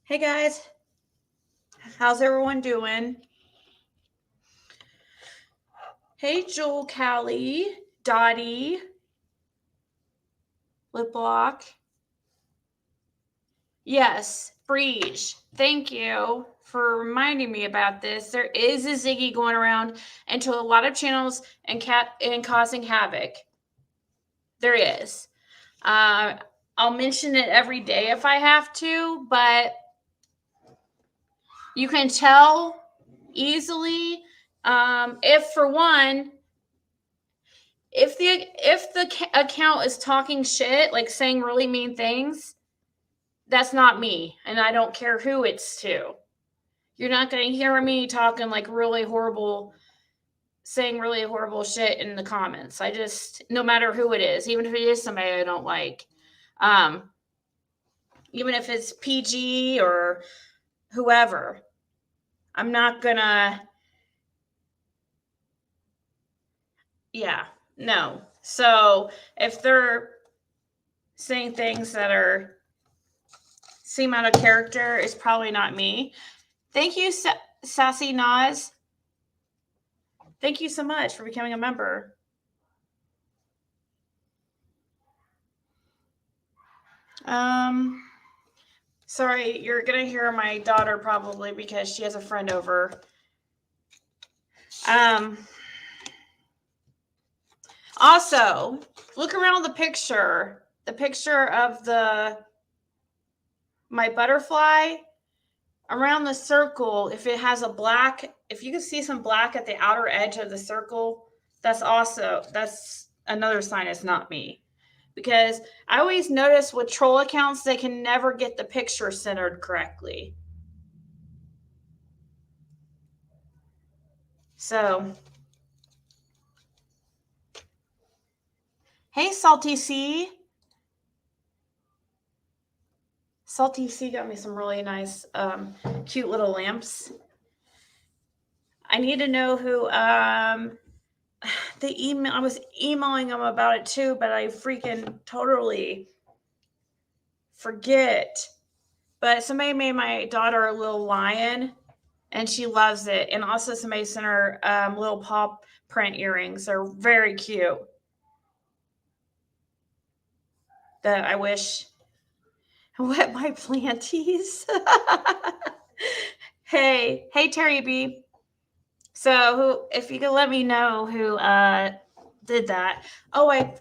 Hey guys, how's everyone doing? Hey Joel, Callie, Dottie, Liplock. Yes, Breege. Thank you for reminding me about this. There is a Ziggy going around into a lot of channels and causing havoc. There is. I'll mention it every day if I have to, but you can tell easily if, for one, if the account is talking shit, like saying really mean things, that's not me, and I don't care who it's to. You're not going to hear me talking like really horrible, saying really horrible shit in the comments. I just, no matter who it is, even if it is somebody I don't like, even if it's PG or whoever, I'm not gonna. Yeah, no. So if they're saying things that seem out of character, it's probably not me. Thank you, Sassy Naz. Thank you so much for becoming a member. Sorry, you're gonna hear my daughter probably because she has a friend over. Also, look around the picture of my butterfly. Around the circle, if it has a black, if you can see some black at the outer edge of the circle, that's another sign it's not me. Because I always notice with troll accounts, they can never get the picture centered correctly. So, hey, Salty C. Salty C got me some really nice, cute little lamps. I need to know who, the email, I was emailing them about it too, but I freaking totally forget. But somebody made my daughter a little lion, and she loves it. And also somebody sent her little paw print earrings. They're very cute. That I wish. Wet my planties. Hey, Terry B. So if you could let me know who did that. Oh, I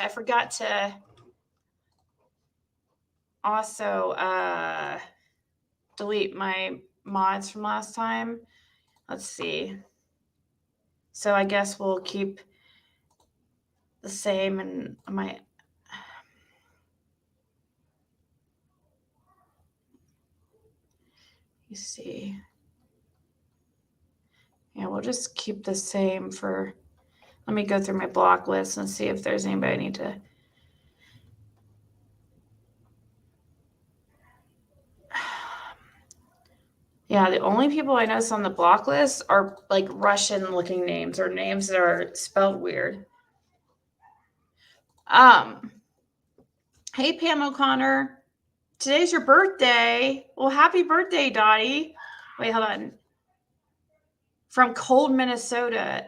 forgot to also delete my mods from last time. Let's see. So I guess we'll keep the same and my. You see. Yeah, we'll just keep the same for. Let me go through my block list and see if there's anybody I need to. Yeah, the only people I notice on the block list are like Russian looking names or names that are spelled weird. Hey, Pam O'Connor. Today's your birthday. Well, happy birthday, Dottie. Wait, hold on. From cold Minnesota.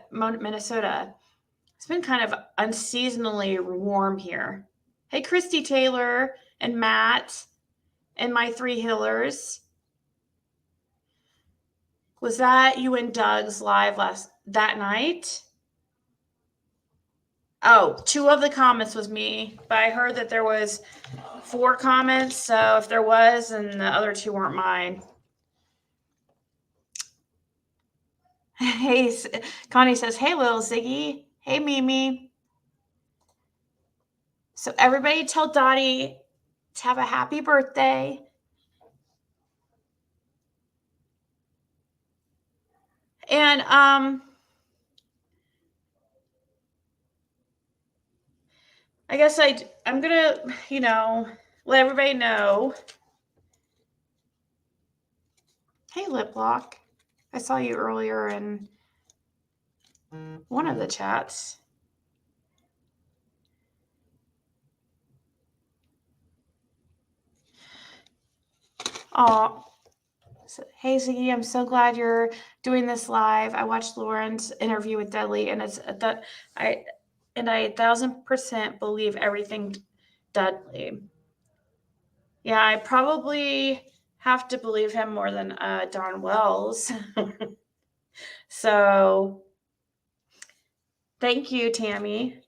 It's been kind of unseasonably warm here. Hey, Christy Taylor and Matt and my three healers. Was that you and Doug's live that night? Oh, 2 of the comments was me, but I heard that there was 4 comments, so if there was, and the other 2 weren't mine. Hey, Connie says, hey, little Ziggy. Hey, Mimi. So everybody tell Dottie to have a happy birthday. And I guess I'm gonna, let everybody know. Hey, Liplock. I saw you earlier in one of the chats. Oh, hey Ziggy, I'm so glad you're doing this live. I watched Lauren's interview with Dudley, and it's that I 1,000% believe everything Dudley. Yeah, I probably have to believe him more than Don Wells. So, thank you, Tammy.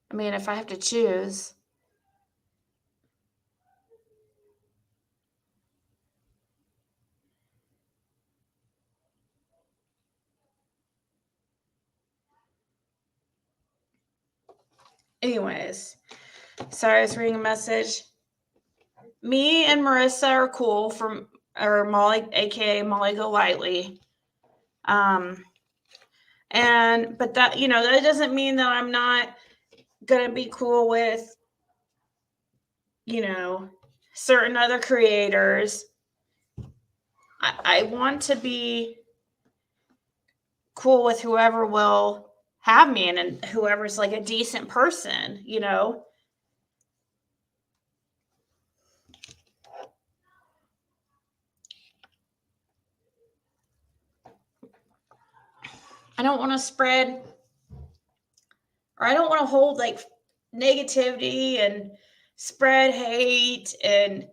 I mean, if I have to choose. Anyways, sorry, I was reading a message. Me and Marissa are cool or Molly, aka Molly Golightly. But that, that doesn't mean that I'm not gonna be cool with, certain other creators. I want to be cool with whoever will have me and whoever's like a decent person, I don't want to spread, or I don't want to hold like negativity and spread hate, and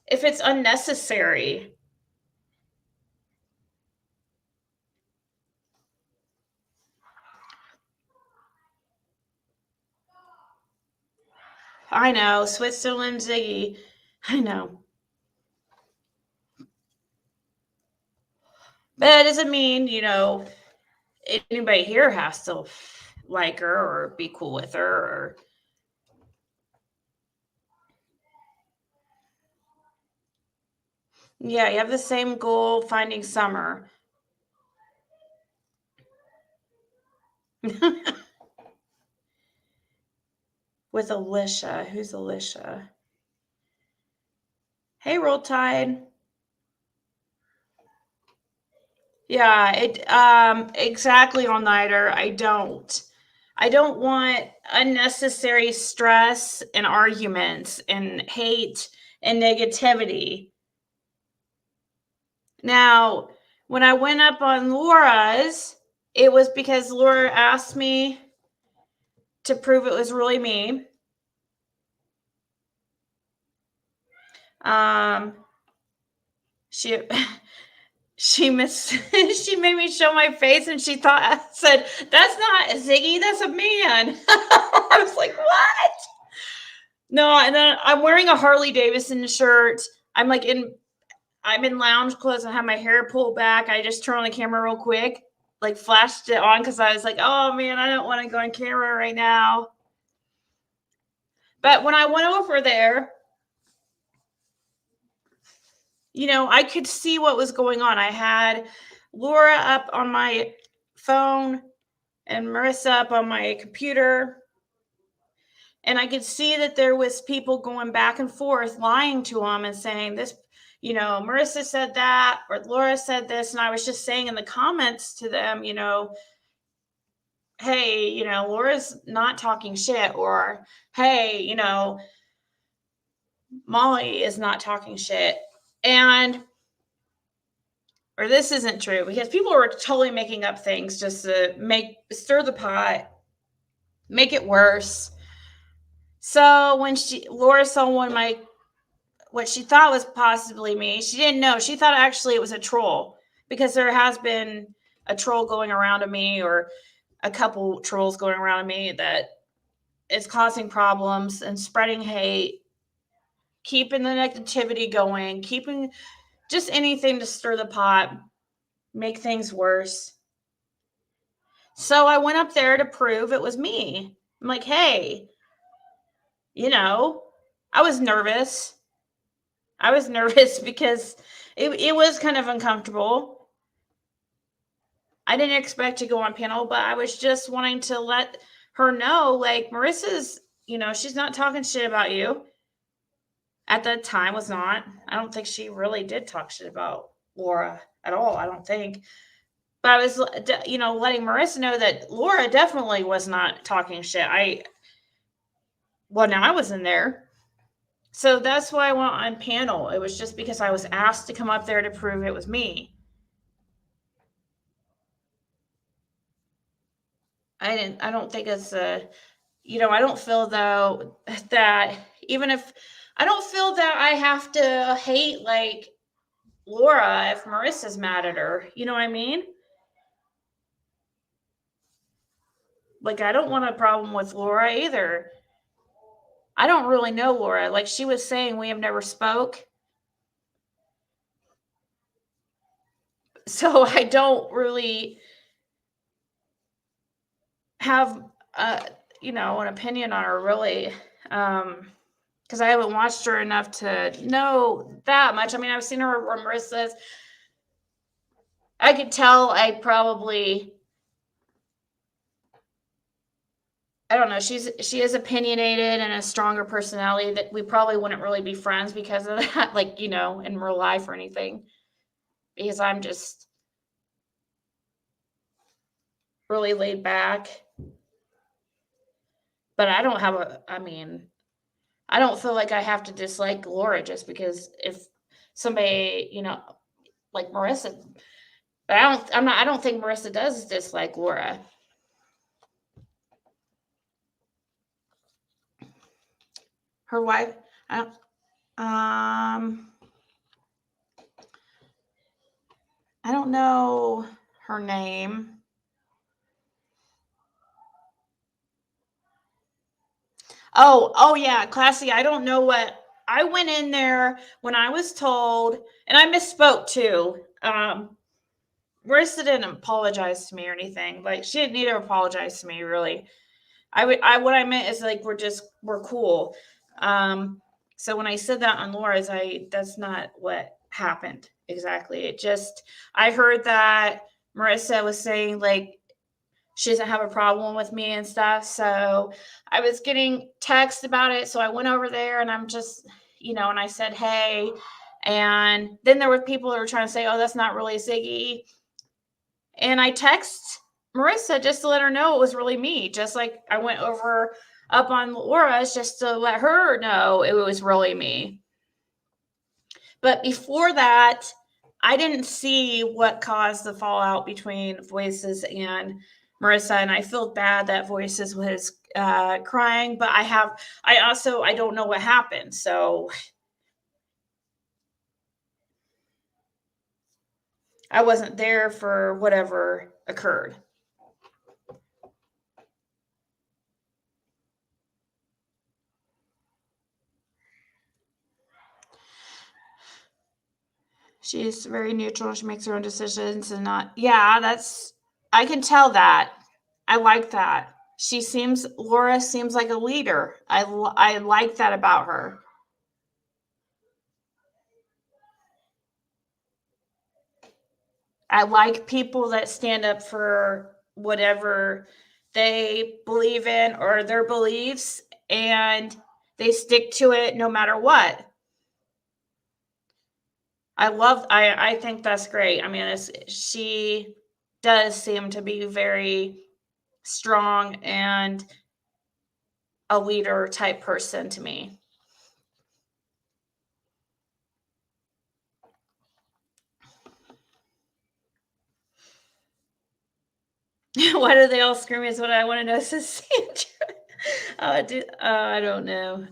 if it's unnecessary. I know, Switzerland Ziggy. I know. But that doesn't mean, anybody here has to like her or be cool with her or yeah, you have the same goal, finding summer. With Alicia. Who's Alicia? Hey, Roll Tide. Yeah, exactly, All Nighter. I don't want unnecessary stress and arguments and hate and negativity. Now, when I went up on Laura's, it was because Laura asked me to prove it was really me. She she made me show my face, and she said, "That's not a Ziggy, that's a man." I was like, "What?" No, and then I'm wearing a Harley Davidson shirt. I'm in lounge clothes. I have my hair pulled back. I just turned on the camera real quick, like flashed it on because I was like, "Oh man, I don't want to go on camera right now." But when I went over there, I could see what was going on. I had Laura up on my phone and Marissa up on my computer. And I could see that there was people going back and forth, lying to them and saying this, Marissa said that, or Laura said this. And I was just saying in the comments to them, hey, Laura's not talking shit, or hey, Molly is not talking shit. Or this isn't true, because people were totally making up things just to stir the pot, make it worse. So when Laura saw what she thought was possibly me, she didn't know. She thought actually it was a troll, because there has been a troll going around to me, or a couple trolls going around to me, that is causing problems and spreading hate, keeping the negativity going, keeping just anything to stir the pot, make things worse. So I went up there to prove it was me. I'm like, hey, I was nervous. Because it was kind of uncomfortable. I didn't expect to go on panel, but I was just wanting to let her know, like, Marissa's, she's not talking shit about you. At that time was not. I don't think she really did talk shit about Laura at all. I don't think. But I was, letting Marissa know that Laura definitely was not talking shit. Now I was in there. So that's why I went on panel. It was just because I was asked to come up there to prove it was me. I don't think it's a, I don't feel though that even if, I don't feel that I have to hate like Laura if Marissa's mad at her. You know what I mean? Like, I don't want a problem with Laura either. I don't really know Laura. Like she was saying, we have never spoke. So I don't really have, uh, an opinion on her really. Because I haven't watched her enough to know that much. I mean, I've seen her where Marissa's. I could tell I don't know. She is opinionated and a stronger personality that we probably wouldn't really be friends because of that, like, in real life or anything. Because I'm just really laid back. But I don't feel like I have to dislike Laura just because if somebody, like Marissa, but I don't think Marissa does dislike Laura. Her wife, I, I don't know her name. Oh yeah, Classy. I don't know what I went in there when I was told, and I misspoke too. Marissa didn't apologize to me or anything. Like she didn't need to apologize to me, really. What I meant is like we're cool. So when I said that on Laura's, that's not what happened exactly. I heard that Marissa was saying like she doesn't have a problem with me and stuff. So I was getting text about it. So I went over there and I'm just, and I said, hey. And then there were people who were trying to say, oh, that's not really Ziggy. And I text Marissa just to let her know it was really me. Just like I went over up on Laura's just to let her know it was really me. But before that, I didn't see what caused the fallout between Voices and Marissa, and I feel bad that Voices was crying. But I don't know what happened, so I wasn't there for whatever occurred. She's very neutral. She makes her own decisions and not. Yeah, I can tell that. I like that. Laura seems like a leader. I like that about her. I like people that stand up for whatever they believe in or their beliefs and they stick to it no matter what. I think that's great. I mean, she does seem to be very strong and a leader type person to me. Why do they all scream is what I want to know, says Sandra. I don't know.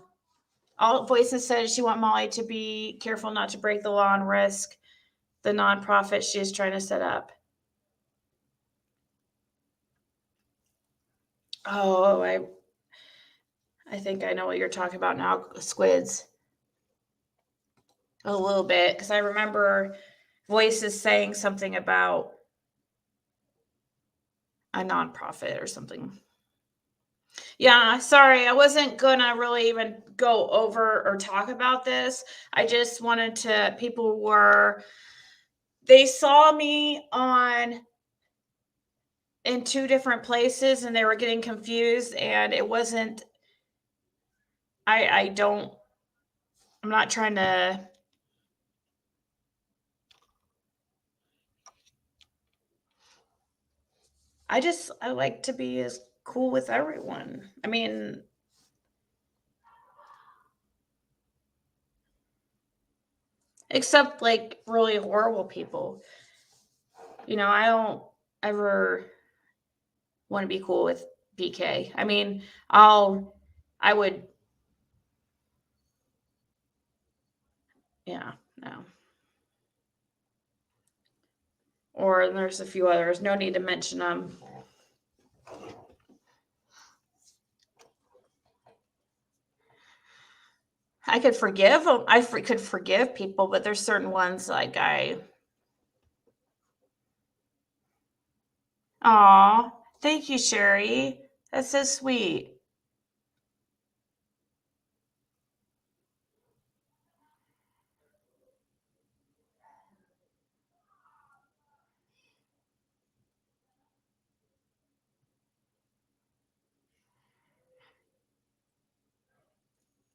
All Voices said she want Molly to be careful not to break the law and risk the nonprofit she is trying to set up. Oh, I think I know what you're talking about now, Squids. A little bit, because I remember Voices saying something about a nonprofit or something. Yeah, sorry, I wasn't gonna really even go over or talk about this. I just wanted to, they saw me in two different places and they were getting confused and it wasn't, I don't, I'm not trying to, I like to be as cool with everyone. I mean, except like really horrible people. You know, I don't ever want to be cool with BK. I mean, I would, yeah, no. Or there's a few others. No need to mention them. I could forgive them. Could forgive people, but there's certain ones like Aw, thank you, Sherry. That's so sweet.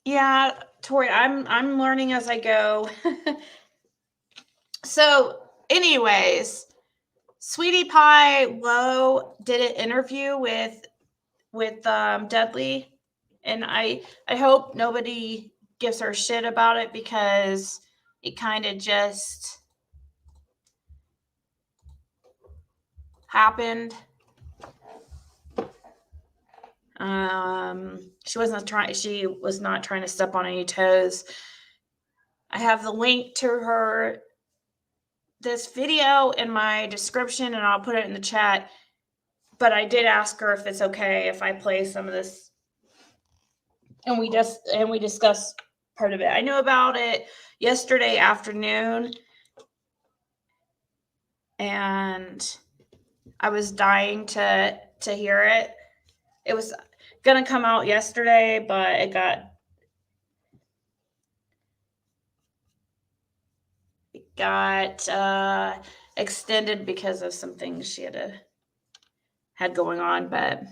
Yeah, Tori, I'm learning as I go. So, anyways, Sweetie Pie Low did an interview with Dudley, and I hope nobody gives her shit about it because it kind of just happened. She was not trying to step on any toes. I have the link to her this video in my description, and I'll put it in the chat. But I did ask her if it's okay if I play some of this, and we discuss part of it. I knew about it yesterday afternoon, and I was dying to hear it. It was gonna come out yesterday, but it got extended because of some things she had going on. But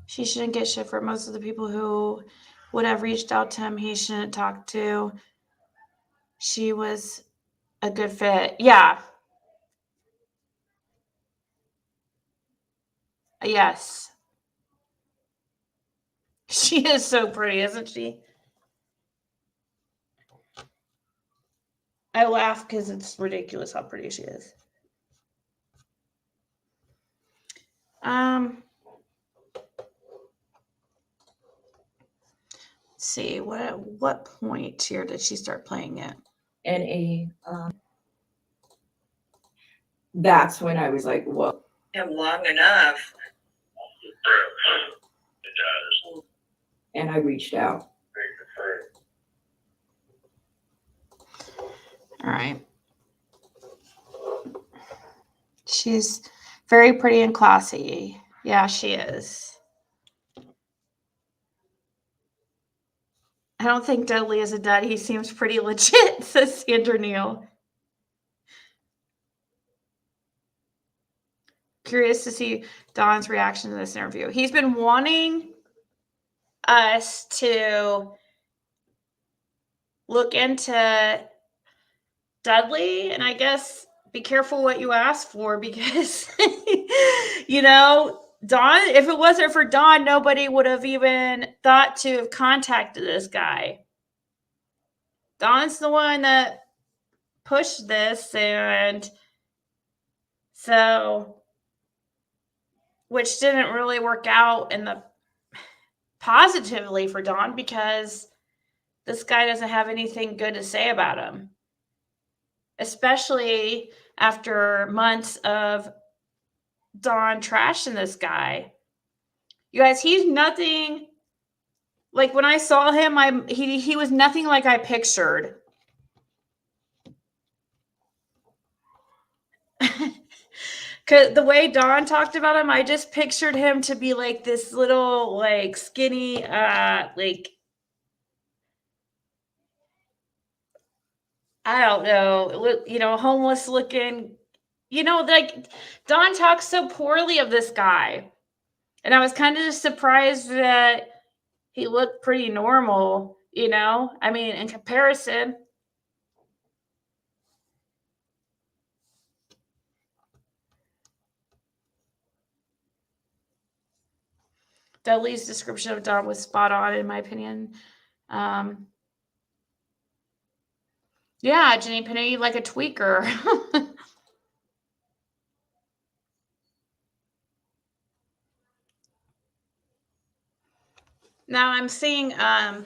she shouldn't get shit for most of the people who would have reached out to him. He shouldn't talk to. She was a good fit. Yeah. Yes. She is so pretty, isn't she? I laugh because it's ridiculous how pretty she is. Let's see, what point here did she start playing it? And that's when I was like, whoa. Long enough. And I reached out. All right. She's very pretty and classy. Yeah, she is. I don't think Dudley is a dud. He seems pretty legit, says Sandra Neal. Curious to see Don's reaction to this interview. He's been wanting us to look into Dudley, and I guess be careful what you ask for because, you know, Don, if it wasn't for Don, nobody would have even thought to have contacted this guy. Don's the one that pushed this, and so, which didn't really work out in the positively for Don because this guy doesn't have anything good to say about him, especially after months of Don trashing this guy. You guys, he's nothing like when I saw him, he was nothing like I pictured. Cause the way Don talked about him, I just pictured him to be like this little, like skinny, like I don't know, you know, homeless looking, you know, like Don talks so poorly of this guy. And I was kind of just surprised that he looked pretty normal, you know? I mean, in comparison. Dudley's description of Don was spot on, in my opinion. Yeah, Jenny Penny, like a tweaker. Now I'm seeing, I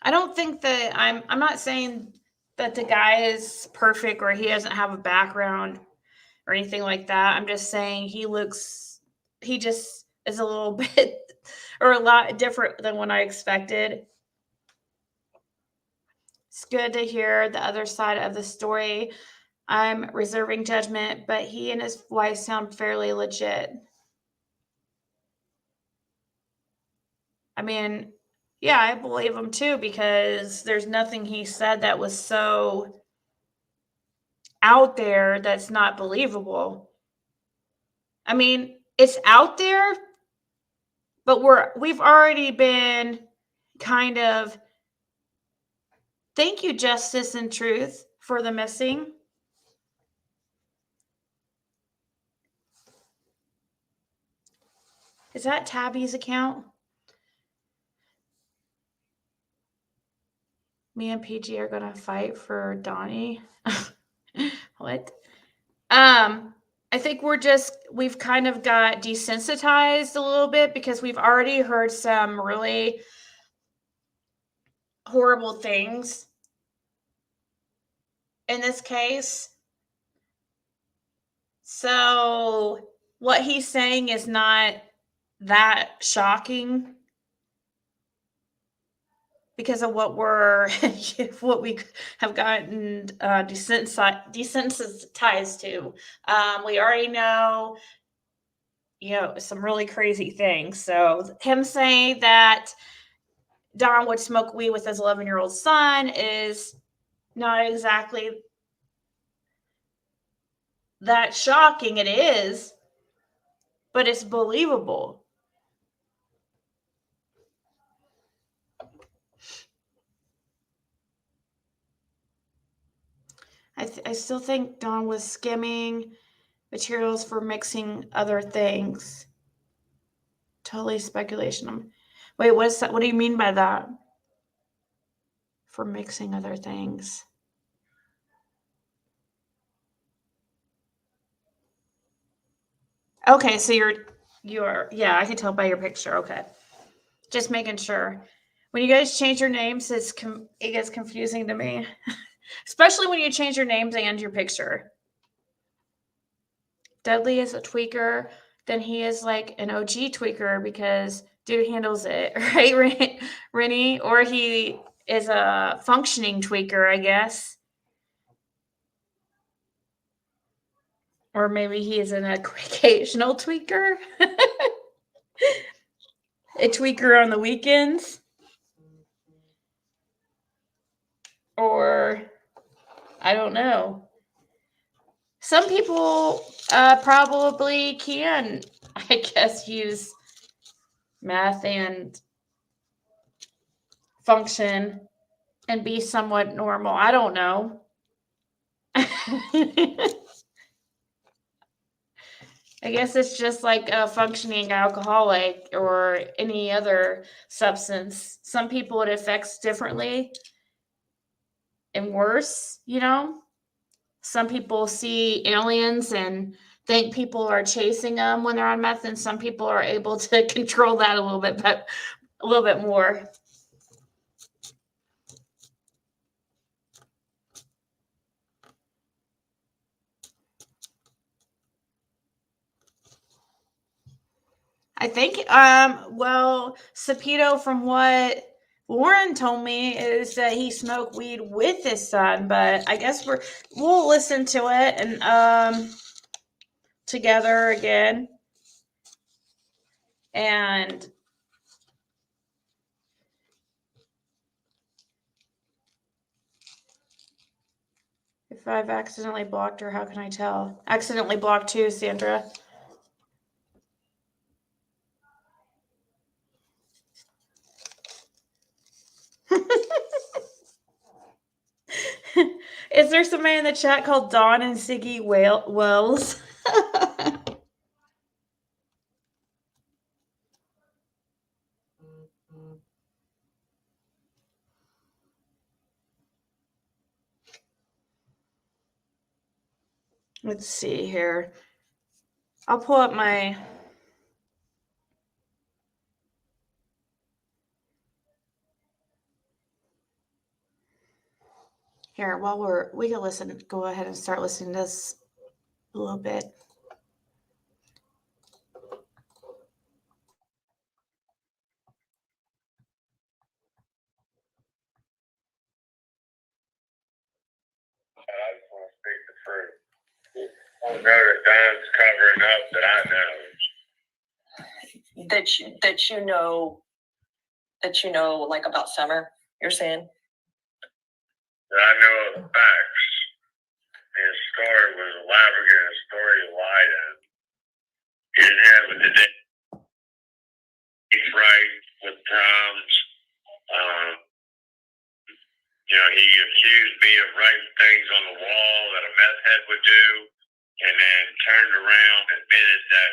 don't think that I'm not saying that the guy is perfect or he doesn't have a background or anything like that. I'm just saying he just is a little bit or a lot different than what I expected. It's good to hear the other side of the story. I'm reserving judgment, but he and his wife sound fairly legit. I mean, yeah, I believe him too, because there's nothing he said that was so out there that's not believable. I mean, it's out there, but we've already been kind of, thank you, Justice and Truth, for the missing. Is that Tabby's account? Me and PG are gonna fight for Donnie. What? I think we've kind of got desensitized a little bit because we've already heard some really horrible things in this case. So what he's saying is not that shocking because of what what we have gotten desensitized to. We already know, some really crazy things. So him saying that Don would smoke weed with his 11-year-old son is not exactly that shocking. It is, but it's believable. I still think Don was skimming materials for mixing other things. Totally speculation. Wait, what is that? What do you mean by that? For mixing other things. Okay, so you're yeah, I can tell by your picture. Okay. Just making sure. When you guys change your names, it gets confusing to me. Especially when you change your names and your picture. Dudley is a tweaker, then he is like an OG tweaker because dude handles it, right, Rennie? Or he is a functioning tweaker, I guess. Or maybe he is an occasional tweaker. A tweaker on the weekends. Or, I don't know. Some people probably can, I guess, use math and function and be somewhat normal. I don't know. I guess it's just like a functioning alcoholic or any other substance. Some people it affects differently and worse, Some people see aliens and think people are chasing them when they're on meth, and some people are able to control that a little bit more. I think, Sapito, from what Lauren told me, is that he smoked weed with his son, but I guess we'll listen to it and together again. And if I've accidentally blocked her, how can I tell? Accidentally blocked too, Sandra. Is there somebody in the chat called Dawn and Ziggy Wells? Let's see here. I'll pull up my. Here, while we can listen, go ahead and start listening to this a little bit. I just want to speak the truth. I don't know that Don's covering up that I know. That you know like about Summer, you're saying? That I know of the facts. His story was elaborate, a story he lied in. He didn't have it today. He's right with Tom's. He accused me of writing things on the wall that a meth head would do, and then turned around and admitted that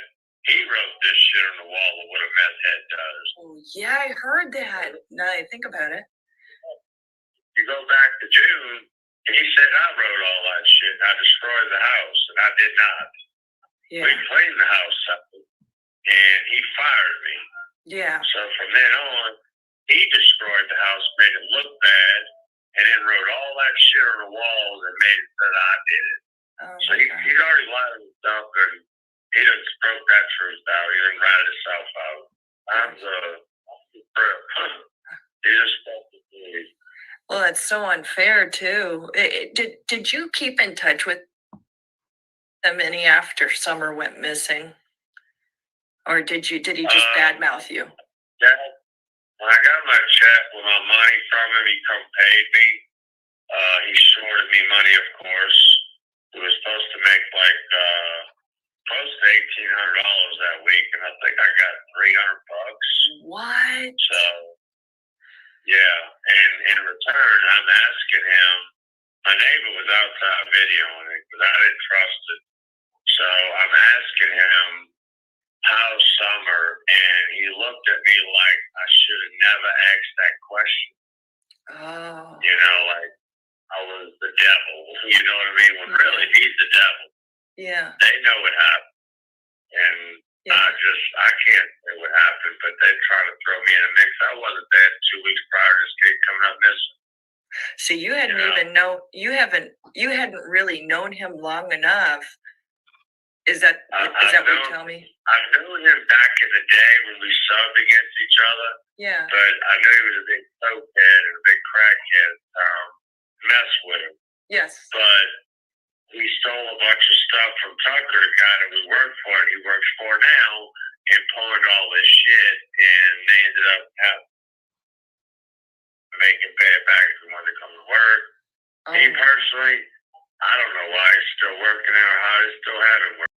he wrote this shit on the wall of what a meth head does. Oh, yeah, I heard that. Now I think about it. You go back to June, and he said I wrote all that shit, and I destroyed the house, and I did not. Yeah. We cleaned the house up, and he fired me. Yeah. So from then on, he destroyed the house, made it look bad, and then wrote all that shit on the walls and made it that I did it. Oh, So he's already lied to himself, and he didn't spoke that truth out. He didn't write himself out. I'm the trip. He just spoke the truth. Well, that's so unfair too. Did you keep in touch with them any after Summer went missing, or did he just badmouth you? Yeah. When I got my check with my money from him, he come paid me. He shorted me money, of course. He was supposed to make close to $1,800 that week, and I think I got $300. What? So, yeah. And in return, I'm asking him. My neighbor was outside videoing it because I didn't trust it. So I'm asking him how Summer, and he looked at me like I should have never asked that question. Oh. Like I was the devil. You know what I mean? When really he's the devil. Yeah. They know what happened. And Yeah. I can't say what happened, but they try to throw me in a mix. I wasn't there 2 weeks prior to this kid coming up missing. See, you you hadn't really known him long enough. Is that what you tell me? I knew him back in the day when we subbed against each other. Yeah. But I knew he was a big cokehead and a big crackhead. Mess with him. Yes. But we stole a bunch of stuff from Tucker, the guy that we worked for, and he works for now, and pawned all this shit, and they ended up making pay it back if we wanted to come to work. Me personally, I don't know why he's still working there or how he still haven't worked.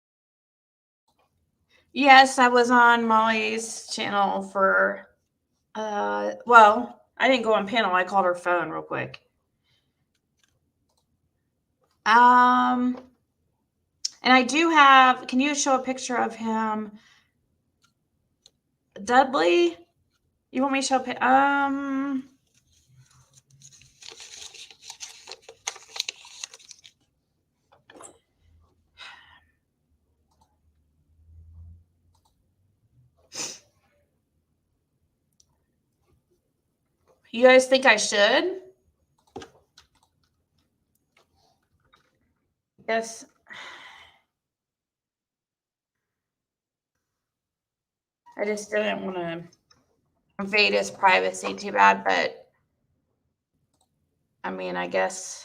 Yes, I was on Molly's channel for, I didn't go on panel. I called her phone real quick. And I do have, can you show a picture of him? Dudley? You want me to show, you guys think I should? Yes. I just didn't want to invade his privacy too bad, but I mean, I guess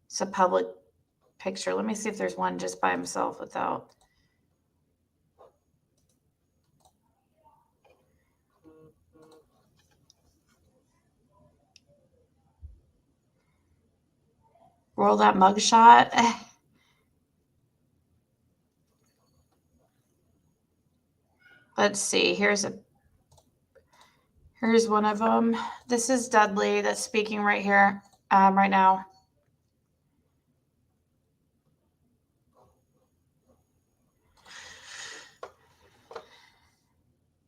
it's a public picture. Let me see if there's one just by himself without. Roll that mugshot. Let's see. Here's one of them. This is Dudley that's speaking right here, right now.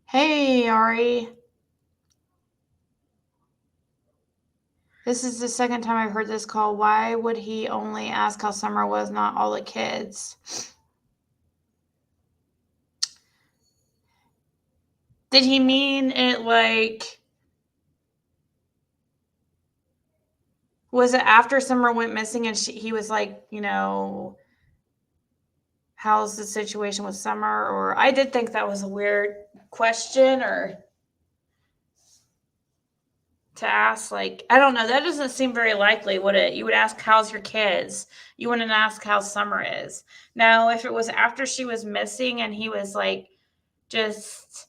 Hey, Ari. This is the second time I've heard this call. Why would he only ask how summer was, not all the kids? Did he mean it like, was it after Summer went missing and he was like, you know, how's the situation with Summer? Or I did think that was a weird question or to ask. Like, I don't know. That doesn't seem very likely, would it? You would ask, how's your kids? You wouldn't ask how Summer is. Now, if it was after she was missing and he was like just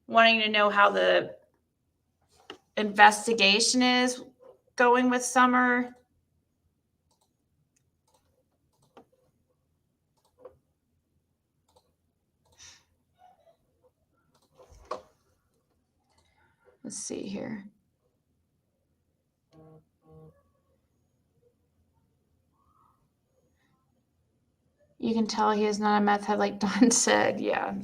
wanting to know how the investigation is going with Summer. Let's see here. You can tell he is not a meth head, like Don said. Yeah.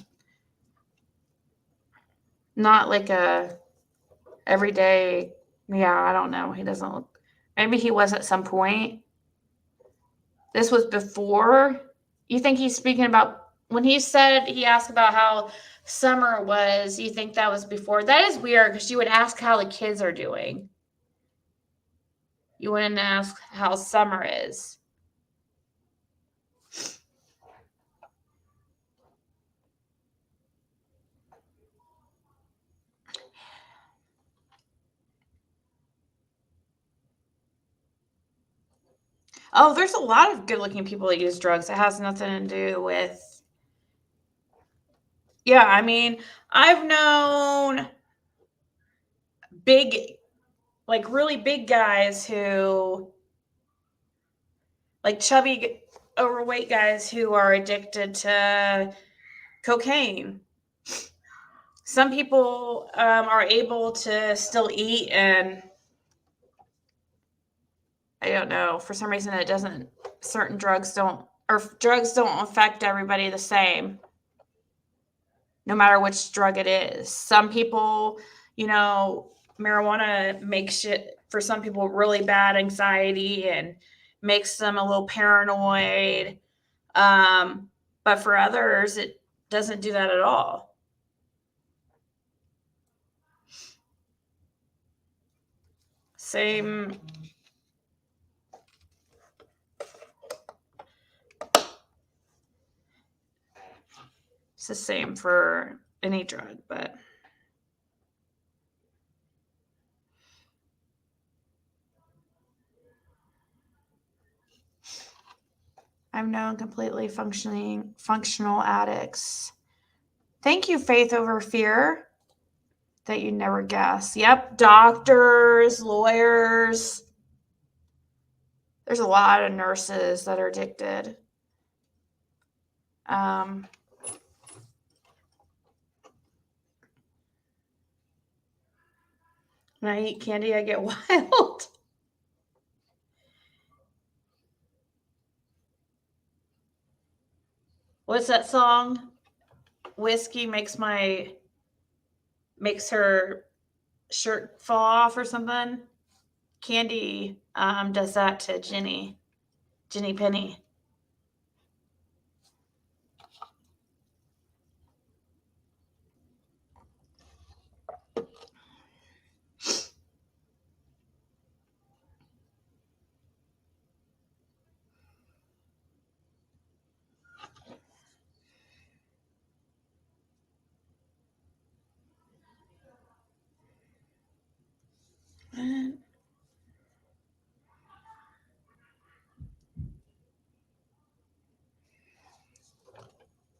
Not like a everyday. Yeah, I don't know. He doesn't look. Maybe he was at some point. This was before. You think he's speaking about when he said he asked about how Summer was? You think that was before? That is weird because you would ask how the kids are doing. You wouldn't ask how Summer is. Oh, there's a lot of good-looking people that use drugs. It has nothing to do with. Yeah, I mean, I've known big, like really big guys who, like chubby, overweight guys who are addicted to cocaine. Some people are able to still eat, and I don't know, for some reason it doesn't, certain drugs don't affect everybody the same, no matter which drug it is. Some people, you know, marijuana makes it, for some people, really bad anxiety and makes them a little paranoid. But for others, it doesn't do that at all. Same. It's the same for any drug, but I've known completely functional addicts. Thank you, Faith Over Fear, that you never guess. Yep, doctors, lawyers. There's a lot of nurses that are addicted. When I eat candy, I get wild. What's that song? Whiskey makes her shirt fall off or something. Candy does that to Jenny Penny.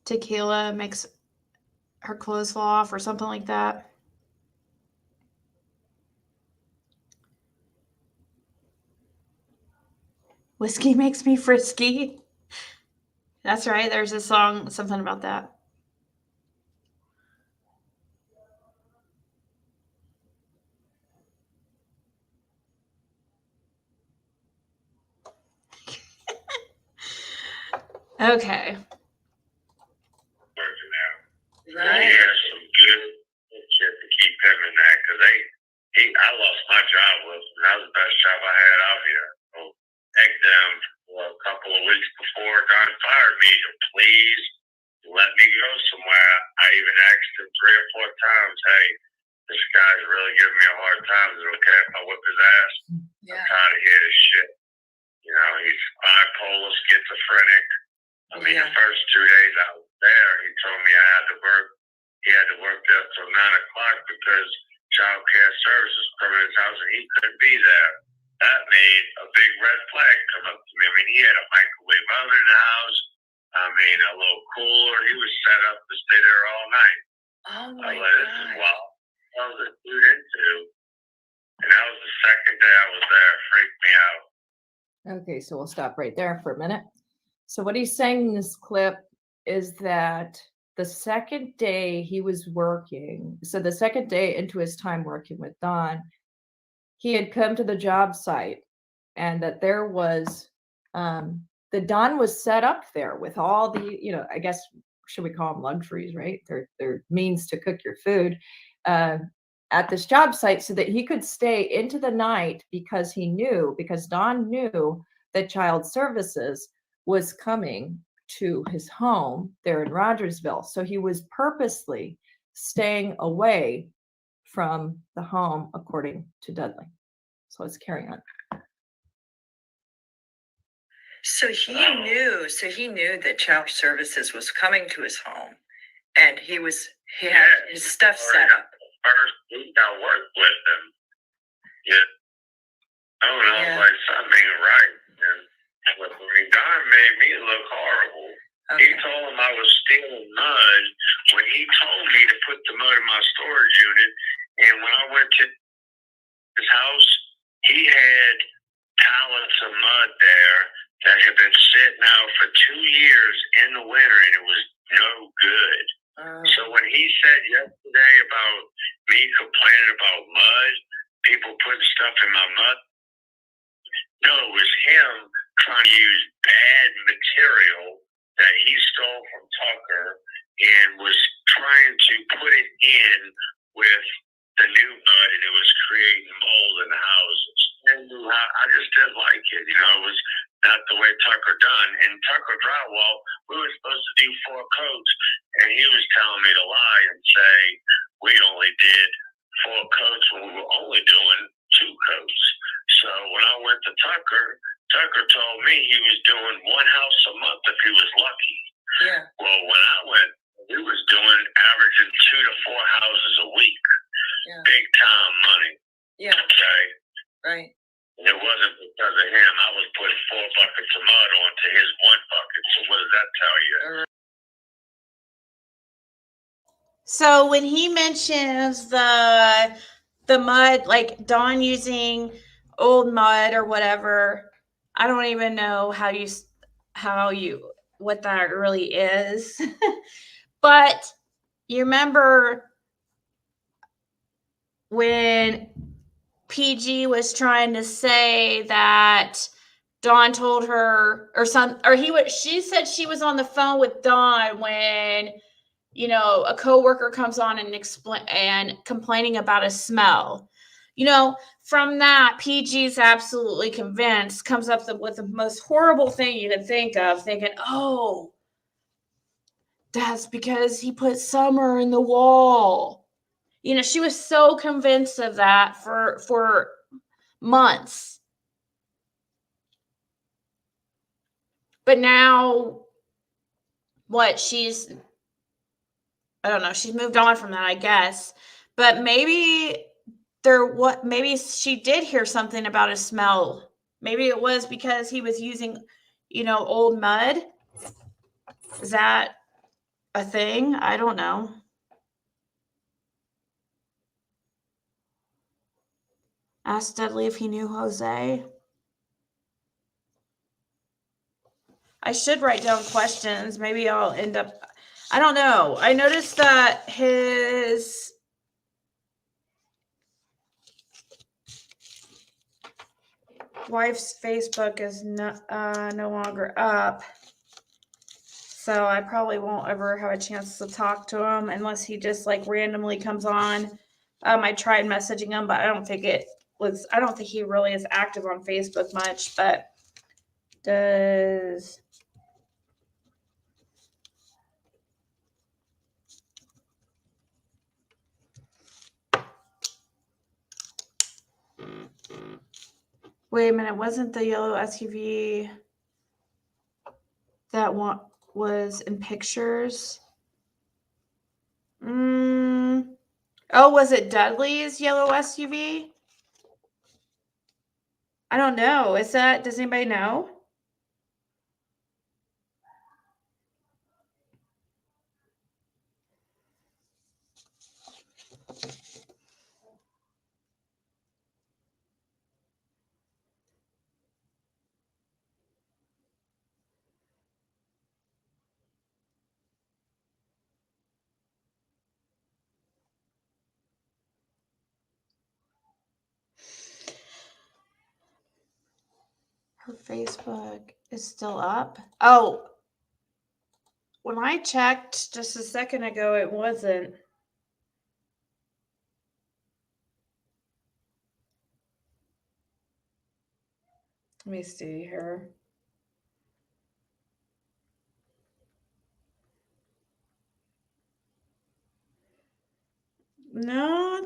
Tequila makes her clothes fall off or something like that. Whiskey makes me frisky. That's right. There's a song, something about that. Okay. Working out. He Right. has some good shit to keep him in that because I lost my job with them. That was the best job I had out here. So, egged them for a couple of weeks before Don fired me to please let me go somewhere. I even asked him 3 or 4 times, hey, this guy's really giving me a hard time. Is it okay if I whip his ass? Yeah. I'm tired of hearing this shit. You know, he's bipolar, schizophrenic. I mean, Yeah. the first 2 days I was there, he told me I had to work. He had to work there till 9 o'clock because child care services come in his house and he couldn't be there. That made a big red flag come up to me. I mean, he had a microwave oven in the house. I mean, a little cooler. He was set up to stay there all night. Oh I my was like, this is God. wild. What was this dude into? And that was the second day I was there. It freaked me out. Okay, so we'll stop right there for a minute. So what he's saying in this clip is that the second day he was working, so the second day into his time working with Don, he had come to the job site and that there was, the Don was set up there with all the, you know, I guess, should we call them luxuries, right? Their means to cook your food at this job site so that he could stay into the night because Don knew that child services was coming to his home there in Rogersville. So he was purposely staying away from the home, according to Dudley. So let's carry on. So he knew that child services was coming to his home, and he had his stuff set up. First week I worked with him. Yeah. I don't know, Yeah. like something ain't right. And I mean, Don made me look horrible. He Okay. told him I was stealing mud when he told me to put the mud in my storage unit. And when I went to his house, he had pallets of mud there that had been sitting out for 2 years in the winter, and it was no good. So when he said yesterday about me complaining about mud, people putting stuff in my mud, no, it was him trying to use bad material that he stole from Tucker and was trying to put it in with the new mud, and it was creating mold in the houses. And I just didn't like it. You know, it was not the way Tucker done. And Tucker Drywall, we were supposed to do 4 coats, and he was telling me to lie and say we only did 4 coats when we were only doing 2 coats. So when I went to Tucker, Tucker told me he was doing 1 house a month if he was lucky. Yeah. Well, when I went, he was doing averaging 2 to 4 houses a week. Yeah. Big time money. Yeah. Okay. Right. And it wasn't because of him. I was putting 4 buckets of mud onto his 1 bucket. So what does that tell you? So when he mentions the mud, like Don using old mud or whatever, I don't even know what that really is. But you remember when PG was trying to say that Dawn told her she said she was on the phone with Dawn when, you know, a coworker comes on and complaining about a smell. You know, from that, PG's absolutely convinced, comes up with the most horrible thing you could think of, thinking, oh, that's because he put Summer in the wall. You know, she was so convinced of that for months. But now, she's moved on from that, I guess. But maybe she did hear something about a smell. Maybe it was because he was using, you know, old mud. Is that a thing? I don't know. Asked Dudley if he knew Jose. I should write down questions. Maybe I'll end up, I don't know. I noticed that his wife's Facebook is no longer up. So I probably won't ever have a chance to talk to him unless he just like randomly comes on I tried messaging him, but I don't think he really is active on Facebook much, but does wait a minute, wasn't the yellow SUV that one was in pictures? Oh, was it Dudley's yellow SUV? I don't know. Does anybody know? Her Facebook is still up. Oh, when I checked just a second ago, it wasn't. Let me see here. No,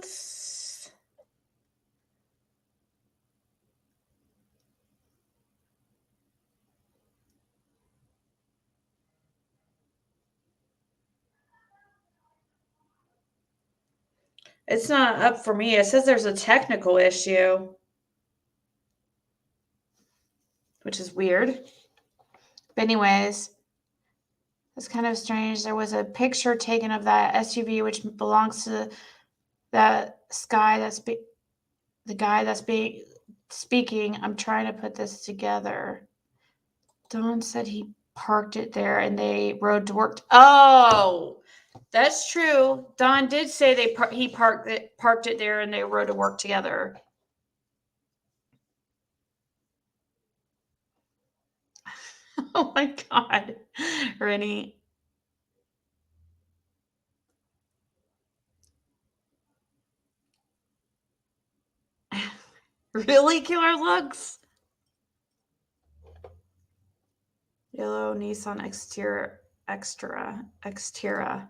it's not up for me. It says there's a technical issue, which is weird. But anyways, it's kind of strange. There was a picture taken of that SUV, which belongs to the guy that's speaking. I'm trying to put this together. Don said he parked it there and they rode to work. Oh, that's true. Don did say he parked it there and they rode to work together. Oh my God, Rennie. Really, Killer Looks? Yellow Nissan Xterra.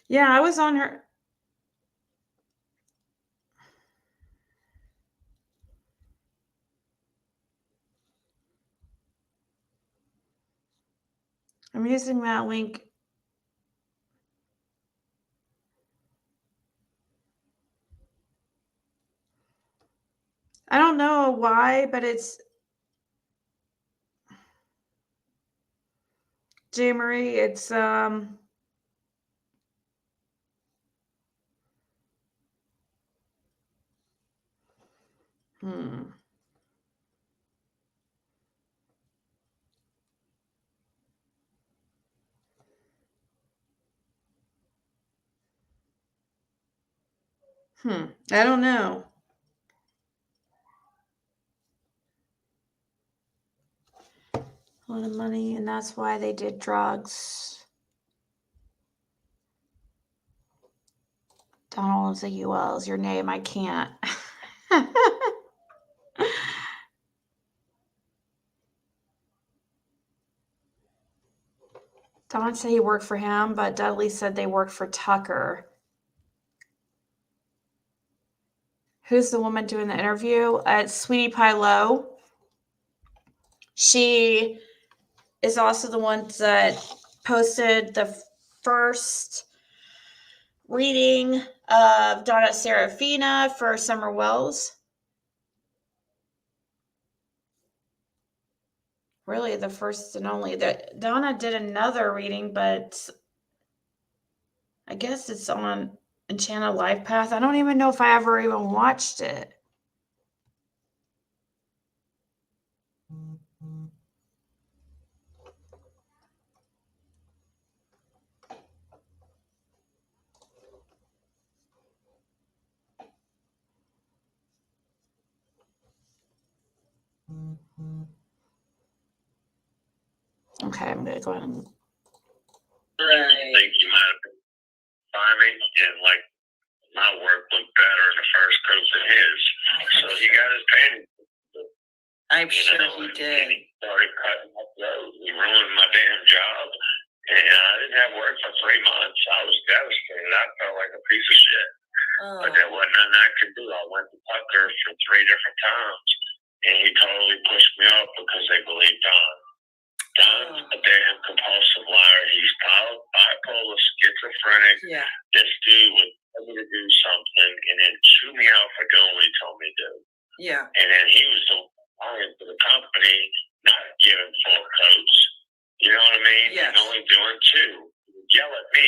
Yeah, I was on her. I'm using that link. I don't know why, but it's J. Marie. It's I don't know. A lot of money, and that's why they did drugs. Donald Ziggy Wells, your name, I can't. Don said he worked for him, but Dudley said they worked for Tucker. Who's the woman doing the interview? It's Sweetie PieLo. She is also the one that posted the first reading of Donna Serafina for Summer Wells. Really, the first and only. Donna did another reading, but I guess it's on Enchanted Life Path. I don't even know if I ever even watched it. Okay, I'm going to go ahead and Right. think you might have been by me, and like my work looked better in the first coat than his. So he got his panties. I'm sure he And did. he started cutting up road. He ruined my damn job. And I didn't have work for 3 months. I was devastated. I felt like a piece of shit. Oh, But there wasn't nothing I could do. I went to Tucker for 3 different times. And he totally pushed me off because they believed Don. Don's a damn compulsive liar. He's bipolar, schizophrenic. yeah. This dude would tell me to do something and then chew me out for doing what he told me to do. Yeah. And then he was so lying to the company, not giving 4 coats. You know what I mean? Yes. And only doing 2. He would yell at me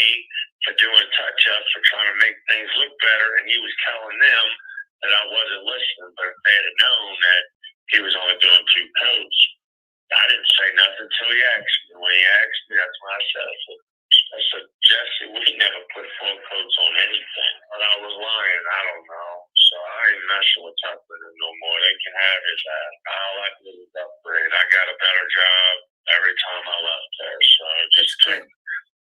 for doing touch-ups, for trying to make things look better, and he was telling them that I wasn't listening. But if they had known that he was only doing 2 coats, I didn't say nothing until he asked me. When he asked me, that's when I said, I said, Jesse, we never put 4 coats on anything. But I was lying. I don't know. So I ain't messing with Tucker no more. They can have his ass. All I did was upgrade. I got a better job every time I left there. So it just took,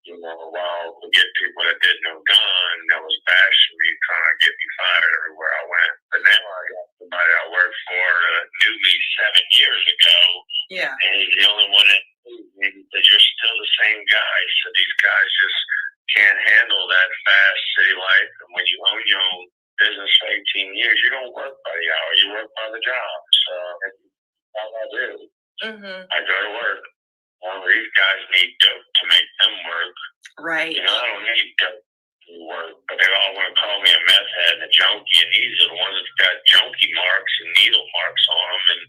a while to get people that didn't know Don that was bashing me, trying to get me fired everywhere I went. But now I got somebody I worked for that knew me 7 years ago. Yeah. And he's the only one that knew me because you're still the same guy. So these guys just can't handle that fast city life. And when you own your own business for 18 years, you don't work by the hour. You work by the job. So that's all I do. Mm-hmm. I go to work. Well, these guys need dope to make them work. Right. You know, I don't need dope to work. But they all want to call me a meth head and a junkie. And these are the ones that got junkie marks and needle marks on them and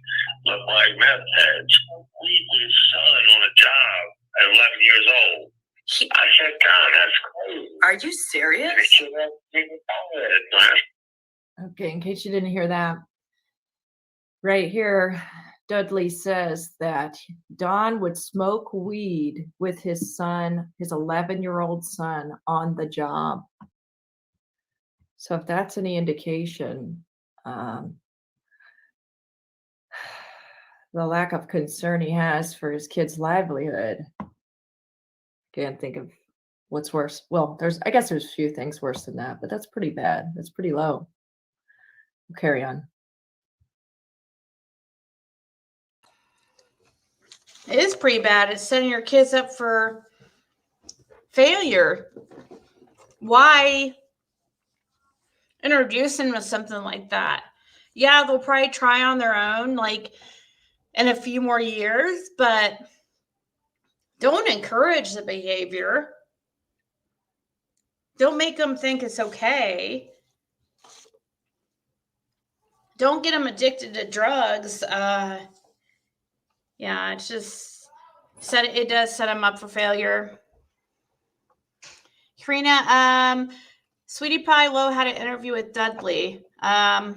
look like meth heads. We was son on a job at 11 years old. I said, God, that's crazy. Are you serious? And he said, that's even Okay, in case you didn't hear that, right here, Dudley says that Don would smoke weed with his son, his 11-year-old son, on the job. So if that's any indication, the lack of concern he has for his kid's livelihood. Can't think of what's worse. Well, I guess there's a few things worse than that, but that's pretty bad. That's pretty low. We'll carry on. It is pretty bad. It's setting your kids up for failure. Why introduce them to something like that? Yeah, they'll probably try on their own, like in a few more years, but don't encourage the behavior. Don't make them think it's okay. Don't get them addicted to drugs. Yeah, it's just it does set them up for failure. Karina, Sweetie Pie Low had an interview with Dudley. That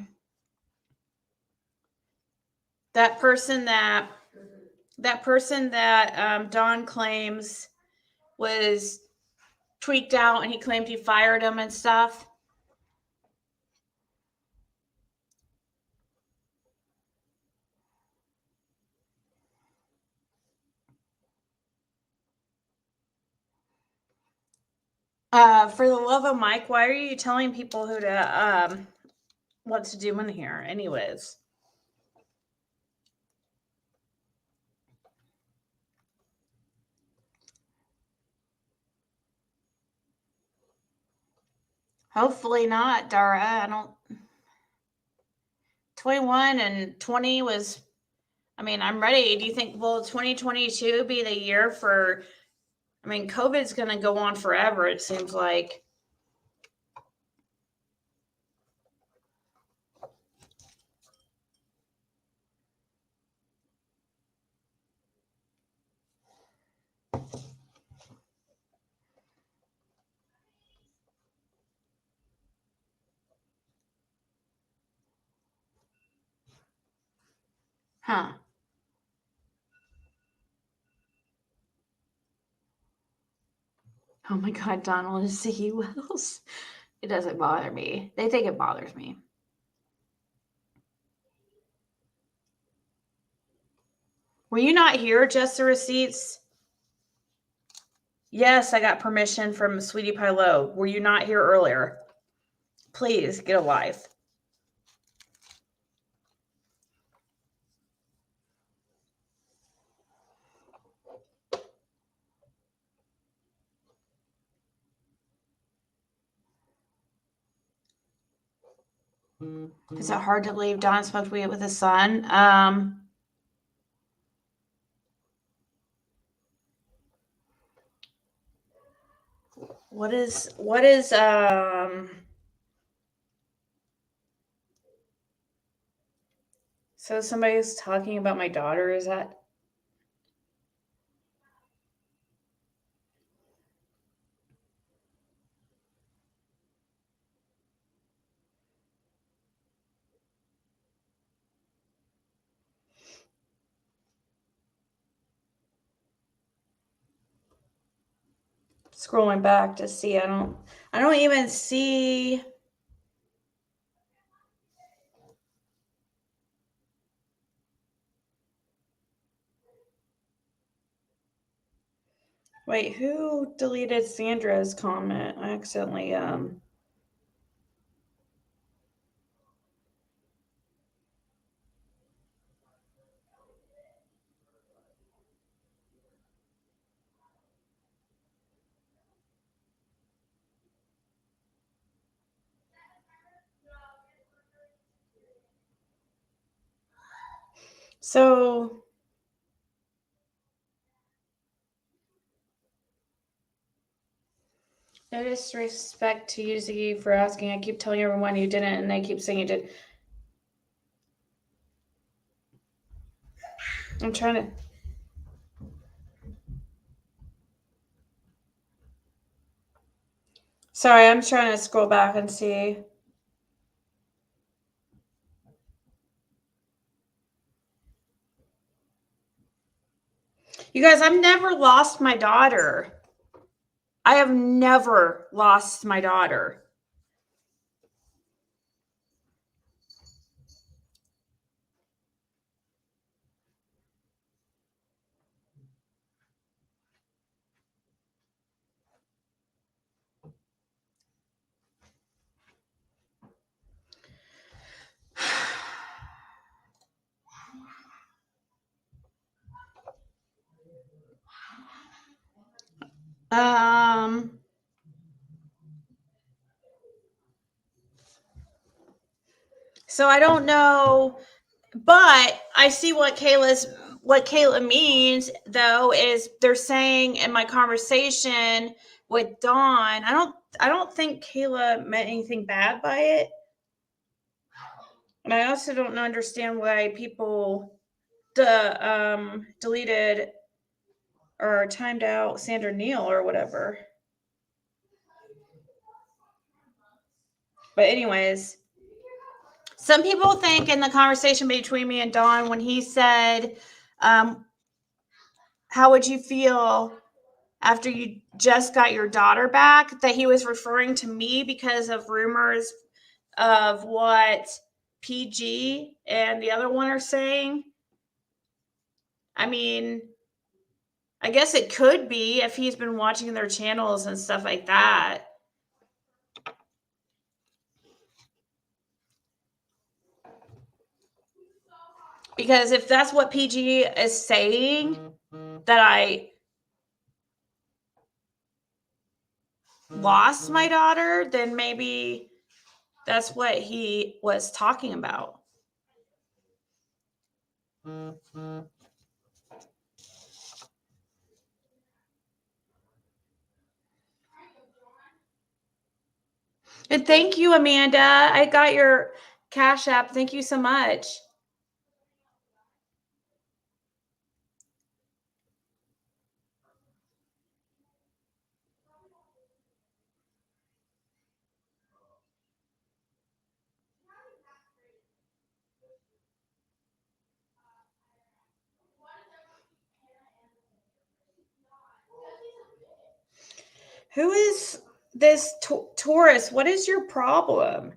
person that Don claims was tweaked out, and he claimed he fired him and stuff. For the love of Mike, why are you telling people who to what to do in here, anyways? Hopefully not, Dara. I don't. 21 and 20 was. I mean, I'm ready. Do you think will 2022 be the year for? I mean, COVID's going to go on forever. It seems like. Huh. Oh my God, Donald is Ziggy Wells. It doesn't bother me. They think it bothers me. Were you not here, just the receipts? Yes, I got permission from Sweetie PieLo. Were you not here earlier? Please get a life. Is it hard to leave Don smoked weed with his son? What is so somebody's talking about my daughter, is that? Scrolling back to see. I don't even see. Wait, who deleted Sandra's comment? I accidentally so no disrespect to you, Ziggy, for asking. I keep telling everyone you didn't, and they keep saying you did. I'm trying to. Sorry, I'm trying to scroll back and see. You guys, I've never lost my daughter. I have never lost my daughter. So I don't know, but I see what Kayla means, though, is they're saying in my conversation with Dawn, I don't think Kayla meant anything bad by it. And I also don't understand why people deleted or timed out Sandra Neal or whatever. But anyways, some people think in the conversation between me and Dawn when he said, how would you feel after you just got your daughter back, that he was referring to me because of rumors of what PG and the other one are saying. I mean, I guess it could be if he's been watching their channels and stuff like that. Because if that's what PG is saying, that I lost my daughter, then maybe that's what he was talking about. And thank you, Amanda. I got your Cash App. Thank you so much. Who is this Taurus? What is your problem?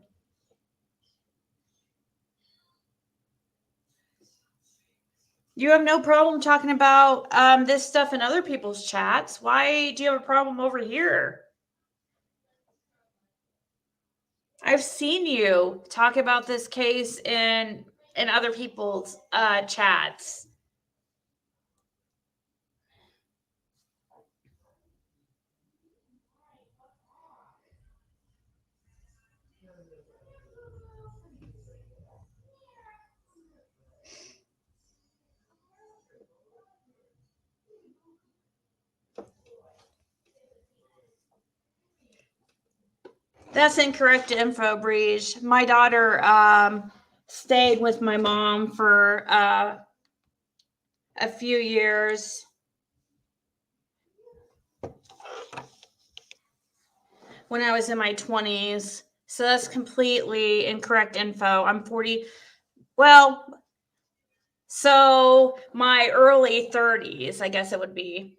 You have no problem talking about this stuff in other people's chats. Why do you have a problem over here? I've seen you talk about this case in other people's chats. That's incorrect info, Breege. My daughter stayed with my mom for a few years. When I was in my 20s. So that's completely incorrect info. I'm 40. Well, so my early 30s, I guess it would be.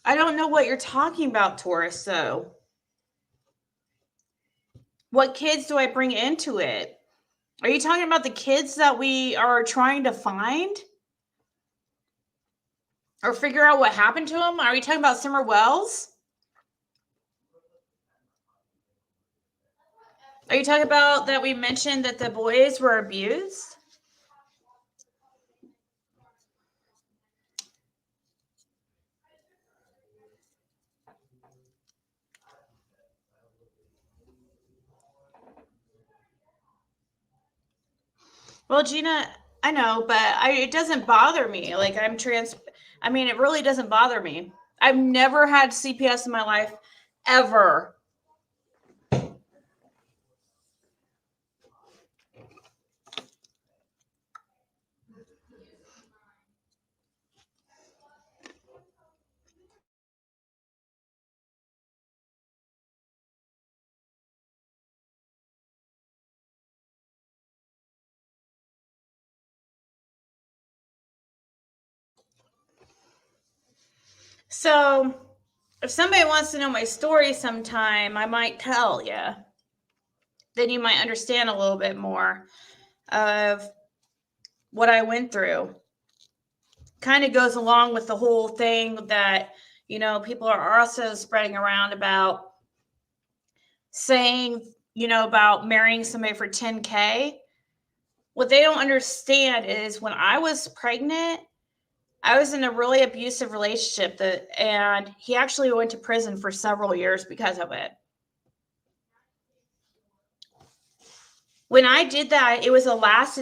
I don't know what you're talking about, Taurus, though. What kids do I bring into it? Are you talking about the kids that we are trying to find? Or figure out what happened to them? Are you talking about Summer Wells? Are you talking about that we mentioned that the boys were abused? Well, Gina, I know, but it doesn't bother me. Like I mean, it really doesn't bother me. I've never had CPS in my life, ever. So, if somebody wants to know my story sometime, I might tell you. Then you might understand a little bit more of what I went through. Kind of goes along with the whole thing that, people are also spreading around about saying, about marrying somebody for 10K. What they don't understand is when I was pregnant, I was in a really abusive relationship and he actually went to prison for several years because of it. When I did that, it was a last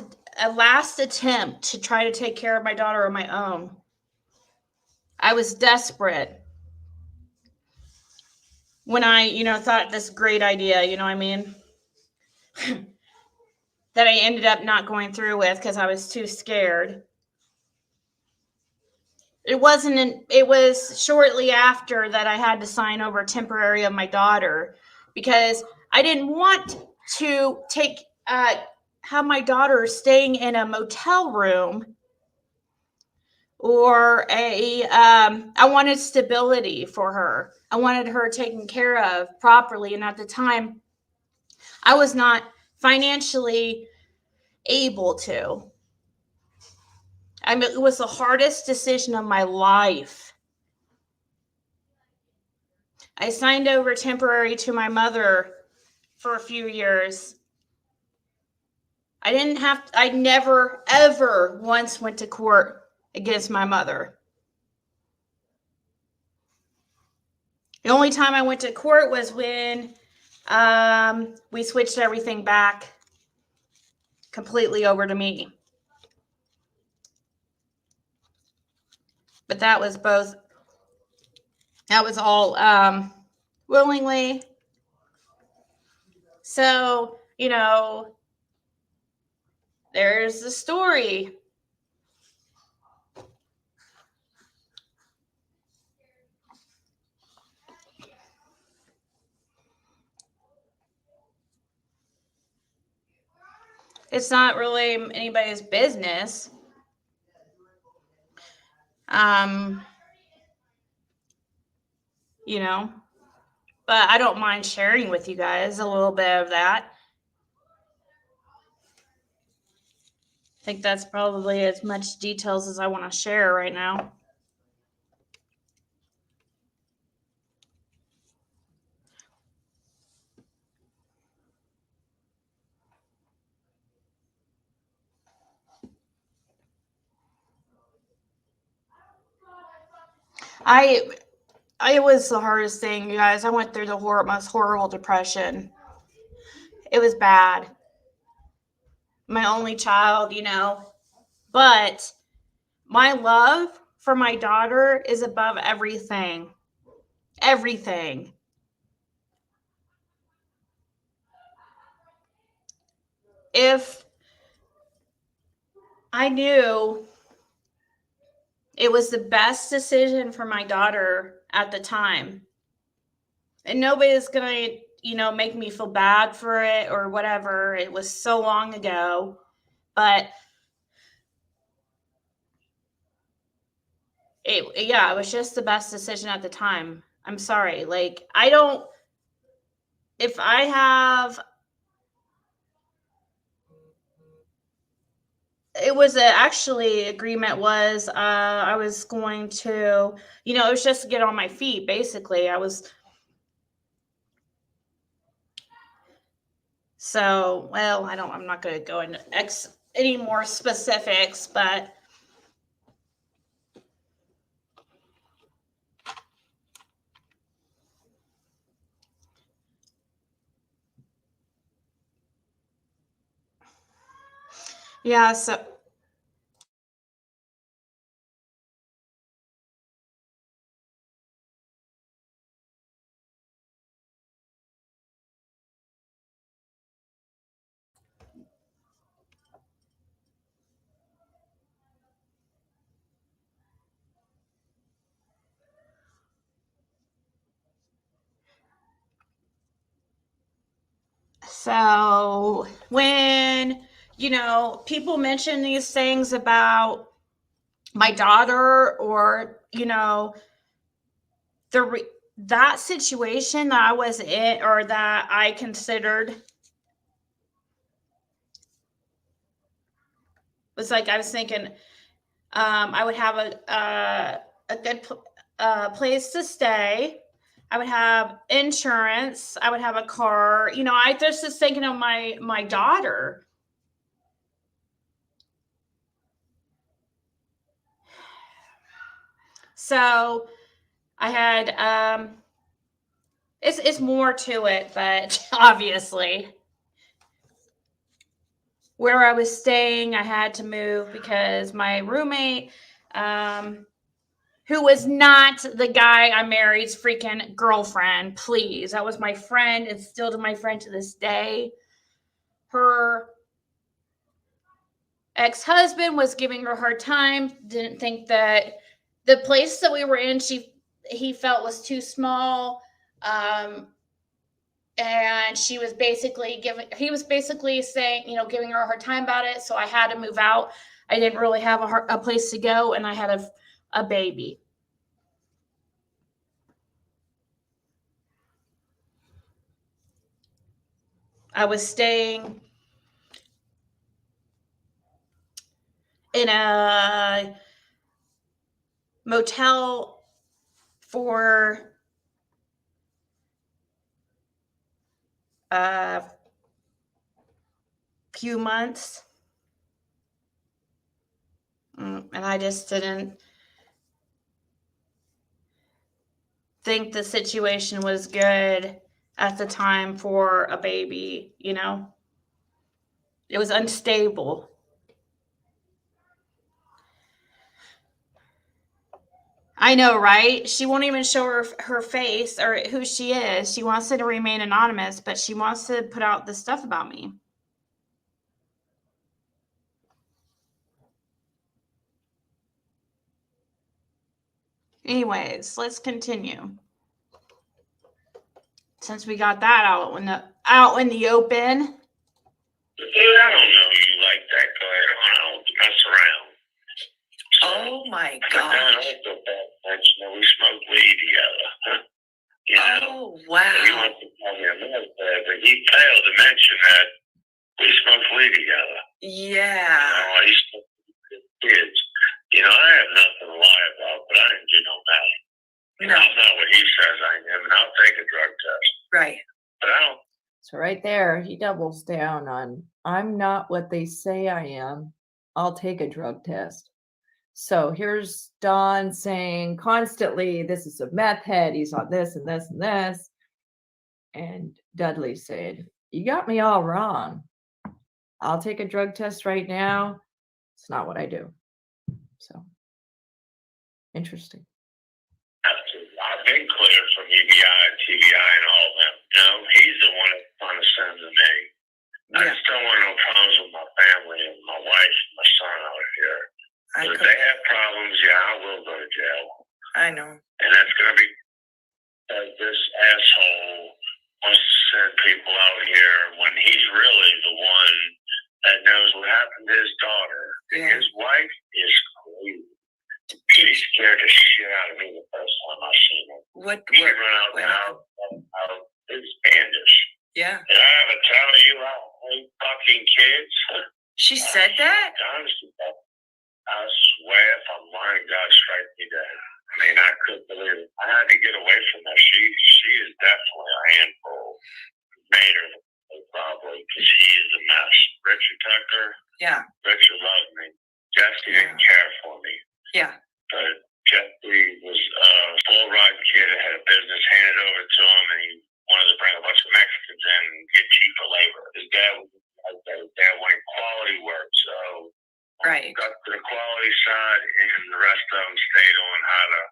attempt to try to take care of my daughter on my own. I was desperate when I, thought this great idea, you know what I mean? That I ended up not going through with because I was too scared. It was shortly after that I had to sign over temporary of my daughter because I didn't want to have my daughter staying in a motel room or I wanted stability for her. I wanted her taken care of properly. And at the time, I was not financially able to. I mean, it was the hardest decision of my life. I signed over temporary to my for a few years. I never, ever once went to court against my mother. The only time I went to court was when we switched everything back completely over to me. But that was all willingly. So, there's the story. It's not really anybody's business. You know, but I don't mind sharing with you guys a little bit of that. I think that's probably as much details as I want to share right now. It was the hardest thing, you guys. I went through the most horrible depression. It was bad. My only child, you know, but my love for my daughter is above everything. Everything. If I knew it was the best decision for my daughter at the time, and nobody's gonna, you know, make me feel bad for it or whatever. It was so long ago, but it was just the best decision at the time. I'm sorry. Like, if I have, it was agreement was, I was going to, you know, it was just to get on my feet. Basically, I'm not going to go into any more specifics, but yeah, so when, you know, people mention these things about my daughter, or, you know, that situation that I was in, or that I considered, was like, I was thinking, I would have a good place to stay. I would have insurance. I would have a car. You know, I just was thinking of my daughter. So I had, it's more to it, but obviously where I was staying, I had to move because my roommate, who was not the guy I married's freaking girlfriend, please. That was my friend and still to my friend to this day. Her ex-husband was giving her a hard time, didn't think that the place that we were in, he felt was too small. And he was basically saying, you know, giving her a hard time about it. So I had to move out. I didn't really have a place to go, and I had a baby. I was staying in a motel for a few months. And I just didn't think the situation was good at the time for a baby, you know? It was unstable. I know, right? She won't even show her face or who she is. She wants to remain anonymous, but she wants to put out this stuff about me. Anyways, let's continue. Since we got that out in the open. Dude, I don't know you like that. Go ahead on. I don't mess around. Oh my But then I gosh. also mentioned that we smoked weed together. You know? Oh And he wow. wants to tell me I'm not bad, but he failed to mention that we smoked weed together. Yeah. He smoked with kids. I have nothing to lie about, but I didn't do no math. No. I'm not what he says I am, and I'll take a drug test. Right. But I don't. So right there, he doubles down on, I'm not what they say I am. I'll take a drug test. So here's Don saying constantly, this is a meth head. He's on this and this and this. And Dudley said, you got me all wrong. I'll take a drug test right now. It's not what I do. So interesting. I've been cleared from UBI and TBI and all of them. He's the one that's trying to send them to me. I Yeah. just don't want no problems with my family and my wife and my son out here. I But if could, they have problems, yeah, I will go to jail. I know. And that's going to be because this asshole wants to send people out here when he's really the one that knows what happened to his daughter. And Yeah. his wife is crazy. She scared the shit out of me the first time I seen her. She What run out the what house, it was Spanish. yeah. Did I ever tell you I hate fucking kids? She said that? Honestly, I swear if I'm lying, God strike me dead. I mean, I couldn't believe it. I had to get away from her. She is definitely a handful. Made her probably because she is a mess. Richard Tucker, Yeah. Richard loved me. Jesse didn't care for me. Yeah. But Jesse was a full ride kid that had a business handed over to him, and he wanted to bring a bunch of Mexicans in and get cheaper labor. His dad wanted quality work, so Right. got to the quality side, and the rest of them stayed on how to.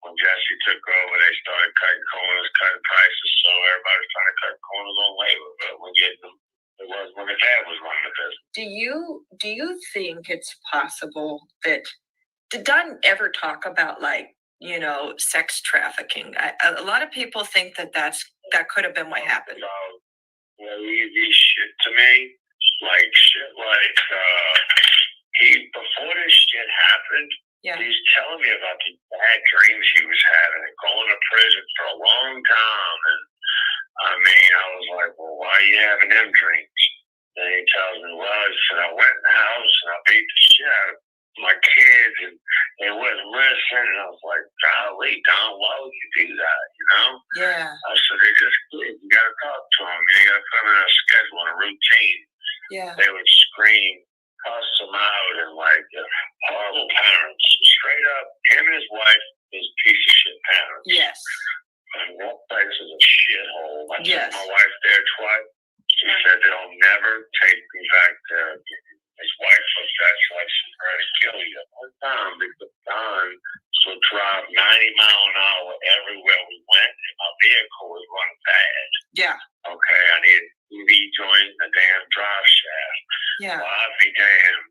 When Jesse took over, they started cutting corners, cutting prices, so everybody was trying to cut corners on labor. But it was when the dad was running the business. Do you think it's possible that did Don ever talk about sex trafficking? A lot of people think that could have been what happened. Easy shit to me, before this shit happened. Yeah. He's telling me about the bad dreams he was having and going to prison for a long time. And I was like, well, why are you having them dreams? And he tells me, well, he said, I went in the house and I beat the shit out of my kids and they wouldn't listen. And I was like, golly, Don, why would you do that? Yeah. I said, they're just kids. You got to talk to them. You got to put them in a schedule and a routine. Yeah. They would scream, cuss them out, and horrible parents. Straight up, him and his wife is piece of shit parents. Yes. And that place is a shithole. I Yes. took my wife there twice. She said they'll never take me back there again. His wife was like she's ready to kill you. One time, because Don would drive 90 miles an hour everywhere we went, and my vehicle was running bad. Yeah. Okay, I needed EV joint and a damn drive shaft. Yeah. Well, I'd be damned.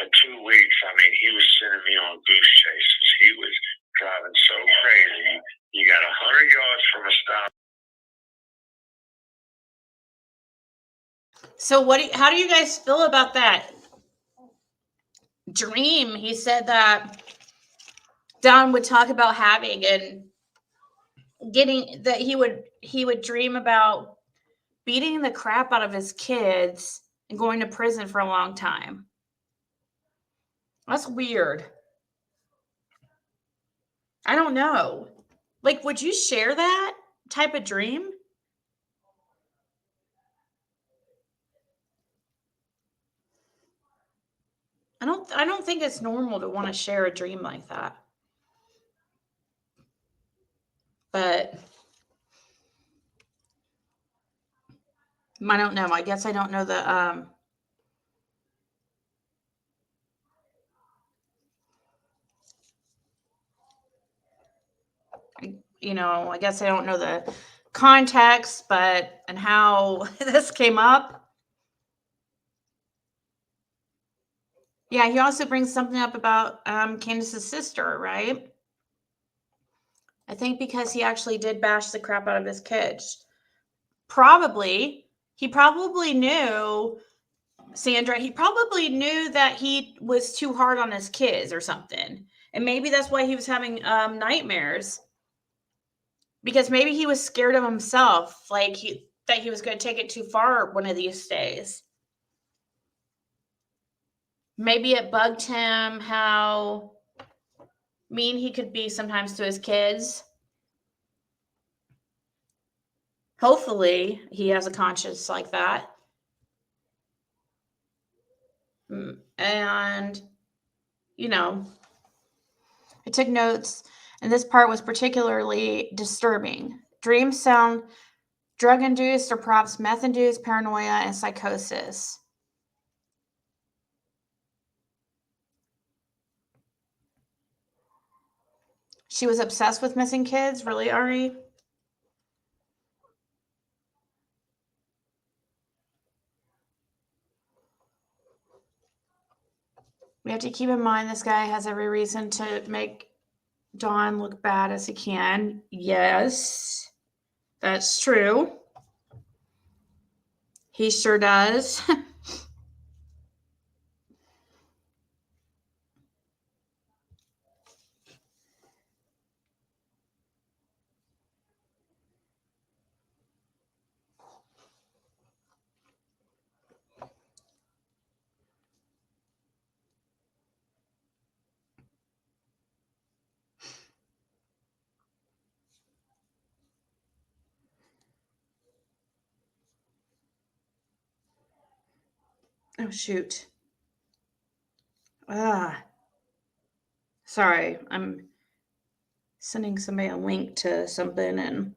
For 2 weeks, he was sending me on goose chases. He was driving so crazy. You got 100 yards from a stop. So how do you guys feel about that dream? He said that Don would talk about having and getting that he would dream about beating the crap out of his kids and going to prison for a long time. That's weird. I don't know. Would you share that type of dream? I don't think it's normal to want to share a dream like that. But I don't know. I guess I don't know the I guess I don't know the context, and how this came up. Yeah, he also brings something up about Candace's sister, right? I think because he actually did bash the crap out of his kids. He probably knew Sandra, he probably knew that he was too hard on his kids or something. And maybe that's why he was having nightmares. Because maybe he was scared of himself, like that he was going to take it too far one of these days. Maybe it bugged him how mean he could be sometimes to his kids. Hopefully, he has a conscience like that. And, you know, I took notes, and this part was particularly disturbing. Dreams sound drug-induced or perhaps meth-induced paranoia and psychosis. She was obsessed with missing kids? Really, Ari? We have to keep in mind this guy has every reason to make Dawn look bad as he can. Yes, that's true. He sure does. Oh, shoot. Sorry, I'm sending somebody a link to something and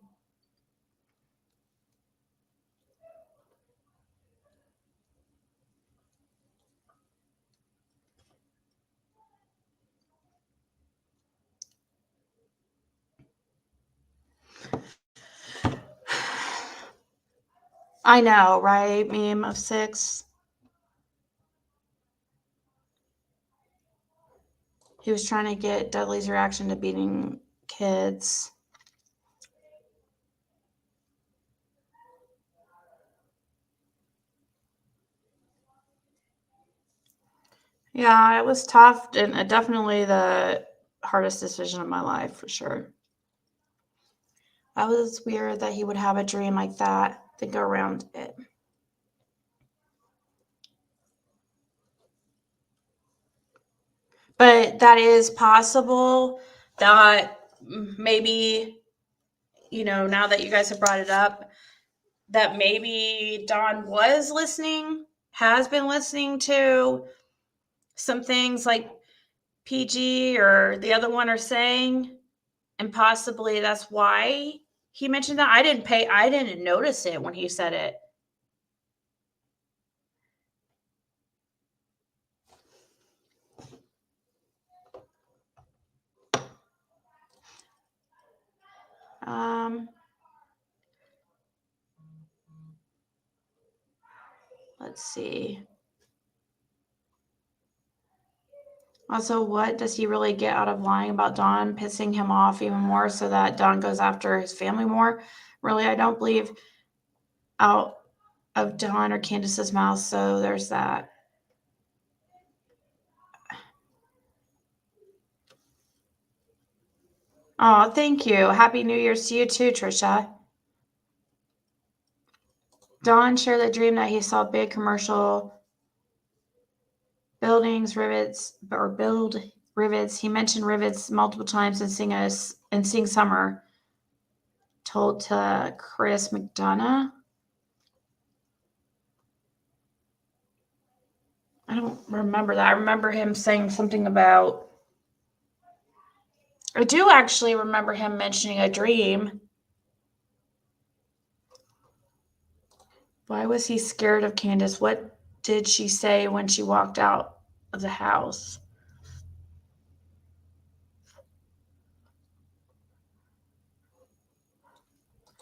I know, right? Meme of 6. He was trying to get Dudley's reaction to beating kids. Yeah, it was tough and definitely the hardest decision of my life for sure. That was weird that he would have a dream like that to go around it. But that is possible that maybe, now that you guys have brought it up, that maybe Dawn was listening, has been listening to some things like PG or the other one are saying, and possibly that's why he mentioned that. I didn't notice it when he said it. Let's see. Also, what does he really get out of lying about Dawn, pissing him off even more so that Dawn goes after his family more? Really, I don't believe out of Dawn or Candace's mouth, so there's that. Oh, thank you. Happy New Year's to you too, Trisha. Dawn shared the dream that he saw big commercial buildings, build rivets. He mentioned rivets multiple times in Sing Summer. Told to Chris McDonough. I don't remember that. I remember him saying something about. I do actually remember him mentioning a dream. Why was he scared of Candace? What did she say when she walked out of the house?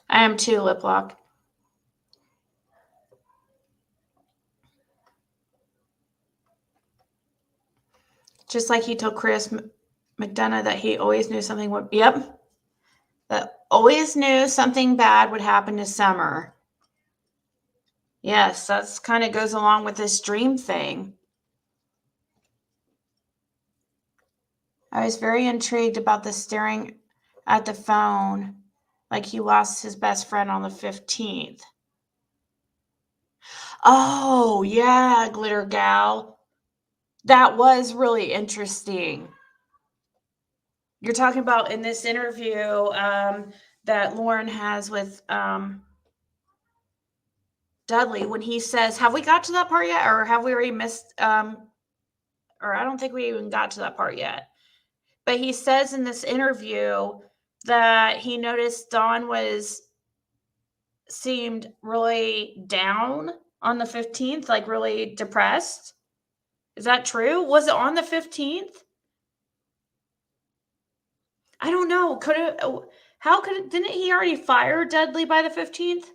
I am too, lip lock. Just like he told Chris McDonough that he always knew something would. Yep. That always knew something bad would happen this summer. Yes, that's kind of goes along with this dream thing. I was very intrigued about the staring at the phone like he lost his best friend on the 15th. Oh, yeah, Glitter Gal. That was really interesting. You're talking about in this interview that Lauren has with Dudley when he says, have we got to that part yet? Or have we already missed? Or I don't think we even got to that part yet. But he says in this interview that he noticed Dawn seemed really down on the 15th, like really depressed. Is that true? Was it on the 15th? I don't know. Didn't he already fire Dudley by the 15th?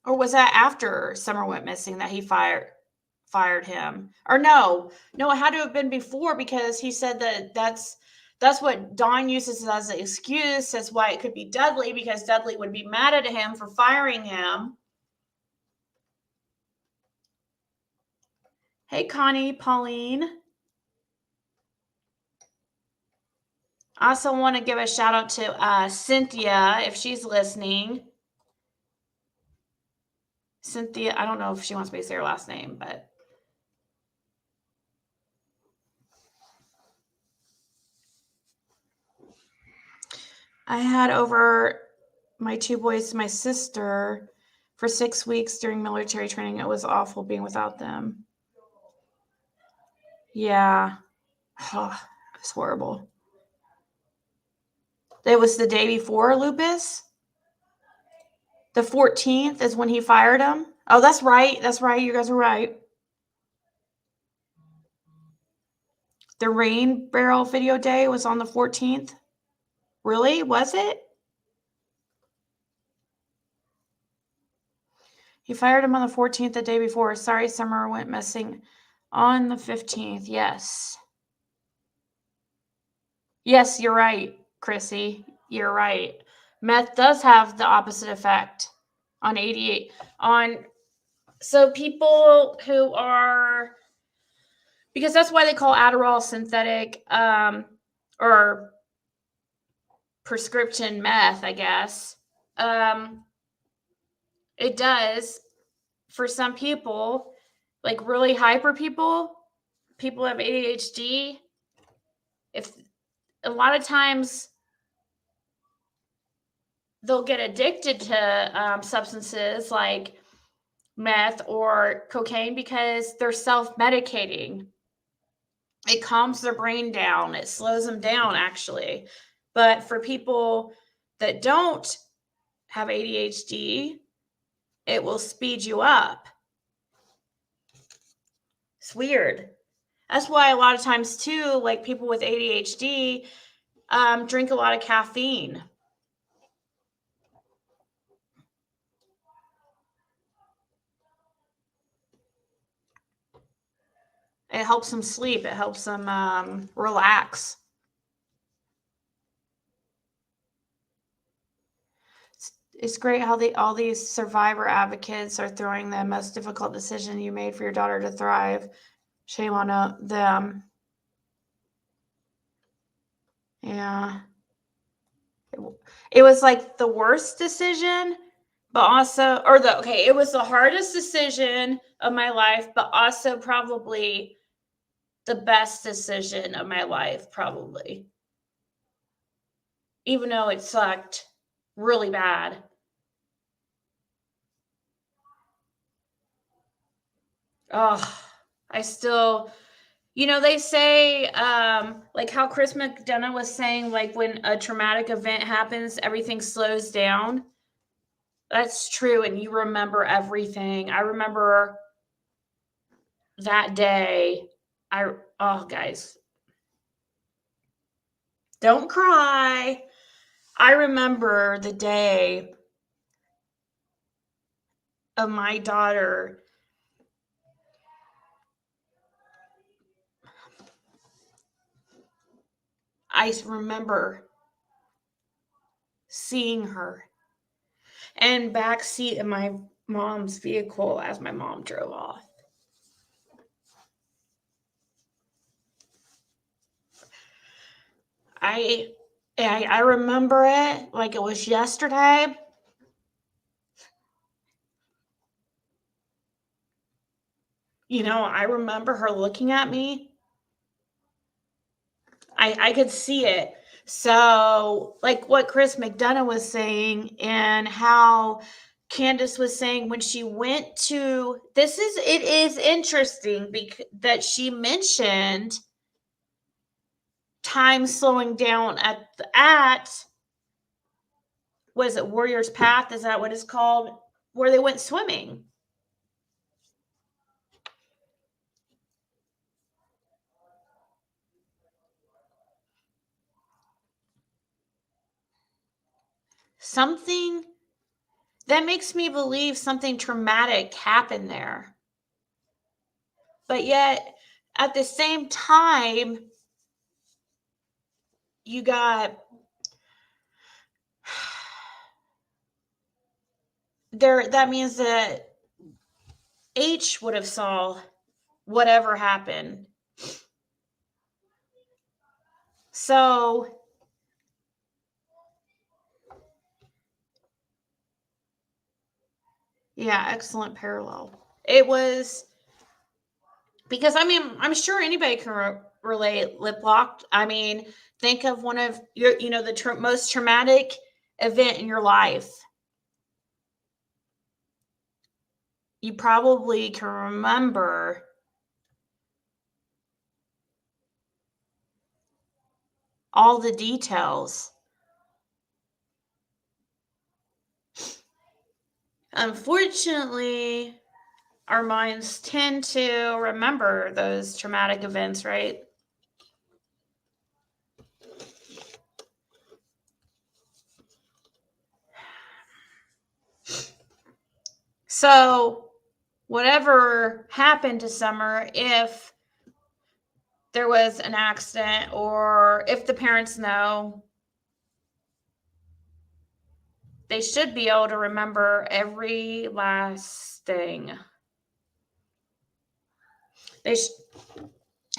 Or was that after Summer went missing that he fired him? Or no, it had to have been before because he said that that's what Dawn uses as an excuse as why it could be Dudley because Dudley would be mad at him for firing him. Hey, Connie, Pauline. I also want to give a shout out to Cynthia if she's listening. Cynthia, I don't know if she wants me to say her last name, but I had over my two boys to my sister for 6 weeks during military training. It was awful being without them. Yeah. Oh, it was horrible. It was the day before Lupus. The 14th is when he fired him. Oh, that's right. That's right. You guys are right. The rain barrel video day was on the 14th. Really? Was it? He fired him on the 14th, the day before. Sorry, Summer went missing on the 15th. Yes. Yes, you're right, Chrissy. You're right. Meth does have the opposite effect on so people who are, because that's why they call Adderall synthetic or prescription meth, I guess. It does for some people, like really hyper people who have ADHD. If a lot of times they'll get addicted to substances like meth or cocaine because they're self-medicating. It calms their brain down. It slows them down, actually. But for people that don't have ADHD, it will speed you up. It's weird. That's why a lot of times, too, like people with ADHD drink a lot of caffeine. It helps them sleep. It helps them relax. It's great how all these survivor advocates are throwing the most difficult decision you made for your daughter to thrive. Shame on them. Yeah. It was like the worst decision, but also, it was the hardest decision of my life, but also probably the best decision of my life, probably. Even though it sucked really bad. Oh, I still, they say, like how Chris McDonough was saying, like when a traumatic event happens, everything slows down. That's true. And you remember everything. I remember that day. Guys, don't cry. I remember the day of my daughter. I remember seeing her and backseat of mom's vehicle as my mom drove off. I remember it like it was yesterday. You know, I remember her looking at me. I could see it. So, like what Chris McDonough was saying, and how Candace was saying when she went to it is interesting because that she mentioned time slowing down at was it Warrior's Path? Is that what it's called? Where they went swimming. Something that makes me believe something traumatic happened there. But yet, at the same time, you got there. That means that H would have saw whatever happened. So yeah, excellent parallel. It was because I mean, I'm sure anybody can relate lip locked. I mean, think of one of your, the most traumatic event in your life. You probably can remember all the details. Unfortunately, our minds tend to remember those traumatic events, right? So, whatever happened to Summer, if there was an accident or if the parents know, they should be able to remember every last thing.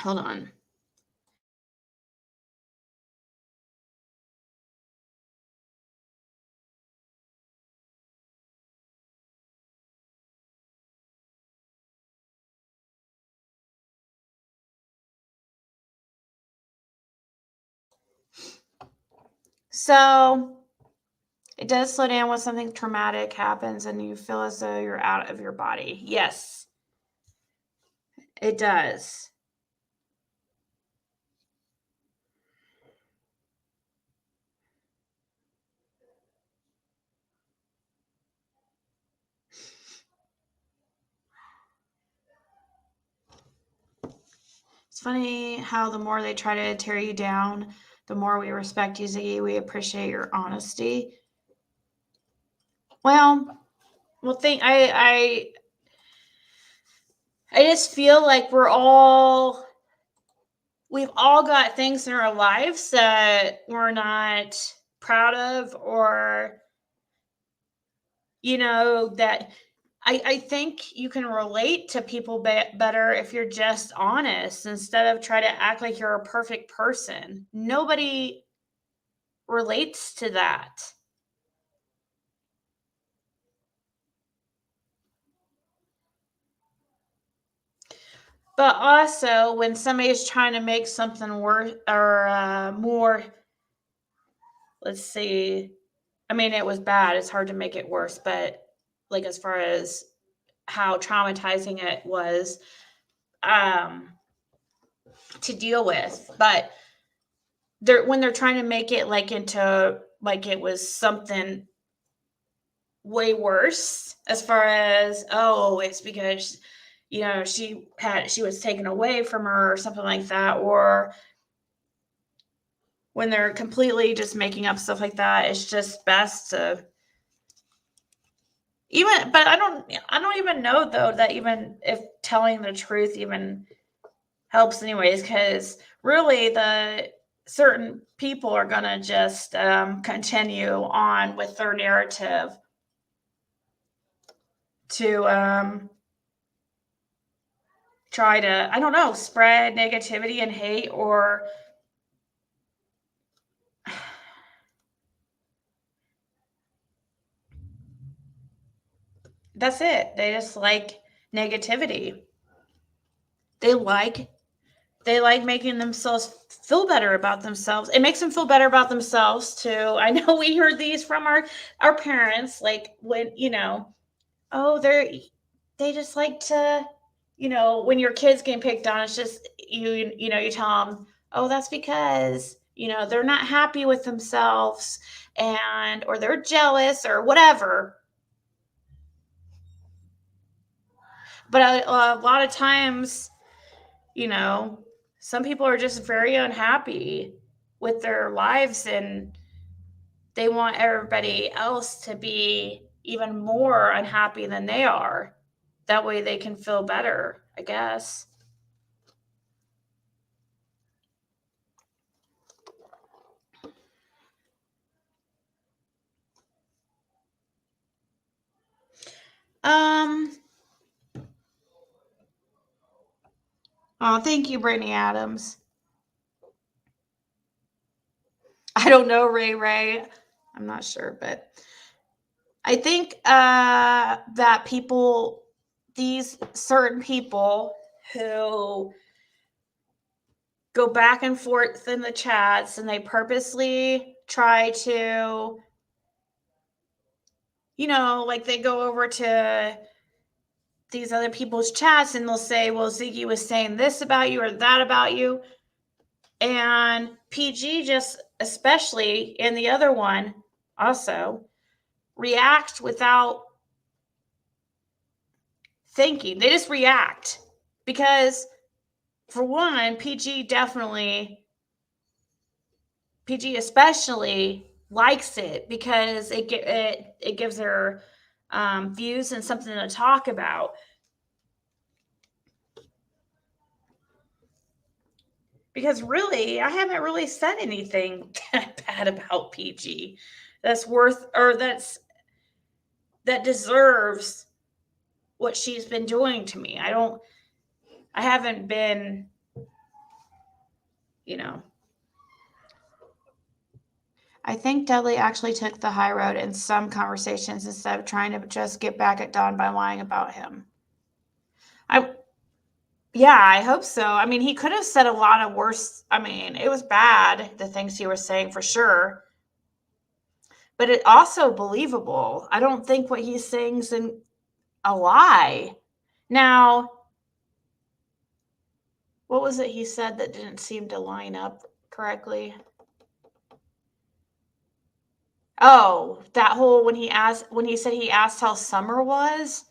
Hold on. So it does slow down when something traumatic happens and you feel as though you're out of your body. Yes, it does. It's funny how the more they try to tear you down, the more we respect you, Ziggy. We appreciate your honesty. Well, I just feel like we've all got things in our lives that we're not proud of, or that I think you can relate to people better if you're just honest instead of try to act like you're a perfect person. Nobody relates to that. But also, when somebody's trying to make something worse or more, let's see. I mean, it was bad. It's hard to make it worse, but like as far as how traumatizing it was to deal with. But when they're trying to make it like into like it was something way worse, as far as it's because she was taken away from her or something like that, or when they're completely just making up stuff like that, it's just best to but I don't even know though that even if telling the truth even helps anyways, because really the certain people are going to just continue on with their narrative. to try to, I don't know, spread negativity and hate, or that's it. They just like negativity. They like making themselves feel better about themselves. It makes them feel better about themselves too. I know we heard these from our parents, like when, oh, they just like to, when your kids getting picked on, it's just you tell them, oh, that's because they're not happy with themselves, or they're jealous or whatever. But a lot of times, some people are just very unhappy with their lives, and they want everybody else to be even more unhappy than they are. That way they can feel better, I guess. Oh, thank you, Brittany Adams. I don't know, Ray. I'm not sure, but I think that these certain people who go back and forth in the chats, and they purposely try to, like they go over to these other people's chats and they'll say, well, Ziggy was saying this about you or that about you. And PG just, especially in the other one, also react without thinking. They just react because, for one, PG especially likes it because it gives her views and something to talk about. Because really, I haven't really said anything that bad about PG that's worth, or that deserves what she's been doing to me. I haven't been, I think Dudley actually took the high road in some conversations instead of trying to just get back at Don by lying about him. Yeah, I hope so. I mean, he could have said a lot of worse. I mean, it was bad, the things he was saying, for sure. But it also believable. I don't think what he's saying is a lie. Now, what was it he said that didn't seem to line up correctly? Oh, that whole when he said he asked how summer was.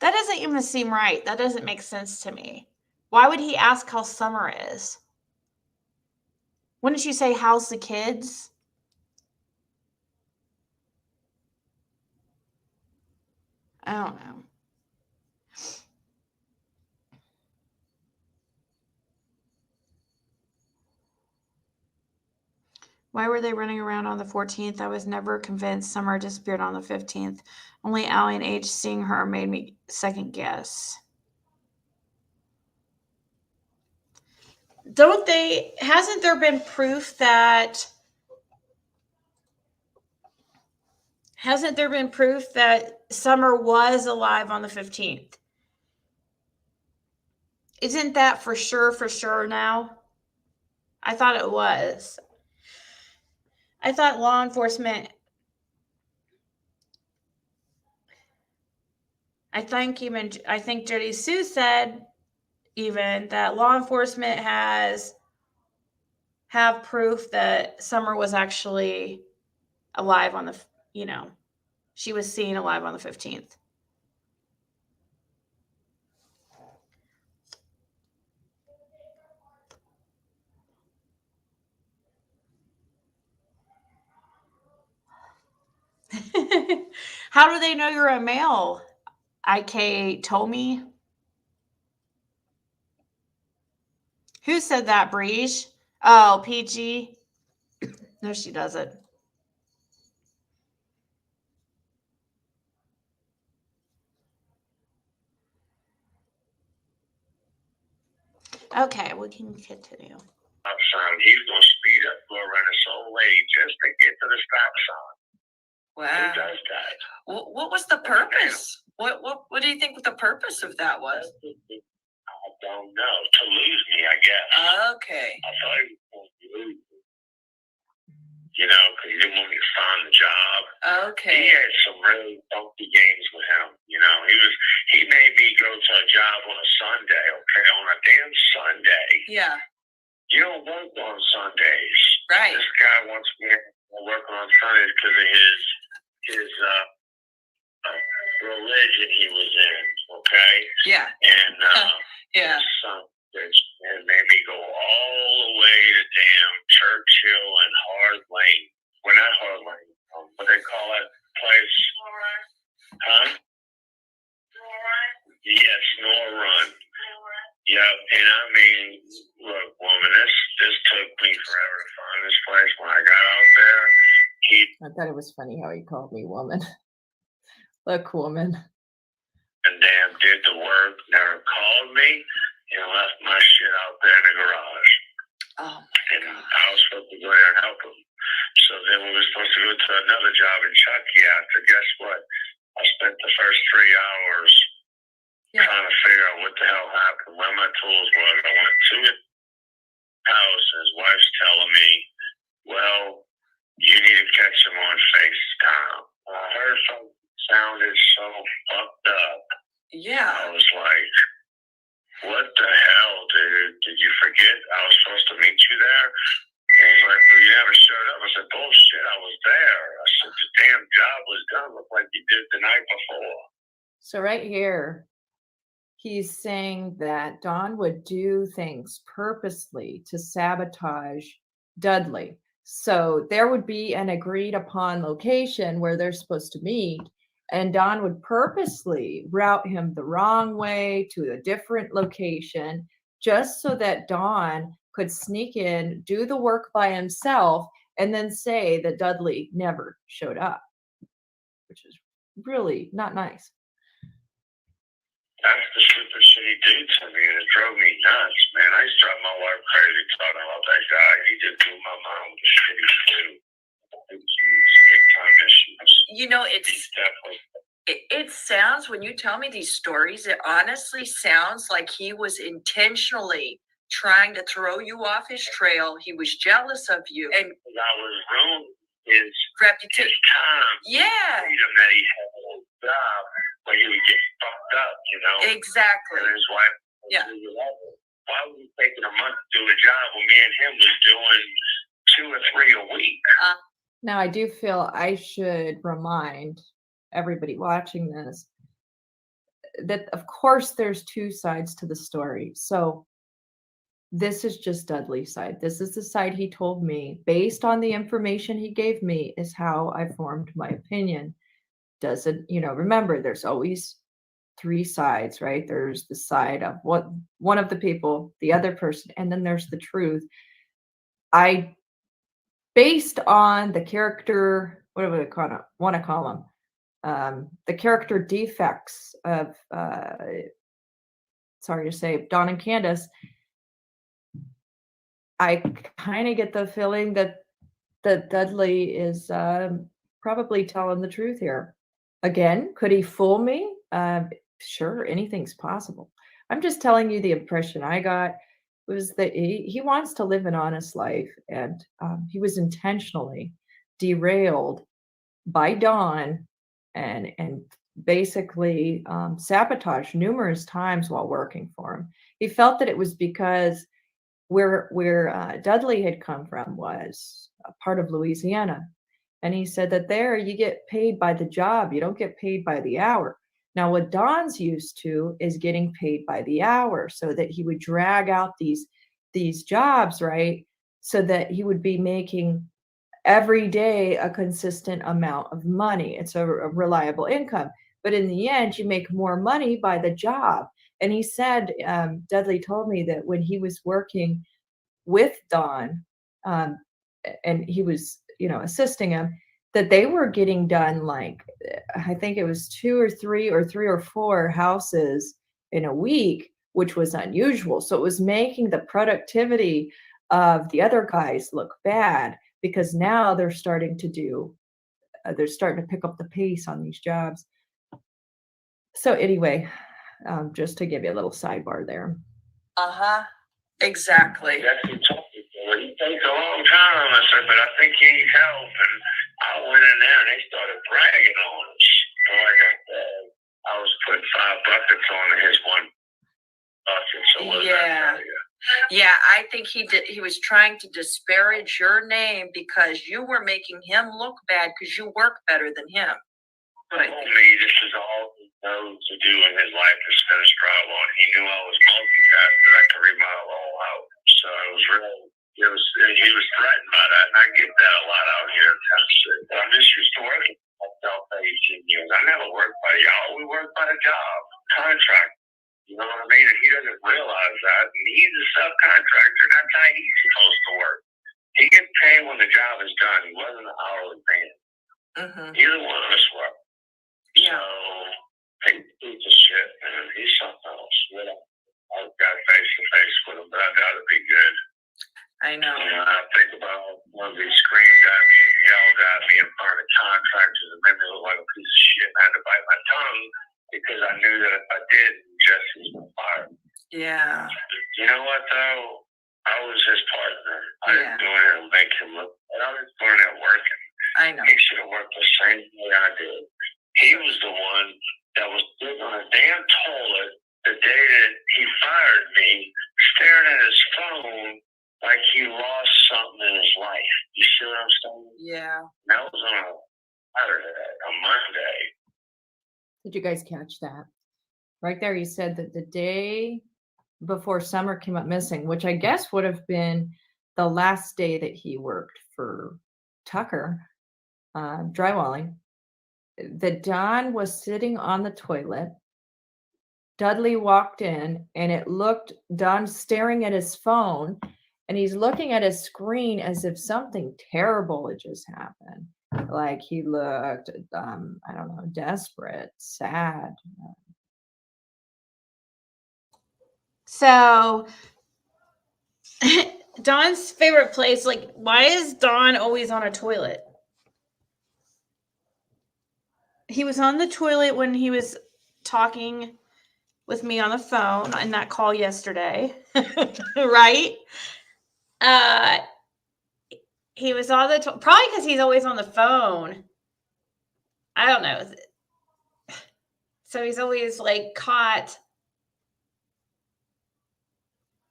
That doesn't even seem right. That doesn't make sense to me. Why would he ask how summer is? Wouldn't you say, how's the kids? I don't know. Why were they running around on the 14th? I was never convinced Summer disappeared on the 15th. Only Allie and H seeing her made me second guess. Hasn't there been proof that Summer was alive on the 15th? Isn't that for sure now? I thought it was. I thought law enforcement, I think Jody Sue said even that law enforcement have proof that Summer was actually alive on the, she was seen alive on the 15th. How do they know you're a male? IK told me. Who said that, Breege? Oh, PG. No, she doesn't. Okay, we can continue. Stop sign. He was going to speed up, go around this old lady just to get to the stop sign. Who Wow. does that? What was the purpose? What do you think the purpose of that was? I don't know. To lose me, I guess. Okay. I thought he was going to lose me. You know, because he didn't want me to find the job. He Okay. had some really funky games with him. You know, he made me go to a job on a Sunday, okay, on a damn Sunday. Yeah. You don't work on Sundays. Right. This guy wants me to work on Sundays because of his religion he was in, okay? Yeah. And Yeah. and made me go all the way to damn Churchill and Hard Lane. Well, not Hard Lane. What they call that place? Huh? Yes, Nor Run. Yep, and I mean, look, woman, this took me forever to find this place. When I got out there, I thought it was funny how he called me woman. Look, woman. and damn did the work, never called me, and left my shit out there in the garage. Oh And I was supposed to go there and help him. So then we were supposed to go to another job in Chucky after. Guess what? I spent the first 3 hours trying to figure out what the hell happened, where my tools was. I went to his house, and his wife's telling me, well, you need to catch him on FaceTime. I heard something sounded so fucked up. Yeah. I was like, what the hell, dude? Did you forget I was supposed to meet you there? And he's like, well, you never showed up. I said, bullshit, I was there. I said, the damn job was done. Looked like you did the night before. So right here, he's saying that Don would do things purposely to sabotage Dudley. So there would be an agreed upon location where they're supposed to meet, and Don would purposely route him the wrong way to a different location just so that Don could sneak in, do the work by himself, and then say that Dudley never showed up, which is really not nice. That's the stupid shit he did to me, and it drove me nuts, man. I used to drive my wife crazy talking about that guy. He just blew my mind with the shit he did. Big time issues. You know, He's definitely. it sounds, when you tell me these stories, it honestly sounds like he was intentionally trying to throw you off his trail. He was jealous of you and I was wrong. His reputation. time. Yeah. Freedom that he had on his job, where he would get fucked up, you know. Exactly. And his wife. Yeah. Why was he taking a month to do a job when me and him was doing 2 or 3 a week? Now, I do feel I should remind everybody watching this that, of course, there's two sides to the story. So this is just Dudley's side. This is the side he told me. Based on the information he gave me is how I formed my opinion. Doesn't, remember, there's always 3 sides, right? There's the side of what one of the people, the other person, and then there's the truth. Based on the character, what do I want to call them? The character defects of, sorry to say, Don and Candace, I kind of get the feeling that Dudley is probably telling the truth here. Again, could he fool me? Sure, anything's possible. I'm just telling you the impression I got was that he wants to live an honest life, and he was intentionally derailed by Don and basically sabotaged numerous times while working for him. He felt that it was because where Dudley had come from was a part of Louisiana. And he said that there you get paid by the job. You don't get paid by the hour. Now, what Don's used to is getting paid by the hour, so that he would drag out these jobs, right? So that he would be making every day a consistent amount of money. It's a reliable income. But in the end, you make more money by the job. And he said, Dudley told me that when he was working with Don, and he was, assisting him, that they were getting done, like, I think it was 2 or 3 or 3 or 4 houses in a week which was unusual. So it was making the productivity of the other guys look bad because now they're starting to pick up the pace on these jobs. So anyway, just to give you a little sidebar there. Exactly. That's what told me. Well, he takes a long time. I said, but I think he needs help. And I went in there and they started bragging on us. So like I said, I was putting 5 buckets on his one bucket. So what did that tell you? Yeah, I think he did. He was trying to disparage your name because you were making him look bad because you work better than him. He told me this is all he knows to do in his life is finish drywall. He knew I was multifaceted. I could remodel the whole house. So it was really, he was threatened by that. And I get that a lot out here in Tennessee. I'm just used to working myself for 18 years. I never worked by y'all. We work by the job, contract. You know what I mean? And he doesn't realize that. And he's a subcontractor. That's how he's supposed to work. He gets paid when the job is done. He wasn't an hourly man. Either one of us were. Yeah. So, he's a shit, man. He's something else. You know, I've got face to face with him, but I doubt it'd be good. I know. You know, I think about one of these screamed at me and yelled at me in front of contractors and made me look like a piece of shit. I had to bite my tongue because I knew that if I did, Jesse's on fire. Yeah. You know what, though? I was his partner. I didn't do it to make him look, but I was doing it working. I know. He should have worked the same way I did. He was the one that was sitting on a damn toilet the day that he fired me, staring at his phone like he lost something in his life. You see what I'm saying? Yeah. That was on a Saturday, a Monday. Did you guys catch that? Right there, he said that the day before Summer came up missing, which I guess would have been the last day that he worked for Tucker, drywalling, that Don was sitting on the toilet. Dudley walked in and it looked, Don's staring at his phone and he's looking at his screen as if something terrible had just happened. Like he looked, I don't know, desperate, sad. So Don's favorite place, like, why is Don always on a toilet? He was on the toilet when he was talking with me on the phone in that call yesterday, right? He was on the probably because he's always on the phone. I don't know. So he's always like caught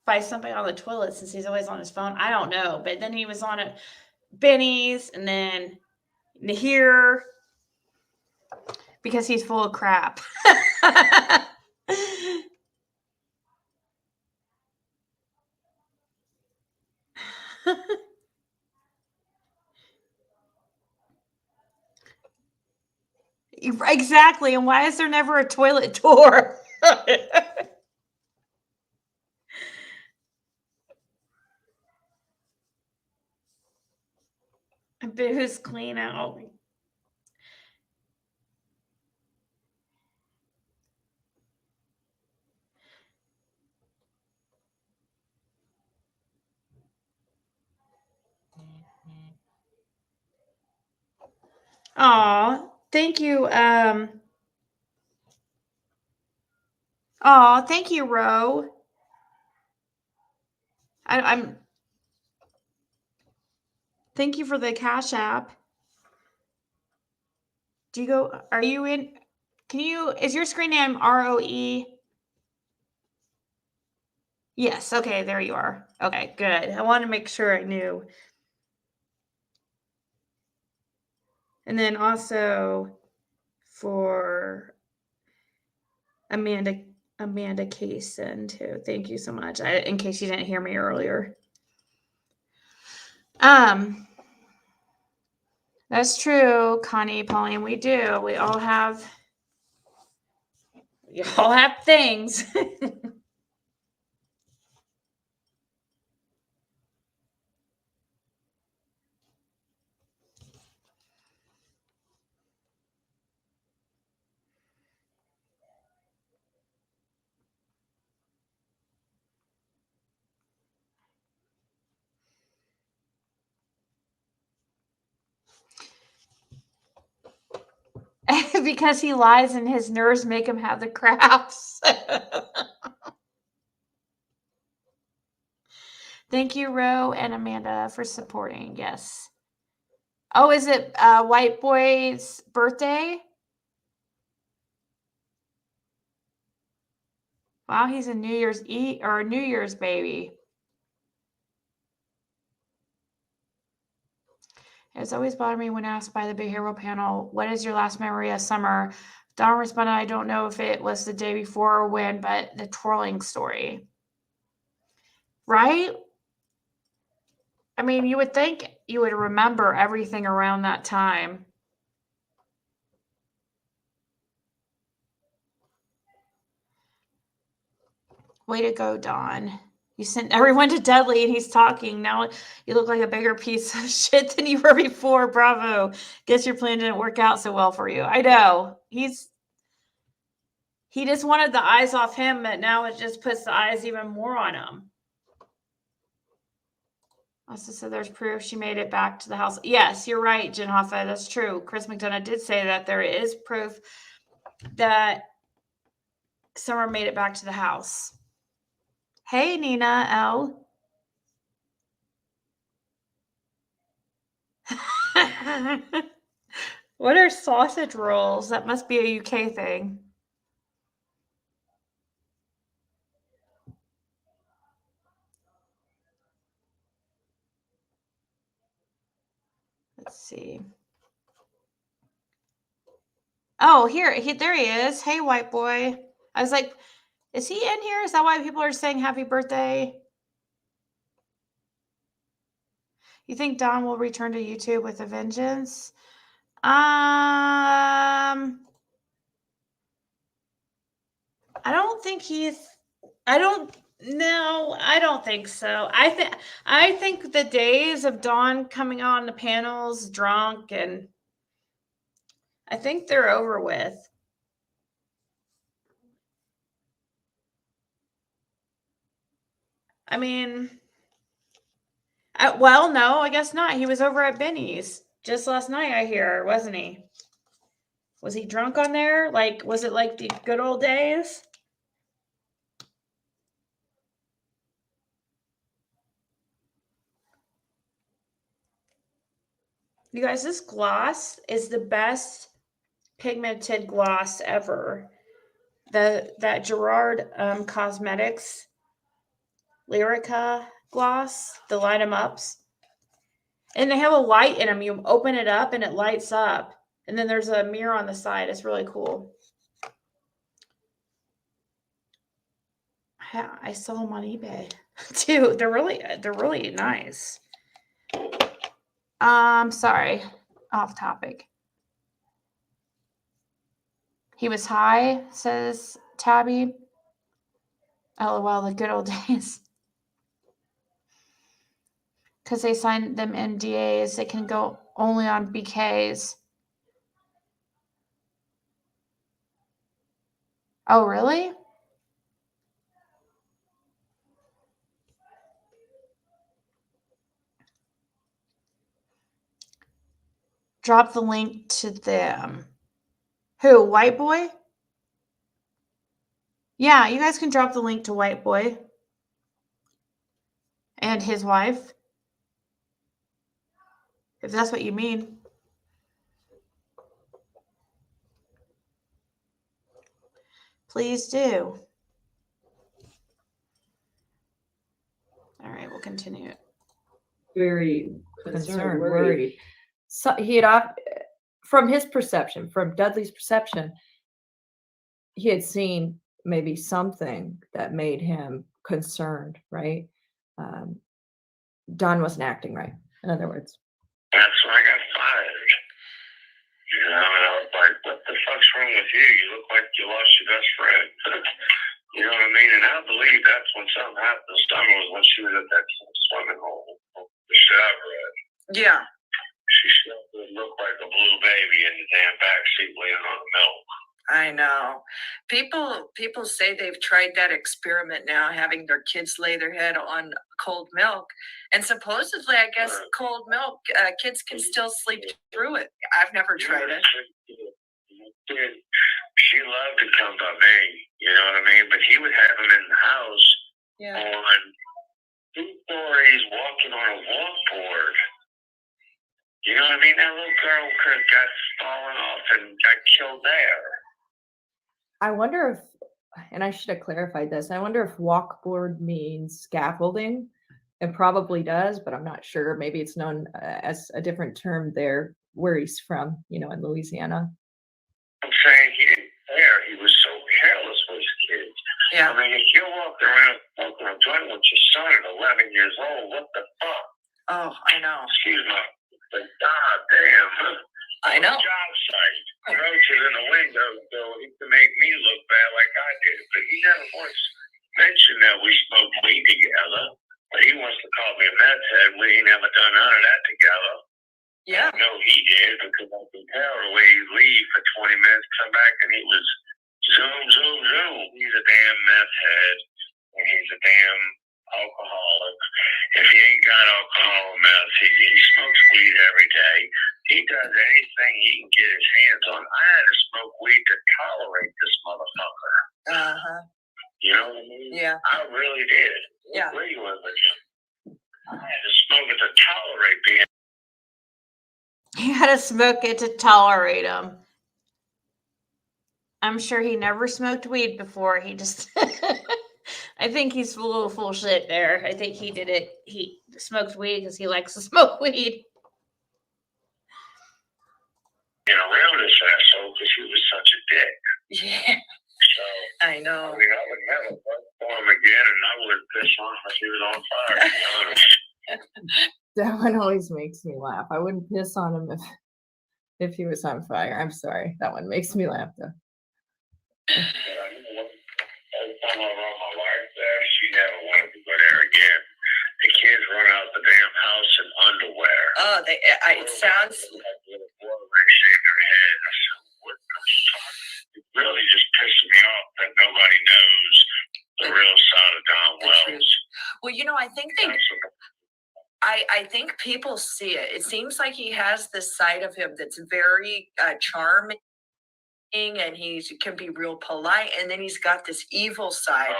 by somebody on the toilet since he's always on his phone. I don't know. But then he was on a Benny's and then here because he's full of crap. Exactly. And why is there never a toilet door? But who's clean out? Oh, thank you. Oh, thank you, Ro. I'm. Thank you for the Cash App. Do you go? Are you in? Can you? Is your screen name ROE? Yes. Okay, there you are. Okay, good. I wanted to make sure I knew. And then also for Amanda Kaysen too. Thank you so much. In case you didn't hear me earlier. That's true, Connie, Pauline. We do. We all have things. because he lies and his nerves make him have the craps. Thank you, Ro and Amanda, for supporting. Yes. Oh, is it White Boy's birthday? Wow, he's a New Year's Eve or a New Year's baby. It's always bothered me when asked by the behavioral panel, what is your last memory of summer? Don responded, I don't know if it was the day before or when, but the twirling story. Right? I mean, you would think you would remember everything around that time. Way to go, Don. You sent everyone to Dudley and he's talking. Now you look like a bigger piece of shit than you were before. Bravo. Guess your plan didn't work out so well for you. I know. He just wanted the eyes off him, but now it just puts the eyes even more on him. Also said there's proof she made it back to the house. Yes, you're right, Jen Hoffa. That's true. Chris McDonough did say that there is proof that Summer made it back to the house. Hey, Nina L. What are sausage rolls? That must be a UK thing. Let's see. Oh, there he is. Hey, white boy. I was like, is he in here? Is that why people are saying happy birthday? You think Don will return to YouTube with a vengeance? I don't think I don't think so. I think the days of Don coming on the panels drunk, and I think they're over with. I mean, well, no, I guess not. He was over at Benny's just last night, I hear, wasn't he? Was he drunk on there? Like, was it like the good old days? You guys, this gloss is the best pigmented gloss ever. That Gerard Cosmetics Lyrica gloss, the light 'em ups. And they have a light in them. You open it up and it lights up. And then there's a mirror on the side. It's really cool. I saw them on eBay too. They're really nice. Sorry, off topic. He was high, says Tabby. LOL, the good old days. Because they signed them NDAs, they can go only on BKs. Oh, really? Drop the link to them. Who? White Boy? Yeah, you guys can drop the link to White Boy and his wife, if that's what you mean. Please do. All right, we'll continue. Very concerned, worried. So he had, from his perception, from Dudley's perception, he had seen maybe something that made him concerned, right? Don wasn't acting right, in other words. That's when I got fired. You know, and I was like, what the fuck's wrong with you? You look like you lost your best friend. You know what I mean? And I believe that's when something happened to Summer, was when she was at that swimming hole. The shit I've read. Yeah. She still looked like a blue baby in the damn backseat leaning on the milk. I know. People say they've tried that experiment now, having their kids lay their head on cold milk. And supposedly, I guess, cold milk, kids can still sleep through it. I've never tried it. kid, she loved to come by me, you know what I mean? But he would have him in the house Yeah. on 2 stories walking on a walkboard. You know what I mean? That little girl could have got fallen off and got killed there. I wonder if, and I should have clarified this, I wonder if walkboard means scaffolding. It probably does, but I'm not sure. Maybe it's known as a different term there where he's from, you know, in Louisiana. I'm saying he didn't care. He was so careless with his kids. Yeah. I mean, if you're walking around smoking a joint with your son at 11 years old, what the fuck? Oh, I know. Excuse me. But goddamn. I know. Job site. Roaches in the window, so he can make me look bad like I did. But he never once mentioned that we smoked weed together. But he wants to call me a meth head. We ain't never done none of that together. Yeah. No, he did, because I can tell the way he leave for 20 minutes, come back, and he was zoom, zoom, zoom. He's a damn meth head, and he's a damn alcoholic. If he ain't got alcohol or meth, he smokes weed every day. He does anything he can get his hands on. I had to smoke weed to tolerate this motherfucker. Uh-huh. You know what I mean? Yeah. I really did. Yeah. Where you was, I had to smoke it to tolerate being. He had to smoke it to tolerate him. I'm sure he never smoked weed before. He just, I think he's a little full shit there. I think he did it. He smoked weed because he likes to smoke weed. Around this asshole because he was such a dick. Yeah. So, I know. I mean, I would never vote for him again, and I would piss on him if he was on fire, to be honest. That one always makes me laugh. I wouldn't piss on him if he was on fire. I'm sorry. That one makes me laugh though. But I know every time I run my wife there, she never wanted to go there again. The kids run out the damn house in underwear. Oh, it sounds. Like little boy right shaking her head. I said, what the fuck? It really just pisses me off that nobody knows the real side of Don Wells. Well, I think I think people see it. It seems like he has this side of him that's very charming, and he can be real polite, and then he's got this evil side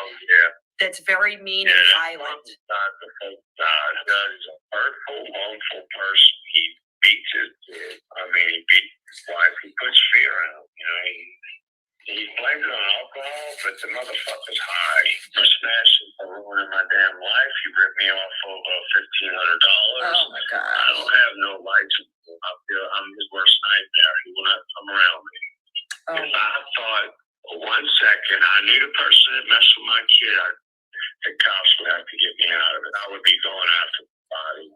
that's very mean and violent. He's a hurtful, wrongful person. He beats his kid. I mean, he beats his wife. He puts fear in him. He blamed it on alcohol, but the motherfucker's high. For smashing, for ruining my damn life. He ripped me off for $1,500. Oh my God. I don't have no lights. I'm his worst nightmare. He will not come around me. Oh. If I thought for 1 second I knew the person that messed with my kid, the cops would have to get me out of it. I would be going after the body.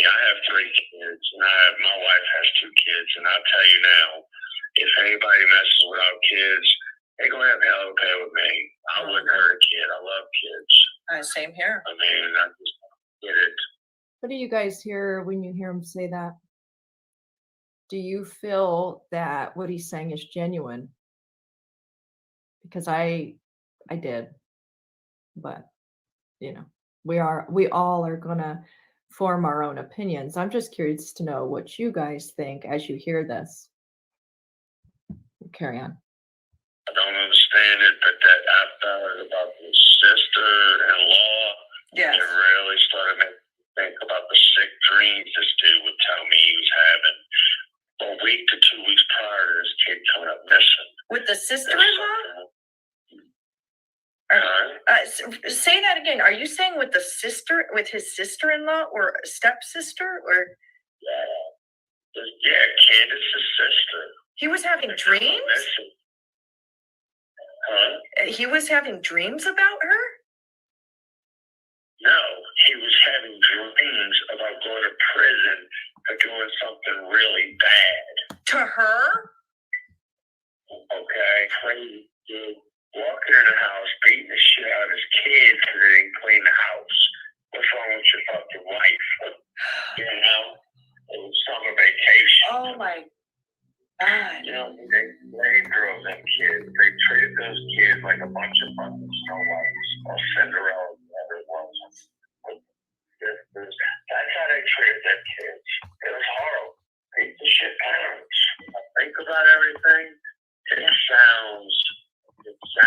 I have 3 kids, and my wife has 2 kids, and I'll tell you now, if anybody messes with our kids, they're going to have hell to pay with me. I wouldn't hurt a kid. I love kids. Same here. I mean, I just get it. What do you guys hear when you hear him say that? Do you feel that what he's saying is genuine? Because I did, but we all are gonna form our own opinions. I'm just curious to know what you guys think as you hear this. Carry on. I don't understand it, but that I found about his sister-in-law. Yes. It really started making me think about the sick dreams this dude would tell me he was having. A week to 2 weeks prior to this kid coming up missing. With the sister-in-law? Say that again. Are you saying with his sister-in-law or stepsister, or? Yeah, Candace's sister. He was having dreams? Huh? He was having dreams about her? No, he was having dreams about going to prison for doing something really bad. To her? Okay, crazy dude. Walking in the house, beating the shit out of his kids because they didn't clean the house. What's wrong with your fucking wife? It was summer vacation. Oh my God. They drove them kids. They treated those kids like a bunch of fucking Snow Whites or Cinderella, whatever it was. That's how they treated their kids. It was horrible. Beat the shit parents. I think about everything.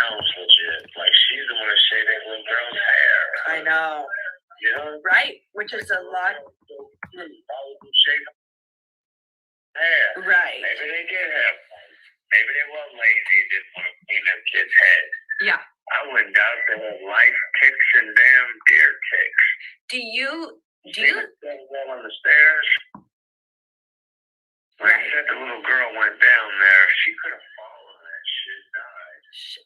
sounds legit. Like she's the one that shaved that little girl's hair. I know. You know? Right, which is a lot. Shave hair. Right. Maybe they did have fun. Maybe they were lazy and didn't want to clean their kid's head. Yeah. I wouldn't doubt they had life ticks and damn deer ticks. Do you? On the stairs? When I said the little girl went down there, she could have fallen. That shit died.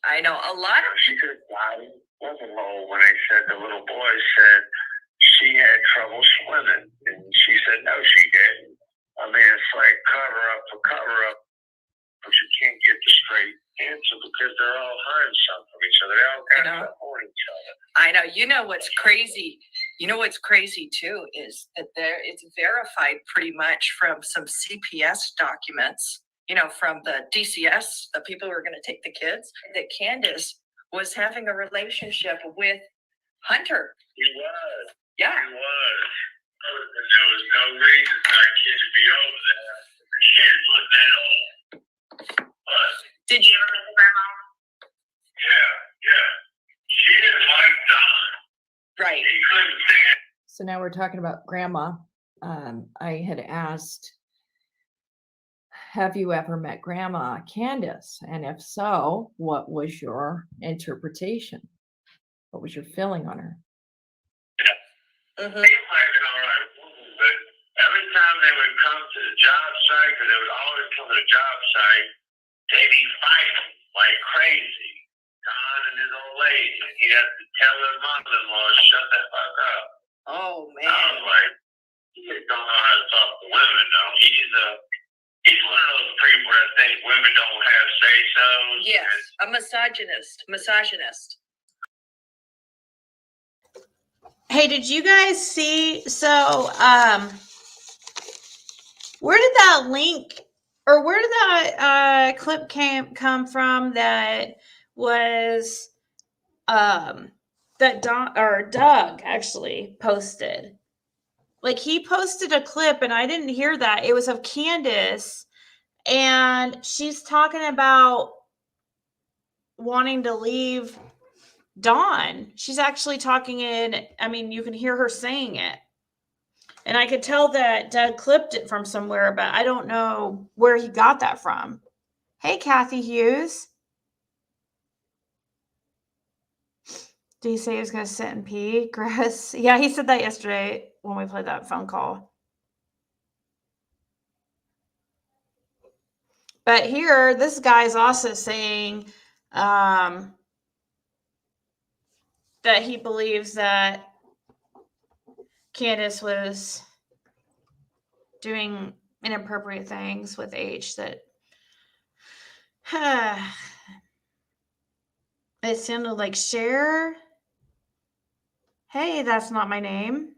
I know a lot of. She could have died in the swimming hole when they said the little boy said she had trouble swimming. And she said, no, she didn't. I mean, it's like cover up for cover up, but you can't get the straight answer because they're all hiding something from each other. They all got to support each other. I know. You know what's crazy? You know what's crazy too is that it's verified pretty much from some CPS documents, you know, from the DCS, the people who are going to take the kids, that Candace was having a relationship with Hunter. He was. Yeah. He was. There was no reason for that kid to be over there. The kid wasn't at all. But Did you ever meet the grandma? yeah. She didn't like Don. Right. He couldn't stand. So now we're talking about grandma. I had asked, have you ever met Grandma Candace? And if so, what was your interpretation? What was your feeling on her? He might have been all right, but every time they would come to the job site, because they would always come to the job site, they'd be fighting like crazy. Don and his old lady. He had to tell his mother-in-law, shut that fuck up. Oh I man. was like, he just don't know how to talk to women, though. He's one of those people that think women don't have say-sos. Yes, a misogynist. Hey, did you guys see? So, where did that link or where did that clip come from? That was that Doug actually posted. Like he posted a clip, and I didn't hear that. It was of Candace, and she's talking about wanting to leave Dawn. She's actually talking in, I mean, you can hear her saying it. And I could tell that Doug clipped it from somewhere, but I don't know where he got that from. Hey, Kathy Hughes. Did he say he was going to sit and pee? Chris? Yeah, he said that yesterday when we played that phone call. But here, this guy's also saying that he believes that Candace was doing inappropriate things with H that it sounded like Cher. Hey, that's not my name.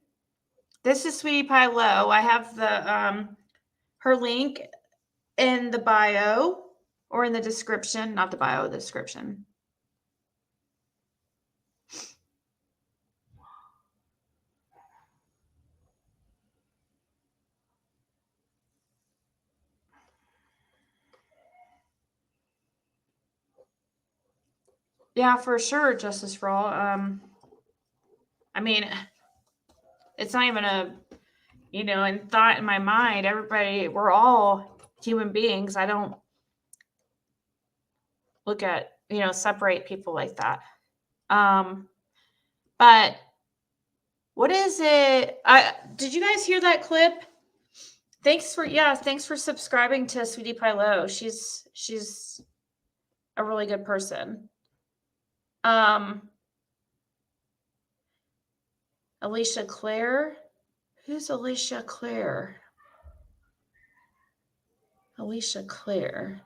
This is Sweetie Pie Low. I have the her link in the bio or in the description, not the bio, the description. Yeah, for sure, Justice for All. I mean, it's not even a, in thought in my mind. Everybody, we're all human beings. I don't look at, separate people like that. But what is it? Did you guys hear that clip? Thanks for subscribing to Sweetie Pie Low. She's a really good person. Alicia Clare. Who's Alicia Clare? Alicia Clare.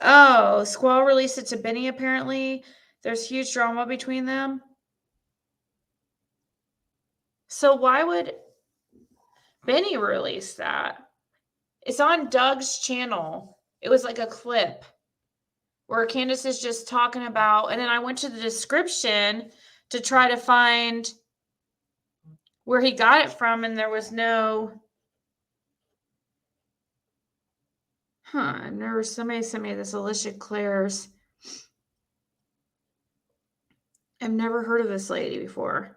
Oh, Squall released it to Benny, apparently. There's huge drama between them. So why would Benny release that? It's on Doug's channel. It was like a clip where Candace is just talking about, and then I went to the description to try to find where he got it from, and there was no. I've never, somebody sent me this Alicia Clare's. I've never heard of this lady before.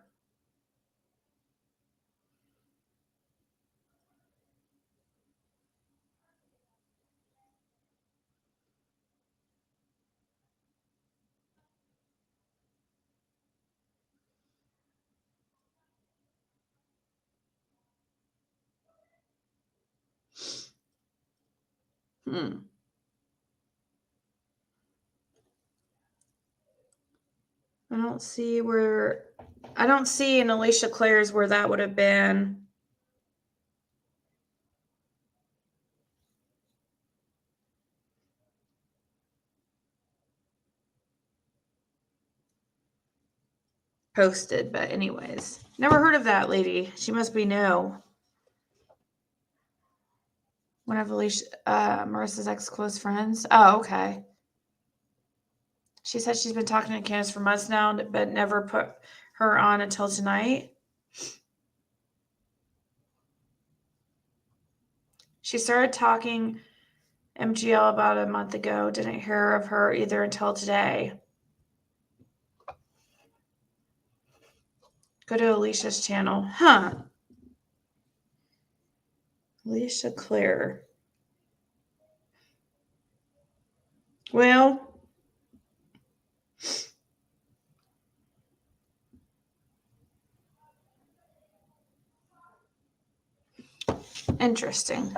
I don't see where, I don't see in Alicia Clare's where that would have been. Posted, but anyways, never heard of that lady. She must be new. One of Alicia, Marissa's ex-close friends. Oh, okay. She said she's been talking to Candace for months now, but never put her on until tonight. She started talking MGL about a month ago. Didn't hear of her either until today. Go to Alicia's channel. Alicia Clare. Well, interesting.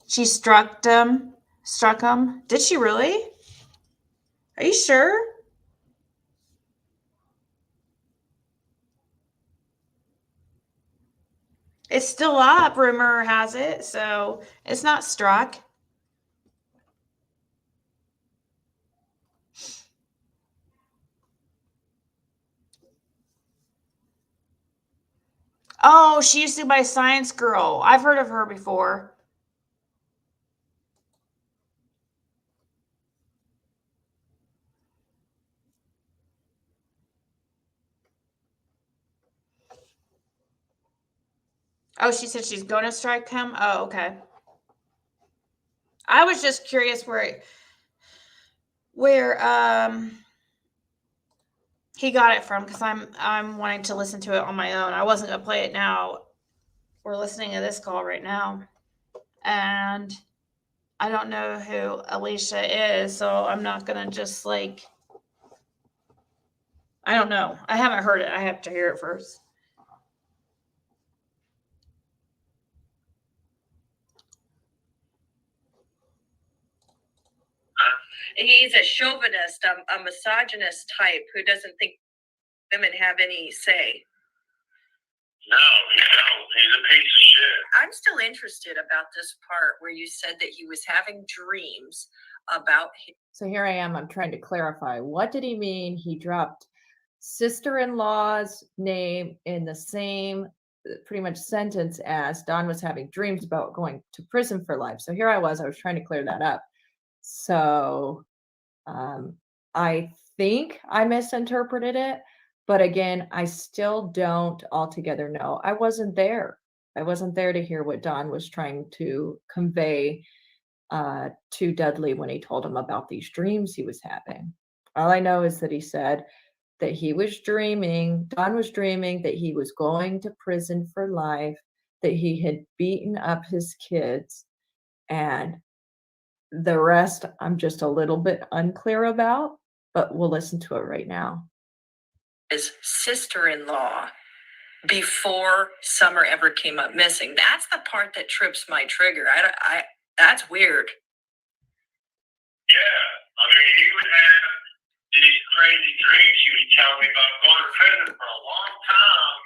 She struck him. Did she really? Are you sure? It's still up, rumor has it, so it's not struck. Oh, she used to be my science girl. I've heard of her before. Oh, she said she's going to strike him? Oh, okay. I was just curious where he got it from, because I'm wanting to listen to it on my own. I wasn't gonna play it now. We're listening to this call right now, and I don't know who Alicia is, so I'm not gonna just like. I don't know. I haven't heard it. I have to hear it first. He's a chauvinist, a misogynist type who doesn't think women have any say. No, he don't. He's a piece of shit. I'm still interested about this part where you said that he was having dreams about him. So here I am. I'm trying to clarify. What did he mean? He dropped sister-in-law's name in the same pretty much sentence as Don was having dreams about going to prison for life. So here I was trying to clear that up. So I think I misinterpreted it, but again, I still don't altogether know. I wasn't there. I wasn't there to hear what Don was trying to convey to Dudley when he told him about these dreams he was having. All I know is that he said that he was dreaming, Don was dreaming that he was going to prison for life, that he had beaten up his kids, and the rest I'm just a little bit unclear about, but we'll listen to it right now. His sister-in-law before Summer ever came up missing. That's the part that trips my trigger. That's weird. Yeah, I mean, he would have these crazy dreams. He was telling me about going to prison for a long time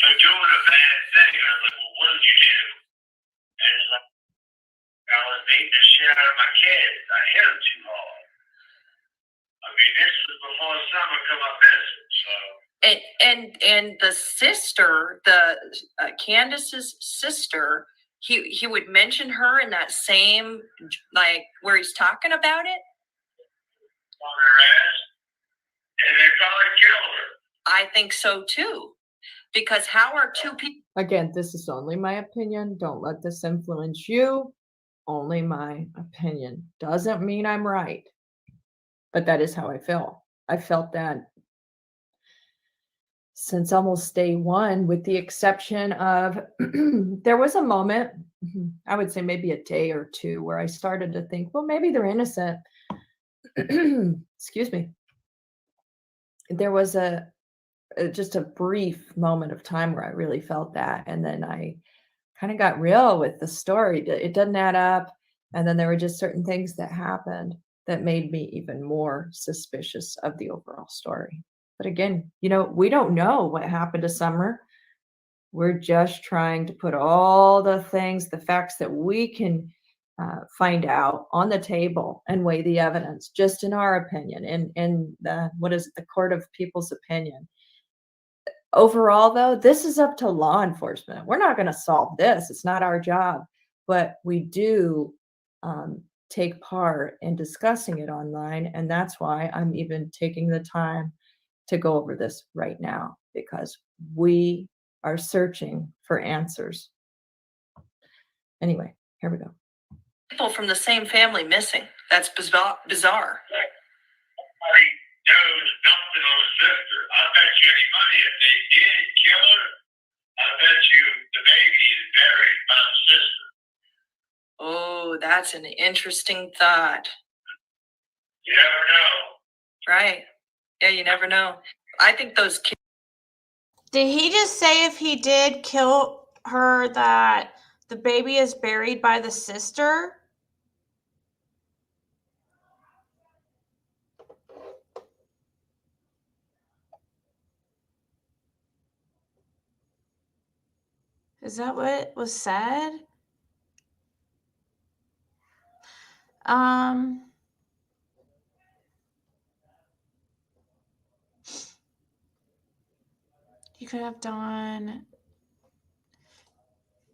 for doing a bad thing. And I was like, well, what did you do? And he's like, I was beating the shit out of my kids. I hit them too hard. I mean, this was before Summer come up missing, so. And the sister, Candace's sister, he would mention her in that same, like, where he's talking about it. On her ass, and they probably killed her. I think so too. Because how are two people? Again, this is only my opinion. Don't let this influence you. Only my opinion. Doesn't mean I'm right. But that is how I feel. I felt that since almost day one, with the exception of there was a moment, I would say maybe a day or two, where I started to think, well, maybe they're innocent. Excuse me. There was just a brief moment of time where I really felt that. And then I kind of got real with the story. It doesn't add up. And then there were just certain things that happened that made me even more suspicious of the overall story. But again, we don't know what happened to Summer. We're just trying to put all the things, the facts that we can find out on the table and weigh the evidence, just in our opinion, in the, what is it, the court of people's opinion. Overall, though, this is up to law enforcement. We're not going to solve this. It's not our job, but we do take part in discussing it online. And that's why I'm even taking the time to go over this right now, because we are searching for answers. Anyway, here we go. People from the same family missing. That's bizarre. Somebody knows nothing on his sister. I bet you any money if they did kill her, I bet you the baby is buried by the sister. Oh, that's an interesting thought. You never know. Right. Yeah, you never know. I think those kids. Did he just say if he did kill her that the baby is buried by the sister? Is that what was said? You could have done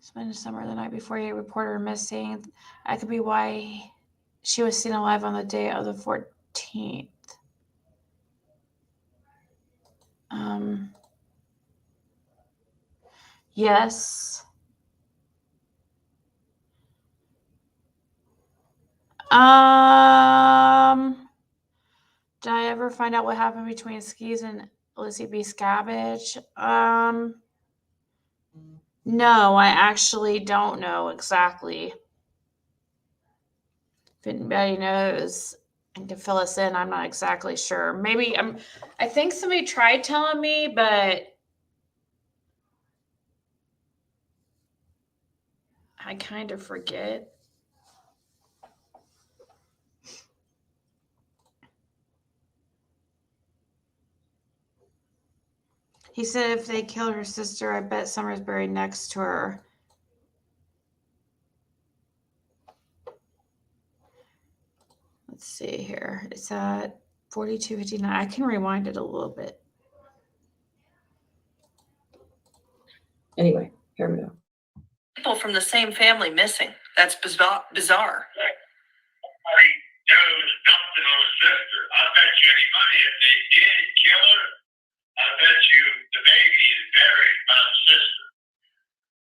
spend the summer the night before you reported her missing. That could be why she was seen alive on the day of the 14th. Yes. Did I ever find out what happened between Skis and Lizzie B. Scabbage? No, I actually don't know exactly. If anybody knows and can fill us in, I'm not exactly sure. Maybe I think somebody tried telling me, but I kind of forget. He said if they killed her sister, I bet Summer's buried next to her. Let's see here. It's at 42:59. I can rewind it a little bit. Anyway, here we go. People from the same family missing. That's bizarre. Somebody knows nothing on his sister. I bet you any money if they did kill her, I bet you the baby is buried by the sister.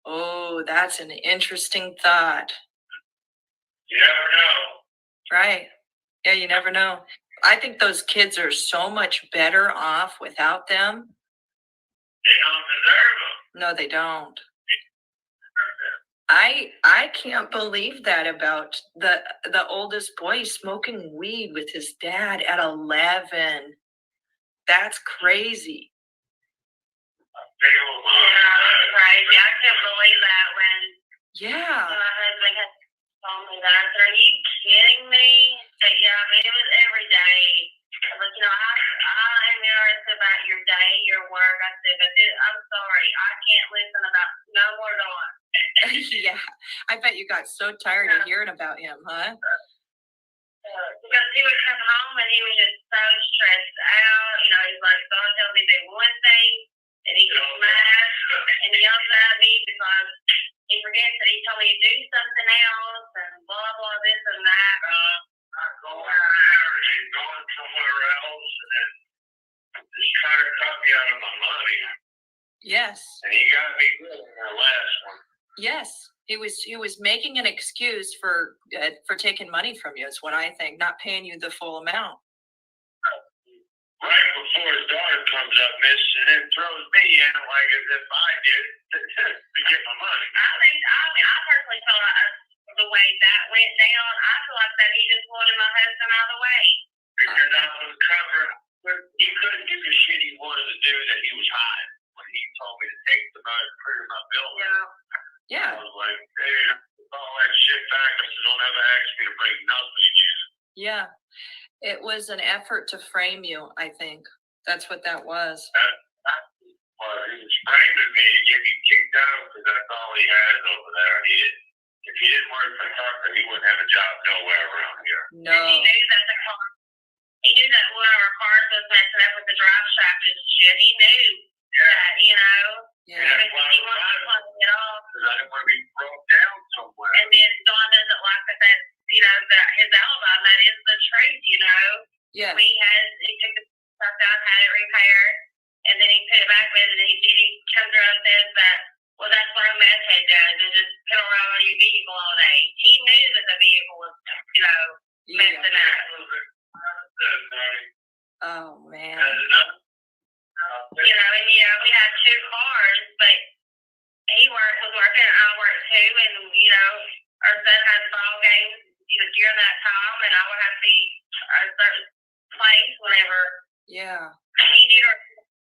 Oh, that's an interesting thought. You never know. Right. Yeah, you never know. I think those kids are so much better off without them. They don't deserve them. No, they don't. I can't believe that about the oldest boy smoking weed with his dad at 11. That's crazy. Crazy. I couldn't believe that when Yeah. my husband had told me that. I said, are you kidding me? But yeah, I mean, it was every day. But, I am interested about your day, your work. I said, but I'm sorry. I can't listen about no more on. Yeah. I bet you got so tired of hearing about him, huh? Because he would come home and he was just so stressed out. He's like, God tells me to do one thing, and he gets mad and he yells at me because he forgets that he told me to do something else and blah, blah, this and that. Going there and going somewhere else and then just trying to cut me out of my money. Yes. And he got me good in the last one. Yes. He was making an excuse for taking money from you, is what I think, not paying you the full amount. Right before his daughter comes up, miss, and then throws me in like as if I did to get my money. I personally felt like the way that went down, I feel like that he just wanted my husband out of the way. Because I was covered. He couldn't do the shit he wanted to do that he was hiding when he told me to take the money and put it in my building. Yeah. I was like, dude, all that shit back. I said, don't ever ask me to bring nothing again. Yeah. It was an effort to frame you, I think. That's what that was. Well, he was framing me to get me kicked out because that's all he has over there. If he didn't work for Tucker, he wouldn't have a job nowhere around here. No. And he knew that one of our cars was messing up with the drive shaft and shit. He knew that, Yeah. he wanted to plug it off. Because I didn't want to be broke down somewhere. And then Dawn doesn't like that his alibi, that is the truth, Yeah. He took the stuff out, had it repaired, and then he put it back with it, and he comes around and says that, well, that's what a meth head does, is just pedal around on your vehicle all day. He knew that the vehicle was, messing up. Oh, man. And we had two cars, but he was working and I worked too, and our son had ball games during that time, and I would have to be a certain place whenever he did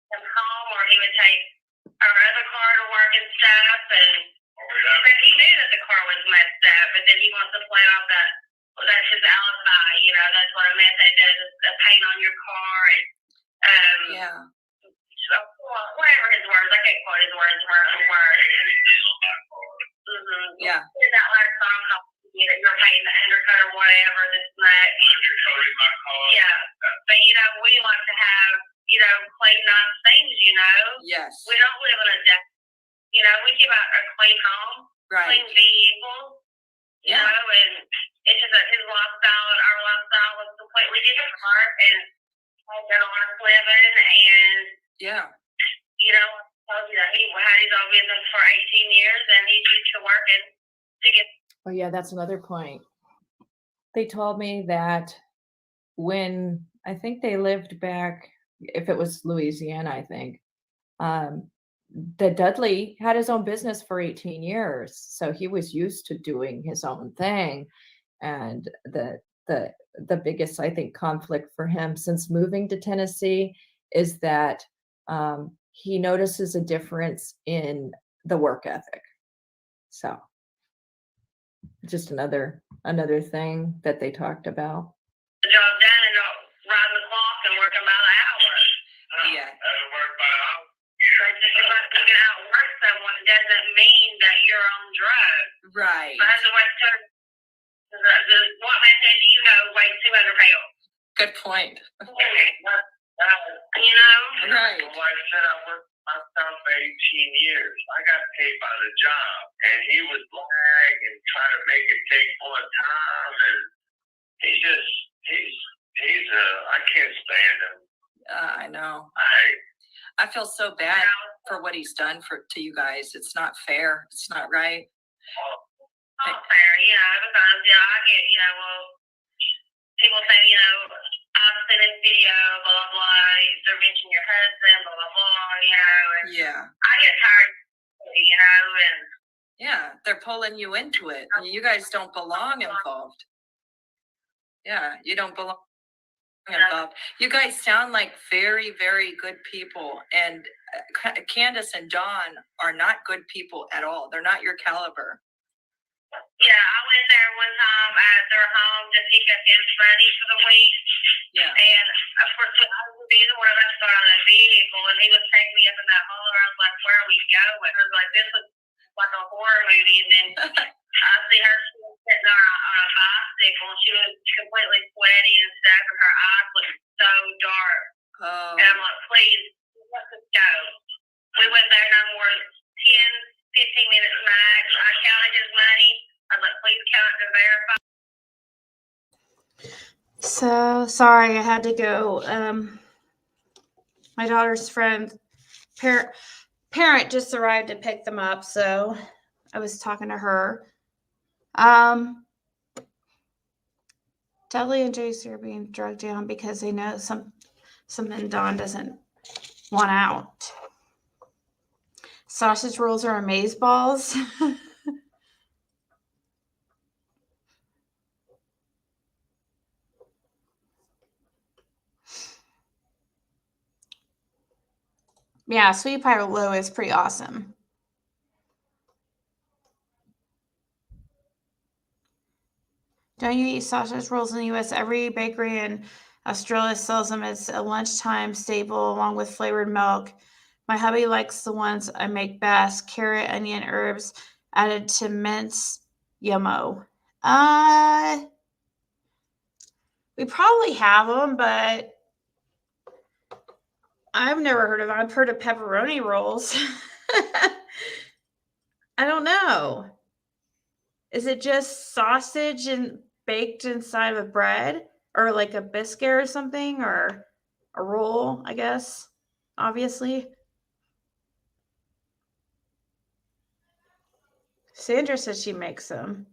come home, or he would take our other car to work and stuff, but he knew that the car was messed up, but then he wants to play off that's his alibi, that's what a meth head does, is a paint on your car, and so, whatever his words, I can't quote his words word for word. Yeah. That last song called You're Painting the Undercut or whatever, this and that. Undercoating my car. Yeah. But we like to have, clean, nice things, Yes. We don't live in a we keep a clean home, Right. clean vehicle, Yeah. and it's just that his lifestyle and our lifestyle was completely different, and I've done honest living, and Yeah. I told you that he had his own business for 18 years, and he's used to working to get. Oh yeah, that's another point. They told me that when I think they lived back, if it was Louisiana, I think, that Dudley had his own business for 18 years. So he was used to doing his own thing. And the biggest, I think, conflict for him since moving to Tennessee is that he notices a difference in the work ethic. So just another thing that they talked about. The job done and not riding the clock and working by the hour. Yeah. Doesn't work by the hour. But just because you can outwork someone doesn't mean that you're on drugs. Right. My husband weighs what man said weighs 200 pounds. Good point. Right. Like I said, I worked myself for 18 years. I got paid by the job, and he was lag and trying to make it take more time, and he's I can't stand him. I know. I feel so bad for what he's done to you guys. It's not fair. It's not right. Not fair, because I get, people say, I've seen this video, blah, blah, blah, they're mentioning your husband, blah, blah, blah, and Yeah. I get tired, and Yeah, they're pulling you into it. You guys don't belong involved. Yeah, you don't belong involved. You guys sound like very, very good people, and Candace and Dawn are not good people at all. They're not your caliber. Yeah, I went there one time at their home to pick up his money for the week. Yeah. And of course, I was being one of us got on a vehicle, and he was taking me up in that hall. I was like, "Where are we going?" I was like, "This looks like a horror movie." And then I see her sitting on a bicycle, and she was completely sweaty and stuff, and her eyes looked so dark. Oh. And I'm like, "Please, let's just go." We went there no more 10-15 minutes max. I counted his money. I was like, "Please count it to verify." So sorry, I had to go. My daughter's friend, parent just arrived to pick them up, so I was talking to her. Dudley and Jace are being drugged down because they know something Dawn doesn't want out. Sausage rolls are amaze balls. Yeah, sweet pie low is pretty awesome. Don't you eat sausage rolls in the U.S.? Every bakery in Australia sells them as a lunchtime staple along with flavored milk. My hubby likes the ones I make best. Carrot, onion, herbs added to mince. Yummo. We probably have them, but I've never heard of them. I've heard of pepperoni rolls. I don't know. Is it just sausage and baked inside of bread or like a biscuit or something or a roll, I guess, obviously. Sandra says she makes them.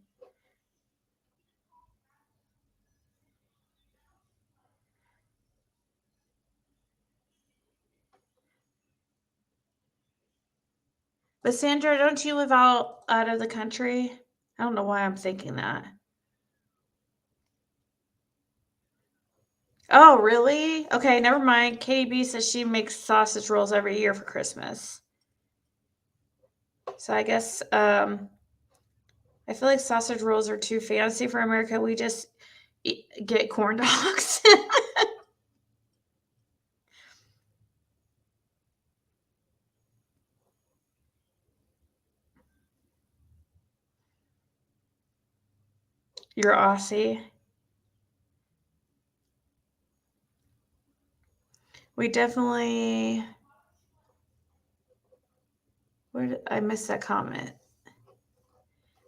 But Sandra, don't you live out of the country? I don't know why I'm thinking that. Oh, really? Okay, never mind. Katie B says she makes sausage rolls every year for Christmas. So I guess I feel like sausage rolls are too fancy for America. We just get corn dogs. You're Aussie. We definitely. Where did I miss that comment? I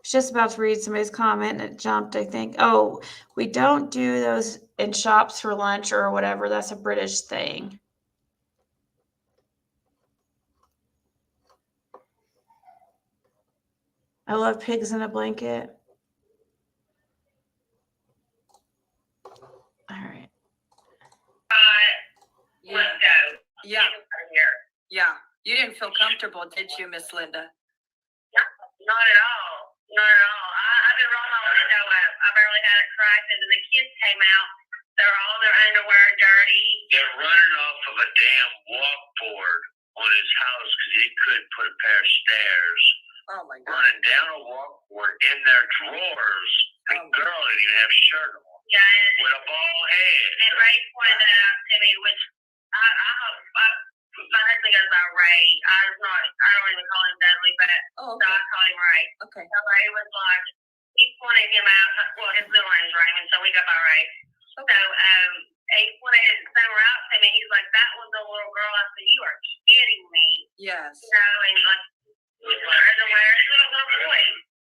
was just about to read somebody's comment and it jumped, I think. Oh, we don't do those in shops for lunch or whatever. That's a British thing. I love pigs in a blanket. All right. Let's go. Yeah. Here. Yeah. You didn't feel comfortable, did you, Miss Linda? Not at all. Not at all. I've been rolling my window up. I barely had it cracked, and then the kids came out. They're all their underwear dirty. They're running off of a damn walkboard on his house because he couldn't put a pair of stairs. Oh my God. Running down a walkboard in their drawers. The girl didn't even have a shirt on. Yeah, With a bald head. and Ray pointed that out to me, which I hope my husband goes by Ray. I don't even call him Dudley, but Oh, so I okay. call him Ray. Okay. So Ray was like, he pointed him out. Well, his middle name's Raymond, so we go by Ray. So he pointed Summer out to me. He's like, that was a little girl. I said, you are kidding me. Yes. You know, and like, with her underwear, it's a little boy.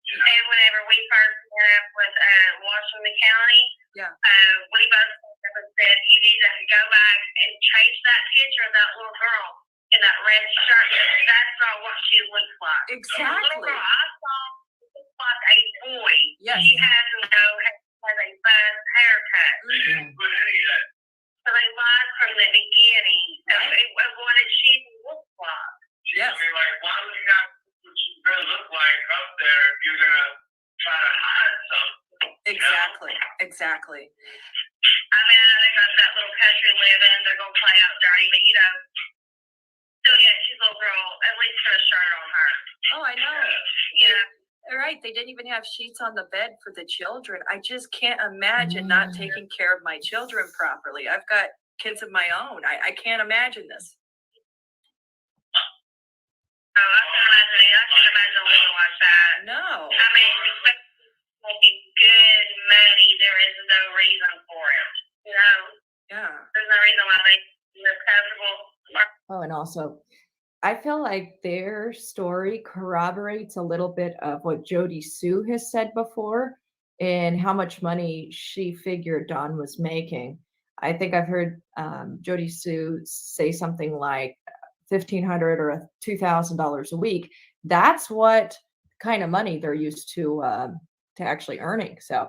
And whenever we first met up with Washington County, we both said, you need to go back and change that picture of that little girl in that red shirt. That's not what she looks like. Exactly. The little girl I saw looks like a boy. Yes. She has a fun haircut. So they lied from the beginning of what she looks like. Yes. I mean, like, why would you not what you're going to look like up there if you're going to try to hide something? Exactly. Exactly. I mean, I know they got that little country living and they're going to play out dirty, but you know, still, yeah, she's a little girl, at least put a shirt on her. Oh, I know. You know? Right. They didn't even have sheets on the bed for the children. I just can't imagine not taking care of my children properly. I've got kids of my own. I can't imagine this. Oh, I can imagine living like that. No. I mean, making good money, there is no reason for it. You know? Yeah. There's no reason why they live comfortable. Oh, and also, I feel like their story corroborates a little bit of what Jody Sue has said before and how much money she figured Dawn was making. I think I've heard Jody Sue say something like $1,500 or $2,000 a week. That's what kind of money they're used to actually earning. So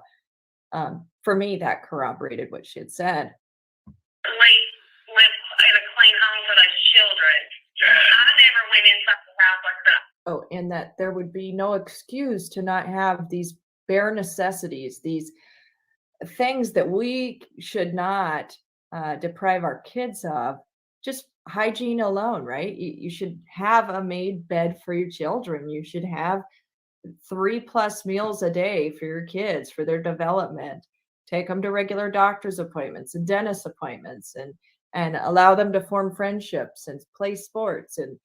for me, that corroborated what she had said. Live in a clean home for those children. I never went inside the house like that. Oh, and that there would be no excuse to not have these bare necessities, these things that we should not deprive our kids of. Just hygiene alone, right? You should have a made bed for your children. You should have 3+ meals a day for your kids, for their development. Take them to regular doctor's appointments and dentist appointments, and allow them to form friendships and play sports. And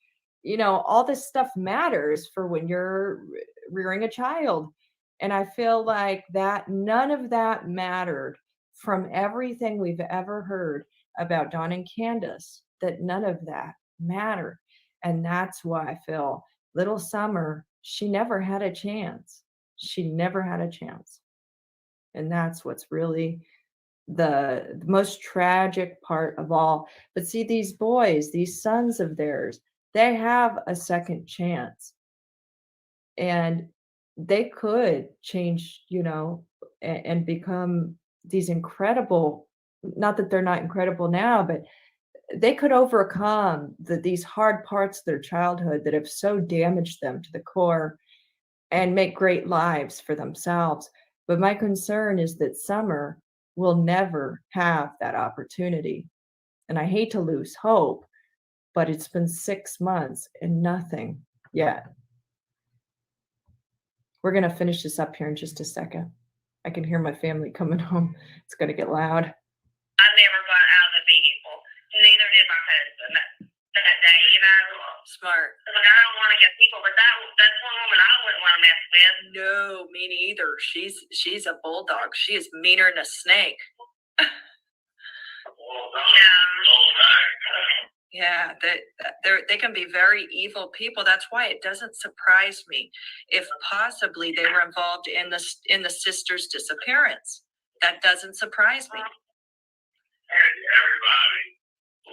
all this stuff matters for when you're rearing a child. And I feel like that none of that mattered from everything we've ever heard about Dawn and Candace, that none of that mattered. And that's why I feel little Summer, she never had a chance. She never had a chance. And that's what's really the most tragic part of all. But see, these boys, these sons of theirs, they have a second chance. And they could change, and become these incredible, not that they're not incredible now, but they could overcome these hard parts of their childhood that have so damaged them to the core and make great lives for themselves. But my concern is that Summer will never have that opportunity. And I hate to lose hope, but it's been 6 months and nothing yet. We're going to finish this up here in just a second. I can hear my family coming home. It's going to get loud. I never got out of the vehicle. Neither did my husband that day, Smart. Like, I don't want to get people, but that's one woman I wouldn't want to mess with. No, me neither. She's a bulldog. She is meaner than a snake. Yeah, they can be very evil people. That's why it doesn't surprise me if possibly they were involved in the sister's disappearance. That doesn't surprise me. Everybody.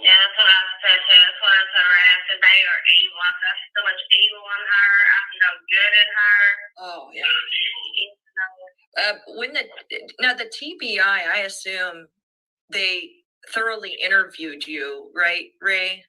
Yeah, that's what I said too. That's what I told her. I said they are evil. I said, I see so much evil in her. I see no good in her. Oh yeah. The TBI, I assume they thoroughly interviewed you, right, Ray?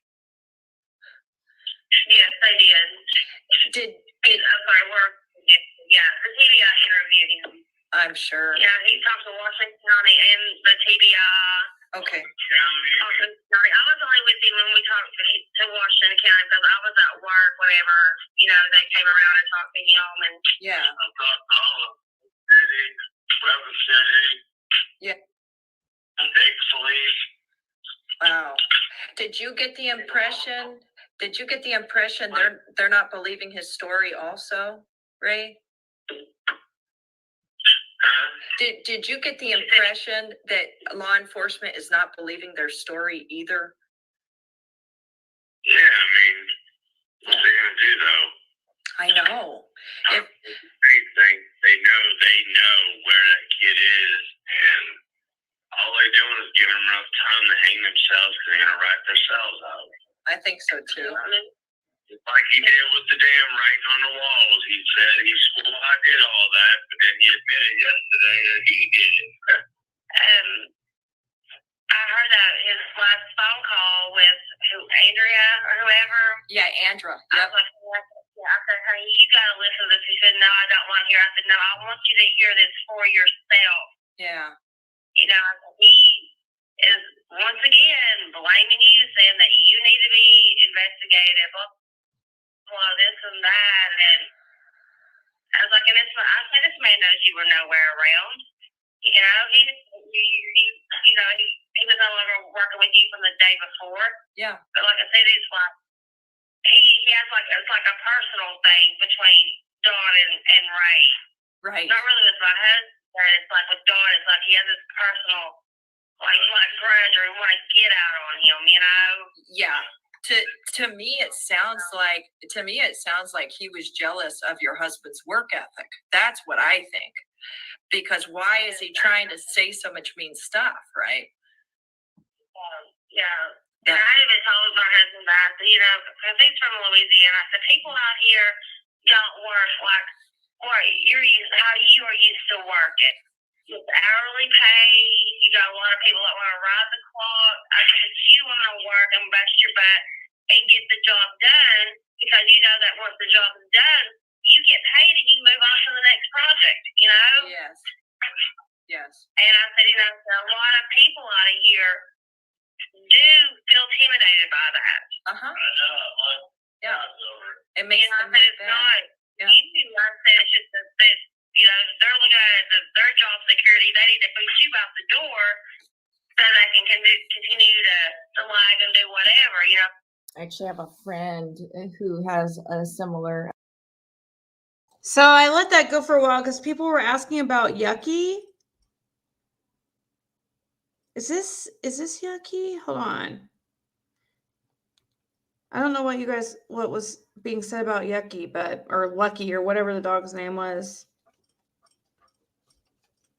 Yes, they did. I'm sorry, the TBI interviewed him. I'm sure. Yeah, he talked to Washington County and the TBI. Okay. I was only with him when we talked to Washington County because I was at work whenever, they came around and talked to him. And yeah. I talked to all of them. City, Weber City. Yeah. Big Police. Wow. Did you get the impression they're not believing his story also, Ray? Did you get the impression that law enforcement is not believing their story either? Yeah, I mean, what are they going to do though? I know. They know where that kid is, and all they're doing is giving them enough time to hang themselves because they're going to write themselves out. I think so too. Like he did with the damn writing on the walls. He said he swore I did all that, but then he admitted yesterday that he did it. I heard that his last phone call with Andrea or whoever. Yeah, Andrea. Yep. I was like, I said, honey, you got to listen to this. He said, no, I don't want to hear. I said, no, I want you to hear this for yourself. Yeah. He is once again blaming you, saying that you need to be investigated, blah, blah, this and that. And I was like, I said, this man knows you were nowhere around. He was no longer working with you from the day before. Yeah. But like I said, it's like he has it's like a personal thing between Dawn and Ray. Right. Not really with my husband, but it's like with Dawn, it's like he has this personal grudge or want to get out on him, Yeah. To me it sounds like he was jealous of your husband's work ethic. That's what I think. Because why is he trying to say so much mean stuff, right? Yeah. And I even told my husband that, you know, because he's from Louisiana. I said, people out here don't work like how you are used to working. It's hourly pay. You got a lot of people that want to ride the clock. I said, if you want to work and bust your butt and get the job done, because you know that once the job is done, you get paid and you move on to the next project, you know? Yes. Yes. And I said, you know, so a lot of people out of here do feel intimidated by that. Uh-huh. I know. Yeah. It makes You know, I them said look it's bad. not. Yeah. I said it's just that, you know, they're looking at it as their job security. They need to push you out the door so they can continue to lag and do whatever, you know. I actually have a friend who has a similar. So I let that go for a while because people were asking about yucky. Is this yucky? Hold on. I don't know what was being said about yucky, or Lucky or whatever the dog's name was.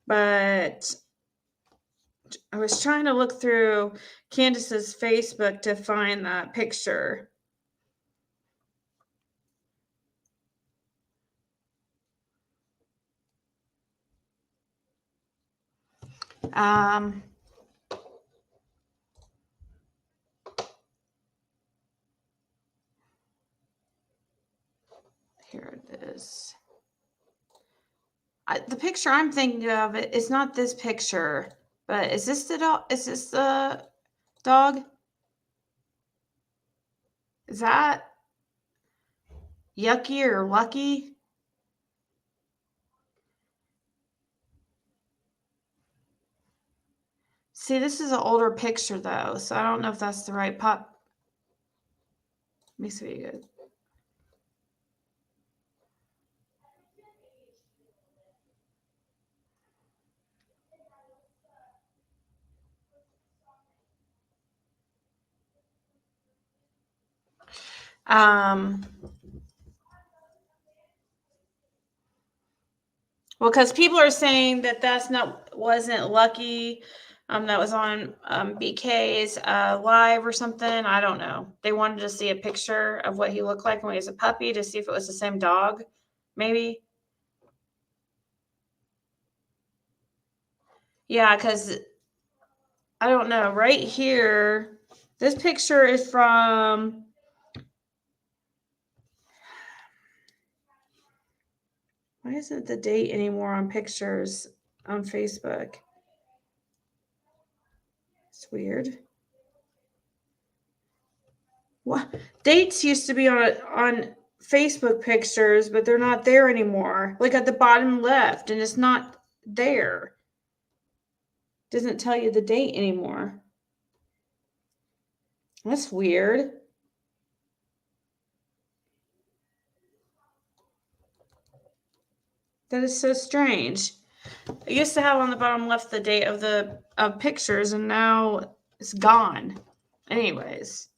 But I was trying to look through Candace's Facebook to find that picture. Here it is. The picture I'm thinking of is not this picture, but is this the dog? Is this the dog? Is that Yucky or Lucky? See, this is an older picture though, so I don't know if that's the right pup. Let me see what you get. Well, because people are saying that wasn't Lucky, that was on BK's live or something. I don't know. They wanted to see a picture of what he looked like when he was a puppy to see if it was the same dog, maybe. Yeah, because I don't know. Right here, this picture is from. Why isn't the date anymore on pictures on Facebook? It's weird. What dates used to be on Facebook pictures, but they're not there anymore. Like at the bottom left, and it's not there. Doesn't tell you the date anymore. That's weird. That is so strange. I used to have on the bottom left the date of pictures, and now it's gone. Anyways.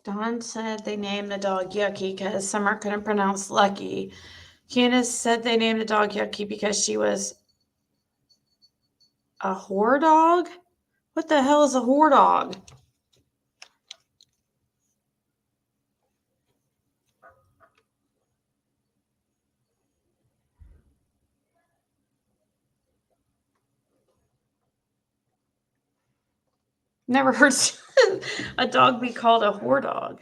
Dawn said they named the dog Yucky because Summer couldn't pronounce Lucky. Candace said they named the dog Yucky because she was a whore dog? What the hell is a whore dog? Never heard a dog be called a whore dog.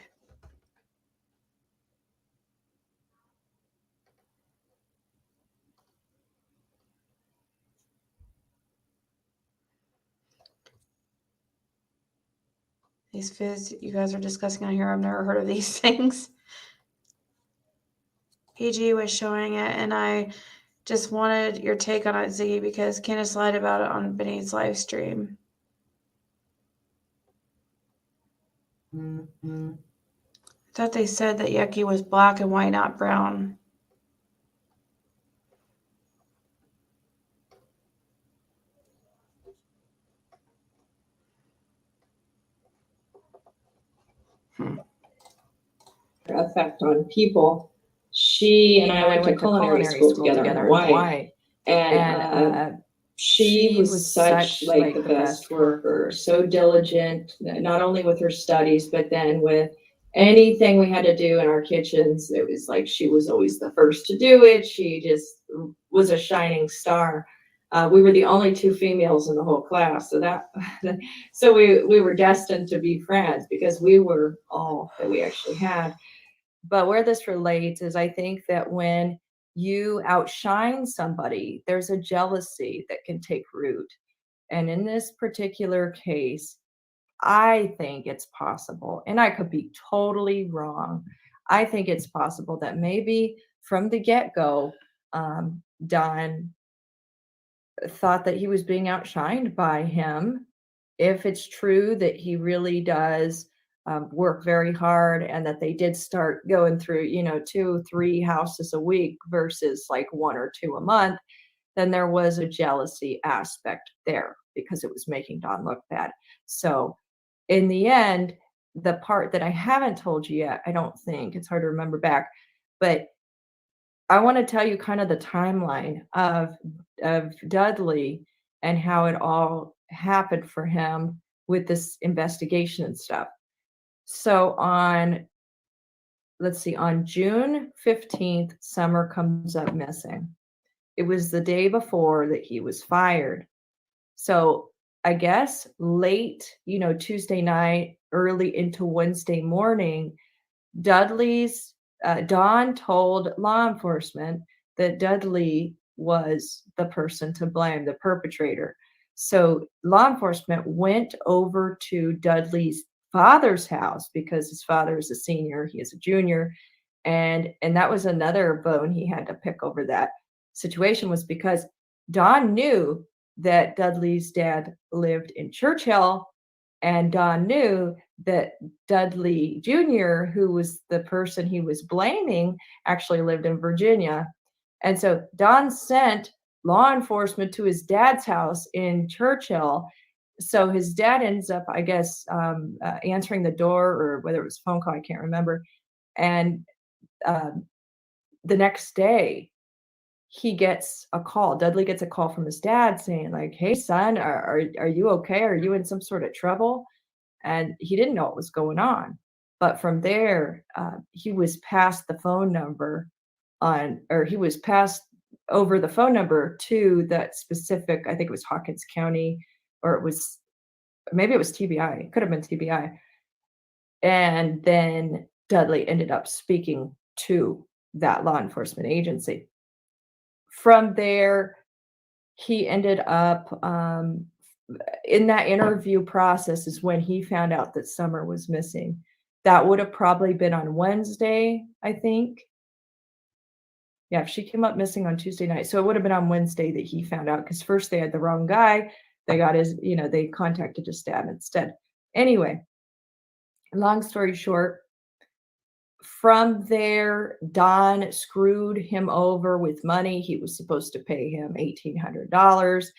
These fizz you guys are discussing on here, I've never heard of these things. PG was showing it, and I just wanted your take on it, Ziggy, because Candace lied about it on Benny's live stream. Thought they said that yucky was black and white, not brown. effect on people. She and I went to culinary school together in Hawaii, and she was such like the best worker, so diligent, not only with her studies, but then with anything we had to do in our kitchens. It was like she was always the first to do it. She just was a shining star. We were the only two females in the whole class, so we were destined to be friends because we were all that we actually had. But where this relates is I think that when you outshine somebody, there's a jealousy that can take root. And in this particular case, I think it's possible, and I could be totally wrong. I think it's possible that maybe from the get-go, Don thought that he was being outshined by him. If it's true that he really does work very hard, and that they did start going through, 2-3 houses a week versus like 1 or 2 a month, then there was a jealousy aspect there because it was making Don look bad. So in the end, the part that I haven't told you yet, I don't think, it's hard to remember back, but I want to tell you kind of the timeline of Dudley and how it all happened for him with this investigation and stuff. So let's see, on June 15th, Summer comes up missing. It was the day before that he was fired. So I guess late, Tuesday night, early into Wednesday morning, Don told law enforcement that Dudley was the person to blame, the perpetrator. So law enforcement went over to Dudley's father's house because his father is a senior, he is a junior, and that was another bone he had to pick over that situation, was because Don knew that Dudley's dad lived in Churchill, and Don knew that Dudley Jr., who was the person he was blaming, actually lived in Virginia. And so Don sent law enforcement to his dad's house in Churchill. So his dad ends up, I guess, answering the door, or whether it was a phone call, I can't remember. And the next day, he gets a call. Dudley gets a call from his dad saying, like, "Hey, son, are you okay? Are you in some sort of trouble?" And he didn't know what was going on. But from there, he was passed the phone number he was passed over the phone number to that specific, I think it was Hawkins County, or maybe it was TBI. It could have been TBI. And then Dudley ended up speaking to that law enforcement agency. From there, he ended up in that interview process is when he found out that Summer was missing. That would have probably been on Wednesday, I think. Yeah, she came up missing on Tuesday night. So it would have been on Wednesday that he found out, because first they had the wrong guy. They got they contacted his dad instead. Anyway, long story short, from there, Don screwed him over with money. He was supposed to pay him $1,800.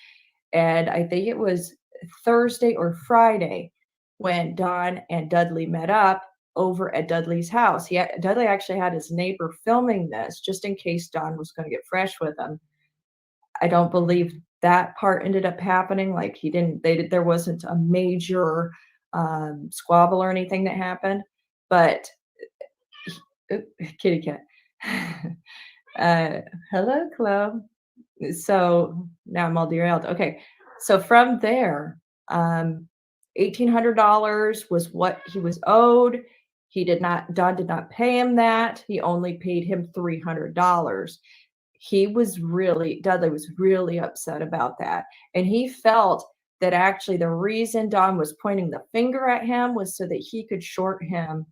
And I think it was Thursday or Friday when Don and Dudley met up over at Dudley's house. Dudley actually had his neighbor filming this just in case Don was going to get fresh with him. I don't believe that part ended up happening. Like there wasn't a major squabble or anything that happened, but kitty cat. Hello, Chloe. So now I'm all derailed. Okay. So from there, $1,800 was what he was owed. Don did not pay him that. He only paid him $300. Dudley was really upset about that. And he felt that actually the reason Don was pointing the finger at him was so that he could short him.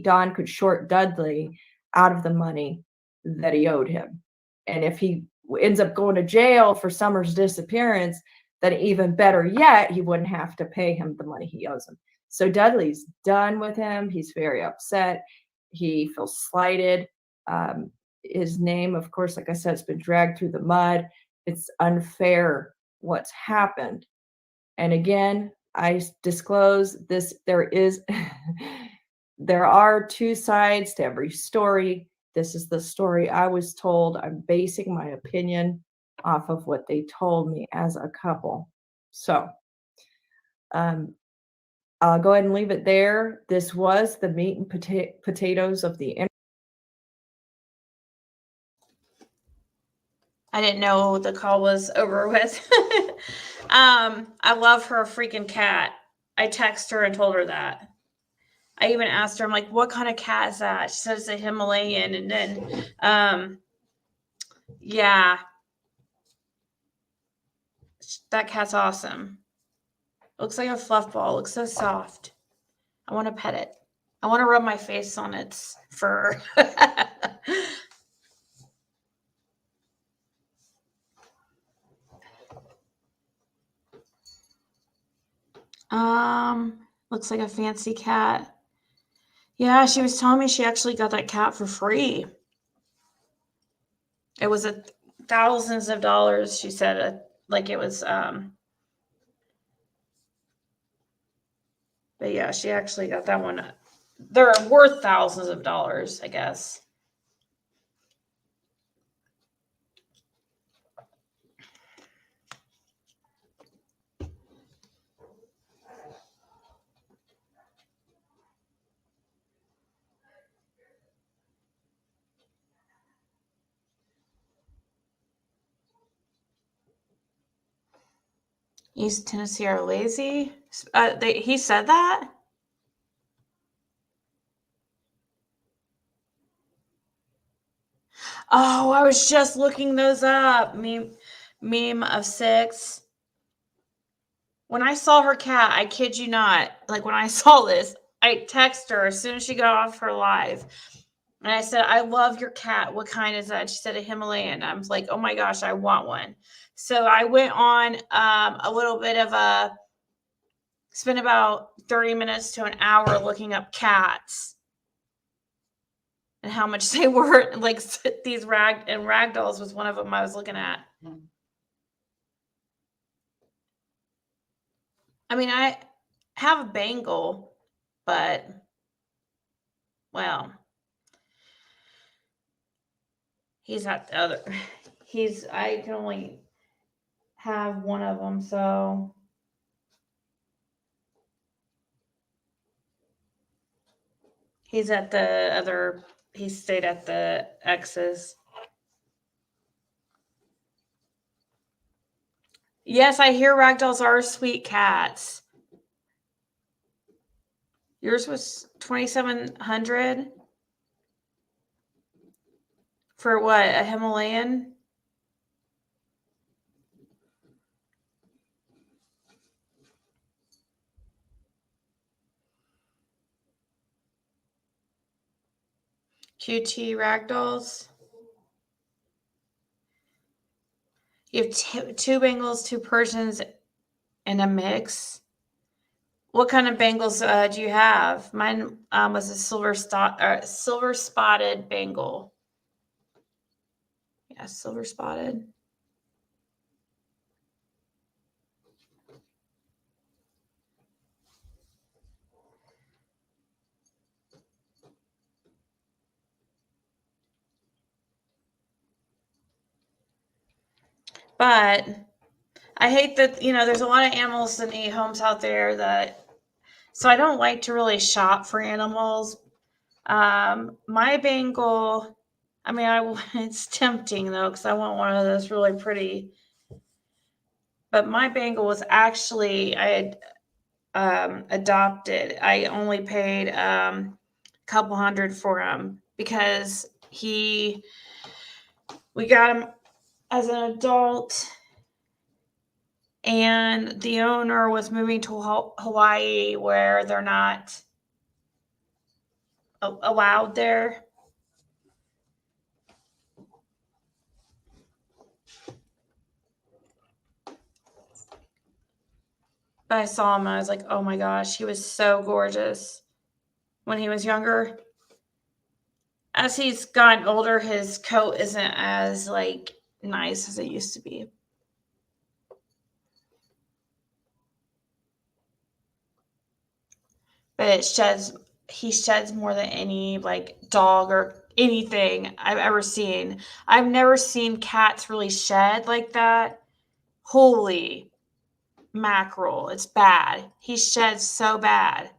Don could short Dudley out of the money that he owed him. And if he ends up going to jail for Summer's disappearance, then even better yet, he wouldn't have to pay him the money he owes him. So Dudley's done with him. He's very upset. He feels slighted. His name, of course, like I said, has been dragged through the mud. It's unfair what's happened. And again, I disclose this, there are two sides to every story. This is the story I was told. I'm basing my opinion off of what they told me as a couple. So, I'll go ahead and leave it there. This was the meat and potatoes of the internet. I didn't know the call was over with. I love her freaking cat. I texted her and told her that. I even asked her, I'm like, what kind of cat is that? She said it's a Himalayan. And then, yeah, that cat's awesome. Looks like a fluff ball. Looks so soft. I want to pet it. I want to rub my face on its fur. Looks like a fancy cat. Yeah, she was telling me she actually got that cat for free. It was thousands of dollars, she said. Like it was, but yeah, she actually got that one. They're worth thousands of dollars, I guess. East Tennessee are lazy. He said that? Oh, I was just looking those up. Meme of 6. When I saw her cat, I kid you not, like when I saw this, I texted her as soon as she got off her live. And I said, I love your cat. What kind is that? She said a Himalayan. I was like, oh my gosh, I want one. So I went on a little bit of spent about 30 minutes to an hour looking up cats and how much they were. Like these ragdolls was one of them I was looking at. I mean, I have a Bengal, but well, he's not the other. I can only have one of them, so he stayed at the X's. Yes, I hear ragdolls are sweet cats. Yours was $2,700 for what? A Himalayan? QT ragdolls. You have two Bengals, 2 Persians, and a mix. What kind of Bengals do you have? Mine was a silver spotted Bengal. Yeah, silver spotted. But I hate that, there's a lot of animals in the homes out there so I don't like to really shop for animals. My Bengal, I mean, it's tempting though, because I want one of those really pretty, but my Bengal was actually, I had adopted. I only paid a couple $100 for him because we got him as an adult, and the owner was moving to Hawaii where they're not allowed there. But I saw him and I was like, oh my gosh, he was so gorgeous when he was younger. As he's gotten older, his coat isn't as like nice as it used to be. But he sheds more than any like dog or anything I've ever seen. I've never seen cats really shed like that. Holy mackerel, it's bad. He sheds so bad.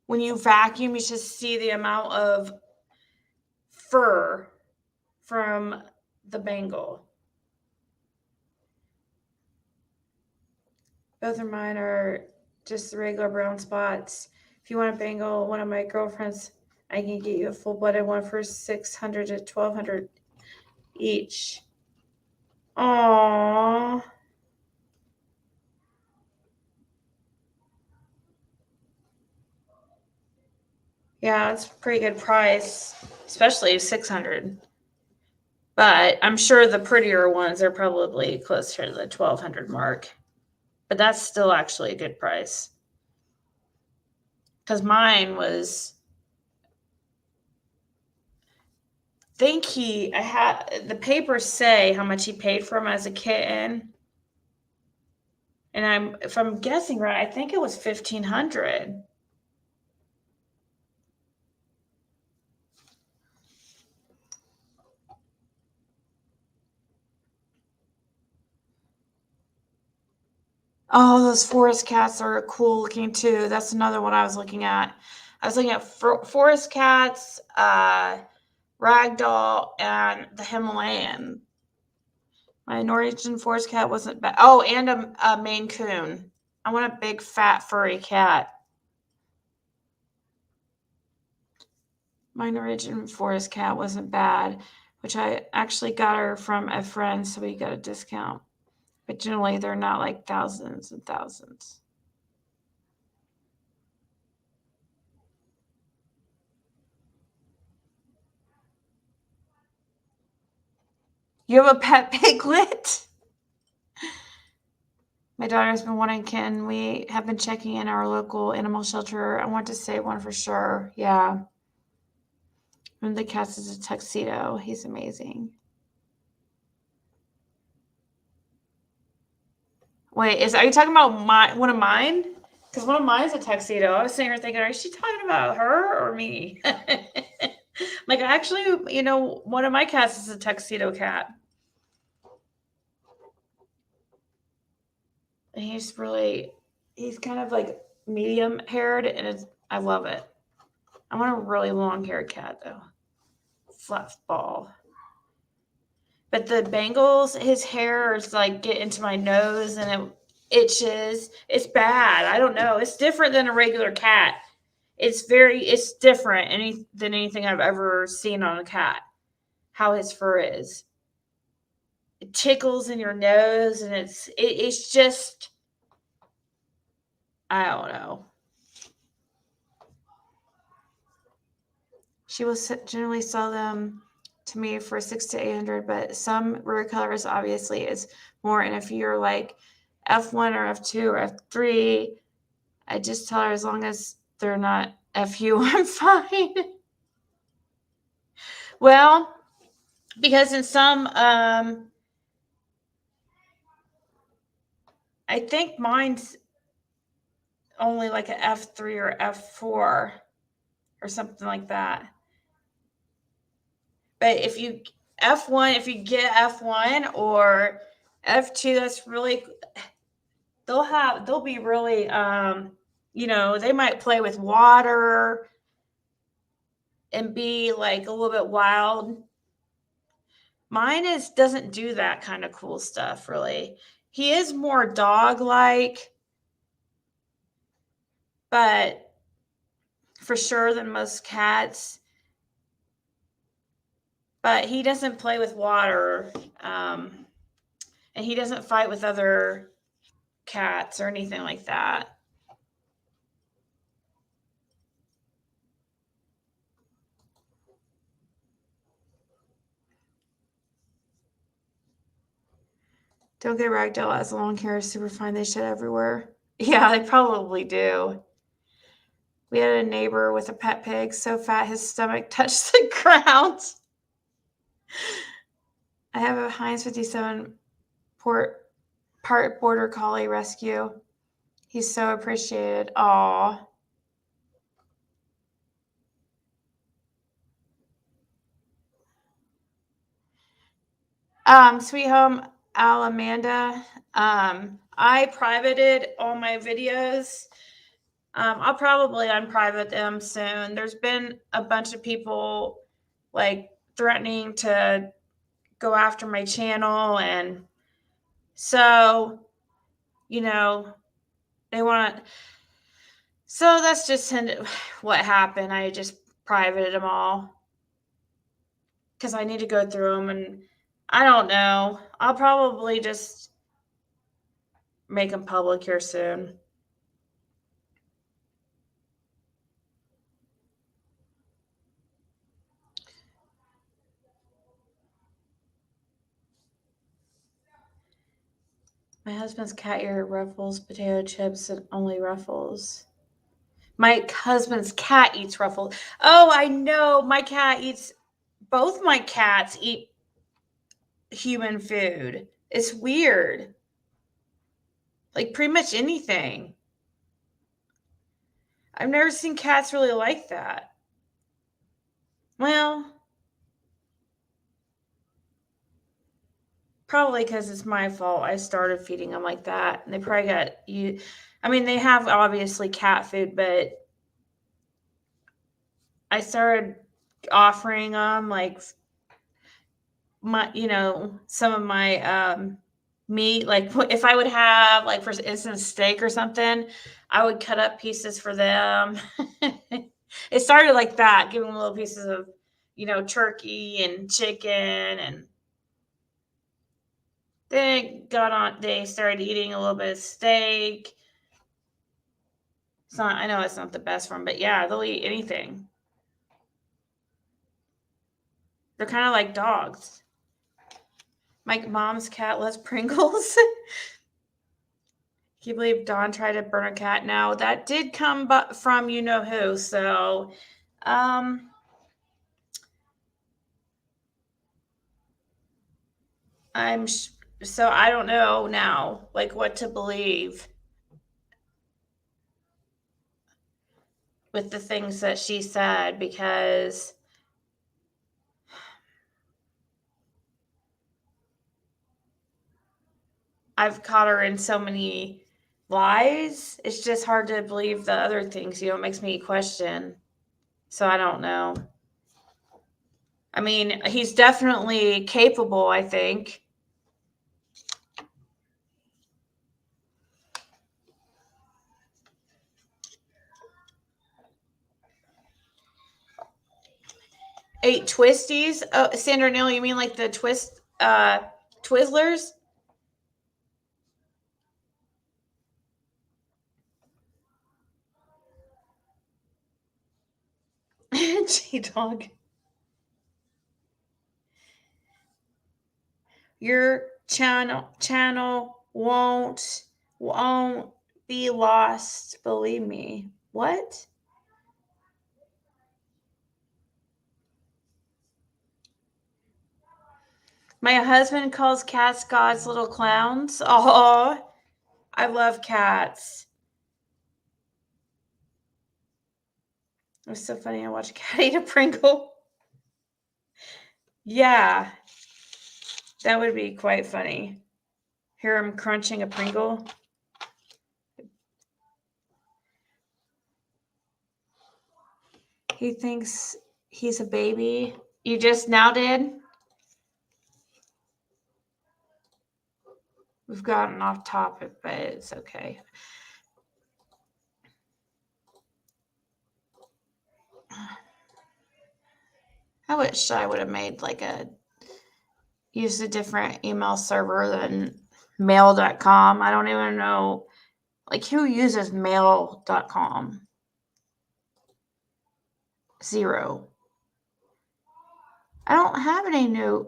When you vacuum, you just see the amount of fur from the Bengal. Both of mine are just the regular brown spots. If you want a Bengal, one of my girlfriends, I can get you a full-blooded one for $600 to $1,200 each. Aww. Yeah, it's a pretty good price, especially $600. But I'm sure the prettier ones are probably closer to the $1,200 mark. But that's still actually a good price. Because mine was, I had the papers say how much he paid for him as a kitten. And if I'm guessing right, I think it was $1,500. Oh, those forest cats are cool looking too. That's another one I was looking at. I was looking at forest cats, ragdoll, and the Himalayan. My Norwegian forest cat wasn't bad. Oh, and a Maine Coon. I want a big, fat, furry cat. My Norwegian forest cat wasn't bad, which I actually got her from a friend, so we got a discount. But generally, they're not like thousands and thousands. You have a pet piglet? My daughter's been wanting Ken. We have been checking in our local animal shelter. I want to say one for sure. Yeah. One of the cats is a tuxedo. He's amazing. Wait, are you talking about one of mine? Because one of mine's a tuxedo. I was sitting here thinking, is she talking about her or me? Like, actually, one of my cats is a tuxedo cat. And he's kind of like medium haired, and I love it. I want a really long haired cat, though. Fluff ball. But the Bengals, his hair is like get into my nose and it itches. It's bad. I don't know. It's different than a regular cat. It's different than anything I've ever seen on a cat. How his fur is. It tickles in your nose and it's just, I don't know. She will generally sell them to me for $600 to $800, but some rare colors obviously is more. And if you're like F1 or F2 or F3, I just tell her as long as they're not FU, I'm fine. Well, because in some, I think mine's only like an F3 or F4 or something like that. But if you get F1 or F2, that's really, they'll be really, they might play with water and be like a little bit wild. Mine doesn't do that kind of cool stuff, really. He is more dog-like, but for sure than most cats. But he doesn't play with water, and he doesn't fight with other cats or anything like that. Don't get ragdoll as long hair is super fine. They shed everywhere. Yeah, they probably do. We had a neighbor with a pet pig so fat his stomach touched the ground. I have a Heinz 57 part border collie rescue. He's so appreciated. Aw. Sweet Home Alamanda. I privated all my videos. I'll probably unprivate them soon. There's been a bunch of people like threatening to go after my channel, and so they want to. So that's just what happened. I just privated them all because I need to go through them, and I don't know. I'll probably just make them public here soon. My husband's cat ear ruffles potato chips and only ruffles. My husband's cat eats ruffles. Oh, I know. Both my cats eat human food. It's weird. Like pretty much anything. I've never seen cats really like that. Well, probably because it's my fault. I started feeding them like that. And they probably they have obviously cat food, but I started offering them like some of my meat. Like if I would have, like, for instance, steak or something, I would cut up pieces for them. It started like that, giving them little pieces of, turkey and chicken, and then they started eating a little bit of steak. I know it's not the best for them, but yeah, they'll eat anything. They're kind of like dogs. My mom's cat loves Pringles. Can you believe Dawn tried to burn a cat? Now that did come from who. So, so I don't know now, like, what to believe with the things that she said, because I've caught her in so many lies. It's just hard to believe the other things. It makes me question. So I don't know. I mean, he's definitely capable, I think. Ate Twisties? Oh, Sandra Neal, you mean like the Twizzlers? G-Dog. Your channel won't be lost, believe me. What? My husband calls cats God's little clowns. Oh, I love cats. It was so funny. I watched a cat eat a Pringle. Yeah, that would be quite funny. Hear him crunching a Pringle. He thinks he's a baby. You just now did? We've gotten off topic, but it's okay. I wish I would have made used a different email server than mail.com. I don't even know, who uses mail.com? Zero. I don't have any new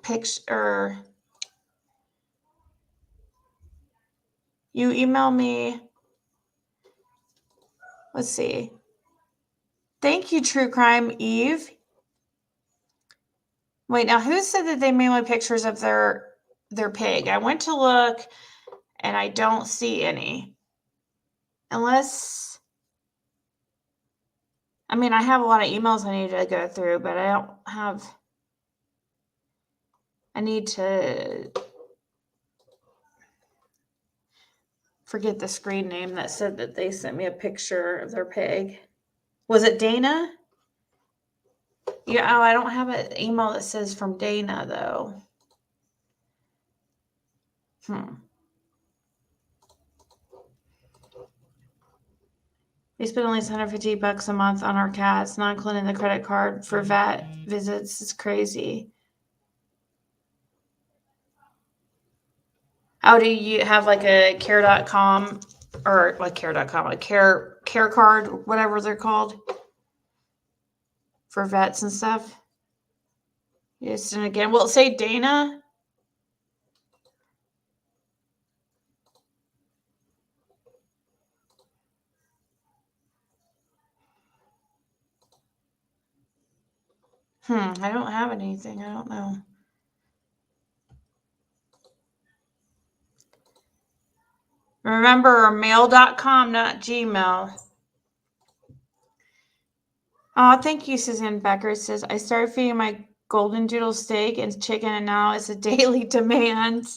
picture. You email me. Let's see. Thank you, True Crime Eve. Wait, now who said that they made my pictures of their pig? I went to look and I don't see any. Unless, I mean, I have a lot of emails I need to go through, but I don't have, I need to forget the screen name that said that they sent me a picture of their pig. Was it Dana? Yeah, oh, I don't have an email that says from Dana, though. We spend at least $150 a month on our cats, not including the credit card for vet visits. It's crazy. Oh, do you have like a care.com or like care.com, a care card, whatever they're called, for vets and stuff? Yes, and again, will it say Dana? I don't have anything. I don't know. Remember, mail.com, not Gmail. Oh, thank you, Suzanne Becker. It says, I started feeding my golden doodle steak and chicken, and now it's a daily demand.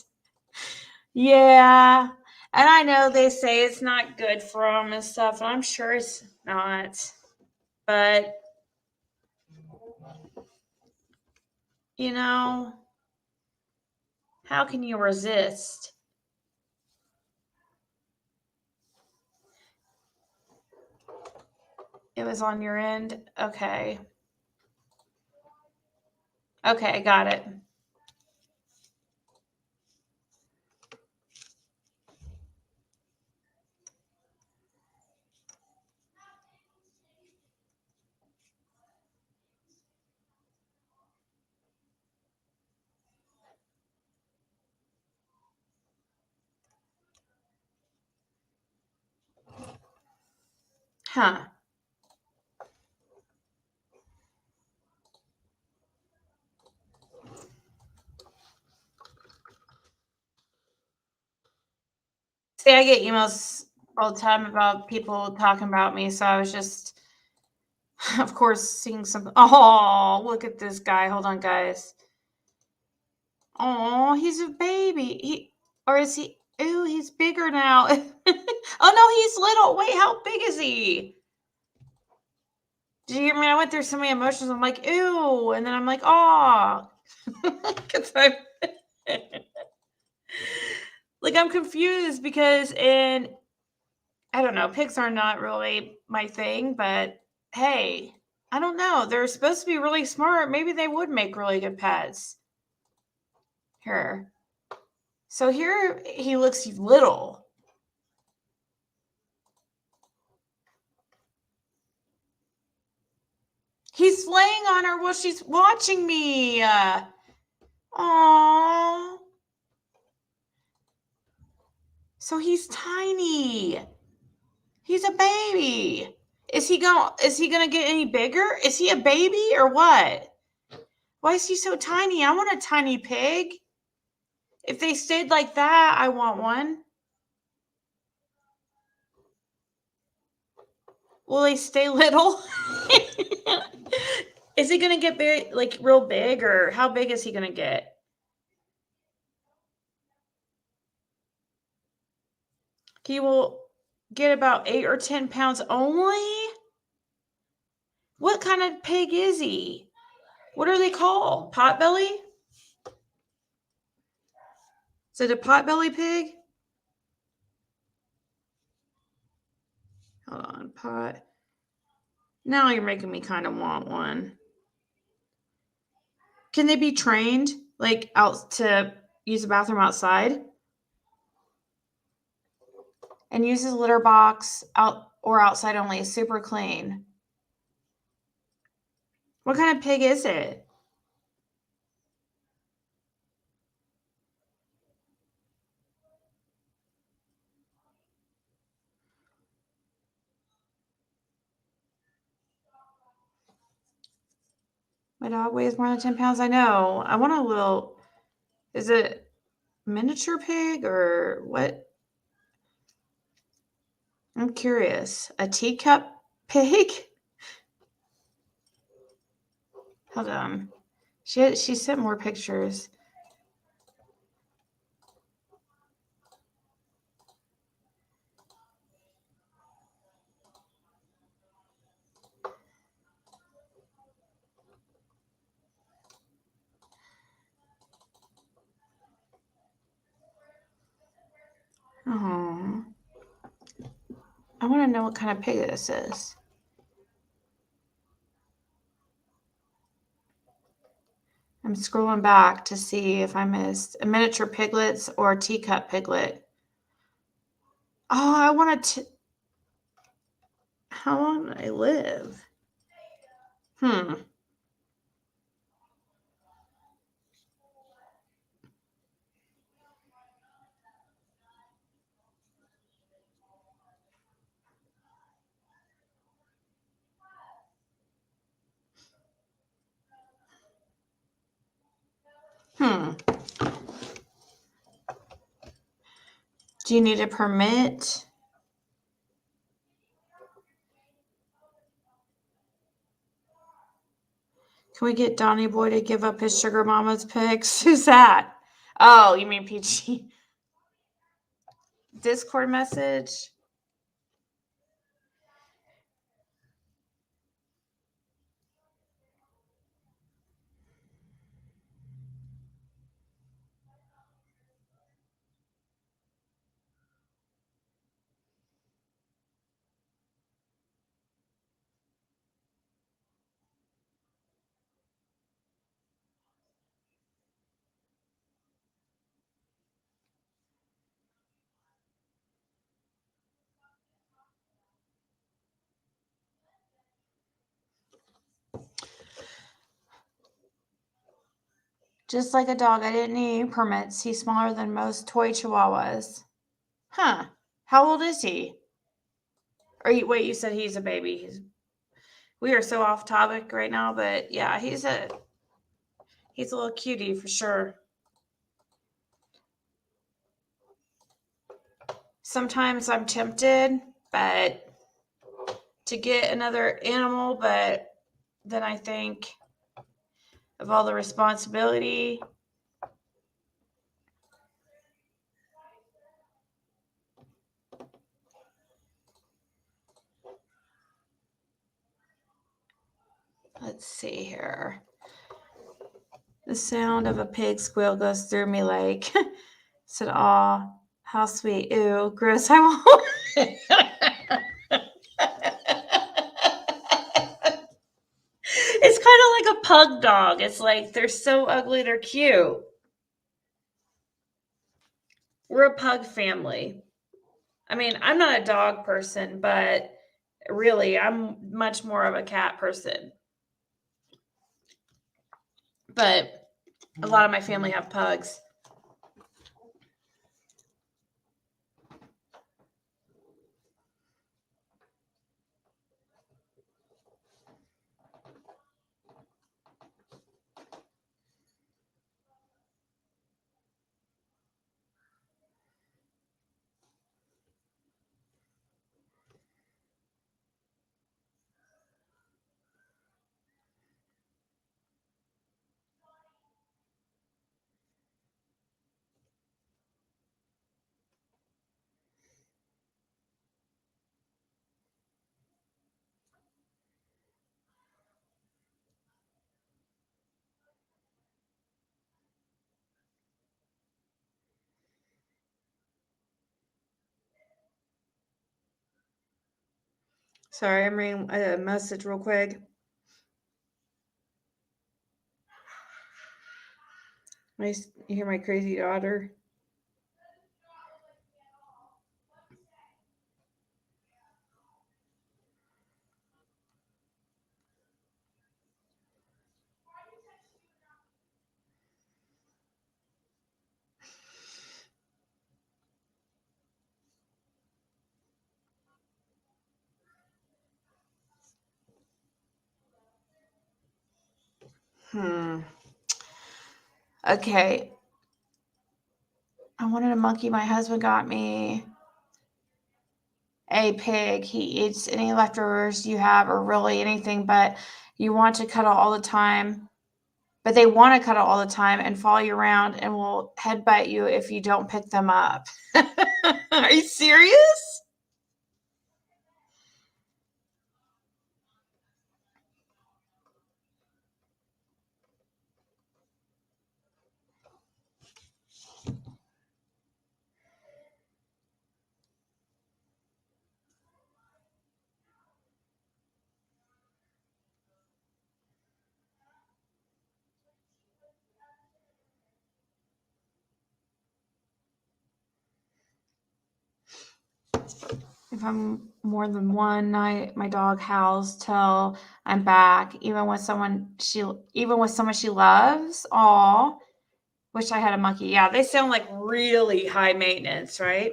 Yeah. And I know they say it's not good for them and stuff, and I'm sure it's not. But, you know, how can you resist? It was on your end? Okay. Okay, got it. Huh. See, I get emails all the time about people talking about me, so I was just, of course, seeing something. Oh, look at this guy. Hold on, guys. Oh, he's a baby. Or is he? Ooh, he's bigger now. Oh, no, he's little. Wait, how big is he? Did you hear me? I went through so many emotions. I'm like, ew. And then I'm like, oh. Like, I'm confused because I don't know, pigs are not really my thing, but hey, I don't know. They're supposed to be really smart. Maybe they would make really good pets. Here. So here he looks little. He's laying on her while she's watching me. Aww. So he's tiny. He's a baby. Is he gonna get any bigger? Is he a baby or what? Why is he so tiny? I want a tiny pig. If they stayed like that, I want one. Will they stay little? Is he gonna get big, like real big, or how big is he gonna get? He will get about 8 or 10 pounds only? What kind of pig is he? What are they called? Potbelly? Is it a potbelly pig? Hold on, pot. Now you're making me kind of want one. Can they be trained, like, out to use the bathroom outside? And use his litter box out or outside only. Super clean. What kind of pig is it? My dog weighs more than 10 pounds. I know. I want a little. Is it miniature pig or what? I'm curious. A teacup pig? Hold on. She sent more pictures. Oh. I want to know what kind of pig this is. I'm scrolling back to see if I missed a miniature piglets or a teacup piglet. Oh, I want to. How long do I live? Hmm. Hmm. Do you need a permit? Can we get Donnie Boy to give up his sugar mama's pics? Who's that? Oh, you mean PG? Discord message? Just like a dog, I didn't need any permits. He's smaller than most toy chihuahuas. Huh. How old is he? Wait, you said he's a baby. We are so off topic right now, but yeah, he's a little cutie for sure. Sometimes I'm tempted, but to get another animal, but then I think of all the responsibility. Let's see here. The sound of a pig squeal goes through me like, said, aw, how sweet. Ew, gross. I won't. It's kind of like a pug dog. It's like they're so ugly, they're cute. We're a pug family. I mean, I'm not a dog person, but really, I'm much more of a cat person. But a lot of my family have pugs. Sorry, I'm reading a message real quick. You hear my crazy daughter? Okay. I wanted a monkey. My husband got me a pig. He eats any leftovers you have or really anything, but you want to cuddle all the time. But they want to cuddle all the time and follow you around and will headbutt you if you don't pick them up. Are you serious? If I'm more than one night, my dog howls till I'm back, even with someone she loves. Aw, wish I had a monkey. Yeah, they sound like really high maintenance, right?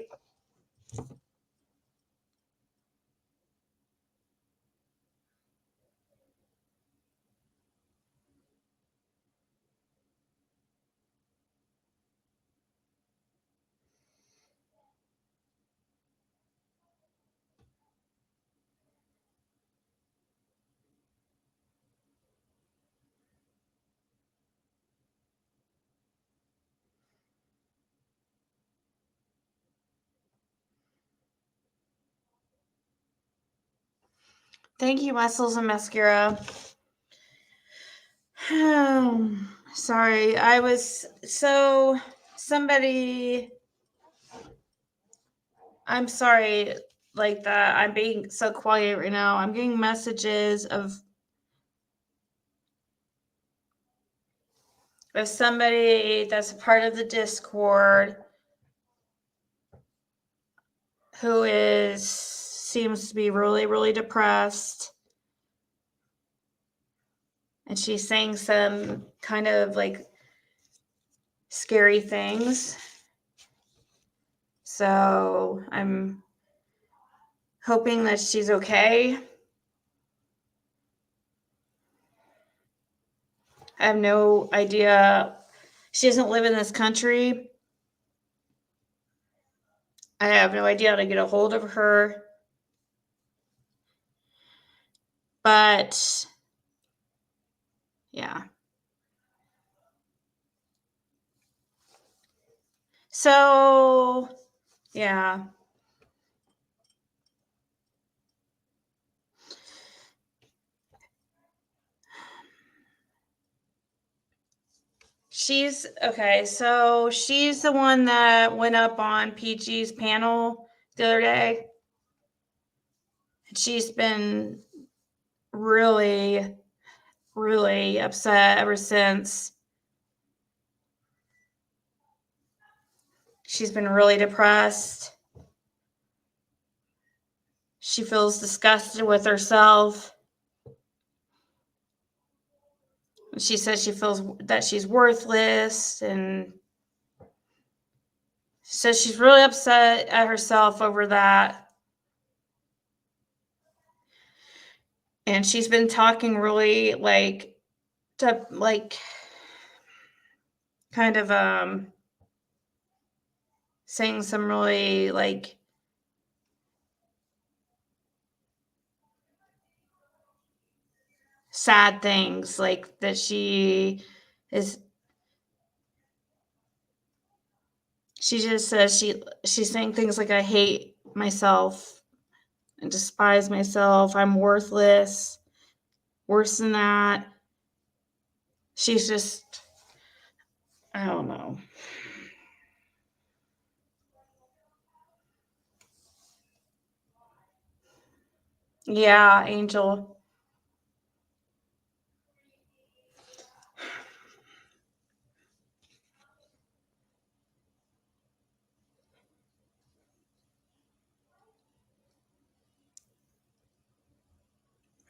Thank you, Muscles and Mascara. Sorry, I was so somebody. I'm sorry, like that. I'm being so quiet right now. I'm getting messages of somebody that's a part of the Discord who seems to be really, really depressed. And she's saying some kind of like scary things. So I'm hoping that she's okay. I have no idea. She doesn't live in this country. I have no idea how to get a hold of her. But yeah. So yeah. She's okay. So she's the one that went up on PG's panel the other day. She's been really, really upset ever since. She's been really depressed. She feels disgusted with herself. She says she feels that she's worthless and says she's really upset at herself over that. And she's been talking really kind of saying some really sad things, like that she just says she's saying things like, I hate myself and despise myself. I'm worthless. Worse than that. She's just, I don't know. Yeah, Angel.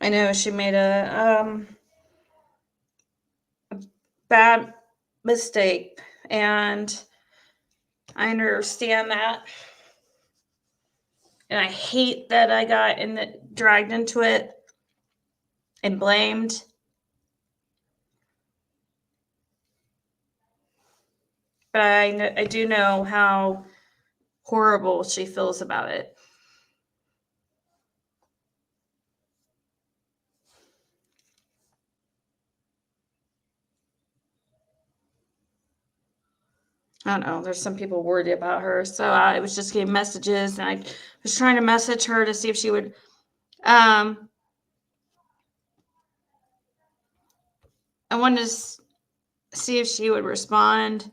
I know she made a bad mistake, and I understand that. And I hate that I got dragged into it and blamed. but I do know how horrible she feels about it. I don't know. There's some people worried about her. So I was just getting messages, and I was trying to message her to see if she would I wanted to see if she would respond.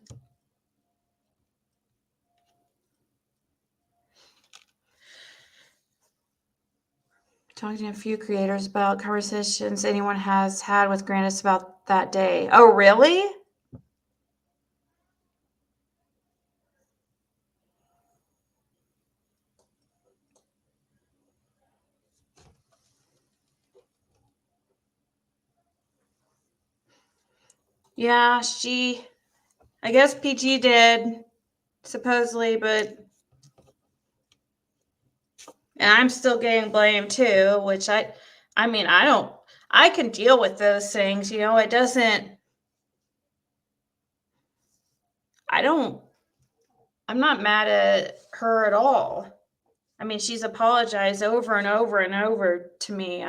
Talking to a few creators about conversations anyone has had with Grandis about that day. Oh, really? Yeah, I guess PG did, supposedly, but, and I'm still getting blamed too, which I mean, I can deal with those things, it doesn't, I'm not mad at her at all. I mean, she's apologized over and over and over to me.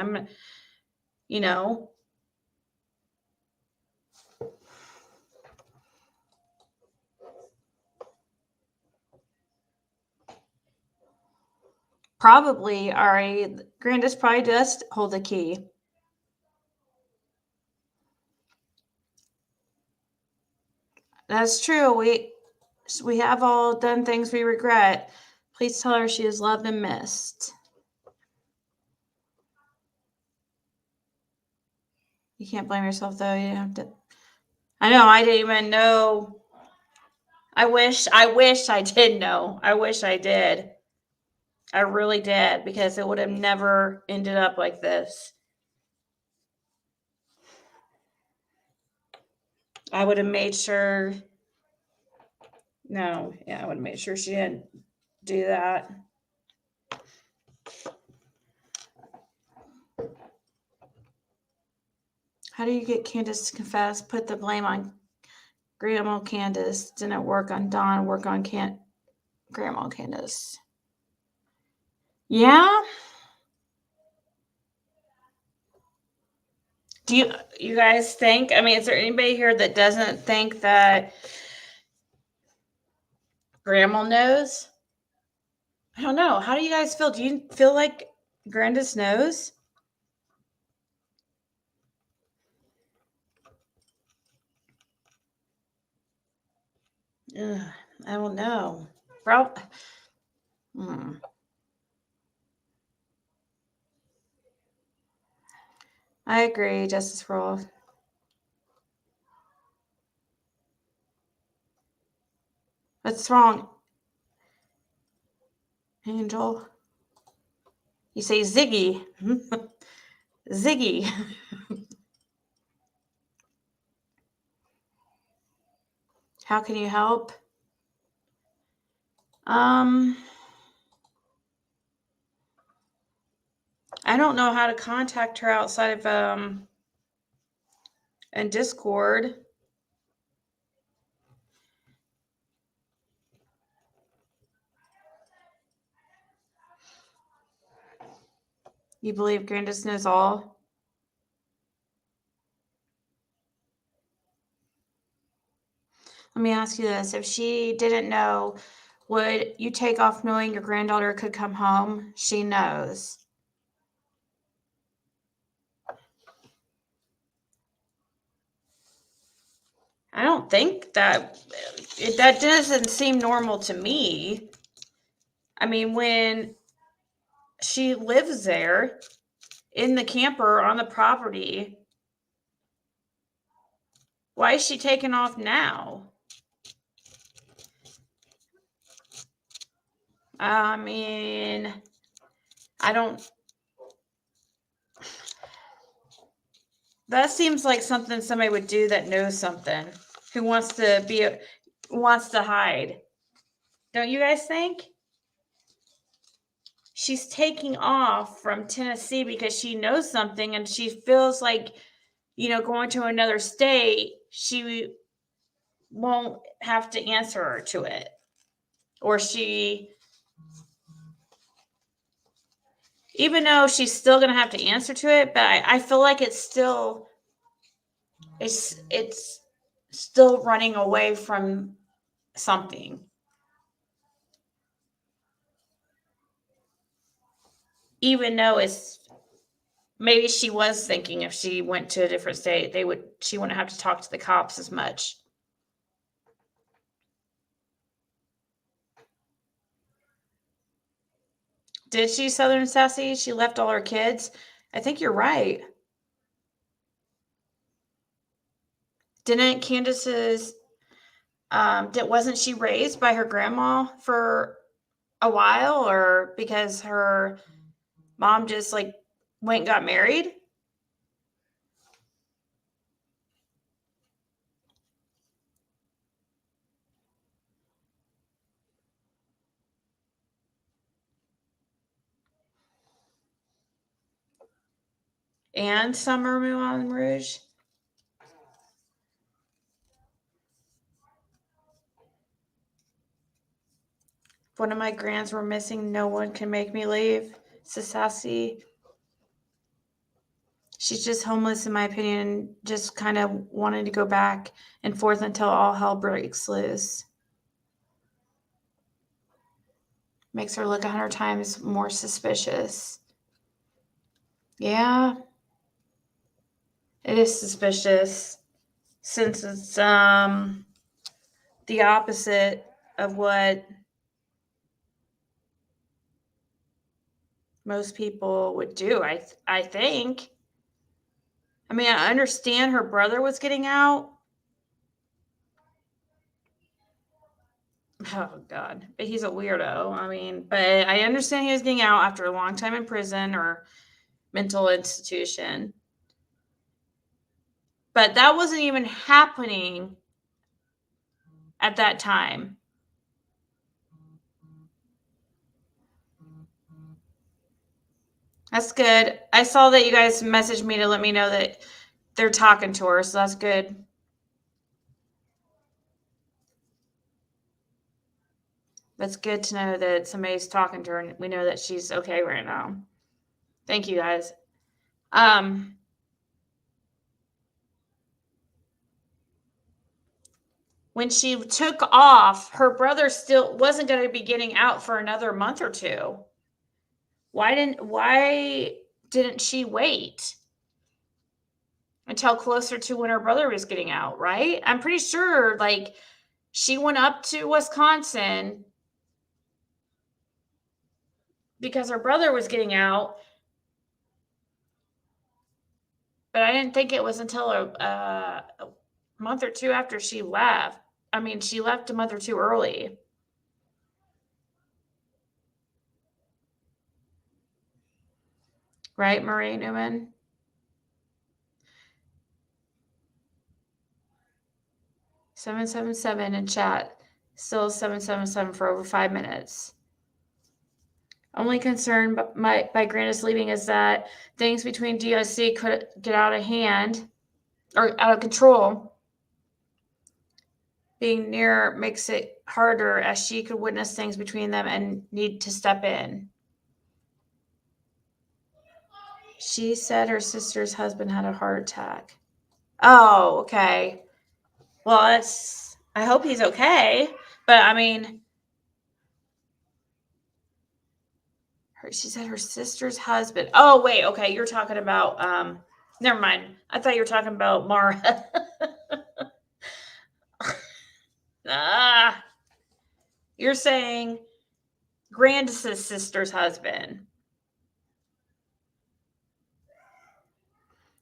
Probably, Ari, Grandis probably does hold the key. That's true. We have all done things we regret. Please tell her she is loved and missed. You can't blame yourself though. You have to. I know. I didn't even know. I wish I did know. I wish I did. I really did, because it would have never ended up like this. I would have made sure. No, yeah, I would have made sure she didn't do that. How do you get Candace to confess? Put the blame on Grandma Candace. Didn't work on Dawn. Work on Grandma Candace. Yeah. Do you guys think? I mean, is there anybody here that doesn't think that Grandma knows? I don't know. How do you guys feel? Do you feel like Grandis knows? Ugh, I don't know. Probably. I agree, Justice for All. What's wrong, Angel? You say Ziggy. Ziggy. How can you help? I don't know how to contact her outside of in Discord. You believe Grandis knows all? Let me ask you this. If she didn't know, would you take off knowing your granddaughter could come home? She knows. I don't think that doesn't seem normal to me. I mean, when she lives there in the camper on the property, why is she taking off now? I mean, that seems like something somebody would do that knows something, who wants to hide. Don't you guys think? She's taking off from Tennessee because she knows something, and she feels like, going to another state, she won't have to answer to it, or even though she's still going to have to answer to it, but I feel like it's still running away from something. Even though maybe she was thinking if she went to a different state, she wouldn't have to talk to the cops as much. Did she Southern Sassy? She left all her kids. I think you're right. Didn't Candace's, wasn't she raised by her grandma for a while, or because her mom just like went and got married? And Summer Moulin Rouge. If one of my grands were missing, no one can make me leave. Sassy. She's just homeless, in my opinion, just kind of wanting to go back and forth until all hell breaks loose. Makes her look 100 times more suspicious. Yeah. It is suspicious, since it's the opposite of what most people would do, I think. I mean, I understand her brother was getting out. Oh, God. But he's a weirdo. I mean, but I understand he was getting out after a long time in prison or mental institution. But that wasn't even happening at that time. That's good. I saw that you guys messaged me to let me know that they're talking to her, so that's good. That's good to know that somebody's talking to her and we know that she's okay right now. Thank you, guys. When she took off, her brother still wasn't going to be getting out for another month or two. Why didn't she wait until closer to when her brother was getting out, right? I'm pretty sure like she went up to Wisconsin because her brother was getting out. But I didn't think it was until a month or two after she left. I mean, she left a month or two early. Right, Marie Newman? $777 in chat. Still $777 for over 5 minutes. Only concern by Grandis leaving is that things between DOC could get out of hand or out of control. Being near makes it harder, as she could witness things between them and need to step in. She said her sister's husband had a heart attack. Oh, okay. Well, I hope he's okay. But I mean, she said her sister's husband. Oh, wait. Okay. You're talking about, never mind. I thought you were talking about Mara. You're saying Grandis' sister's husband.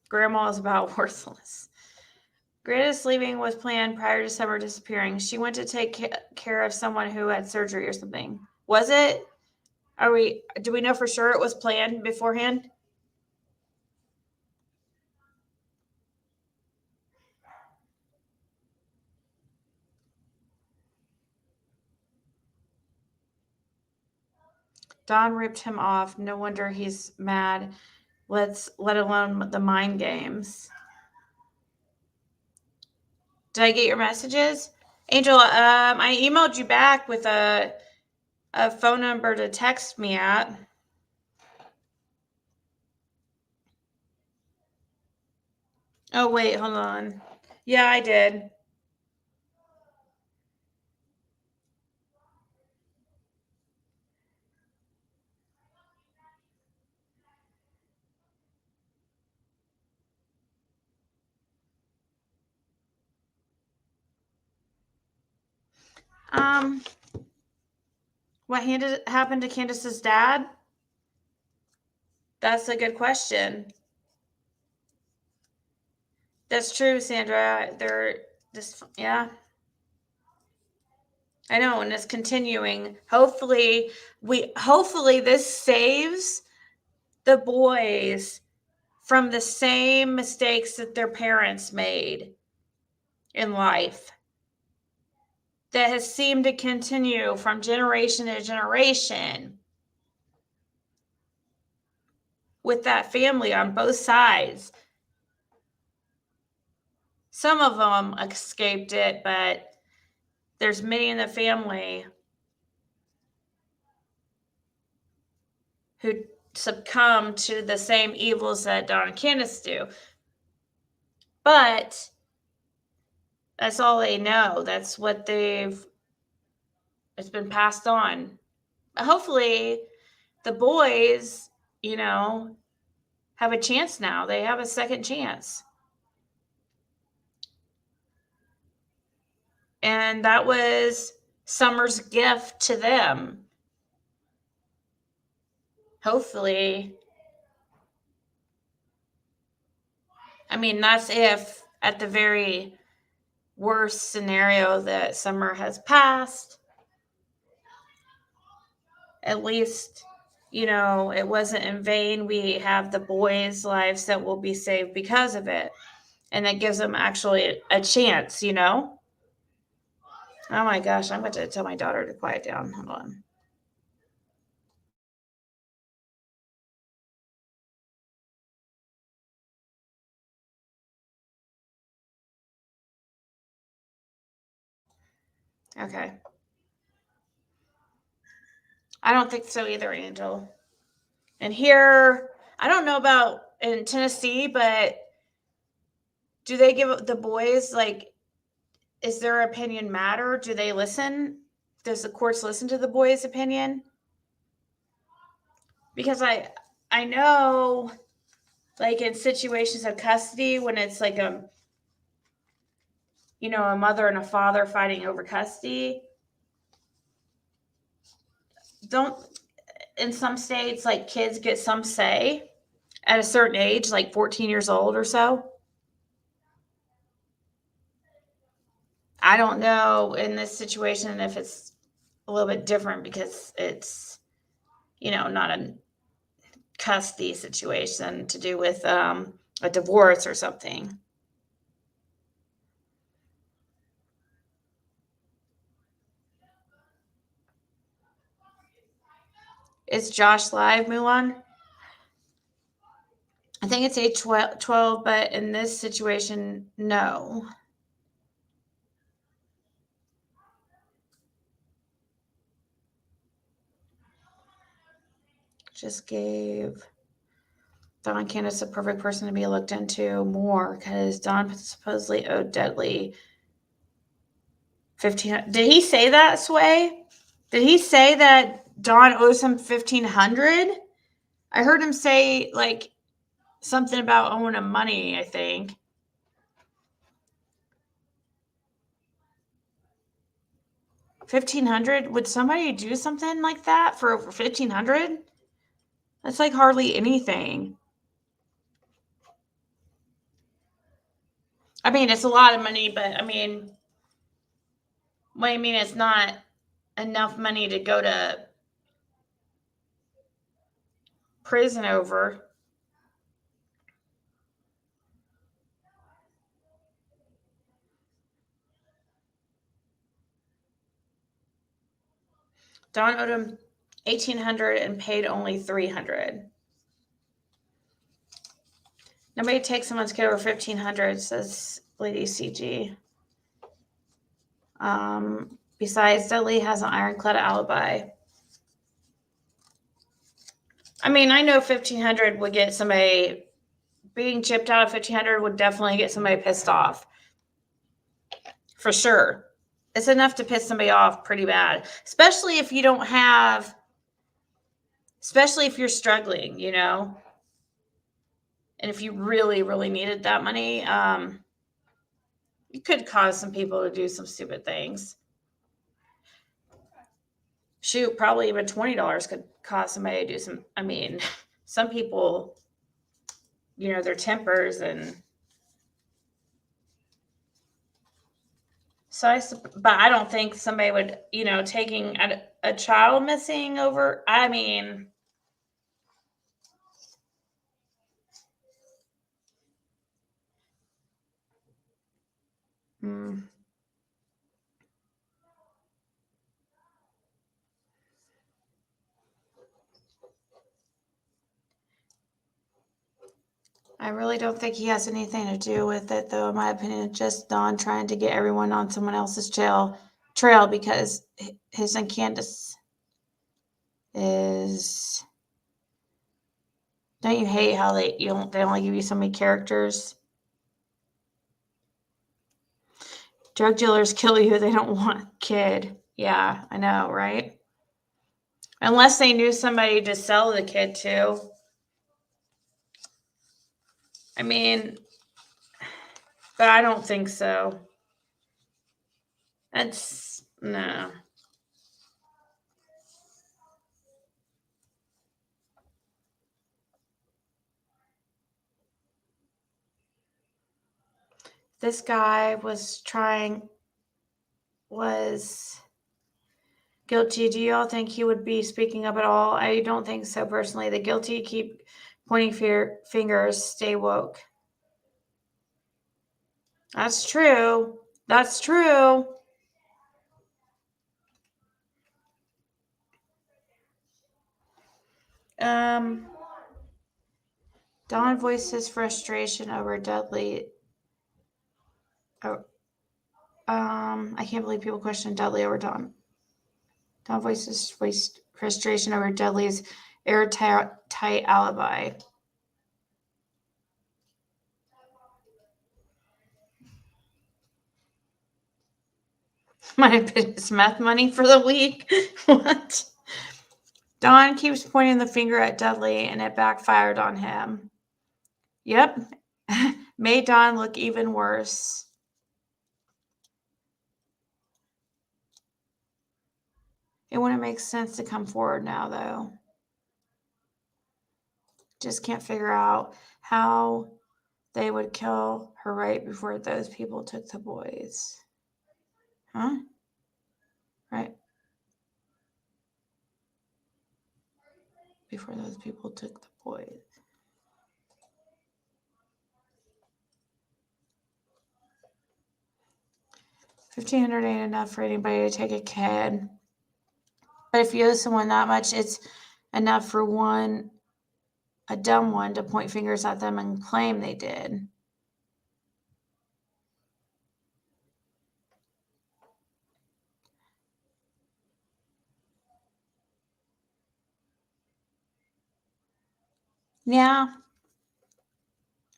Grandma is about worthless. Grandis leaving was planned prior to Summer disappearing. She went to take care of someone who had surgery or something. Was it? Do we know for sure it was planned beforehand? Don ripped him off. No wonder he's mad. Let alone the mind games. Did I get your messages? Angel, I emailed you back with a phone number to text me at. Oh, wait, hold on. Yeah, I did. What happened to Candace's dad? That's a good question. That's true, Sandra. They're just, yeah. I know, and it's continuing. Hopefully this saves the boys from the same mistakes that their parents made in life. That has seemed to continue from generation to generation with that family on both sides. Some of them escaped it, but there's many in the family who succumb to the same evils that Don and Candace do. But that's all they know. That's what it's been passed on. Hopefully the boys, have a chance now. They have a second chance. And that was Summer's gift to them. Hopefully. I mean, that's if at the very worst scenario that Summer has passed. At least, it wasn't in vain. We have the boys' lives that will be saved because of it. And that gives them actually a chance, Oh my gosh, I'm going to tell my daughter to quiet down. Hold on. Okay. I don't think so either, Angel. And here, I don't know about in Tennessee, but do they give the boys, is their opinion matter? Do they listen? Does the courts listen to the boys' opinion? Because I know, in situations of custody, when it's a mother and a father fighting over custody, in some states, kids get some say at a certain age, 14 years old or so. I don't know in this situation if it's a little bit different because it's, not a custody situation to do with a divorce or something. Is Josh live, Mulan? I think it's age 12, but in this situation, no. Just gave Don Candace a perfect person to be looked into more because Don supposedly owed Dudley $1,500. Did he say that, Sway? Did he say that Don owes him $1,500? I heard him say something about owing him money, I think. $1,500? Would somebody do something like that for over $1,500? That's hardly anything. I mean, it's a lot of money, but it's not enough money to go to prison over. Don owed him $1,800 and paid only $300. Nobody takes someone's kid over $1,500, says Lady CG. Besides, Dudley has an ironclad alibi. I mean, I know 1,500 would get somebody, being chipped out of 1,500 would definitely get somebody pissed off. For sure. It's enough to piss somebody off pretty bad. Especially if you don't have, especially if you're struggling, you know? And if you really, really needed that money, you could cause some people to do some stupid things. Shoot, probably even $20 could cause somebody to do some, I mean, some people, you know, their tempers and so but I don't think somebody would, you know, taking a child missing over, I mean, I really don't think he has anything to do with it, though, in my opinion. It's just Don trying to get everyone on someone else's trail because his and Candace is. Don't you hate how they only give you so many characters? Drug dealers kill you. They don't want a kid. Yeah, I know, right? Unless they knew somebody to sell the kid to. I mean, but I don't think so. That's no. This guy was guilty. Do you all think he would be speaking up at all? I don't think so personally. The guilty keep pointing fingers, stay woke. That's true. That's true. Don voices frustration over Dudley. I can't believe people question Dudley over Don. Don voices frustration over Dudley's airtight alibi. Might have been his meth money for the week. What? Don keeps pointing the finger at Dudley, and it backfired on him. Yep. Made Don look even worse. It wouldn't make sense to come forward now, though. Just can't figure out how they would kill her right before those people took the boys. Huh? Right. Before those people took the boys. $1,500 ain't enough for anybody to take a kid. But if you owe someone that much, it's enough for a dumb one, to point fingers at them and claim they did. Yeah.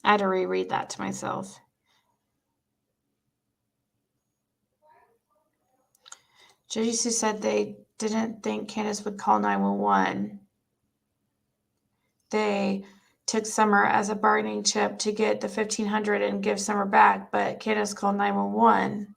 I had to reread that to myself. Judges who said they didn't think Candace would call 911. They took Summer as a bargaining chip to get the $1,500 and give Summer back, but Candace called 911.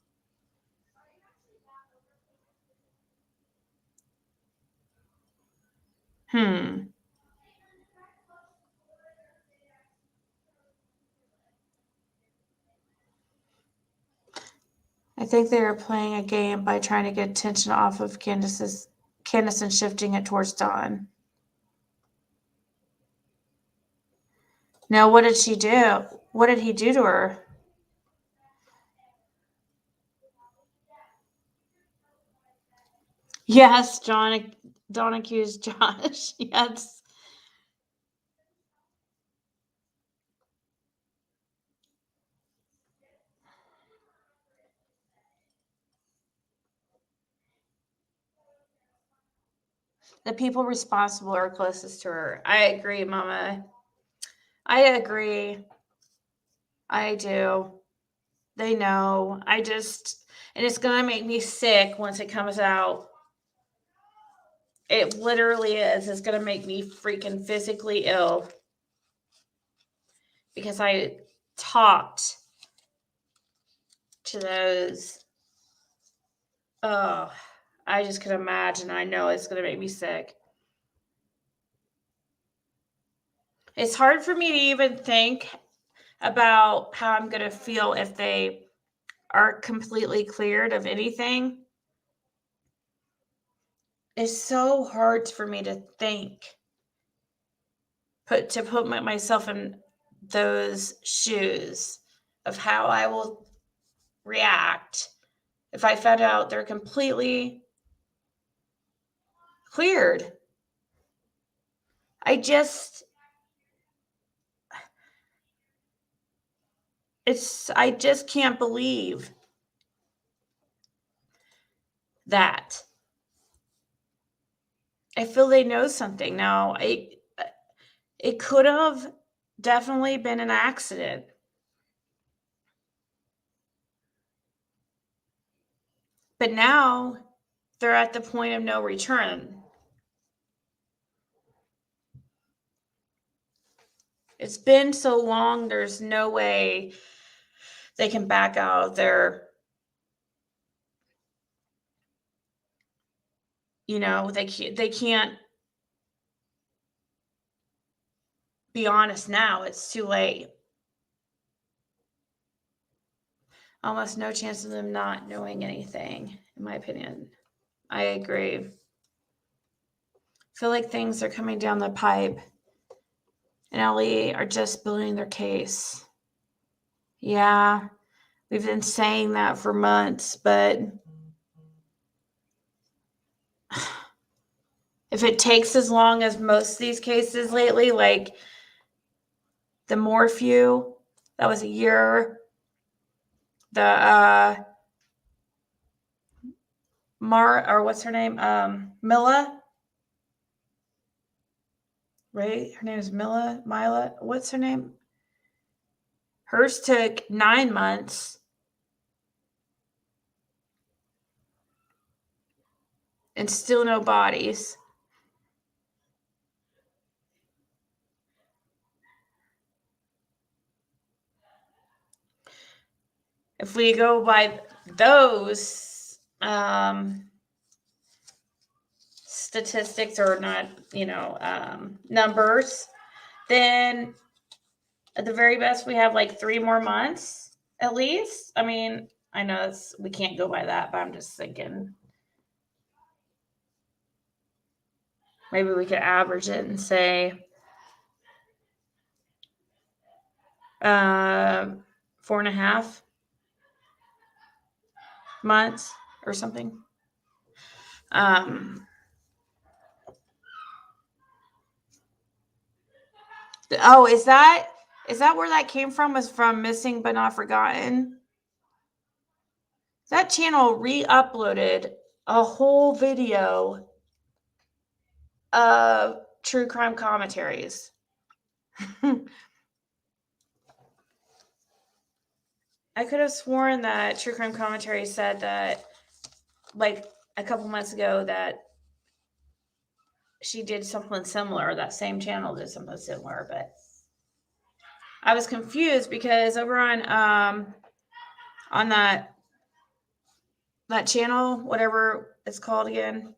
I think they were playing a game by trying to get attention off of Candace and shifting it towards Dawn. Now, what did she do? What did he do to her? Yes, Dawn accused Josh. Yes. The people responsible are closest to her. I agree, Mama. I agree. I do. They know. And it's going to make me sick once it comes out. It literally is. It's going to make me freaking physically ill. Because I talked to those. Oh, I just can imagine. I know it's going to make me sick. It's hard for me to even think about how I'm going to feel if they are completely cleared of anything. It's so hard for me to think. Put myself in those shoes of how I will react if I found out they're completely cleared. I just can't believe that. I feel they know something. Now, it could have definitely been an accident. But now they're at the point of no return. It's been so long, there's no way they can back out of their, they can't be honest now. It's too late. Almost no chance of them not knowing anything, in my opinion. I agree. I feel like things are coming down the pipe, and LE are just building their case. Yeah, we've been saying that for months, but if it takes as long as most of these cases lately, like the Morphew, that was a year. The what's her name? Mila. Right? Her name is Mila. What's her name? Hers took 9 months. And still no bodies. If we go by those statistics or not, numbers, then at the very best we have like 3 more months at least. I mean, I know we can't go by that, but I'm just thinking maybe we could average it and say 4.5 months or something. Oh, is that where that came from? Was from Missing But Not Forgotten? That channel re-uploaded a whole video of true crime commentaries. I could have sworn that True Crime Commentary said that, like, a couple months ago that she did something similar. That same channel did something similar, but I was confused because over on that channel, whatever it's called again,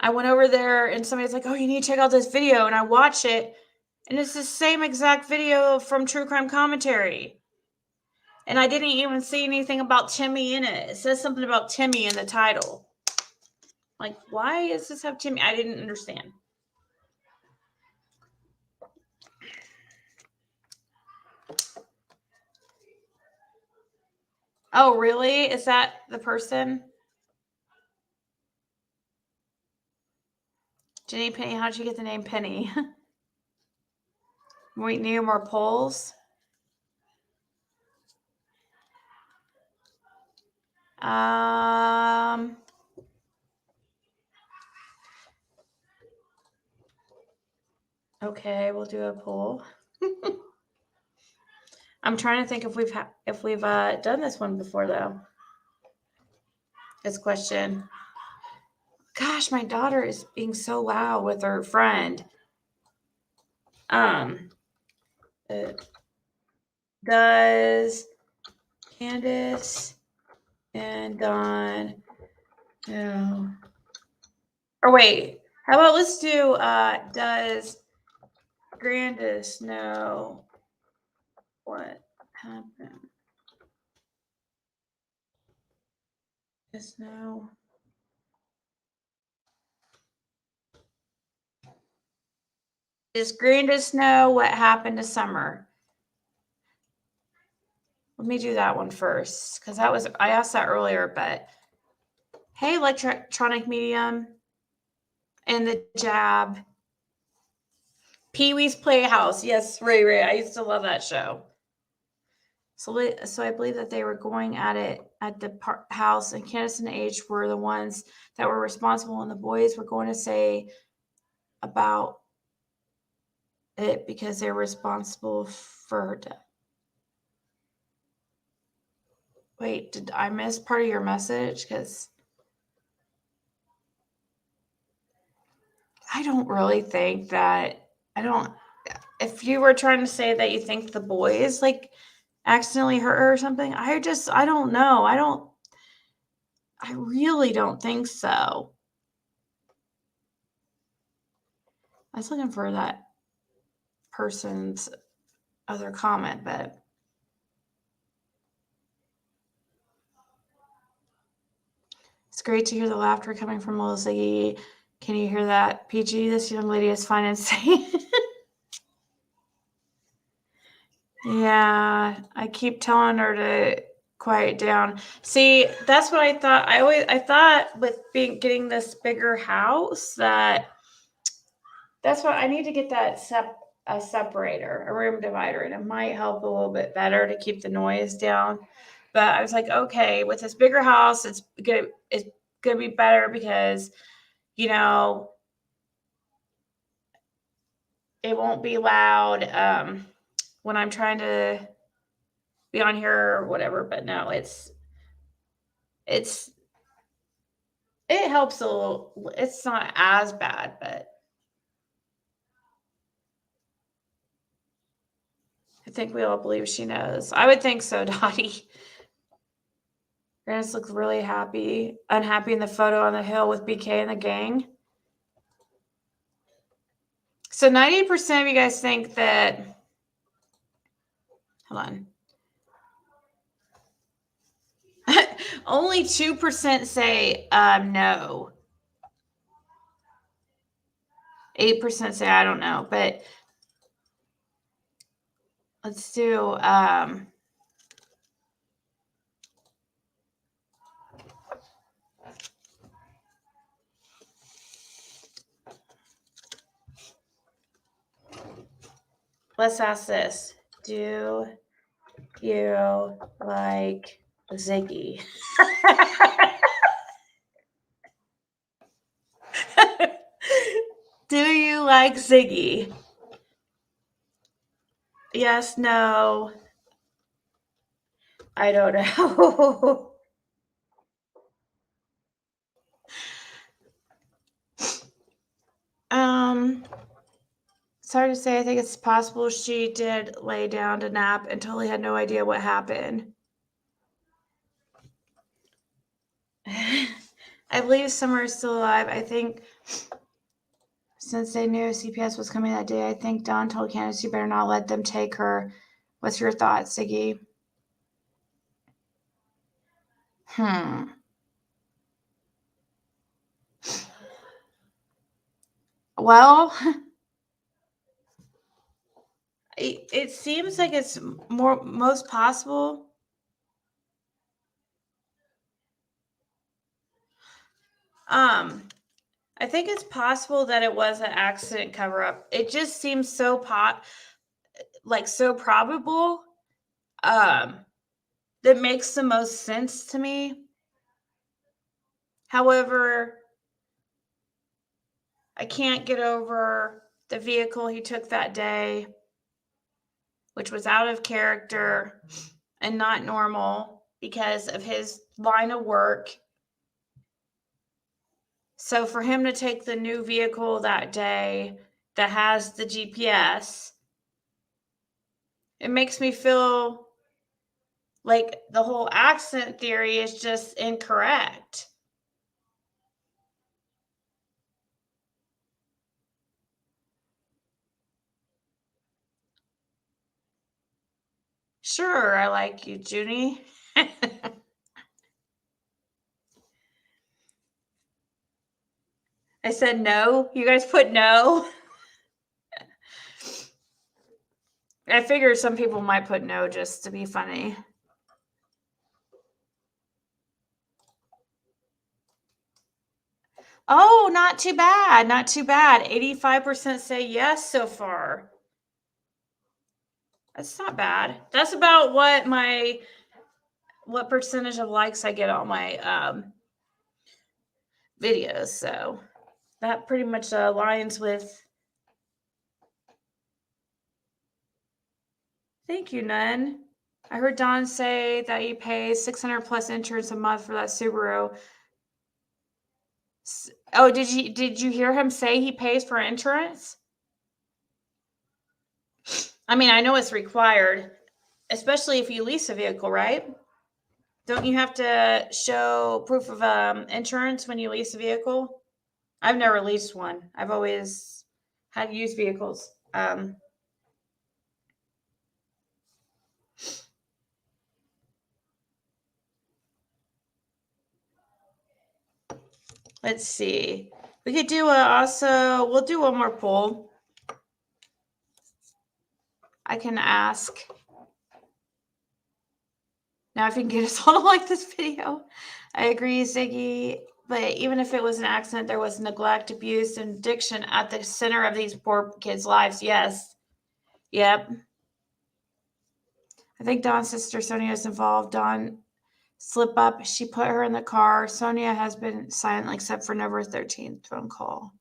I went over there and somebody's like, "Oh, you need to check out this video," and I watch it, and it's the same exact video from True Crime Commentary. And I didn't even see anything about Timmy in it. It says something about Timmy in the title. Like, why does this have Timmy? I didn't understand. Oh, really? Is that the person? Jenny Penny, how'd you get the name Penny? We need more polls. Okay, we'll do a poll. I'm trying to think if we've done this one before though. This question. Gosh, my daughter is being so loud with her friend. Does Candace and Dawn know? Or wait, how about let's do does Grandis know what happened? Just know. Does Grandis know what happened to Summer? Let me do that one first, because I asked that earlier, but hey, electronic medium and the jab. Pee-wee's Playhouse. Yes, Ray. I used to love that show. So I believe that they were going at it at the house, and Candace and H were the ones that were responsible, and the boys were going to say about it because they're responsible for her death. Wait, did I miss part of your message? Because I don't really think that if you were trying to say that you think the boys like accidentally hurt her or something, I don't know. I really don't think so. I was looking for that person's other comment, but it's great to hear the laughter coming from little Ziggy. Can you hear that? PG, this young lady is fine and safe. Yeah, I keep telling her to quiet down. See, that's what I thought. I thought with getting this bigger house that's what I need to get that a separator, a room divider, and it might help a little bit better to keep the noise down. But I was like, okay, with this bigger house, it's gonna be better because, you know, it won't be loud when I'm trying to be on here or whatever. But no, it helps a little. It's not as bad, but I think we all believe she knows. I would think so, Dottie. Grandis looks really unhappy in the photo on the hill with BK and the gang. So 90% of you guys think that, hold on. Only 2% say no. 8% say I don't know, but let's do let's ask this. Do you like Ziggy? Do you like Ziggy? Yes, no. I don't know. It's hard to say. I think it's possible she did lay down to nap and totally had no idea what happened. I believe Summer is still alive. I think since they knew CPS was coming that day, I think Dawn told Candace, you better not let them take her. What's your thoughts, Ziggy? Well, it seems like it's most possible. I think it's possible that it was an accident cover-up. It just seems so probable. That makes the most sense to me. However, I can't get over the vehicle he took that day, which was out of character and not normal because of his line of work. So for him to take the new vehicle that day that has the GPS, it makes me feel like the whole accident theory is just incorrect. Sure, I like you, Junie. I said no. You guys put no. I figured some people might put no just to be funny. Oh, not too bad. Not too bad. 85% say yes so far. That's not bad. That's about what percentage of likes I get on my videos. So that pretty much aligns with. Thank you, Nun. I heard Don say that he pays $600 plus insurance a month for that Subaru. Oh, did you hear him say he pays for insurance? I mean, I know it's required, especially if you lease a vehicle, right? Don't you have to show proof of insurance when you lease a vehicle? I've never leased one. I've always had used vehicles. Let's see. We could do we'll do one more poll. I can ask. Now, if you can get us all to like this video. I agree, Ziggy. But even if it was an accident, there was neglect, abuse, and addiction at the center of these poor kids' lives. Yes. Yep. I think Dawn's sister Sonia is involved. Dawn slip up. She put her in the car. Sonia has been silent except for November 13th phone call.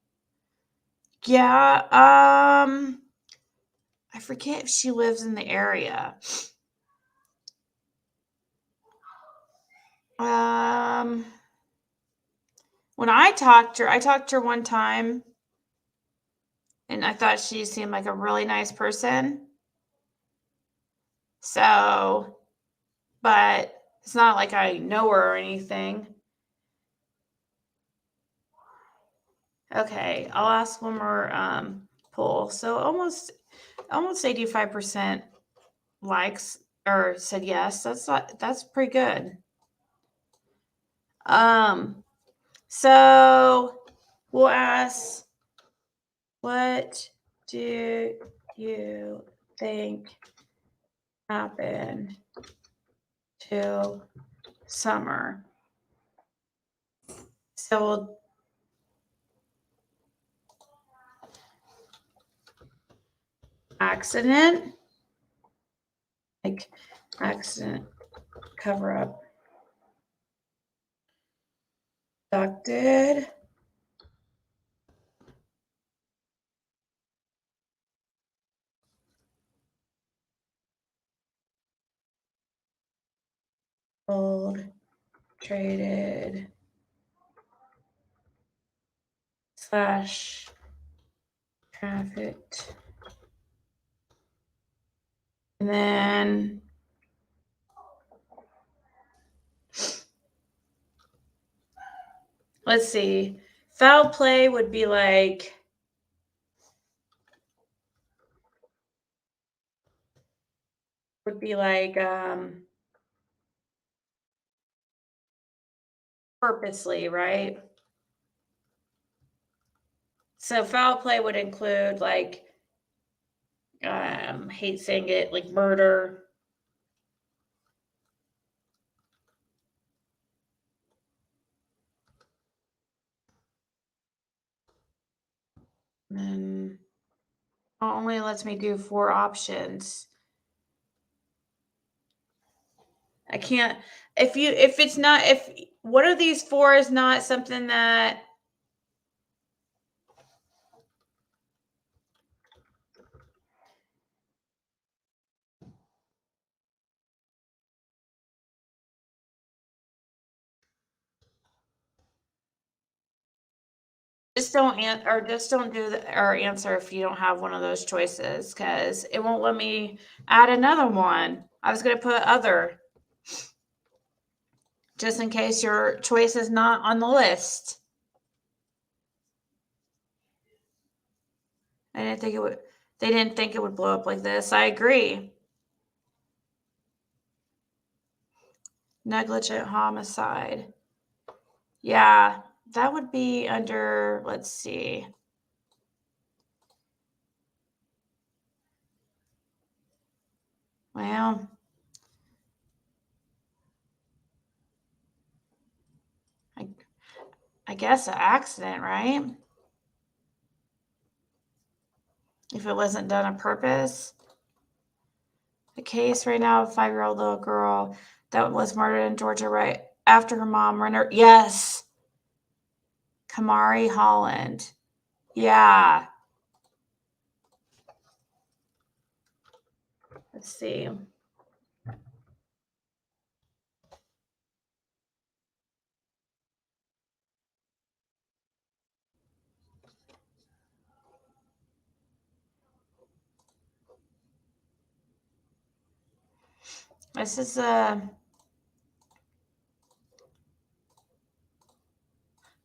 Yeah. I forget if she lives in the area. When I talked to her one time, and I thought she seemed like a really nice person. So, but it's not like I know her or anything. Okay, I'll ask one more poll. So almost 85% likes or said yes. That's pretty good. So we'll ask, what do you think happened to Summer? So accident, like accident cover up, abducted, sold, traded, / trafficked, and then let's see, foul play would be like purposely, right? So foul play would include like hate saying it, like murder. And then it only lets me do 4 options. I can't, if what are these 4 is not something that Just don't just don't do or answer if you don't have one of those choices, because it won't let me add another one. I was going to put other, just in case your choice is not on the list. I didn't think it would. They didn't think it would blow up like this. I agree. Negligent homicide. Yeah, that would be under, let's see. Well, I guess an accident, right? If it wasn't done on purpose. The case right now, a 5-year-old little girl that was murdered in Georgia right after her mom ran her. Yes. Kamari Holland. Yeah. Let's see. This is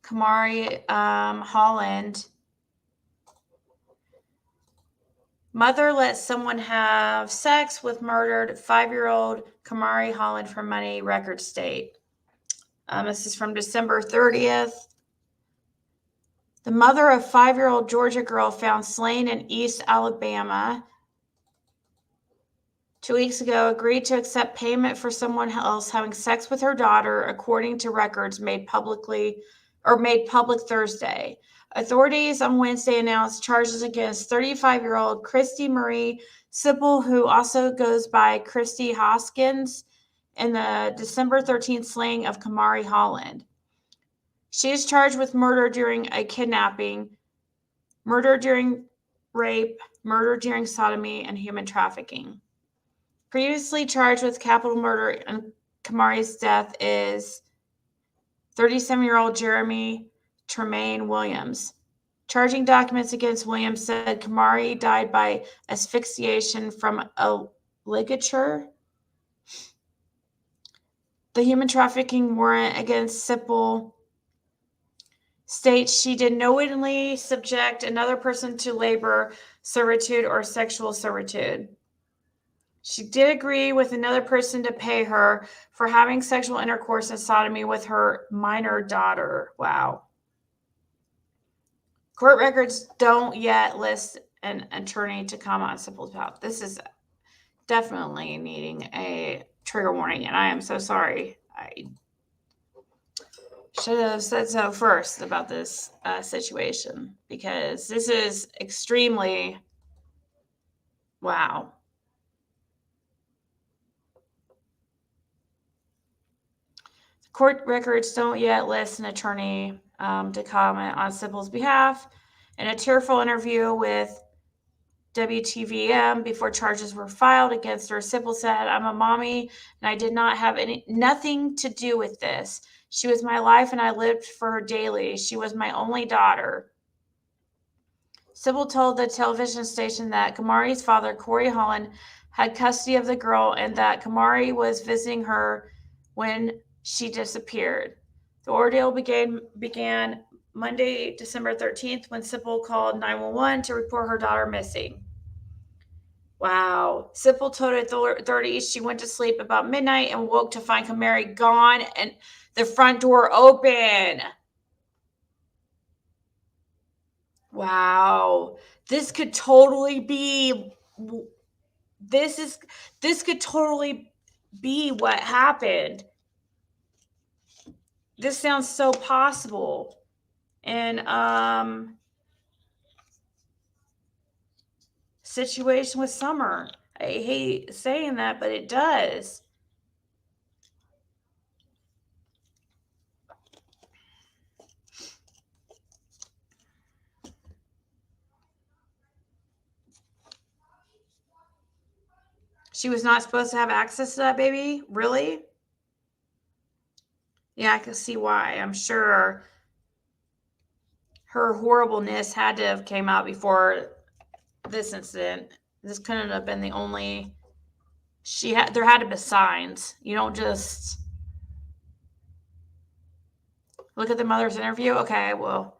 Kamari Holland. Mother lets someone have sex with murdered 5-year-old Kamari Holland for money, record state. This is from December 30th. The mother of 5-year-old Georgia girl found slain in East Alabama 2 weeks ago agreed to accept payment for someone else having sex with her daughter, according to records made public Thursday. Authorities on Wednesday announced charges against 35-year-old Christy Marie Sipple, who also goes by Christy Hoskins, in the December 13th slaying of Kamari Holland. She is charged with murder during a kidnapping, murder during rape, murder during sodomy, and human trafficking. Previously charged with capital murder in Kamari's death is 37-year-old Jeremy Tremaine Williams. Charging documents against Williams said Kamari died by asphyxiation from a ligature. The human trafficking warrant against Sipple states she did knowingly subject another person to labor, servitude, or sexual servitude. She did agree with another person to pay her for having sexual intercourse and sodomy with her minor daughter. Wow. Court records don't yet list an attorney to comment on Sipple's behalf. This is definitely needing a trigger warning, and I am so sorry. I should have said so first about this situation, because this is extremely, wow. Court records don't yet list an attorney to comment on Sipple's behalf. In a tearful interview with WTVM before charges were filed against her, Sipple said, "I'm a mommy and I did not have nothing to do with this. She was my life and I lived for her daily. She was my only daughter." Sipple told the television station that Kamari's father, Corey Holland, had custody of the girl and that Kamari was visiting her when she disappeared. The ordeal began Monday, December 13th, when Sipple called 911 to report her daughter missing. Wow. Sipple told authorities she went to sleep about midnight and woke to find Kamari gone and the front door open. Wow. This could totally be what happened. This sounds so possible. And situation with Summer. I hate saying that, but it does. She was not supposed to have access to that baby? Really? Yeah, I can see why. I'm sure her horribleness had to have came out before this incident. This couldn't have been the only. There had to be signs. You don't just look at the mother's interview. Okay, well.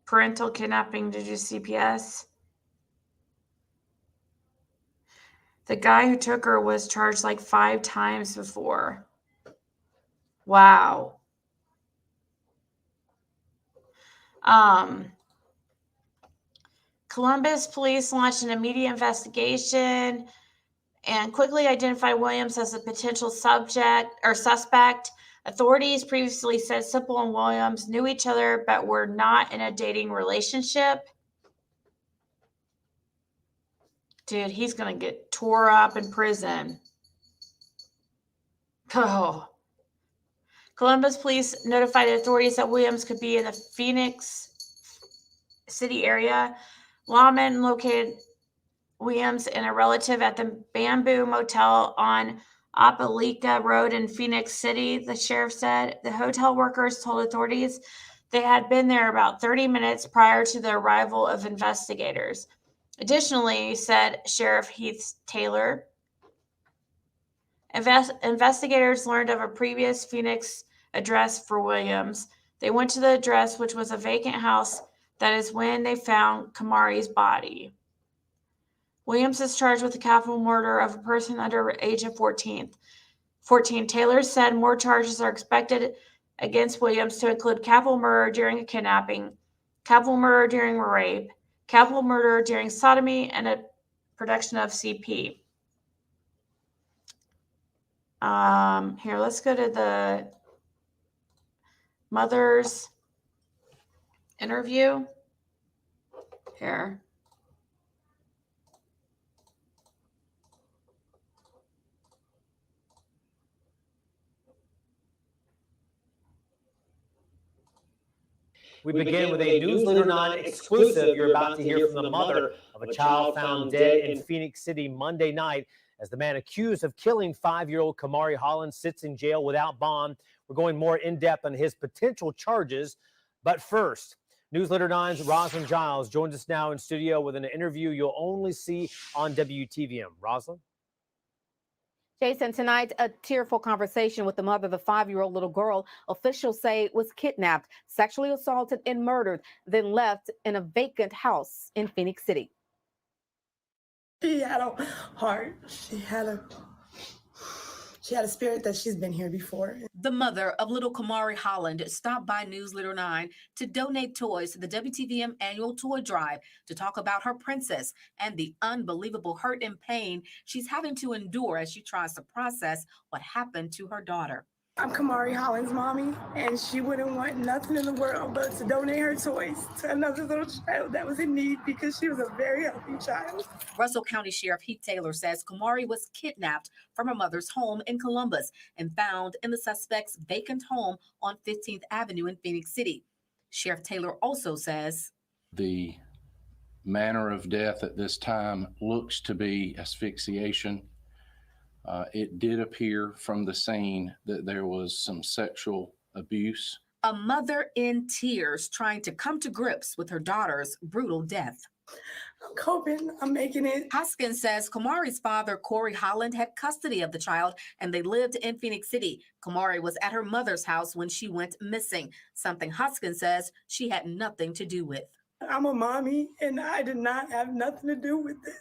Parental kidnapping, did you see PS? The guy who took her was charged like 5 times before. Wow. Columbus police launched an immediate investigation and quickly identified Williams as a potential suspect. Authorities previously said Sipple and Williams knew each other but were not in a dating relationship. Dude, he's going to get tore up in prison. Oh. Columbus police notified authorities that Williams could be in the Phoenix City area. Lawmen located Williams and a relative at the Bamboo Motel on Opelika Road in Phoenix City, the sheriff said. The hotel workers told authorities they had been there about 30 minutes prior to the arrival of investigators. Additionally, said Sheriff Heath Taylor, investigators learned of a previous Phoenix address for Williams. They went to the address, which was a vacant house. That is when they found Kamari's body. Williams is charged with the capital murder of a person under the age of 14. Taylor said more charges are expected against Williams to include capital murder during a kidnapping, capital murder during a rape, capital murder during sodomy, and a production of CP. Here, let's go to the mother's interview. Here. We begin with a News Leader 9 exclusive. You're about to hear from the mother of a child found dead in Phoenix City Monday night as the man accused of killing 5-year-old Kamari Holland sits in jail without bond. We're going more in-depth on his potential charges. But first, News Leader 9's Rosalind Giles joins us now in studio with an interview you'll only see on WTVM. Rosalind? Jason, tonight, a tearful conversation with the mother of the 5-year-old little girl officials say was kidnapped, sexually assaulted, and murdered, then left in a vacant house in Phoenix City. She had a heart. She had a spirit that she's been here before. The mother of little Kamari Holland stopped by News Leader 9 to donate toys to the WTVM annual toy drive to talk about her princess and the unbelievable hurt and pain she's having to endure as she tries to process what happened to her daughter. I'm Kamari Holland's mommy, and she wouldn't want nothing in the world but to donate her toys to another little child that was in need because she was a very healthy child. Russell County Sheriff Heath Taylor says Kamari was kidnapped from her mother's home in Columbus and found in the suspect's vacant home on 15th Avenue in Phoenix City. Sheriff Taylor also says the manner of death at this time looks to be asphyxiation. It did appear from the scene that there was some sexual abuse. A mother in tears trying to come to grips with her daughter's brutal death. I'm coping. I'm making it. Hoskins says Kamari's father, Corey Holland, had custody of the child and they lived in Phoenix City. Kamari was at her mother's house when she went missing, something Hoskins says she had nothing to do with. I'm a mommy and I did not have nothing to do with this.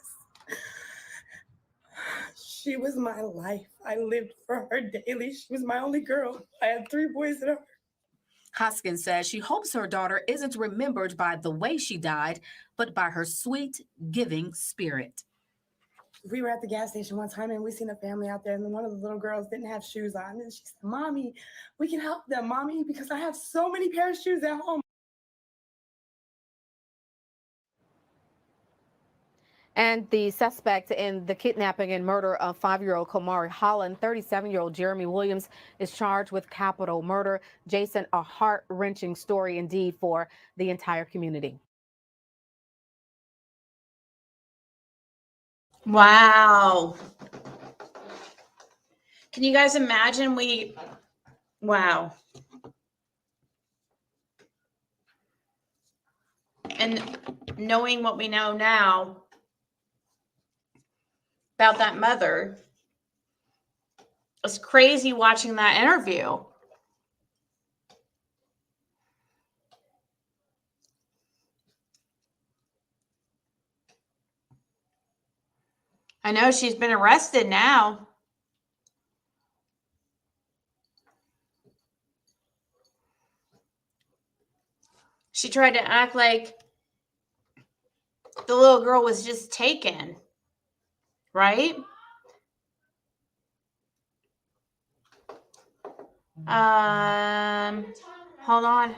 She was my life. I lived for her daily. She was my only girl. I had 3 boys and her. Hoskins says she hopes her daughter isn't remembered by the way she died, but by her sweet, giving spirit. We were at the gas station one time and we seen a family out there and one of the little girls didn't have shoes on. And she said, "Mommy, we can help them, Mommy, because I have so many pairs of shoes at home." And the suspect in the kidnapping and murder of 5-year-old Kamari Holland, 37-year-old Jeremy Williams, is charged with capital murder. Jason, a heart-wrenching story indeed for the entire community. Wow. Can you guys imagine wow. And knowing what we know now about that mother, it's crazy watching that interview. I know she's been arrested now. She tried to act like the little girl was just taken, right? Hold on.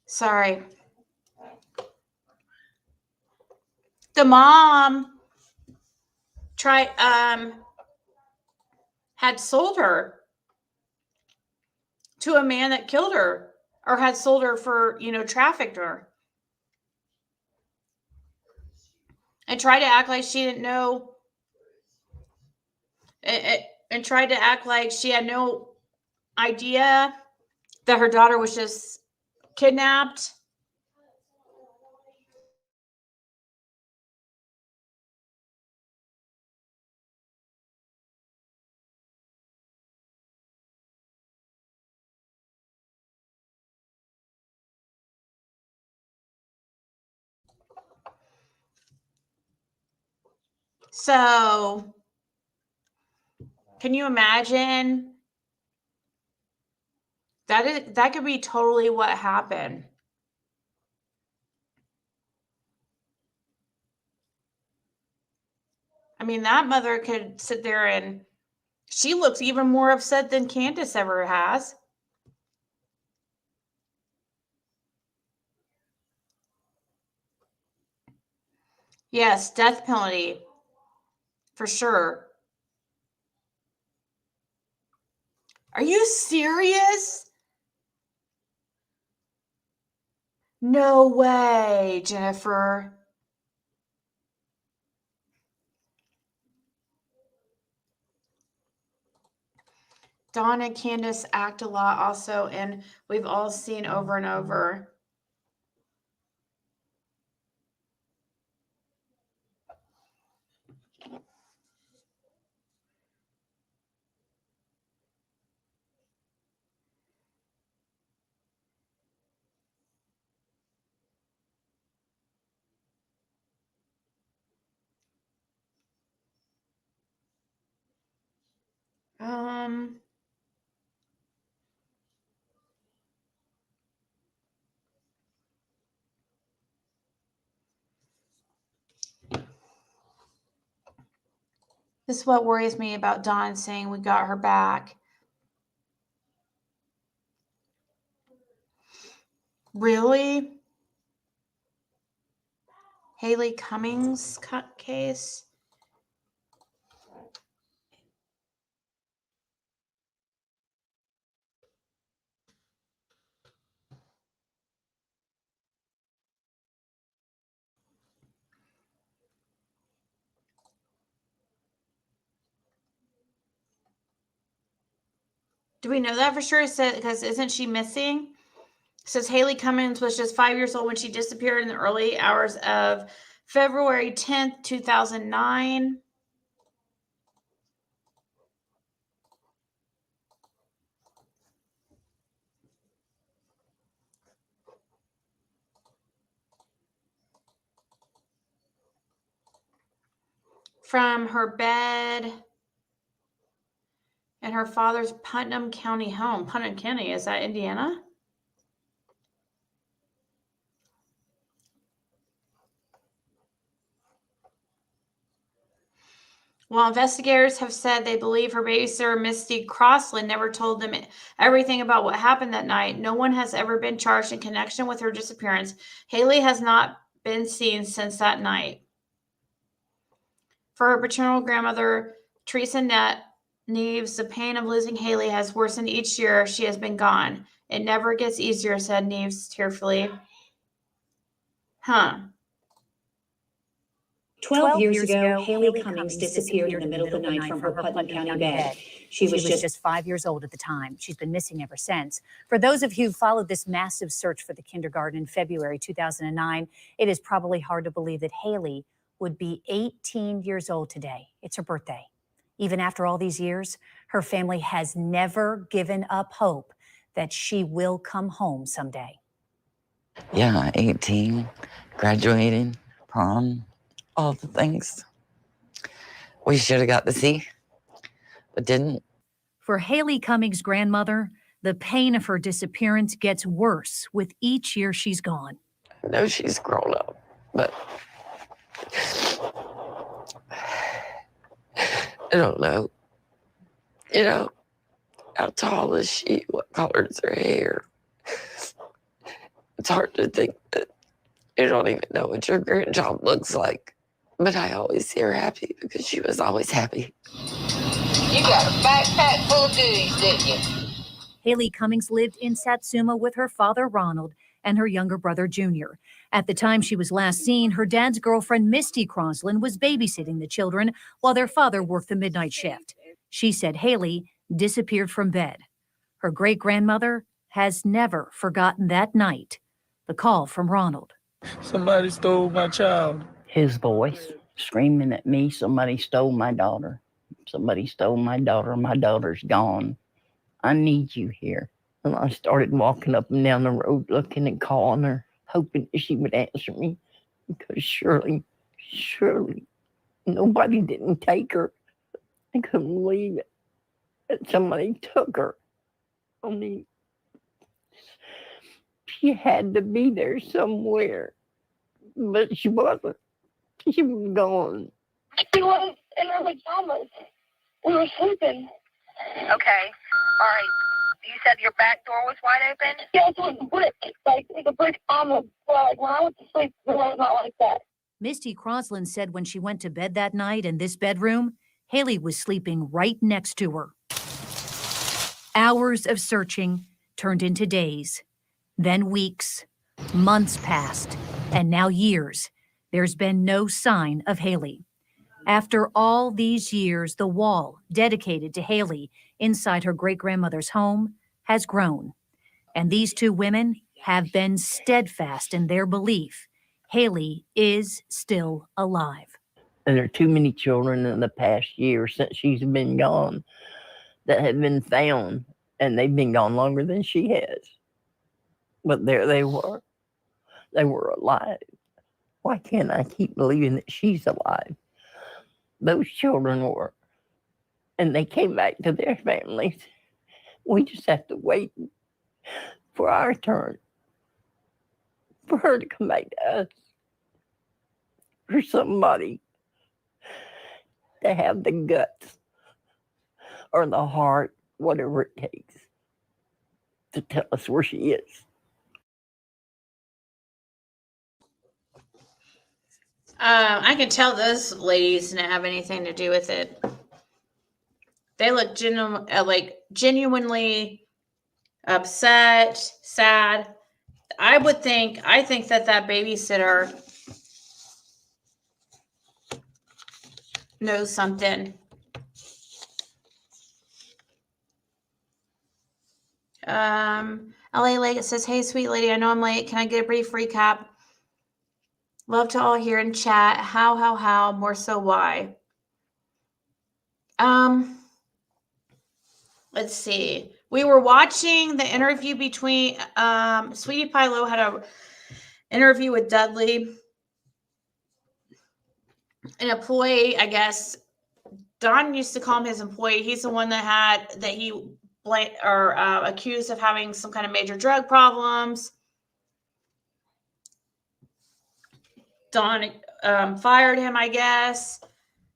Sorry. The mom had sold her to a man that killed her, or had sold her for, trafficked her. And tried to act like she didn't know, and tried to act like she had no idea that her daughter was just kidnapped. So, can you imagine? That could be totally what happened. I mean, that mother could sit there and she looks even more upset than Candace ever has. Yes, death penalty. For sure. Are you serious? No way, Jennifer. Dawn and Candace act a lot also, and we've all seen over and over. This is what worries me about Dawn saying we got her back. Really? Haley Cummings case? Do we know that for sure? Because isn't she missing? It says Haley Cummings was just 5 years old when she disappeared in the early hours of February 10th, 2009. From her bed in her father's Putnam County home. Putnam County, is that Indiana? While investigators have said they believe her babysitter, Misty Crossland, never told them everything about what happened that night, no one has ever been charged in connection with her disappearance. Haley has not been seen since that night. For her paternal grandmother, Teresa Neves, the pain of losing Haley has worsened each year she has been gone. It never gets easier, said Neves tearfully. 12 years ago, Haley Cummings disappeared in the middle of the night from her Putnam County bed. She was just 5 years old at the time. She's been missing ever since. For those of you who followed this massive search for the kindergarten in February 2009, it is probably hard to believe that Haley would be 18 years old today. It's her birthday. Even after all these years, her family has never given up hope that she will come home someday. Yeah, 18, graduating, prom, all the things we should have got to see, but didn't. For Haley Cummings' grandmother, the pain of her disappearance gets worse with each year she's gone. I know she's grown up, but I don't know. You know, how tall is she? What color is her hair? It's hard to think that you don't even know what your grandchild looks like. But I always see her happy because she was always happy. You got a backpack full of goodies, didn't you? Haley Cummings lived in Satsuma with her father, Ronald, and her younger brother, Junior. At the time she was last seen, her dad's girlfriend, Misty Crossland, was babysitting the children while their father worked the midnight shift. She said Haley disappeared from bed. Her great-grandmother has never forgotten that night. The call from Ronald. Somebody stole my child. His voice screaming at me, somebody stole my daughter. Somebody stole my daughter. My daughter's gone. I need you here. And I started walking up and down the road looking and calling her, hoping that she would answer me. Because surely, nobody didn't take her. I couldn't believe it. That somebody took her. I mean, she had to be there somewhere. But she wasn't. She was gone. She was in her pajamas. We were sleeping. Okay. All right. You said your back door was wide open? Yeah, it was brick. Like a brick on the floor. Like when I went to sleep, it was not like that. Misty Crossland said when she went to bed that night in this bedroom, Haley was sleeping right next to her. Hours of searching turned into days, then weeks, months passed, and now years. There's been no sign of Haley. After all these years, the wall dedicated to Haley inside her great-grandmother's home has grown. And these two women have been steadfast in their belief Haley is still alive. And there are too many children in the past year since she's been gone that have been found, and they've been gone longer than she has. But there they were. They were alive. Why can't I keep believing that she's alive? Those children were. And they came back to their families. We just have to wait for our turn. For her to come back to us. For somebody to have the guts or the heart, whatever it takes, to tell us where she is. I can tell those ladies didn't have anything to do with it. They look genuinely upset, sad. I think that babysitter knows something. LA Lake says, hey, sweet lady, I know I'm late. Can I get a brief recap? Love to all hear in chat. How, more so why? Let's see. We were watching the interview between Sweetie PieLo had a interview with Dudley, an employee, I guess. Don used to call him his employee. He's the one that he accused of having some kind of major drug problems. Don fired him, I guess.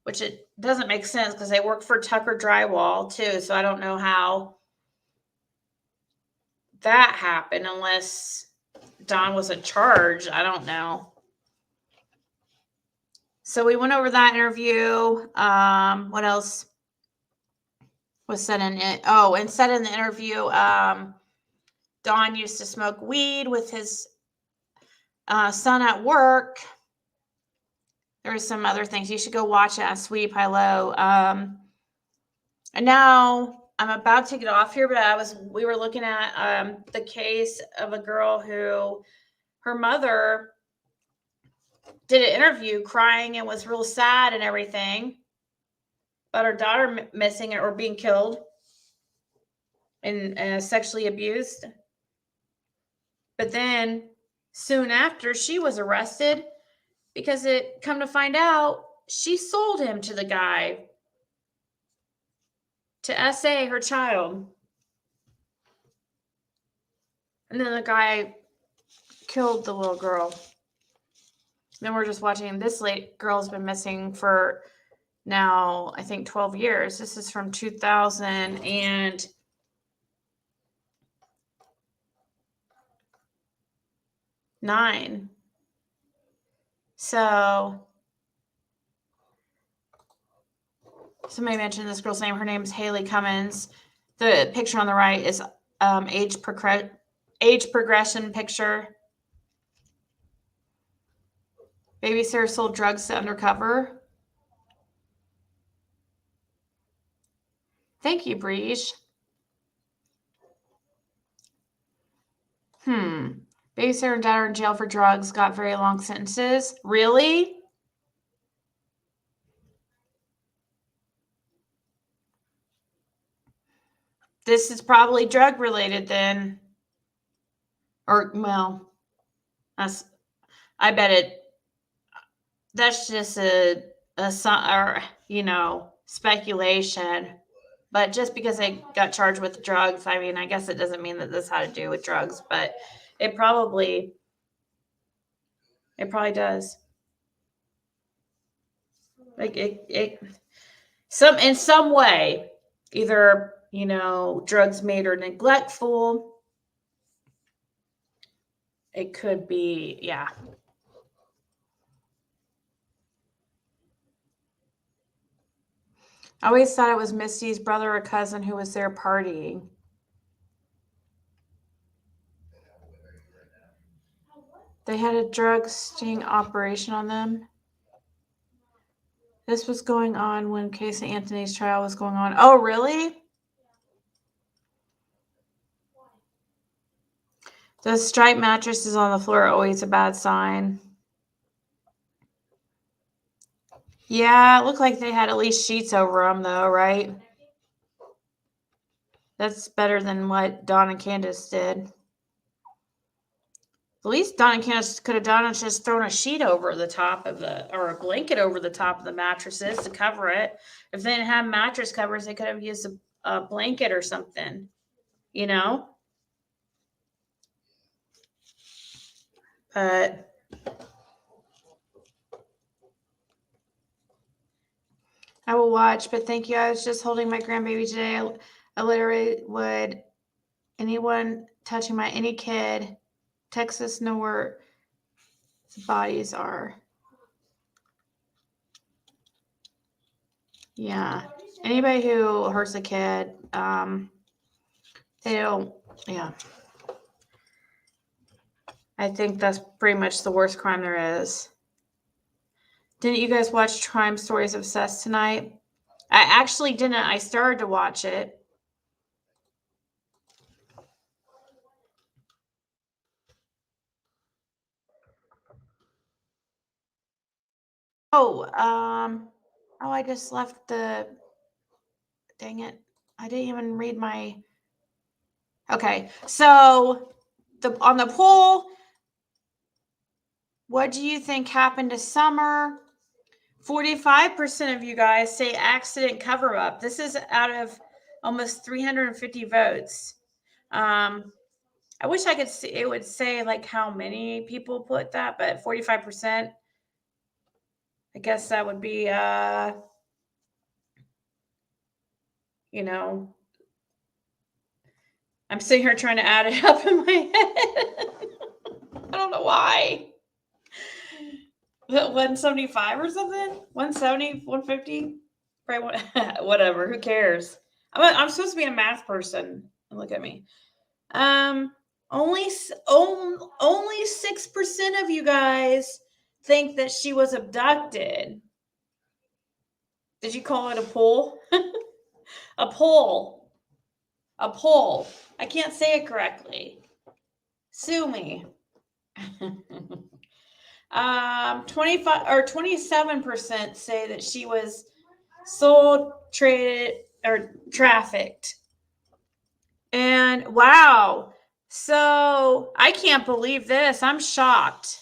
which it doesn't make sense because they work for Tucker Drywall too. So I don't know how that happened unless Don was in charge. I don't know. So we went over that interview. What else was said in it? Oh, and said in the interview, Don used to smoke weed with his son at work. There were some other things. You should go watch it at Sweetie PieLo. And now I'm about to get off here, but we were looking at the case of a girl who her mother did an interview crying and was real sad and everything about her daughter missing or being killed and sexually abused. But then soon after, she was arrested because it come to find out she sold him to the guy to SA her child. And then the guy killed the little girl. Then we're just watching this girl's been missing for now, I think 12 years. This is from 2009. So somebody mentioned this girl's name. Her name is Haley Cummings. The picture on the right is age progression picture. Babysitter sold drugs to undercover. Thank you, Breege. Babysitter and dad are in jail for drugs, got very long sentences. Really? This is probably drug related then. Or, well, I bet that's just a speculation. But just because they got charged with drugs, I mean, I guess it doesn't mean that this had to do with drugs, but it probably does. Like in some way, either, drugs made her neglectful. It could be, yeah. I always thought it was Misty's brother or cousin who was there partying. They had a drug sting operation on them. This was going on when Casey Anthony's trial was going on. Oh, really? The striped mattresses on the floor are always a bad sign. Yeah, it looked like they had at least sheets over them, though, right? That's better than what Dawn and Candace did. The least Dawn and Candace could have done is just thrown a sheet over the top of or a blanket over the top of the mattresses to cover it. If they didn't have mattress covers, they could have used a blanket or something, But I will watch, but thank you. I was just holding my grandbaby today. I literally would, anyone touching any kid, Texas know where the bodies are. Yeah. Anybody who hurts a kid, they don't, yeah. I think that's pretty much the worst crime there is. Didn't you guys watch Crime Stories Obsessed tonight? I actually didn't. I started to watch it. I just left dang it. I didn't even read my, okay. So on the poll, what do you think happened to Summer? 45% of you guys say accident cover up. This is out of almost 350 votes. I wish I could see, it would say like how many people put that, but 45%. I guess that would be I'm sitting here trying to add it up in my head. I don't know why. Was it 175 or something? 170, 150? Probably whatever. Who cares? I'm supposed to be a math person. Look at me. Only 6% of you guys think that she was abducted. Did you call it a poll? A poll. A poll. I can't say it correctly. Sue me. 25 or 27% say that she was sold, traded, or trafficked. And wow. So I can't believe this. I'm shocked.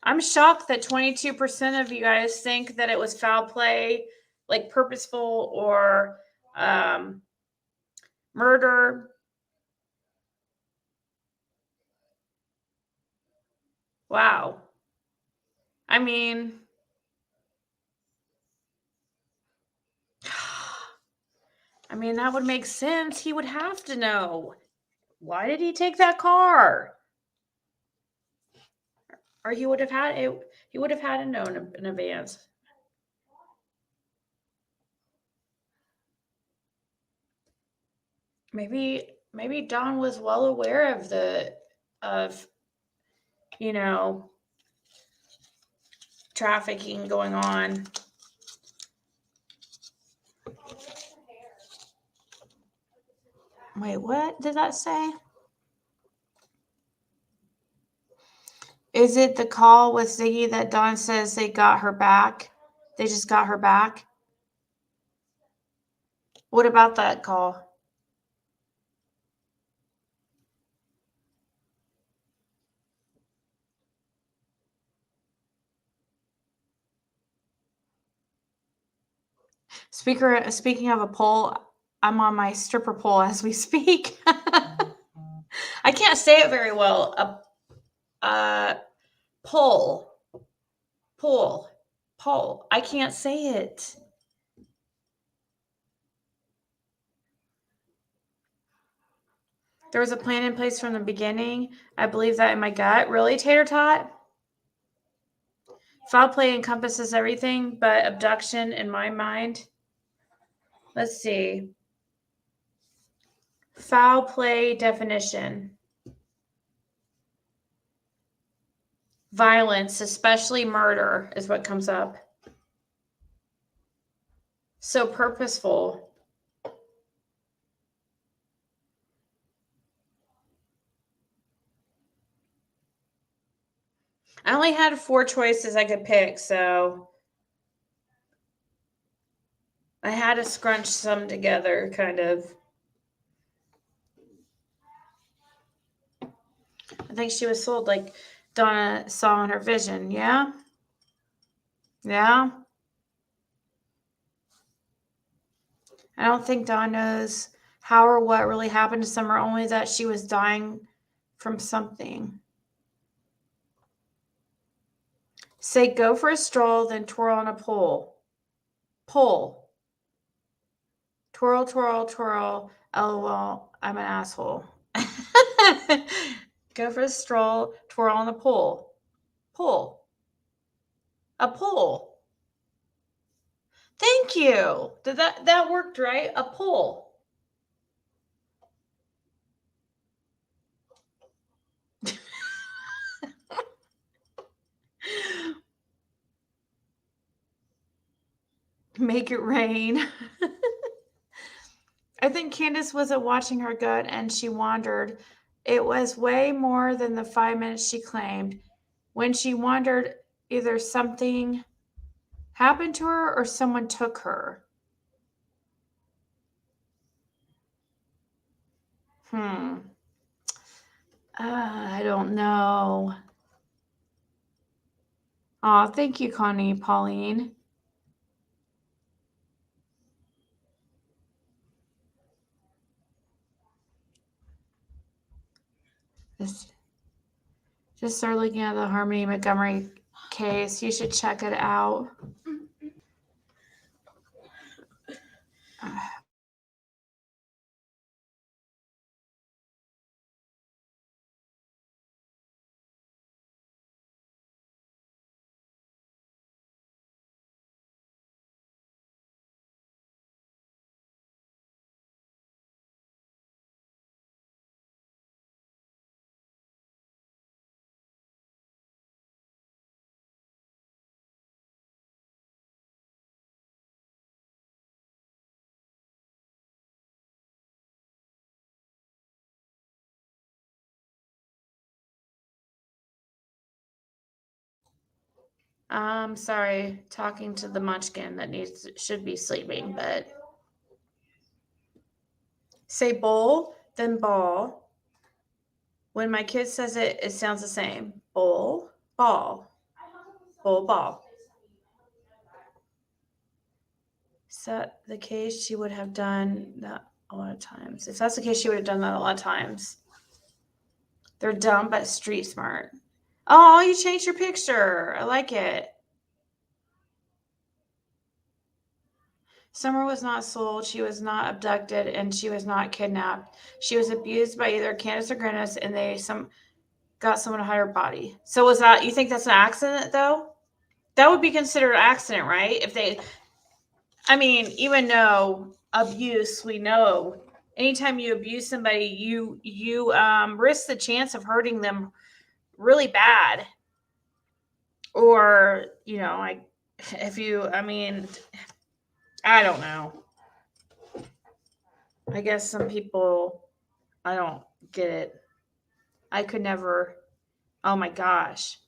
I'm shocked that 22% of you guys think that it was foul play, like purposeful or murder. Wow. I mean, that would make sense. He would have to know. Why did he take that car? Or he would have had it. He would have had to know in advance. Maybe Don was well aware of trafficking going on. Wait, what did that say? Is it the call with Ziggy that Don says they got her back? They just got her back? What about that call? Speaking of a poll, I'm on my stripper pole as we speak. I can't say it very well. Pole. I can't say it. There was a plan in place from the beginning. I believe that in my gut. Really, Tater Tot? Foul play encompasses everything but abduction in my mind. Let's see. Foul play definition. Violence, especially murder, is what comes up. So purposeful. I only had 4 choices I could pick, so I had to scrunch some together, kind of. I think she was sold like Donna saw in her vision. Yeah? Yeah? I don't think Dawn knows how or what really happened to Summer, only that she was dying from something. Say go for a stroll, then twirl on a pole. Pole. Twirl, twirl, twirl. LOL, I'm an asshole. Go for a stroll, twirl on a pole. Pole. A pole. Thank you. Did that worked, right? A pole. Make it rain. I think Candace wasn't watching her gut and she wandered. It was way more than the 5 minutes she claimed. When she wandered, either something happened to her or someone took her. I don't know. Oh, thank you, Connie, Pauline. Just start looking at the Harmony Montgomery case. You should check it out. Sorry, talking to the munchkin that should be sleeping, but say bowl, then ball. When my kid says it, it sounds the same. Bowl, ball, bowl, ball. Set the case, she would have done that a lot of times. If that's the case, she would have done that a lot of times. They're dumb but street smart. Oh, you changed your picture. I like it. Summer was not sold, she was not abducted, and she was not kidnapped. She was abused by either Candace or Grennis, and they got someone to hide her body. So was that, you think that's an accident though? That would be considered an accident, right? If they, I mean, even though abuse, we know anytime you abuse somebody, you risk the chance of hurting them really bad. Or, I don't know. I guess some people, I don't get it. I could never, oh my gosh.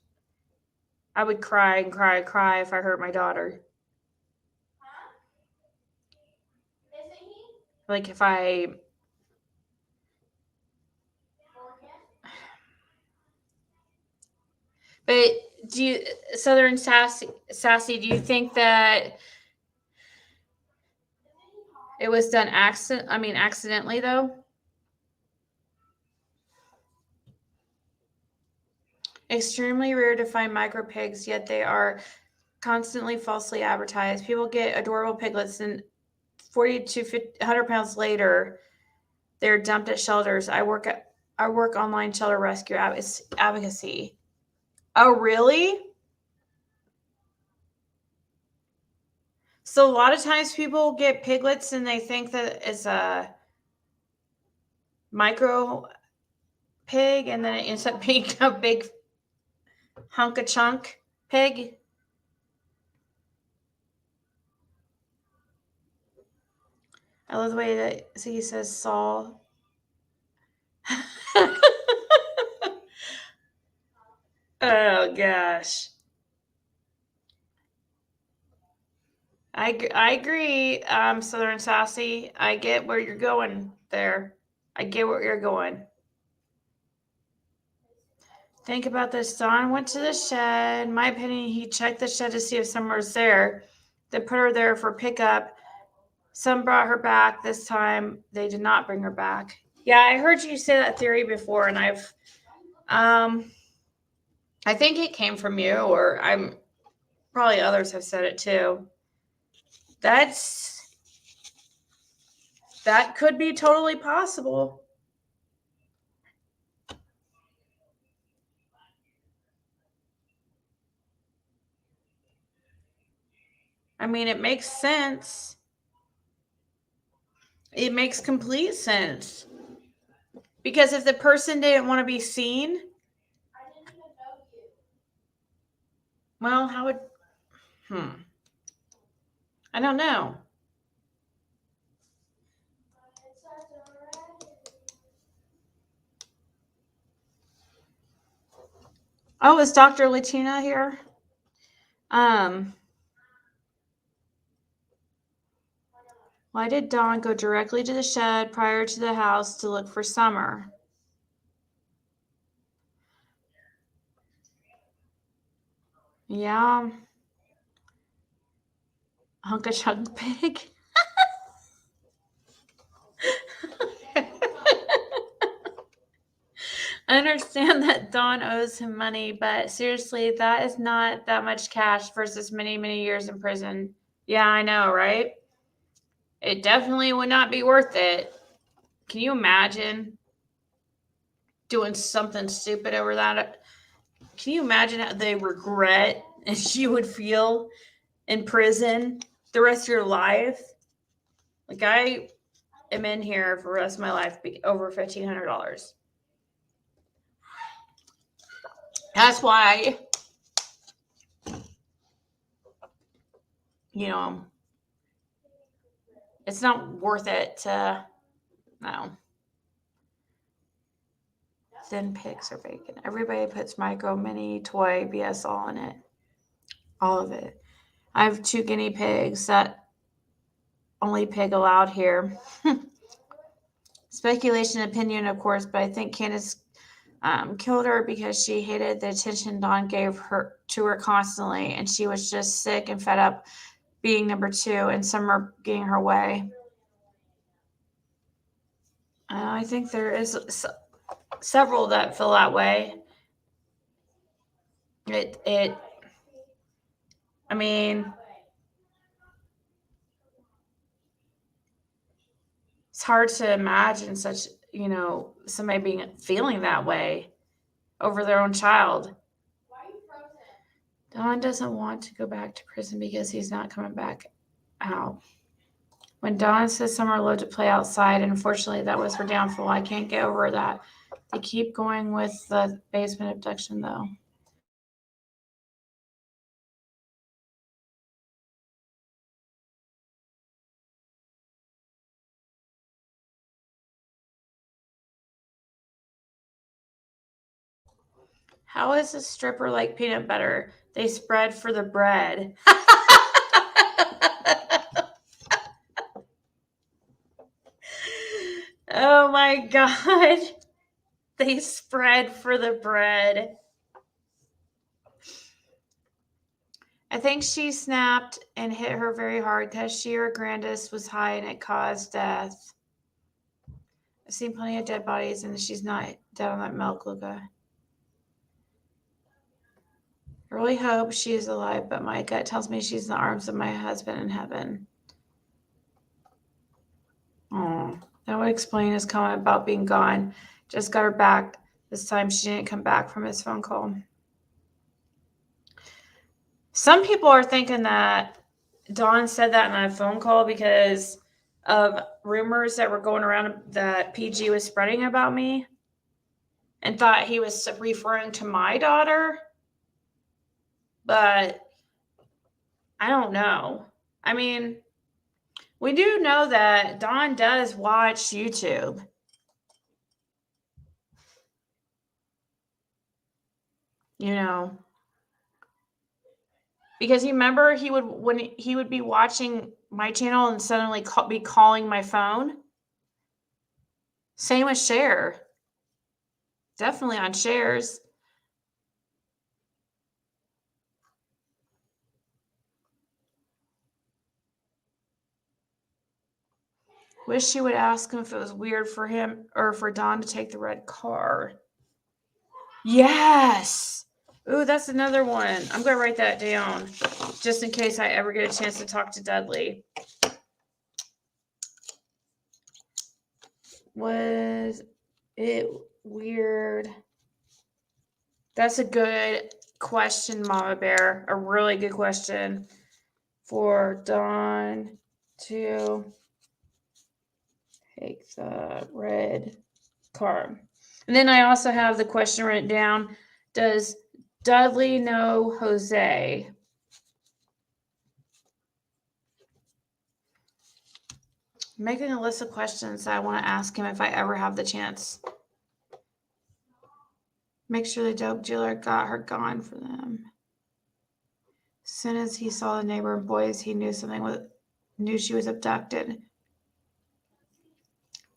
I would cry and cry and cry if I hurt my daughter. Like if I, but do you, Southern Sassy, do you think that it was done accidentally though? Extremely rare to find micro pigs, yet they are constantly falsely advertised. People get adorable piglets and 40 to 100 pounds later, they're dumped at shelters. I work online shelter rescue advocacy. Oh, really? So a lot of times people get piglets and they think that it's a micro pig, and then it ends up being a big hunk of chunk pig. I love the way that Ziggy says Saul. Oh gosh. I agree, Southern Sassy. I get where you're going there. I get where you're going. Think about this. Don went to the shed. In my opinion, he checked the shed to see if someone was there. They put her there for pickup. Some brought her back. This time, they did not bring her back. Yeah, I heard you say that theory before, and I think it came from you, or probably others have said it too. That could be totally possible. I mean, it makes sense. It makes complete sense. Because if the person didn't want to be seen, well, how would, I don't know. Oh, is Dr. Latina here? Why did Dawn go directly to the shed prior to the house to look for Summer? Yeah. Hunk of chunk pig. I understand that Dawn owes him money, but seriously, that is not that much cash versus many, many years in prison. Yeah, I know, right? It definitely would not be worth it. Can you imagine doing something stupid over that? Can you imagine how the regret and she would feel in prison the rest of your life? Like, I am in here for the rest of my life, over $1,500. That's why, it's not worth it to, no. Thin pigs or bacon. Everybody puts micro, mini, toy, BS all in it. All of it. I have 2 guinea pigs. That only pig allowed here. Speculation, opinion, of course, but I think Candace killed her because she hated the attention Dawn gave her to her constantly, and she was just sick and fed up being number 2 and Summer getting her way. I think there is several that feel that way. I mean, it's hard to imagine such, somebody feeling that way over their own child. Don doesn't want to go back to prison because he's not coming back out. When Dawn says Summer loved to play outside, and unfortunately that was her downfall. I can't get over that. They keep going with the basement abduction, though. How is a stripper like peanut butter? They spread for the bread. Oh my God. They spread for the bread. I think she snapped and hit her very hard because she or Grandis was high and it caused death. I've seen plenty of dead bodies and she's not dead on that milk, Luca. I really hope she is alive, but my gut tells me she's in the arms of my husband in heaven. Oh, that would explain his comment about being gone. Just got her back. This time she didn't come back from his phone call. Some people are thinking that Dawn said that in a phone call because of rumors that were going around that PG was spreading about me and thought he was referring to my daughter. But I don't know. I mean, we do know that Dawn does watch YouTube. Because you remember when he would be watching my channel and suddenly be calling my phone. Same with Cher. Definitely on Cher's. Wish she would ask him if it was weird for him or for Dawn to take the red car. Yes. Ooh, that's another one. I'm going to write that down just in case I ever get a chance to talk to Dudley. Was it weird? That's a good question, Mama Bear. A really good question for Dawn to take the red car. And then I also have the question written down. Does Dudley know Jose? I'm making a list of questions that I want to ask him if I ever have the chance. Make sure the dope dealer got her gone for them. As soon as he saw the neighbor and boys, he knew knew she was abducted.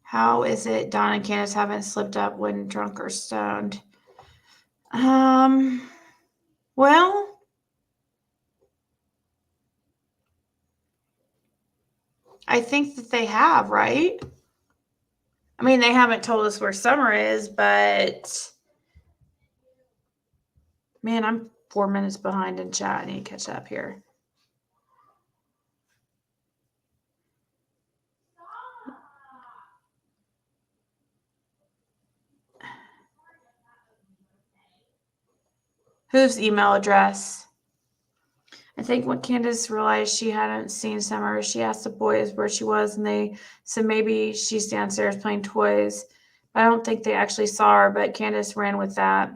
How is it Dawn and Candace haven't slipped up when drunk or stoned? Well, I think that they have, right? I mean, they haven't told us where Summer is, but man, I'm 4 minutes behind in chat. I need to catch up here. Whose email address? I think when Candace realized she hadn't seen Summer, she asked the boys where she was, and they said maybe she's downstairs playing toys. I don't think they actually saw her, but Candace ran with that.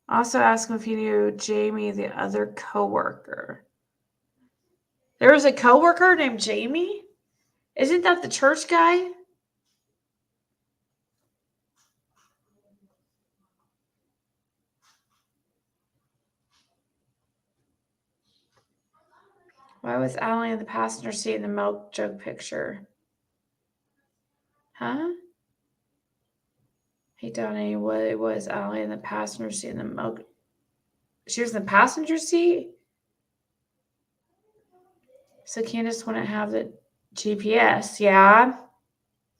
Also asked him if he knew Jamie, the other coworker. There was a coworker named Jamie? Isn't that the church guy? Why was Allie in the passenger seat in the milk jug picture? Huh? Hey, Donnie, what was Allie in the passenger seat in the milk? She was in the passenger seat? So Candace wouldn't have the GPS, yeah.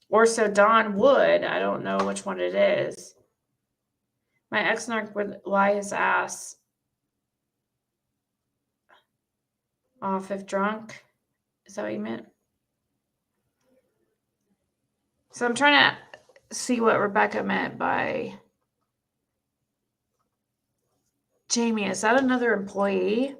Or so Don would. I don't know which one it is. My ex-narc would lie his ass off if drunk. Is that what you meant? So I'm trying to see what Rebecca meant by Jamie. Is that another employee?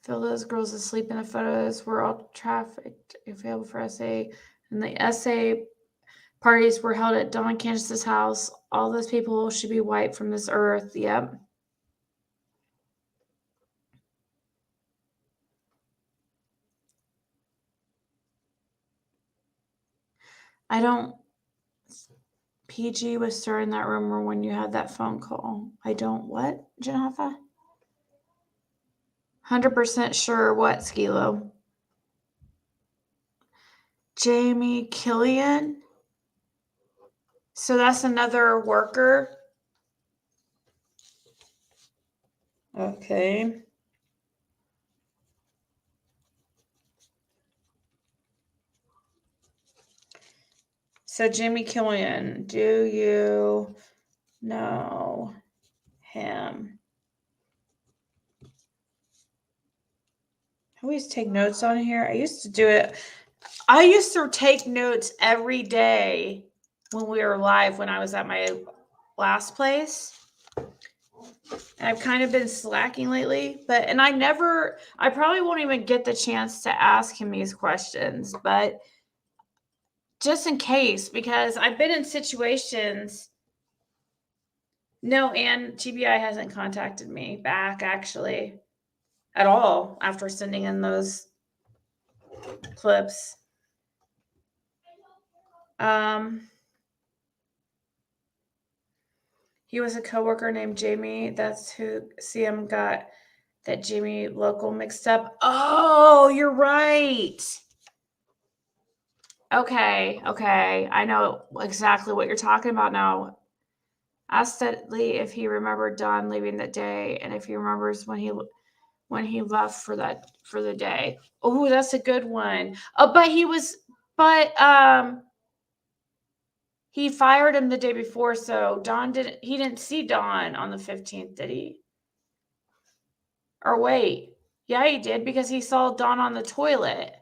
Phil, those girls asleep in the photos were all trafficked, available for essay. And the essay parties were held at Don Candace's house. All those people should be wiped from this earth. Yep. I don't. PG was stirring in that room or when you had that phone call. I don't what, Jennifer? 100% sure what, Skilo? Jamie Killian? So that's another worker? Okay. So Jamie Killian, do you know him? I always take notes on here. I used to do it. I used to take notes every day when we were live when I was at my last place. And I've kind of been slacking lately, and I probably won't even get the chance to ask him these questions, but just in case, because I've been in situations. No, and TBI hasn't contacted me back actually at all after sending in those clips. He was a coworker named Jamie. That's who CM got that Jamie local mixed up. Oh, you're right. Okay. I know exactly what you're talking about now. Asked Dudley if he remembered Don leaving that day and if he remembers when he left for the day. Oh, that's a good one. He fired him the day before, so he didn't see Don on the 15th, did he? Or wait. Yeah, he did because he saw Don on the toilet.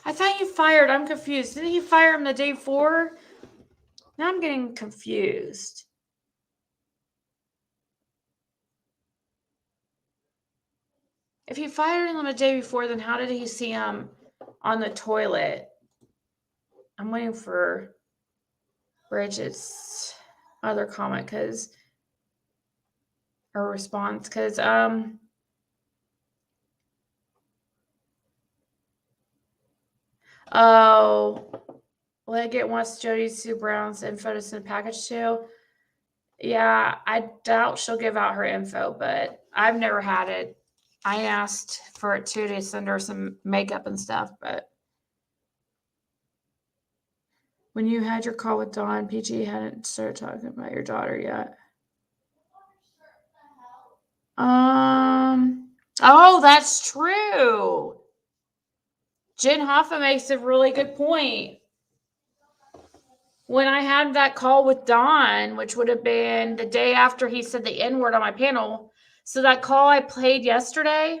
I thought he fired. I'm confused. Didn't he fire him the day before? Now I'm getting confused. If he fired him the day before, then how did he see him on the toilet? I'm waiting for Bridget's other comment or response because Leggett wants Jody Sue Brown's info to send a package to. Yeah, I doubt she'll give out her info, but I've never had it. I asked for it too to send her some makeup and stuff, but when you had your call with Dawn, PG hadn't started talking about your daughter yet. Oh, that's true. Jen Hoffa makes a really good point. When I had that call with Don, which would have been the day after he said the N-word on my panel, so that call I played yesterday,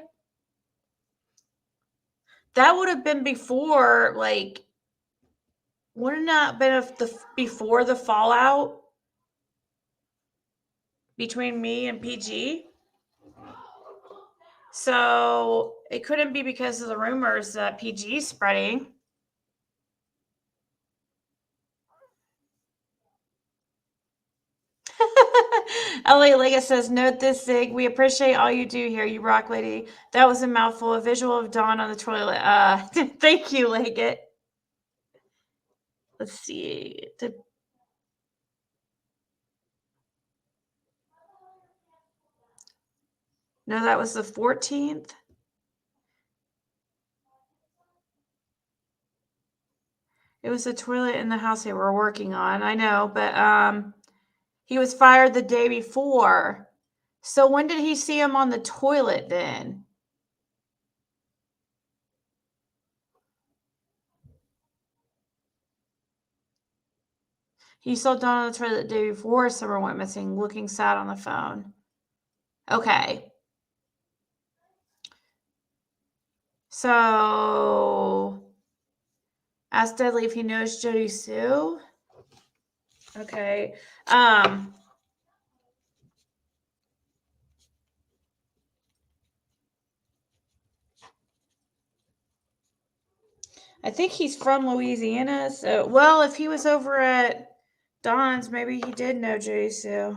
that would have been before, wouldn't that have been before the fallout between me and PG? So it couldn't be because of the rumors that PG is spreading. LA Lega says, note this, Zig. We appreciate all you do here. You rock, lady. That was a mouthful. A visual of Dawn on the toilet. Thank you, Leggett. Let's see. No, that was the 14th. It was the toilet in the house they were working on. I know, but he was fired the day before. So when did he see him on the toilet then? He saw Dawn on the toilet the day before Summer went missing, looking sad on the phone. Okay. So ask Dudley if he knows Jody Sue. Okay. I think he's from Louisiana. So, well, if he was over at Don's, maybe he did know Jody Sue.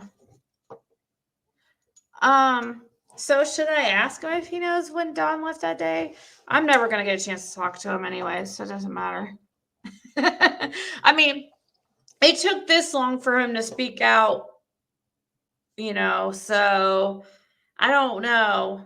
So should I ask him if he knows when Don left that day? I'm never gonna get a chance to talk to him anyway, so it doesn't matter. I mean, it took this long for him to speak out, so I don't know.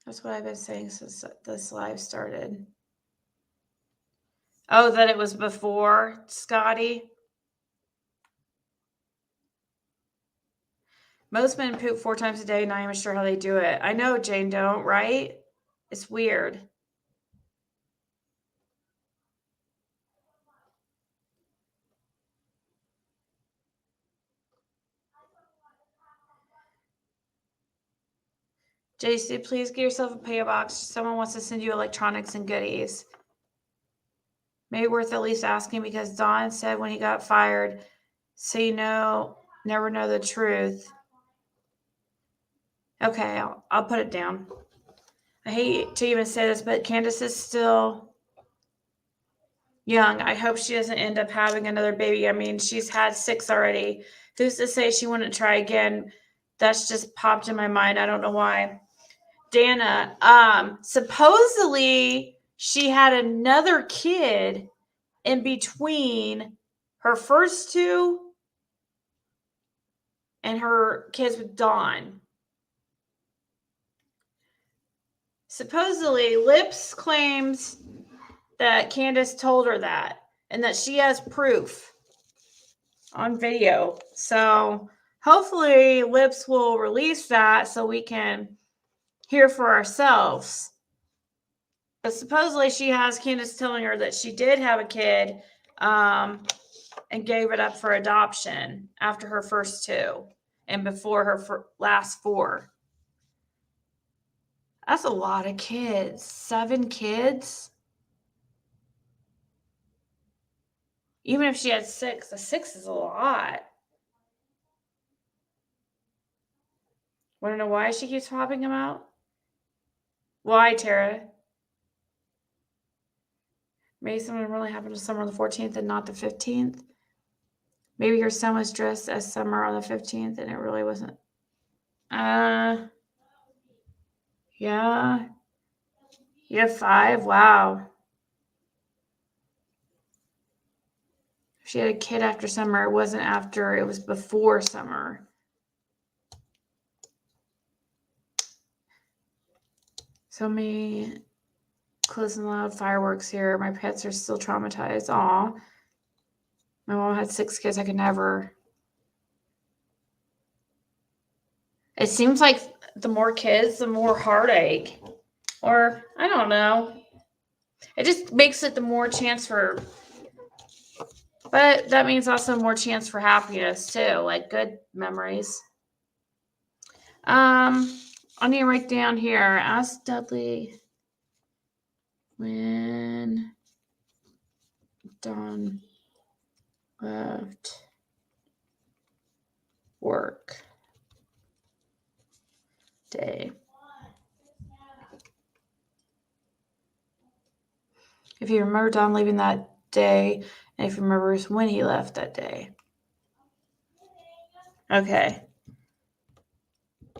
That's what I've been saying since this live started. Oh, that it was before Scotty? Most men poop 4 times a day, not even sure how they do it. I know, Jane don't, right? It's weird. JC, please get yourself a PO box. Someone wants to send you electronics and goodies. Maybe worth at least asking because Don said when he got fired, so never know the truth. Okay, I'll put it down. I hate to even say this, but Candace is still young. I hope she doesn't end up having another baby. I mean, she's had 6 already. Who's to say she wouldn't try again? That's just popped in my mind. I don't know why. Dana, supposedly she had another kid in between her first 2 and her kids with Dawn. Supposedly, Lips claims that Candace told her that and that she has proof on video. So hopefully Lips will release that so we can hear for ourselves. But supposedly she has Candace telling her that she did have a kid and gave it up for adoption after her first 2 and before her last 4. That's a lot of kids. 7 kids? Even if she had 6, a 6 is a lot. Want to know why she keeps popping them out? Why, Tara? Maybe something really happened to Summer on the 14th and not the 15th. Maybe her son was dressed as Summer on the 15th and it really wasn't. Yeah. You have 5? Wow. She had a kid after Summer. It wasn't after, it was before Summer. So many close and loud fireworks here. My pets are still traumatized. Aw. My mom had 6 kids. I could never. It seems like the more kids, the more heartache. Or, I don't know. It just makes it the more chance for... But that means also more chance for happiness, too. Like, good memories. I need to write down here. Ask Dudley when Dawn left work day. If you remember Dawn leaving that day, and if you remember when he left that day. Okay.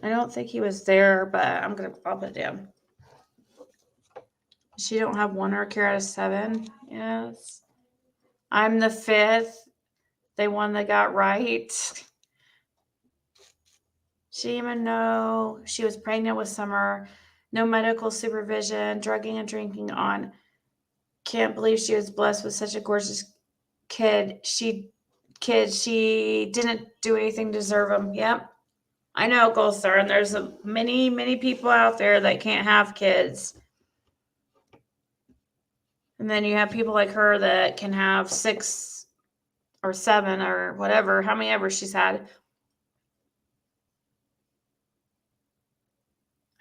I don't think he was there, but I'll put it down. She don't have one or care out of 7. Yes. I'm the 5th. They one that got right. She didn't even know she was pregnant with Summer. No medical supervision, drugging and drinking on. Can't believe she was blessed with such a gorgeous kid. She didn't do anything to deserve him. Yep. I know, Gold Star, and there's many, many people out there that can't have kids. And then you have people like her that can have 6 or 7 or whatever, how many ever she's had.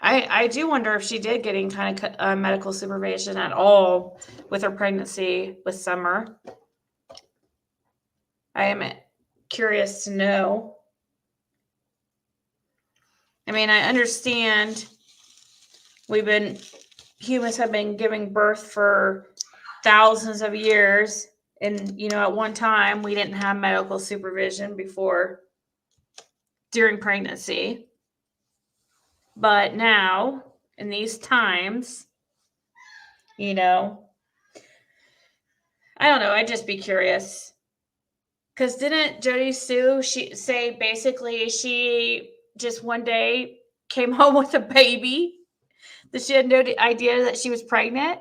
I do wonder if she did get any kind of medical supervision at all with her pregnancy with Summer. I am curious to know. I mean, I understand humans have been giving birth for thousands of years. And, at one time we didn't have medical supervision during pregnancy. But now, in these times, I don't know. I'd just be curious. Because didn't Jody Sue say basically she just one day came home with a baby? That she had no idea that she was pregnant?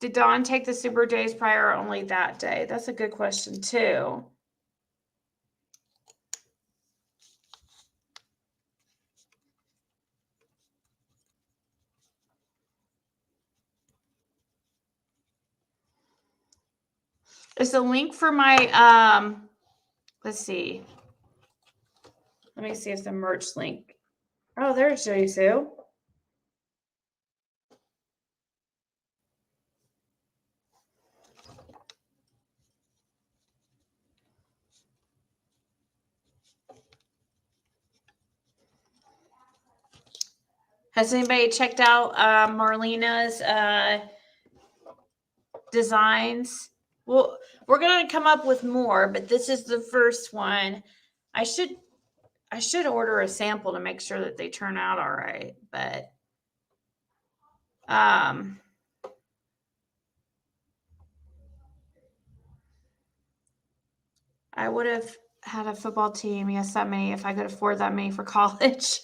Did Dawn take the super days prior or only that day? That's a good question, too. Is the link for my, let's see. Let me see if the merch link. Oh, there's Jody Sue. Has anybody checked out Marlena's designs? Well, we're gonna come up with more, but this is the first one. I should order a sample to make sure that they turn out all right, but I would have had a football team, yes, that many, if I could afford that many for college.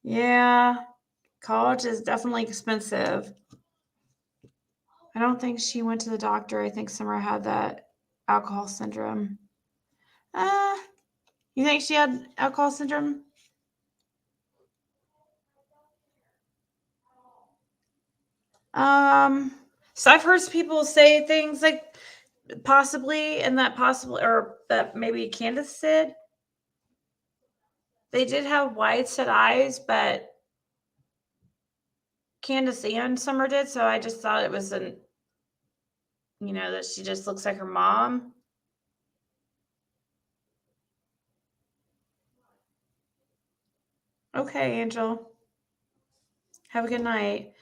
Yeah, college is definitely expensive. I don't think she went to the doctor. I think Summer had that alcohol syndrome. You think she had alcohol syndrome? So I've heard people say things like possibly, and that possibly, or that maybe Candace did. They did have wide set eyes, but Candace and Summer did. So I just thought it was that she just looks like her mom. Okay, Angel. Have a good night.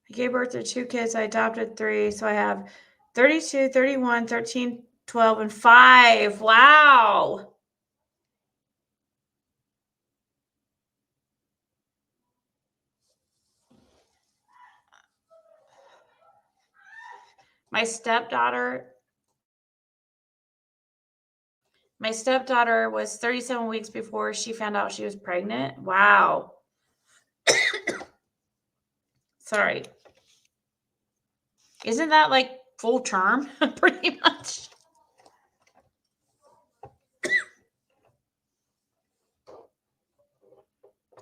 I gave birth to 2 kids. I adopted 3. So I have 32, 31, 13, 12, and 5. Wow. My stepdaughter was 37 weeks before she found out she was pregnant. Wow. Sorry. Isn't that like full term? Pretty much.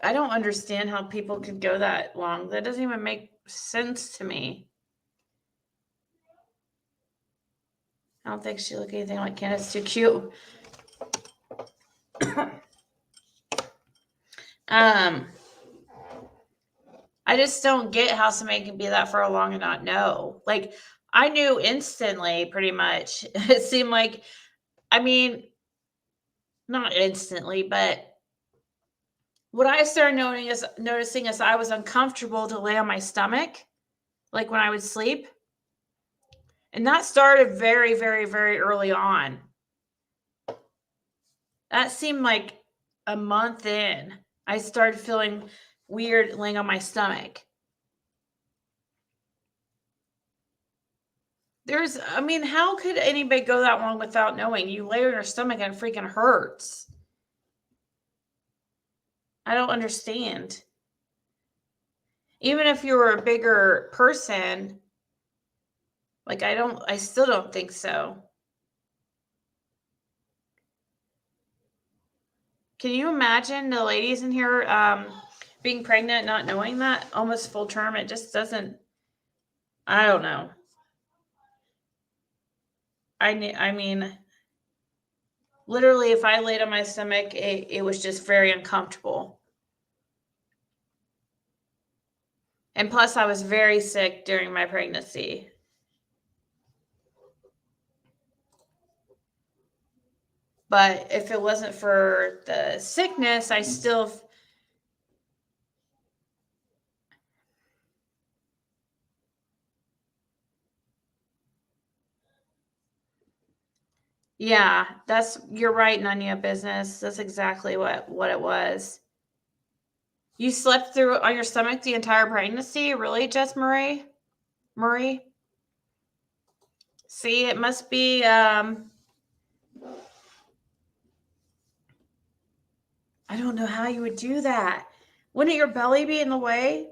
I don't understand how people could go that long. That doesn't even make sense to me. I don't think she looked anything like Candace. Too cute. I just don't get how somebody can be that far along and not know. Like, I knew instantly, pretty much. It seemed like, I mean, not instantly, but what I started noticing is I was uncomfortable to lay on my stomach, like when I would sleep. And that started very, very, very early on. That seemed like a month in. I started feeling weird laying on my stomach. I mean, how could anybody go that long without knowing? You lay on your stomach and it freaking hurts. I don't understand. Even if you were a bigger person, like I still don't think so. Can you imagine the ladies in here being pregnant, not knowing that almost full term? It just doesn't, I don't know. I mean, literally, if I laid on my stomach, it was just very uncomfortable. And plus, I was very sick during my pregnancy. But if it wasn't for the sickness, I still... Yeah, you're right, none of your business. That's exactly what it was. You slept through on your stomach the entire pregnancy? Really, Jess Marie? See, it must be, I don't know how you would do that. Wouldn't your belly be in the way?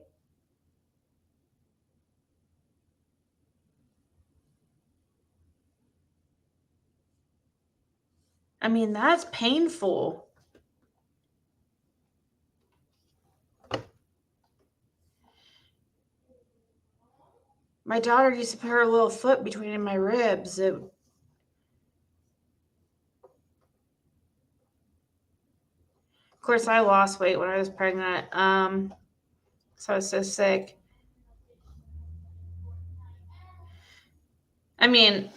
I mean, that's painful. My daughter used to put her little foot between my ribs. Of course, I lost weight when I was pregnant. So I was so sick. I mean,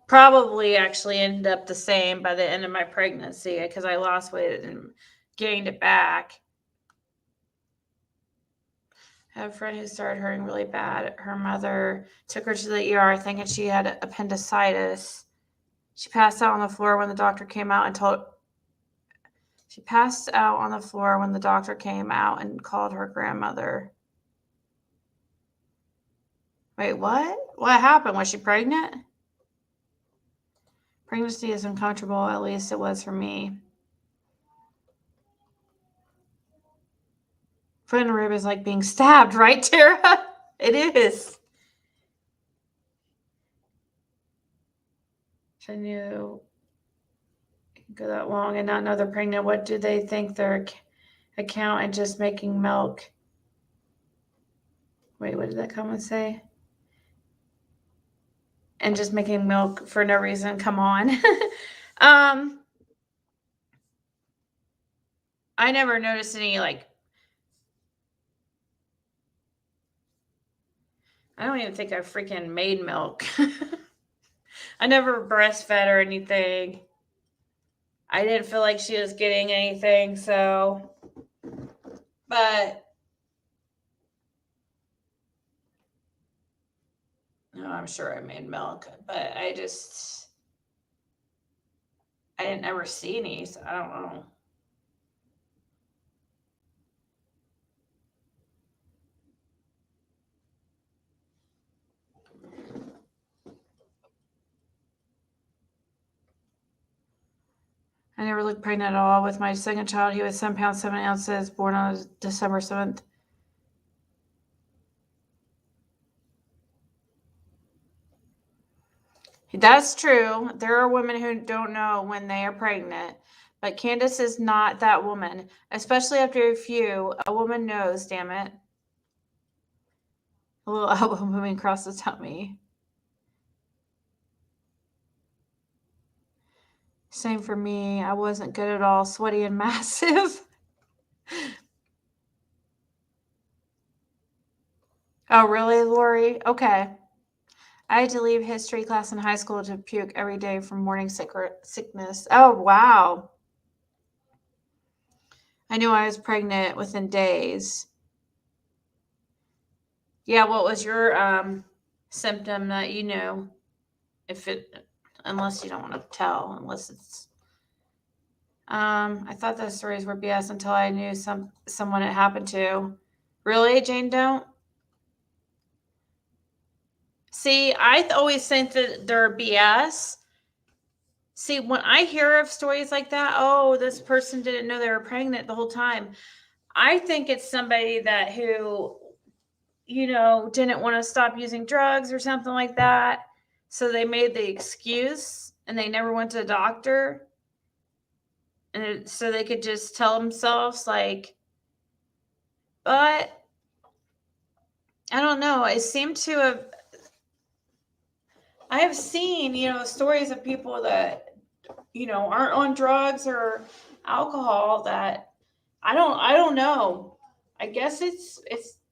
probably actually ended up the same by the end of my pregnancy because I lost weight and gained it back. I have a friend who started hurting really bad. Her mother took her to the ER thinking she had appendicitis. She passed out on the floor when the doctor came out and She passed out on the floor when the doctor came out and called her grandmother. Wait, what? What happened? Was she pregnant? Pregnancy is uncomfortable. At least it was for me. Foot in the rib is like being stabbed, right, Tara? It is. I knew it could go that long and not know they're pregnant. What do they think their account and just making milk? Wait, what did that comment say? And just making milk for no reason. Come on. I never noticed any, like, I don't even think I freaking made milk. I never breastfed or anything. I didn't feel like she was getting anything, so, but, no, I'm sure I made milk, but I didn't ever see any, so I don't know. I never looked pregnant at all. With my second child, he was 7 pounds, 7 ounces, born on December 7th. That's true. There are women who don't know when they are pregnant, but Candace is not that woman, especially after a few. A woman knows, damn it. A little elbow moving across the tummy. Same for me. I wasn't good at all. Sweaty and massive. Oh, really, Lori? Okay. I had to leave history class in high school to puke every day from morning sickness. Oh, wow. I knew I was pregnant within days. Yeah, what was your symptom that you knew? Unless you don't want to tell, unless it's I thought those stories were BS until I knew someone it happened to. Really, Jane? Don't? See, I always think that they're BS. See, when I hear of stories like that, oh, this person didn't know they were pregnant the whole time. I think it's somebody who, didn't want to stop using drugs or something like that. So they made the excuse and they never went to a doctor. And so they could just tell themselves, like, but I don't know. I have seen, stories of people that, aren't on drugs or alcohol that I don't know. I guess it's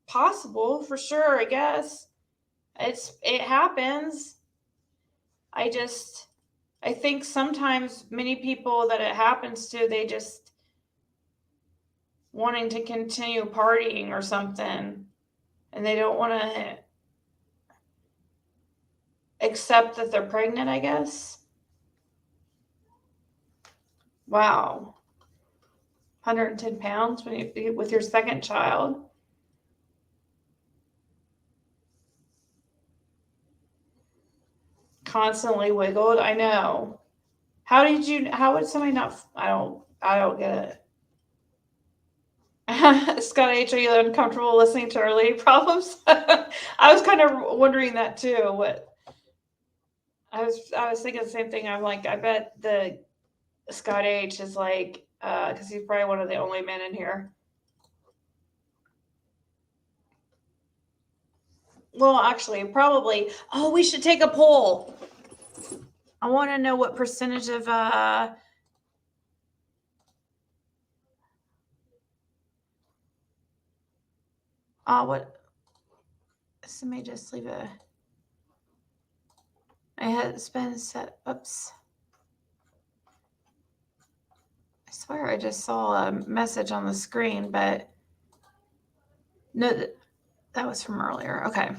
possible for sure. I guess it happens. I think sometimes many people that it happens to, they just wanting to continue partying or something, and they don't want to accept that they're pregnant, I guess. Wow. 110 pounds with your second child. Constantly wiggled. I know. How would somebody not, I don't get it. Scott H, are you uncomfortable listening to our lady problems? I was kind of wondering that too. I was thinking the same thing. I'm like, I bet the Scott H is like, because he's probably one of the only men in here. Well, actually, probably. Oh, we should take a poll. I want to know what percentage of what? Somebody just leave a. I had it's been set. Oops. I swear I just saw a message on the screen, but no, that was from earlier. Okay.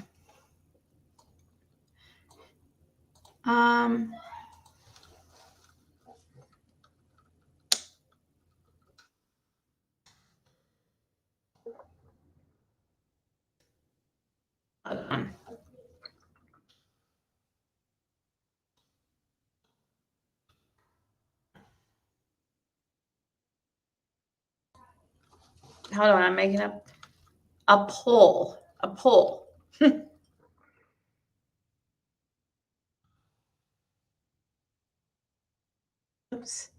Hold on, I'm making up a poll. A poll. Oops.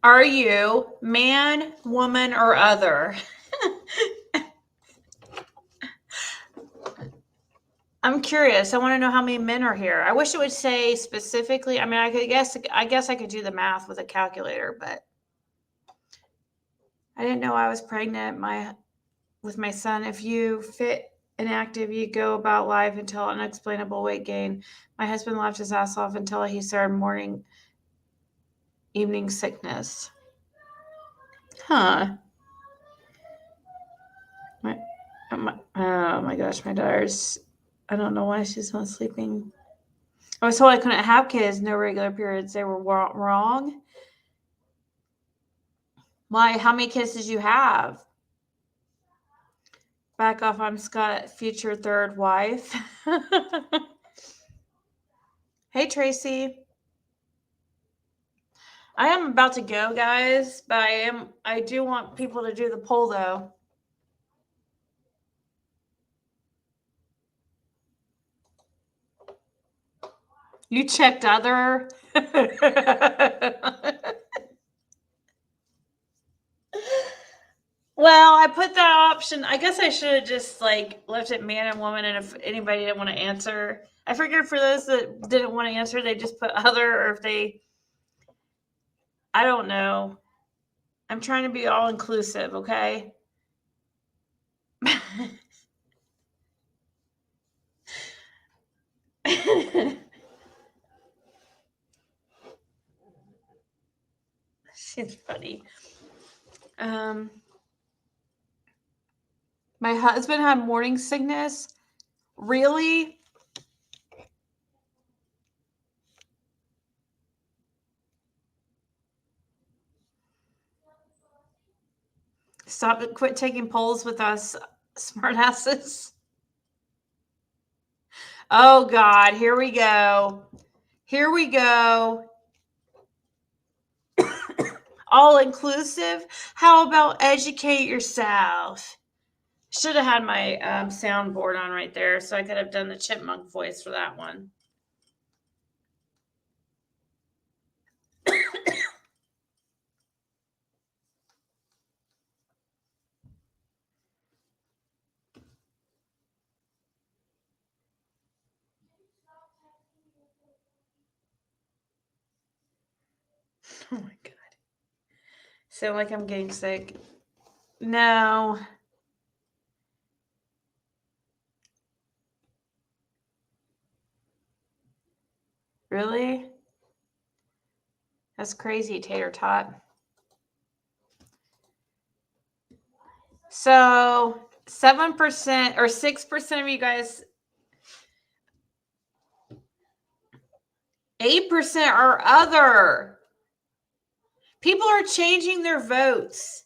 Are you man, woman, or other? I'm curious. I want to know how many men are here. I wish it would say specifically. I mean, I guess I could do the math with a calculator, but I didn't know I was pregnant with my son. If you fit and active, you go about life until unexplainable weight gain. My husband laughed his ass off until he started evening sickness. Huh. Oh my gosh, my daughter's, I don't know why she's not sleeping. I was told I couldn't have kids, no regular periods. They were wrong. Why? How many kids did you have? Back off, I'm Scott, future third wife. Hey, Tracy. I am about to go, guys, but I do want people to do the poll, though. You checked other. Well, I put that option. I guess I should have just left it man and woman, and if anybody didn't want to answer, I figured for those that didn't want to answer, they just put other, or if they, I don't know. I'm trying to be all inclusive, okay? She's funny. My husband had morning sickness Really? Stop it. Quit taking polls with us, smartasses. Oh, God. Here we go. Here we go. All inclusive? How about educate yourself? Should have had my soundboard on right there so I could have done the chipmunk voice for that one. Oh my God. Sound like I'm getting sick. No. Really? That's crazy, Tater Tot. So 7% or 6% of you guys, 8% are other. People are changing their votes.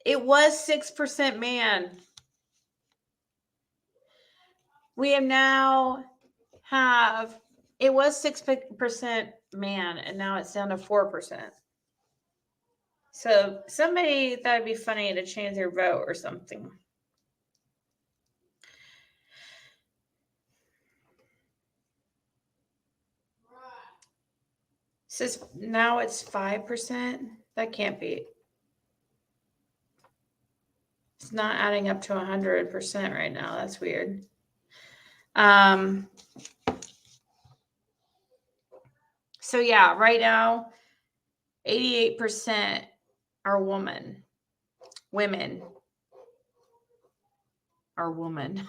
It was 6% man. We have now it was 6% man, and now it's down to 4%. So somebody thought it'd be funny to change their vote or something. Says now it's 5%. That can't be. It's not adding up to 100% right now. That's weird. So yeah, right now, 88% are women. Women are woman.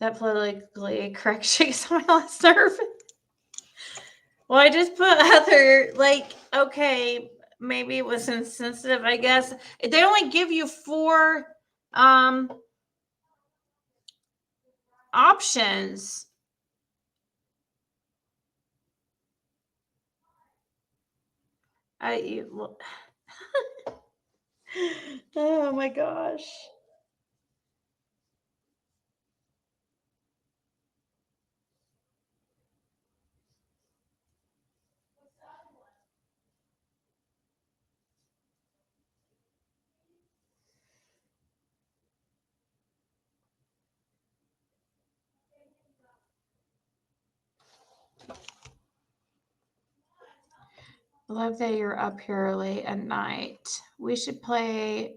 That politically correct shakes my last nerve. Well, I just put other, like, okay, maybe it was insensitive, I guess. They only give you 4 options. Oh my gosh. I love that you're up here late at night. We should play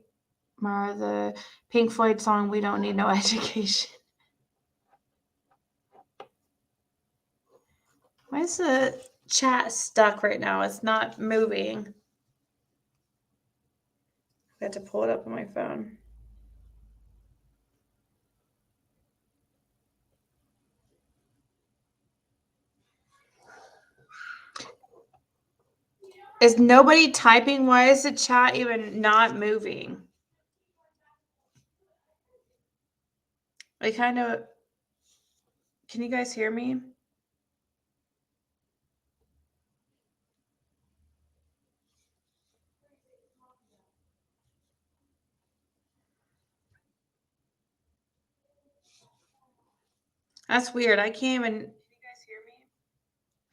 more of the Pink Floyd song, We Don't Need No Education. Why is the chat stuck right now? It's not moving. I have to pull it up on my phone. Is nobody typing? Why is the chat even not moving? I kind of... Can you guys hear me? That's weird. I can't even... Can you guys hear me?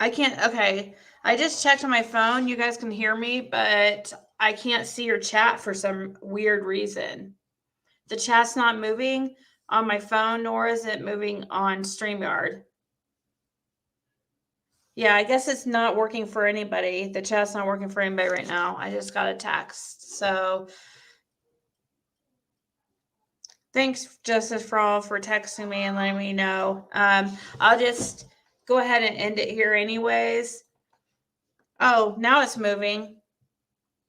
I can't... Okay. I just checked on my phone. You guys can hear me, but I can't see your chat for some weird reason. The chat's not moving on my phone, nor is it moving on StreamYard. Yeah, I guess it's not working for anybody. The chat's not working for anybody right now. I just got a text. So thanks, Justice for all, for texting me and letting me know. I'll just go ahead and end it here anyways. Oh, now it's moving.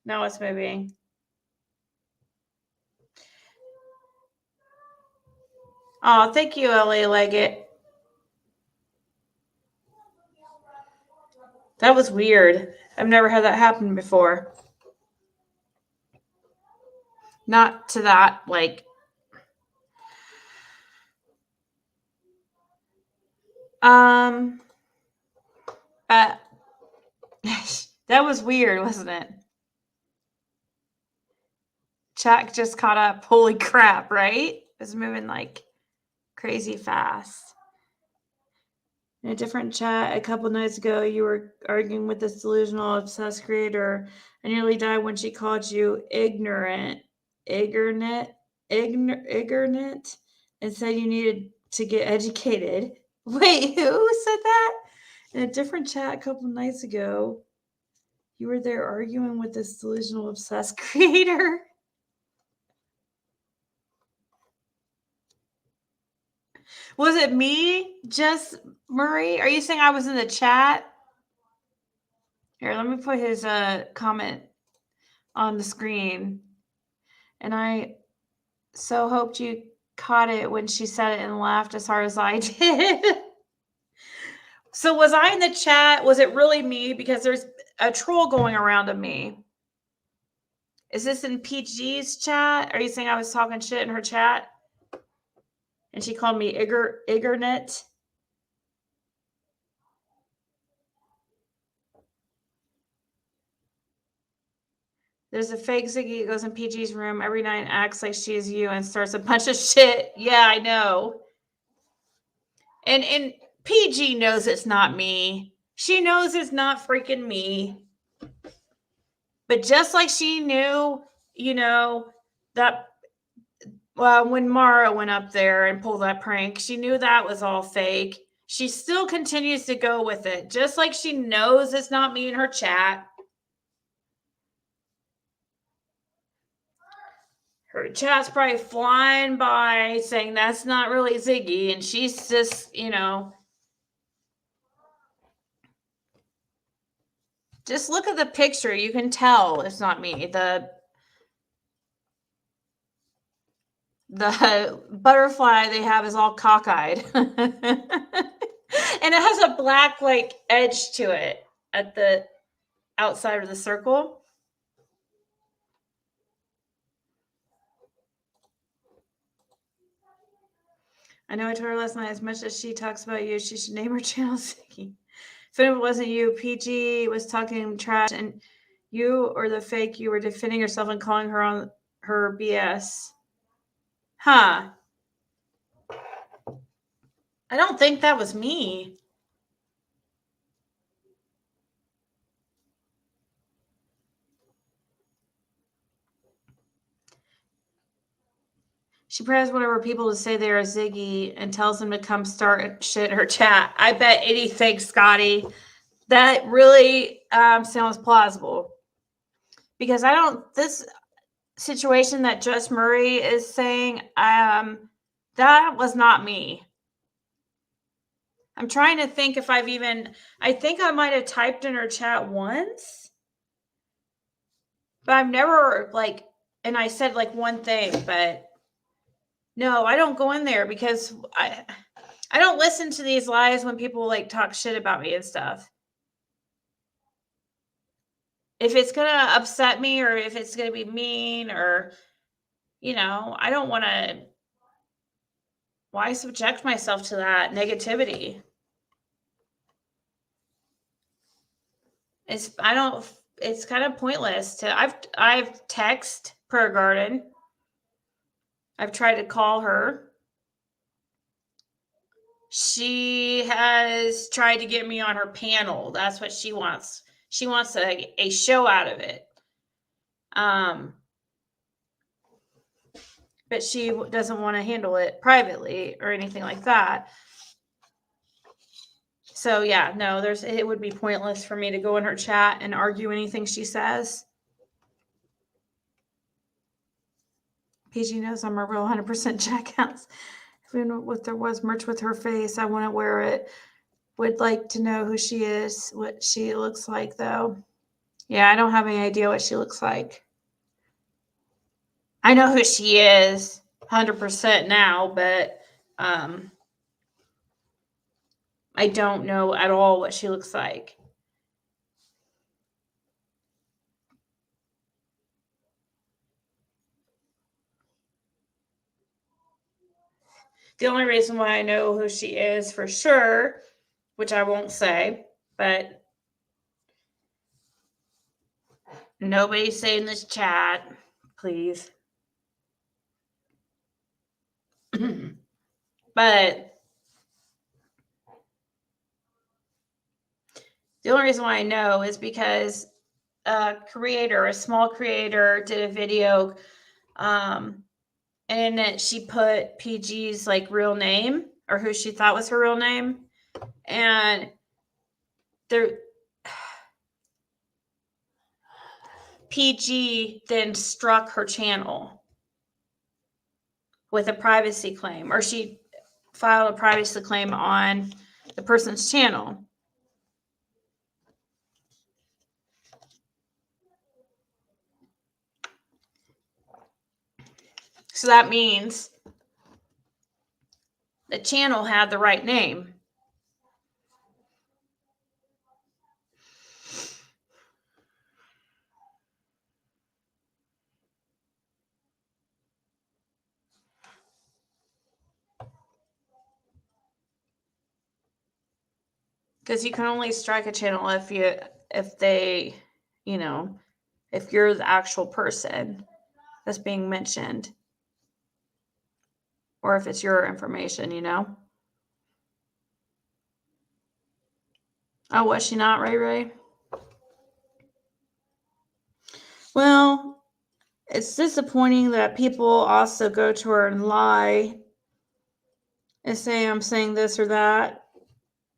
Now it's moving. Oh, thank you, LA Leggett. That was weird. I've never had that happen before. Not to that, like, but that was weird, wasn't it? Chat just caught up. Holy crap, right? It was moving like crazy fast. In a different chat a couple nights ago, you were arguing with this delusional obsessed creator. I nearly died when she called you ignorant, and said you needed to get educated. Wait, who said that? In a different chat a couple nights ago, you were there arguing with this delusional obsessed creator. Was it me, Jess Murray? Are you saying I was in the chat? Here, let me put his comment on the screen. And I so hoped you caught it when she said it and laughed as hard as I did. So was I in the chat? Was it really me? Because there's a troll going around of me. Is this in PG's chat? Are you saying I was talking shit in her chat? And she called me ignorant? There's a fake Ziggy that goes in PG's room every night and acts like she is you and starts a bunch of shit. Yeah, I know. And PG knows it's not me. She knows it's not freaking me. But just like she knew, you know, that when Mara went up there and pulled that prank, she knew that was all fake. She still continues to go with it. Just like she knows it's not me in her chat. Her chat's probably flying by saying that's not really Ziggy. And she's just, you know. Just look at the picture. You can tell it's not me. The butterfly they have is all cockeyed. And it has a black like edge to it at the outside of the circle. I know I told her last night, as much as she talks about you, she should name her channel Ziggy. If it wasn't you, PG was talking trash and you or the fake, you were defending yourself and calling her on her BS. Huh. I don't think that was me. She prayers whatever people to say they are Ziggy and tells them to come start shit in her chat. I bet anything, Scotty. That really sounds plausible. Because this situation that Jess Murray is saying, that was not me. I'm trying to think if I think I might have typed in her chat once. But I've never and I said one thing, but no, I don't go in there because I don't listen to these lies when people talk shit about me and stuff. If it's going to upset me or if it's going to be mean or, I don't want to. Why subject myself to that negativity? It's kind of pointless to. I've texted Prayer Garden. I've tried to call her. She has tried to get me on her panel. That's what she wants. She wants a show out of it. But she doesn't want to handle it privately or anything like that. So yeah, no, it would be pointless for me to go in her chat and argue anything she says. PG knows I'm a real 100% jackass. Even if there was merch with her face, I wouldn't wear it. Would like to know who she is, what she looks like, though. Yeah, I don't have any idea what she looks like. I know who she is 100% now, but I don't know at all what she looks like. The only reason why I know who she is for sure, which I won't say, but nobody say in this chat, please. But the only reason why I know is because a small creator, did a video, and in it she put PG's like real name, or who she thought was her real name, and there PG then struck her channel with a privacy claim, or she filed a privacy claim on the person's channel. So that means the channel had the right name. Because you can only strike a channel if they, if you're the actual person that's being mentioned, or if it's your information, Oh, was she not, Ray Ray? Well, it's disappointing that people also go to her and lie and say I'm saying this or that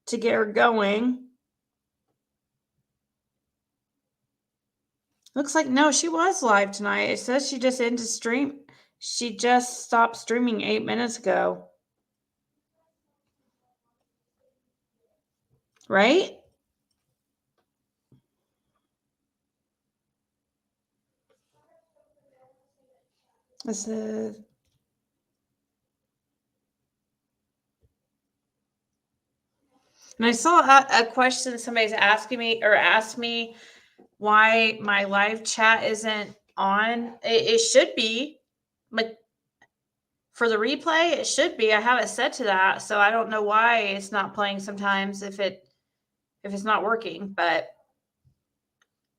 to get her going. Looks like no, she was live tonight. It says she just ended stream. She just stopped streaming 8 minutes ago. Right? This is. And I saw a question somebody's asked me why my live chat isn't on. It should be, but for the replay, it should be. I have it set to that, so I don't know why it's not playing sometimes if it's not working. But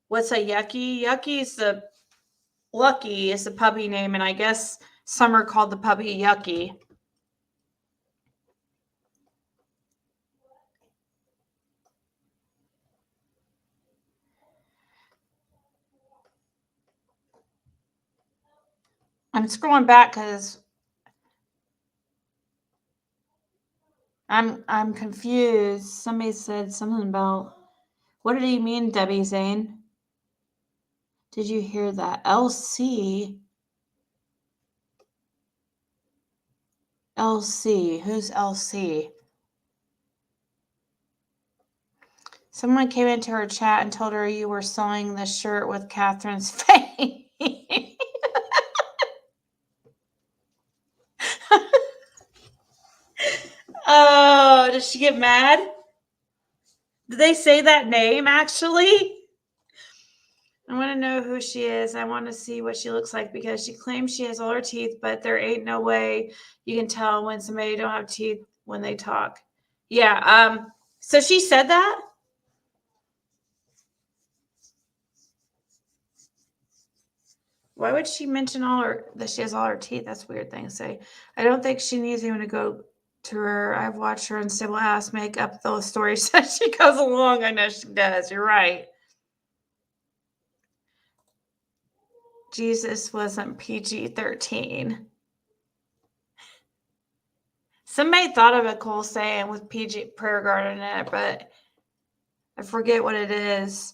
what's a Yucky? Yucky is Lucky is the puppy name, and I guess Summer called the puppy Yucky. I'm scrolling back because I'm confused. Somebody said something about, what did he mean, Debbie Zane? Did you hear that? LC? LC. Who's LC? Someone came into her chat and told her you were sewing the shirt with Catherine's face. Oh, did she get mad? Did they say that name, actually? I want to know who she is. I want to see what she looks like because she claims she has all her teeth, but there ain't no way you can tell when somebody don't have teeth when they talk. Yeah. So she said that? Why would she mention that she has all her teeth? That's a weird thing to say. I don't think she needs anyone to go to her. I've watched her unstable ass make up those stories as she goes along. I know she does. You're right. Jesus wasn't PG-13. Somebody thought of a cool saying with PG Prayer Garden in it, but I forget what it is.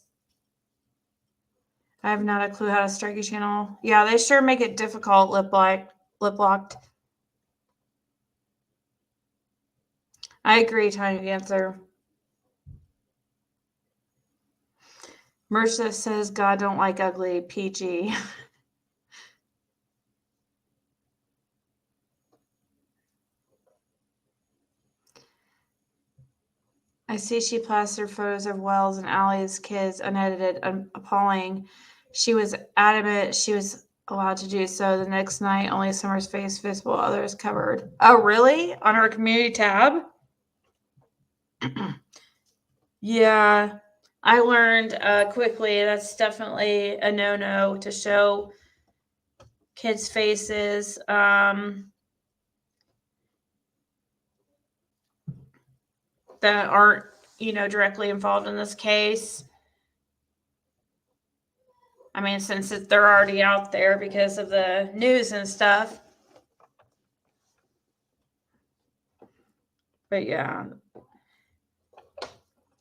I have not a clue how to strike a channel. Yeah, they sure make it difficult, lip locked. I agree, Tiny Dancer. Mercia says God don't like ugly, PG. I see she plastered photos of Wells and Allie's kids unedited, appalling. She was adamant she was allowed to do so. The next night, only Summer's face visible, others covered. Oh, really? On her community tab? Yeah, I learned quickly that's definitely a no-no to show kids' faces. That aren't, directly involved in this case. I mean, since they're already out there because of the news and stuff. But yeah,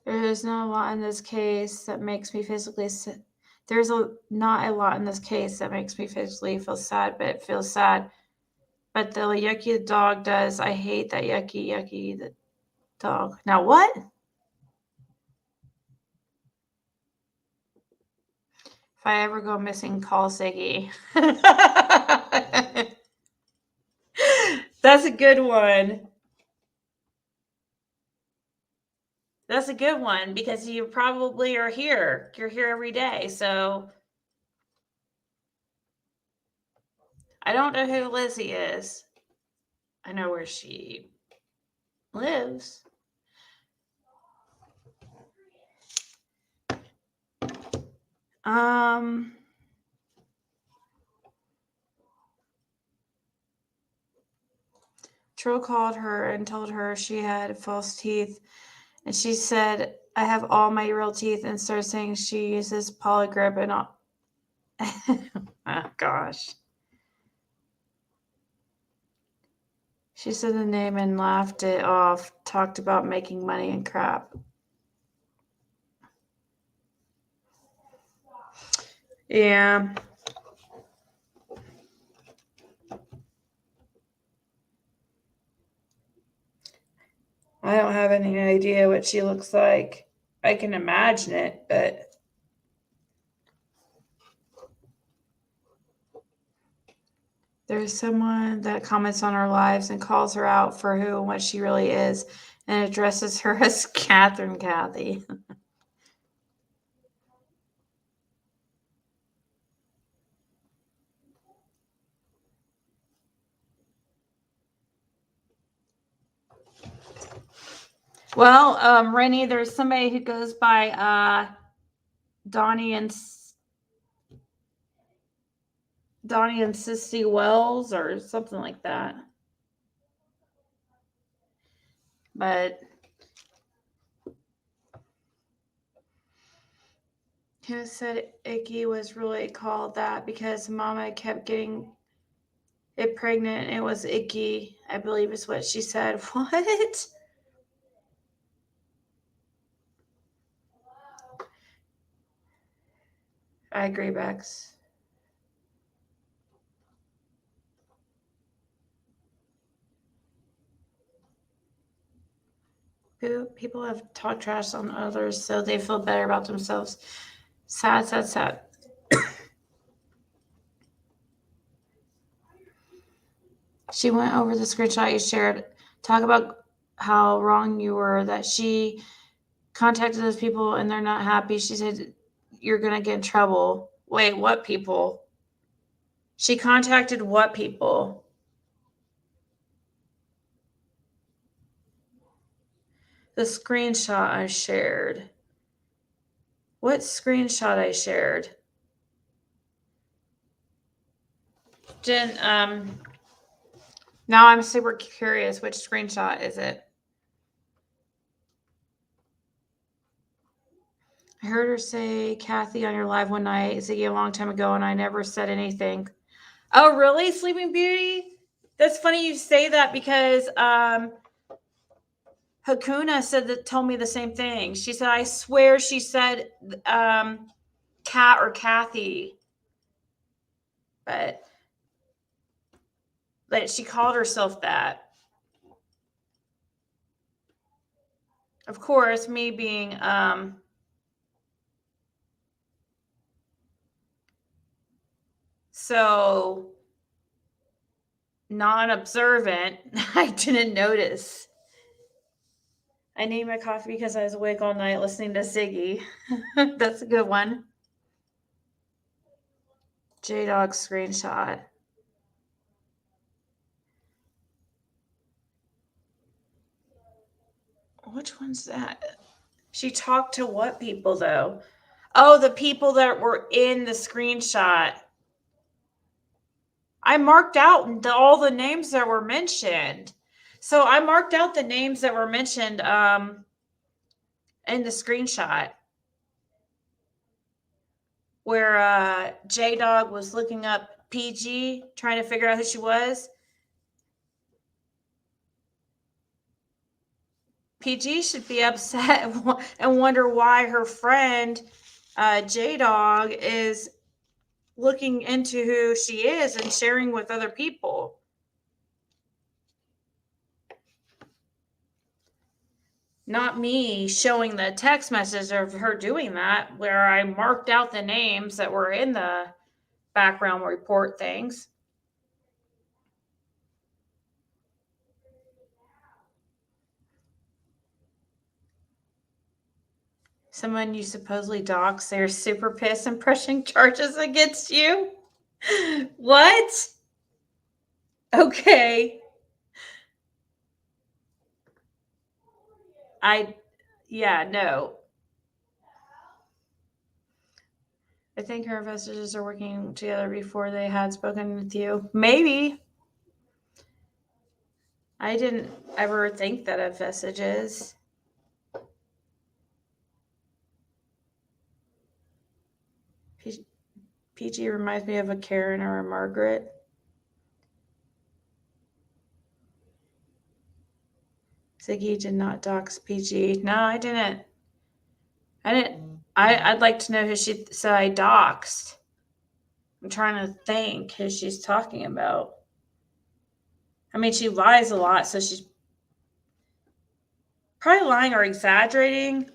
there is not a lot in this case that makes me physically sick. There's not a lot in this case that makes me physically feel sad, but it feels sad. But the Yucky the dog does. I hate that Yucky the dog. Now what? If I ever go missing, call Ziggy. That's a good one. That's a good one because you probably are here. You're here every day. So I don't know who Lizzie is. I know where she lives. Trill called her and told her she had false teeth. And she said, I have all my real teeth, and started saying she uses polygrip and all. Oh, gosh. She said the name and laughed it off, talked about making money and crap. Yeah. I don't have any idea what she looks like. I can imagine it, but there's someone that comments on her lives and calls her out for who and what she really is and addresses her as Catherine Kathy. Well, Rennie, there's somebody who goes by Donnie and Sissy Wells or something like that. But who said Icky was really called that because Mama kept getting it pregnant and it was Icky, I believe is what she said. What? I agree, Bex. People have talked trash on others so they feel better about themselves. Sad, sad, sad. She went over the screenshot you shared. Talk about how wrong you were that she contacted those people and they're not happy. She said, you're going to get in trouble. Wait, what people? She contacted what people? The screenshot I shared. What screenshot I shared? Jen, now I'm super curious. Which screenshot is it? I heard her say, Kathy, on your live one night, Ziggy, a long time ago, and I never said anything. Oh, really, Sleeping Beauty? That's funny you say that because Hakuna told me the same thing. She said, I swear she said Kat or Kathy. But she called herself that. Of course, me being so non-observant, I didn't notice. I named my coffee because I was awake all night listening to Ziggy. That's a good one. J-Dog screenshot. Which one's that? She talked to what people, though? Oh, the people that were in the screenshot. I marked out all the names that were mentioned. So I marked out the names that were mentioned in the screenshot where J-Dog was looking up PG, trying to figure out who she was. PG should be upset and wonder why her friend J-Dog is looking into who she is and sharing with other people. Not me showing the text message of her doing that, where I marked out the names that were in the background report things. Someone you supposedly doxed, they're super pissed and pressing charges against you. What? Okay. Yeah, no. I think her vestiges are working together before they had spoken with you. Maybe. I didn't ever think that of vestiges. PG reminds me of a Karen or a Margaret. Ziggy did not dox PG. No, I didn't. I'd like to know who she said I doxed. I'm trying to think who she's talking about. I mean, she lies a lot, so she's probably lying or exaggerating.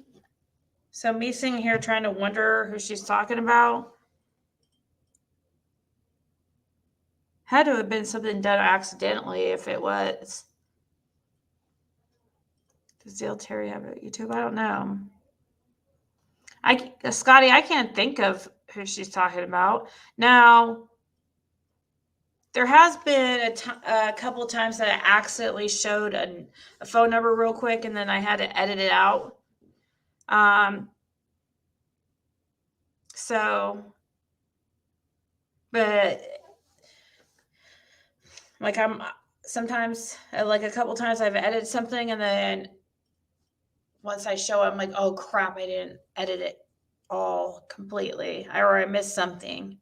So me sitting here trying to wonder who she's talking about had to have been something done accidentally if it was. Does Dale Terry have a YouTube? I don't know. Scotty, I can't think of who she's talking about. Now, there has been a couple of times that I accidentally showed a phone number real quick, and then I had to edit it out. But like sometimes, like a couple times I've edited something, and then once I show it, I'm like, oh crap, I didn't edit it all completely, or I missed something.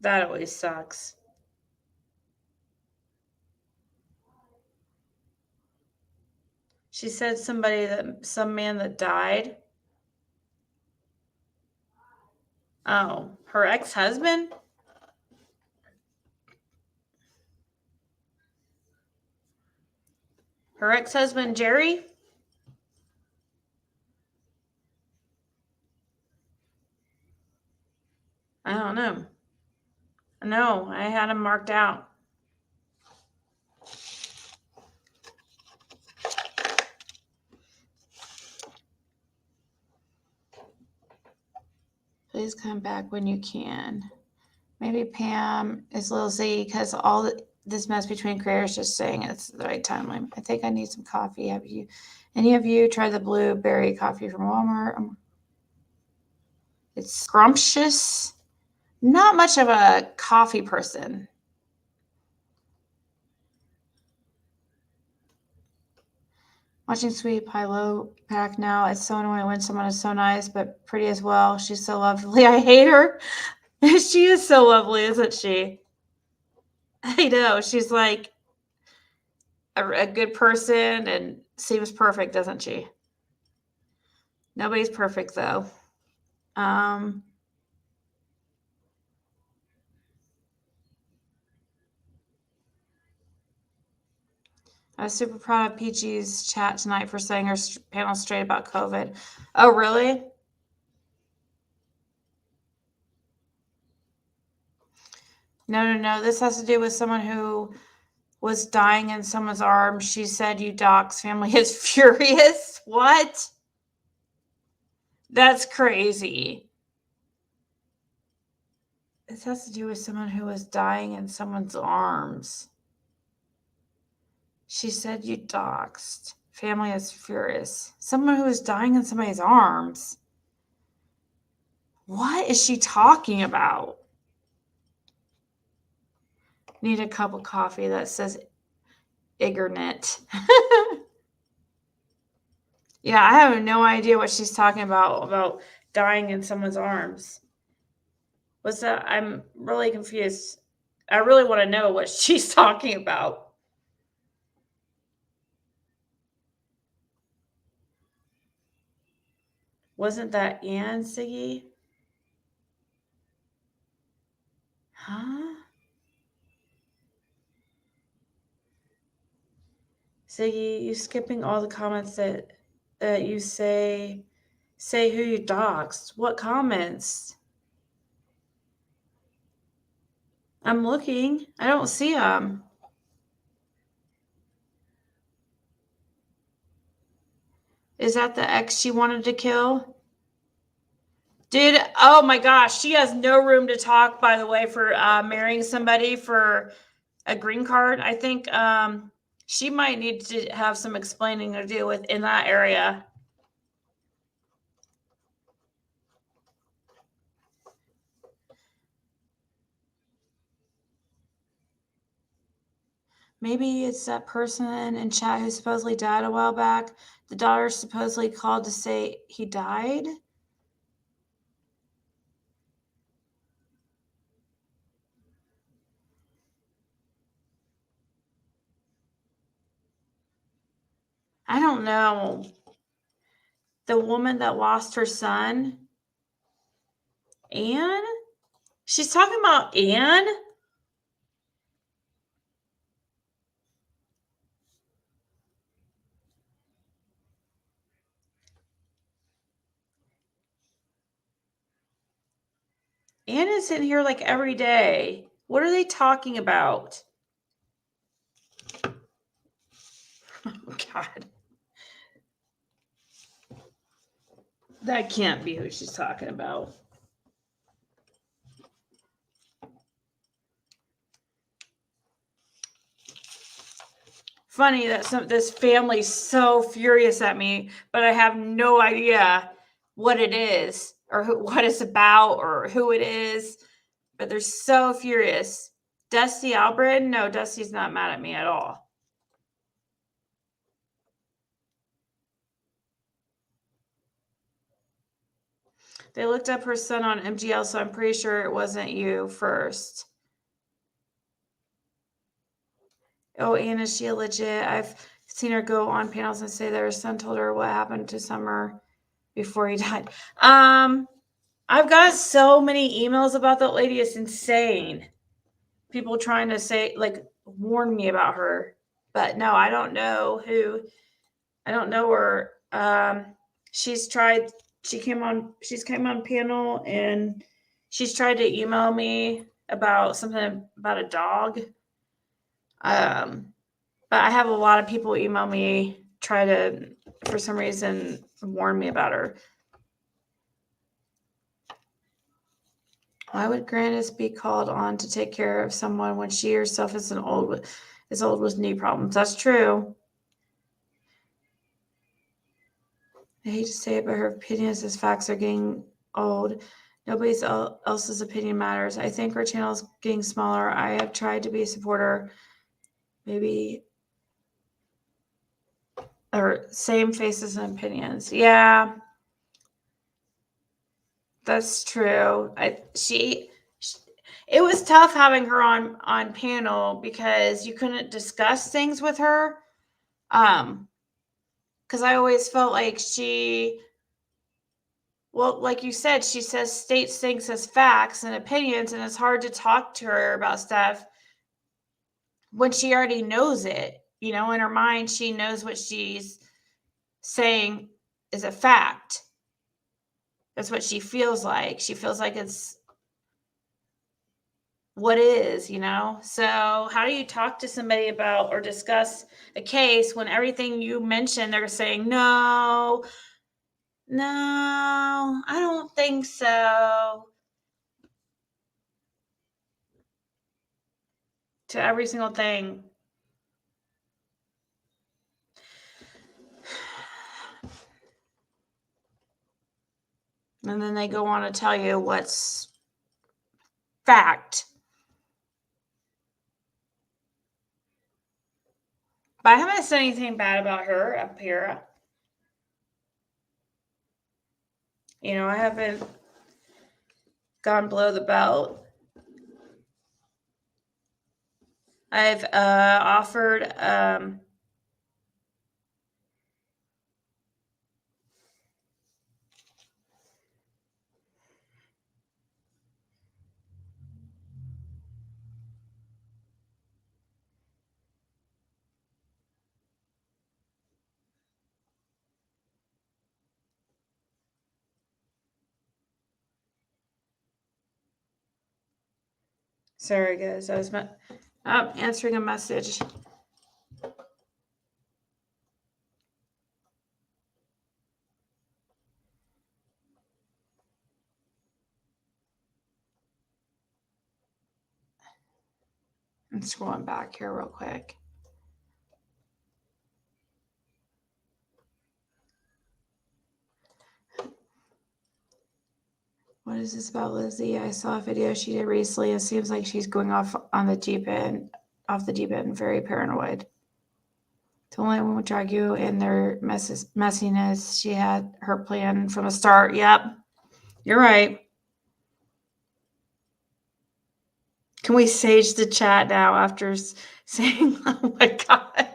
That always sucks. She said some man that died. Oh, her ex-husband? Her ex-husband, Jerry? I don't know. No, I had him marked out. Please come back when you can. Maybe Pam is Little Z because all this mess between creators just saying it's the right time. I think I need some coffee. Have you, any of you, tried the blueberry coffee from Walmart? It's scrumptious. Not much of a coffee person. Watching Sweet PieLo's pack now. It's so annoying when someone is so nice but pretty as well. She's so lovely. I hate her. She is so lovely, isn't she? I know. She's like a good person and seems perfect, doesn't she? Nobody's perfect, though. I was super proud of PG's chat tonight for saying her panel straight about COVID. Oh, really? No. This has to do with someone who was dying in someone's arms. She said, you docs family is furious. What? That's crazy. This has to do with someone who was dying in someone's arms. She said you doxed. Family is furious. Someone who was dying in somebody's arms. What is she talking about? Need a cup of coffee that says Iggernet. Yeah, I have no idea what she's talking about dying in someone's arms. What's that? I'm really confused. I really want to know what she's talking about. Wasn't that Ann, Ziggy? Huh? Ziggy, you skipping all the comments that you say who you doxed. What comments? I'm looking. I don't see them. Is that the ex she wanted to kill? Dude, oh my gosh, she has no room to talk, by the way, for marrying somebody for a green card. I think she might need to have some explaining to do with in that area. Maybe it's that person in chat who supposedly died a while back. The daughter supposedly called to say he died. I don't know. The woman that lost her son. Anne? She's talking about Anne? Anne is in here like every day. What are they talking about? Oh, God. That can't be who she's talking about. Funny that this family's so furious at me, but I have no idea what it is or what it's about or who it is. But they're so furious. Dusty Albred? No, Dusty's not mad at me at all. They looked up her son on MGL, so I'm pretty sure it wasn't you first. Oh, Anne, is she legit? I've seen her go on panels and say that her son told her what happened to Summer before he died. I've got so many emails about that lady. It's insane. People trying to say, like, warn me about her. But no, I don't know who. I don't know her. She's came on panel and she's tried to email me about something about a dog. But I have a lot of people email me, try to, for some reason, warn me about her. Why would Grandis be called on to take care of someone when she herself is old with knee problems? That's true. I hate to say it, but her opinion is facts are getting old. Nobody else's opinion matters. I think her channel is getting smaller. I have tried to be a supporter. Maybe, or same faces and opinions. Yeah, that's true. It was tough having her on panel because you couldn't discuss things with her. Because I always felt like well, like you said, she states things as facts and opinions, and it's hard to talk to her about stuff when she already knows it. You know, in her mind, she knows what she's saying is a fact. That's what she feels like. She feels like it's what is, you know? So how do you talk to somebody about or discuss a case when everything you mention, they're saying, no, I don't think so. to every single thing. And then they go on to tell you what's fact. But I haven't said anything bad about her up here. You know, I haven't gone below the belt. I've offered sorry guys, I was answering a message. I'm scrolling back here real quick. What is this about Lizzie? I saw a video she did recently. It seems like she's going off the deep end, very paranoid. Don't let anyone drag you in their messiness. She had her plan from the start. Yep, you're right. Can we sage the chat now after saying, oh my God?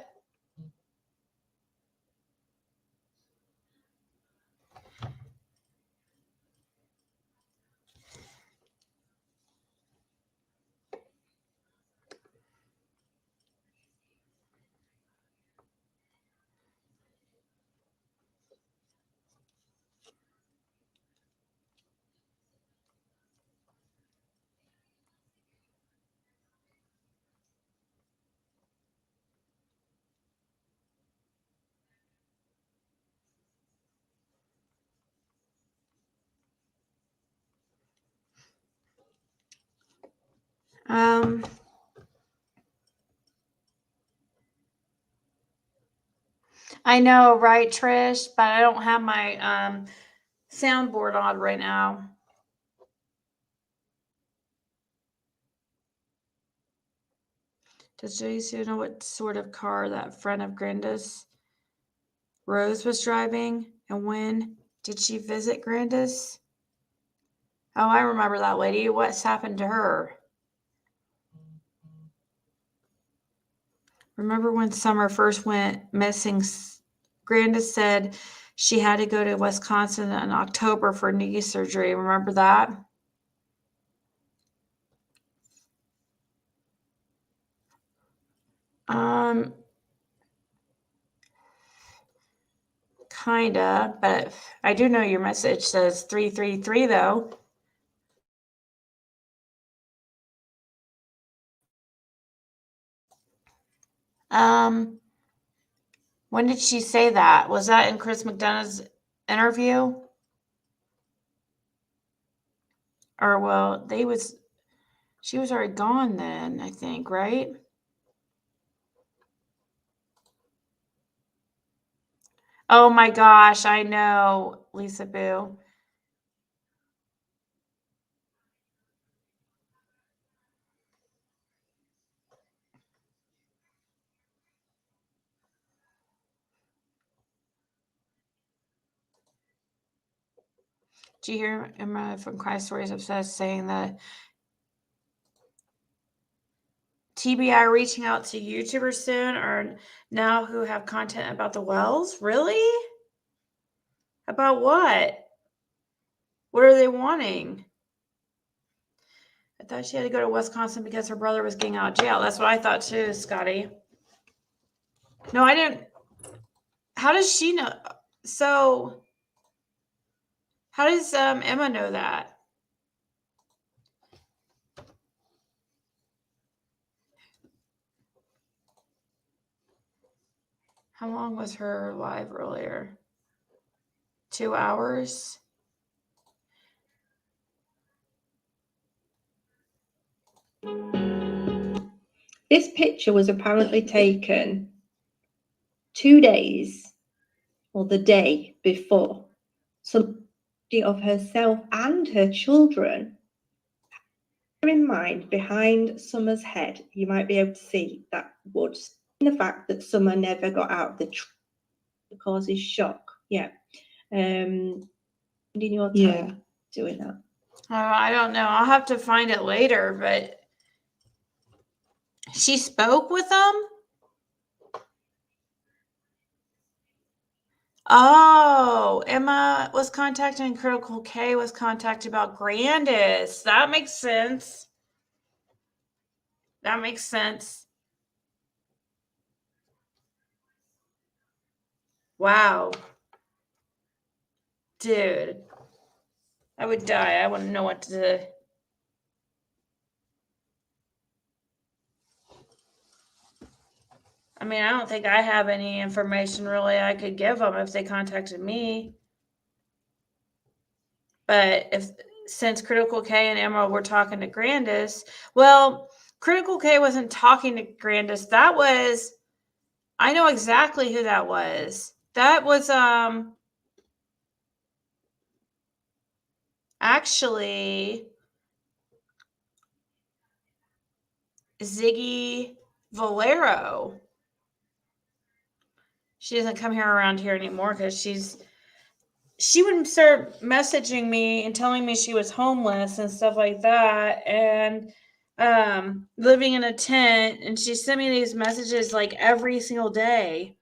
I know, right, Trish? But I don't have my soundboard on right now. Does Jason know what sort of car that friend of Grandis, Rose, was driving? And when did she visit Grandis? Oh, I remember that lady. What's happened to her? Remember when Summer first went missing? Grandis said she had to go to Wisconsin in October for knee surgery. Remember that? Kinda, but I do know your message says 333 though. When did she say that? Was that in Chris McDonough's interview? Or well, she was already gone then, I think, right? Oh my gosh, I know, Lisa Boo. Did you hear Emma from Cry Stories Obsessed saying that TBI reaching out to YouTubers soon or now who have content about the wells? Really? About what? What are they wanting? I thought she had to go to Wisconsin because her brother was getting out of jail. That's what I thought too, Scotty. No, I didn't. How does she know? So, how does Emma know that? How long was her live earlier? 2 hours? This picture was apparently taken 2 days or the day before. So of herself and her children. Bear in mind, behind Summer's head, you might be able to see that wood. The fact that Summer never got out of the tree causes shock. Yeah. In your time doing that. I don't know. I'll have to find it later, but she spoke with them? Oh, Emma was contacted and Critical K was contacted about Grandis. That makes sense. That makes sense. Wow. Dude. I would die. I wouldn't know what to... I mean, I don't think I have any information really I could give them if they contacted me. But since Critical K and Emma were talking to Grandis, well, Critical K wasn't talking to Grandis. That was, I know exactly who that was. That was actually Ziggy Valero. She doesn't come here around here anymore because she would start messaging me and telling me she was homeless and stuff like that, and living in a tent, and she sent me these messages like every single day,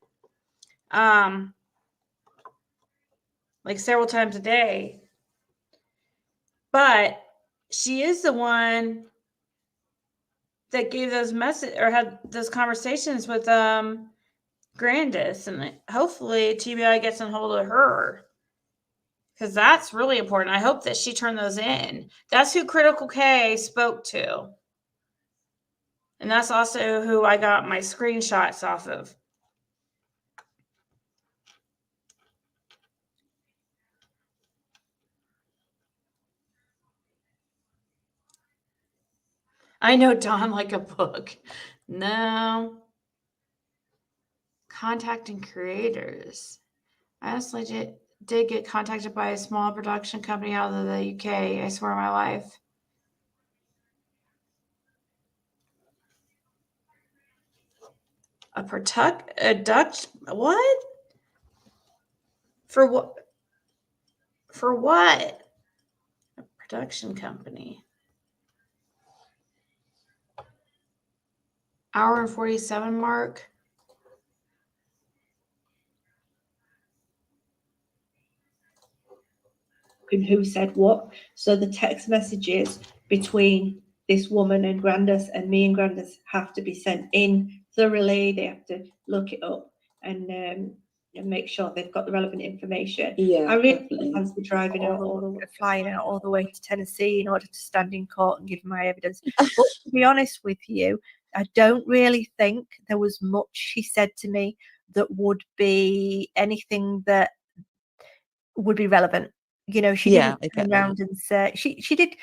like several times a day. But she is the one that gave those message or had those conversations with Grandis, and hopefully TBI gets in hold of her. Because that's really important. I hope that she turned those in. That's who Critical K spoke to. And that's also who I got my screenshots off of. I know Don like a book. No. Contacting creators. I honestly did get contacted by a small production company out of the UK. I swear on my life. A Dutch, what? For what? For what? A production company. Hour and 47 mark. Who said what? So the text messages between this woman and Grandis and me and Grandis have to be sent in thoroughly. They have to look it up and make sure they've got the relevant information. Yeah, I really definitely. have to be driving out flying out all the way to Tennessee in order to stand in court and give my evidence. But to be honest with you, I don't really think there was much she said to me that would be anything that would be relevant. You know, she didn't turn around and say, she did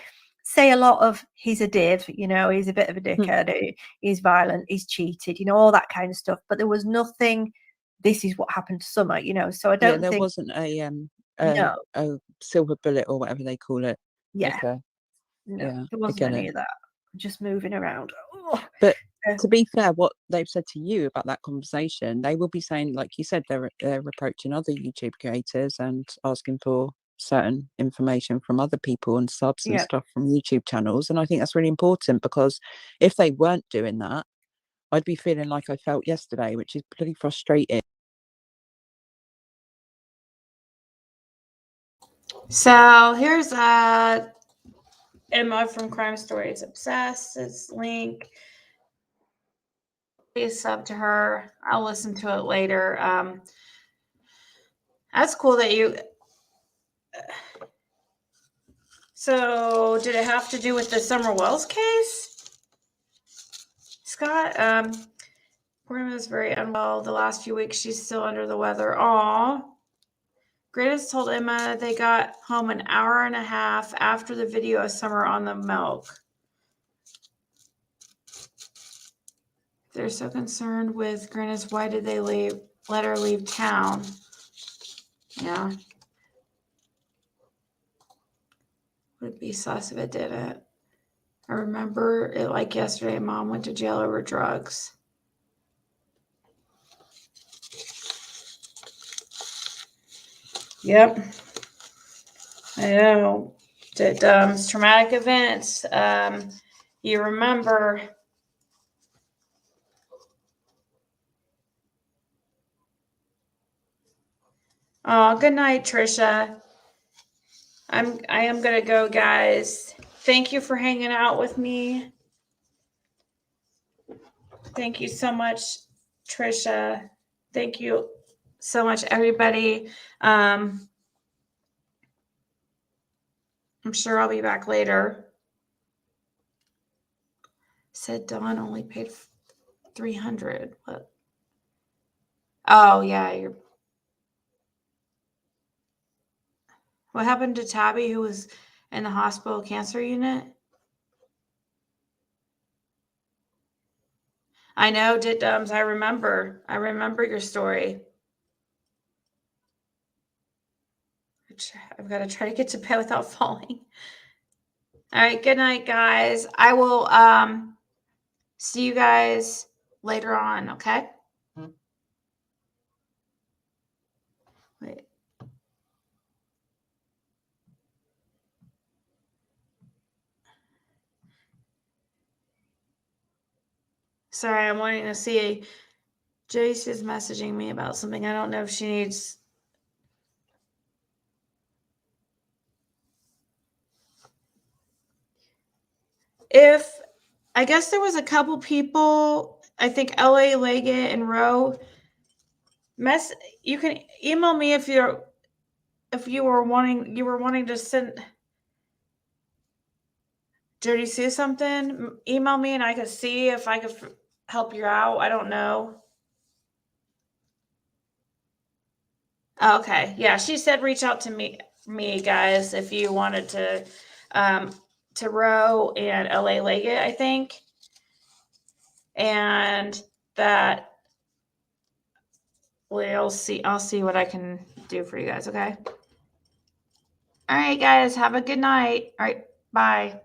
say a lot of, he's a div, you know, he's a bit of a dickhead, he's violent, he's cheated, you know, all that kind of stuff. But there was nothing, this is what happened to Summer, you know, so I don't there think. wasn't a silver bullet or whatever they call it. Yeah. Okay. No, Yeah, there wasn't any of that. Just moving around. But to be fair, what they've said to you about that conversation, they will be saying, like you said, they're approaching other YouTube creators and asking for certain information from other people and subs and stuff from YouTube channels. And I think that's really important, because if they weren't doing that, I'd be feeling like I felt yesterday, which is pretty frustrating. So here's Emma from Crime Stories Obsessed. It's link. Please sub to her. I'll listen to it later. That's cool that you. So did it have to do with the Summer Wells case, Scott? Grandma is very unwell. The last few weeks, she's still under the weather. Aw. Grandis told Emma they got home an hour and a half after the video of Summer on the milk. They're so concerned with Grannis. Why did they let her leave town? Yeah. Would be sus if it didn't. I remember it like yesterday. Mom went to jail over drugs. Yep. I know. Traumatic events. You remember. Oh, good night, Trisha. I am gonna go, guys. Thank you for hanging out with me. Thank you so much, Trisha. Thank you so much, everybody. I'm sure I'll be back later. Said Dawn only paid $300. What? Oh yeah, what happened to Tabby, who was in the hospital cancer unit? I know, Dums. I remember your story. I've got to try to get to bed without falling. All right, good night, guys. I will see you guys later on, okay? Wait. Sorry, I'm wanting to see. Jace is messaging me about something. I don't know if she needs. I guess there was a couple people, I think LA, Leggett, and Rowe. You can email me if you were wanting to send. Did you see something? Email me and I could see if I could help you out. I don't know. Okay. Yeah, she said reach out to me guys, if you wanted to Rowe and LA Leggett, I think. And that I'll see what I can do for you guys, okay? All right, guys, have a good night. All right, bye.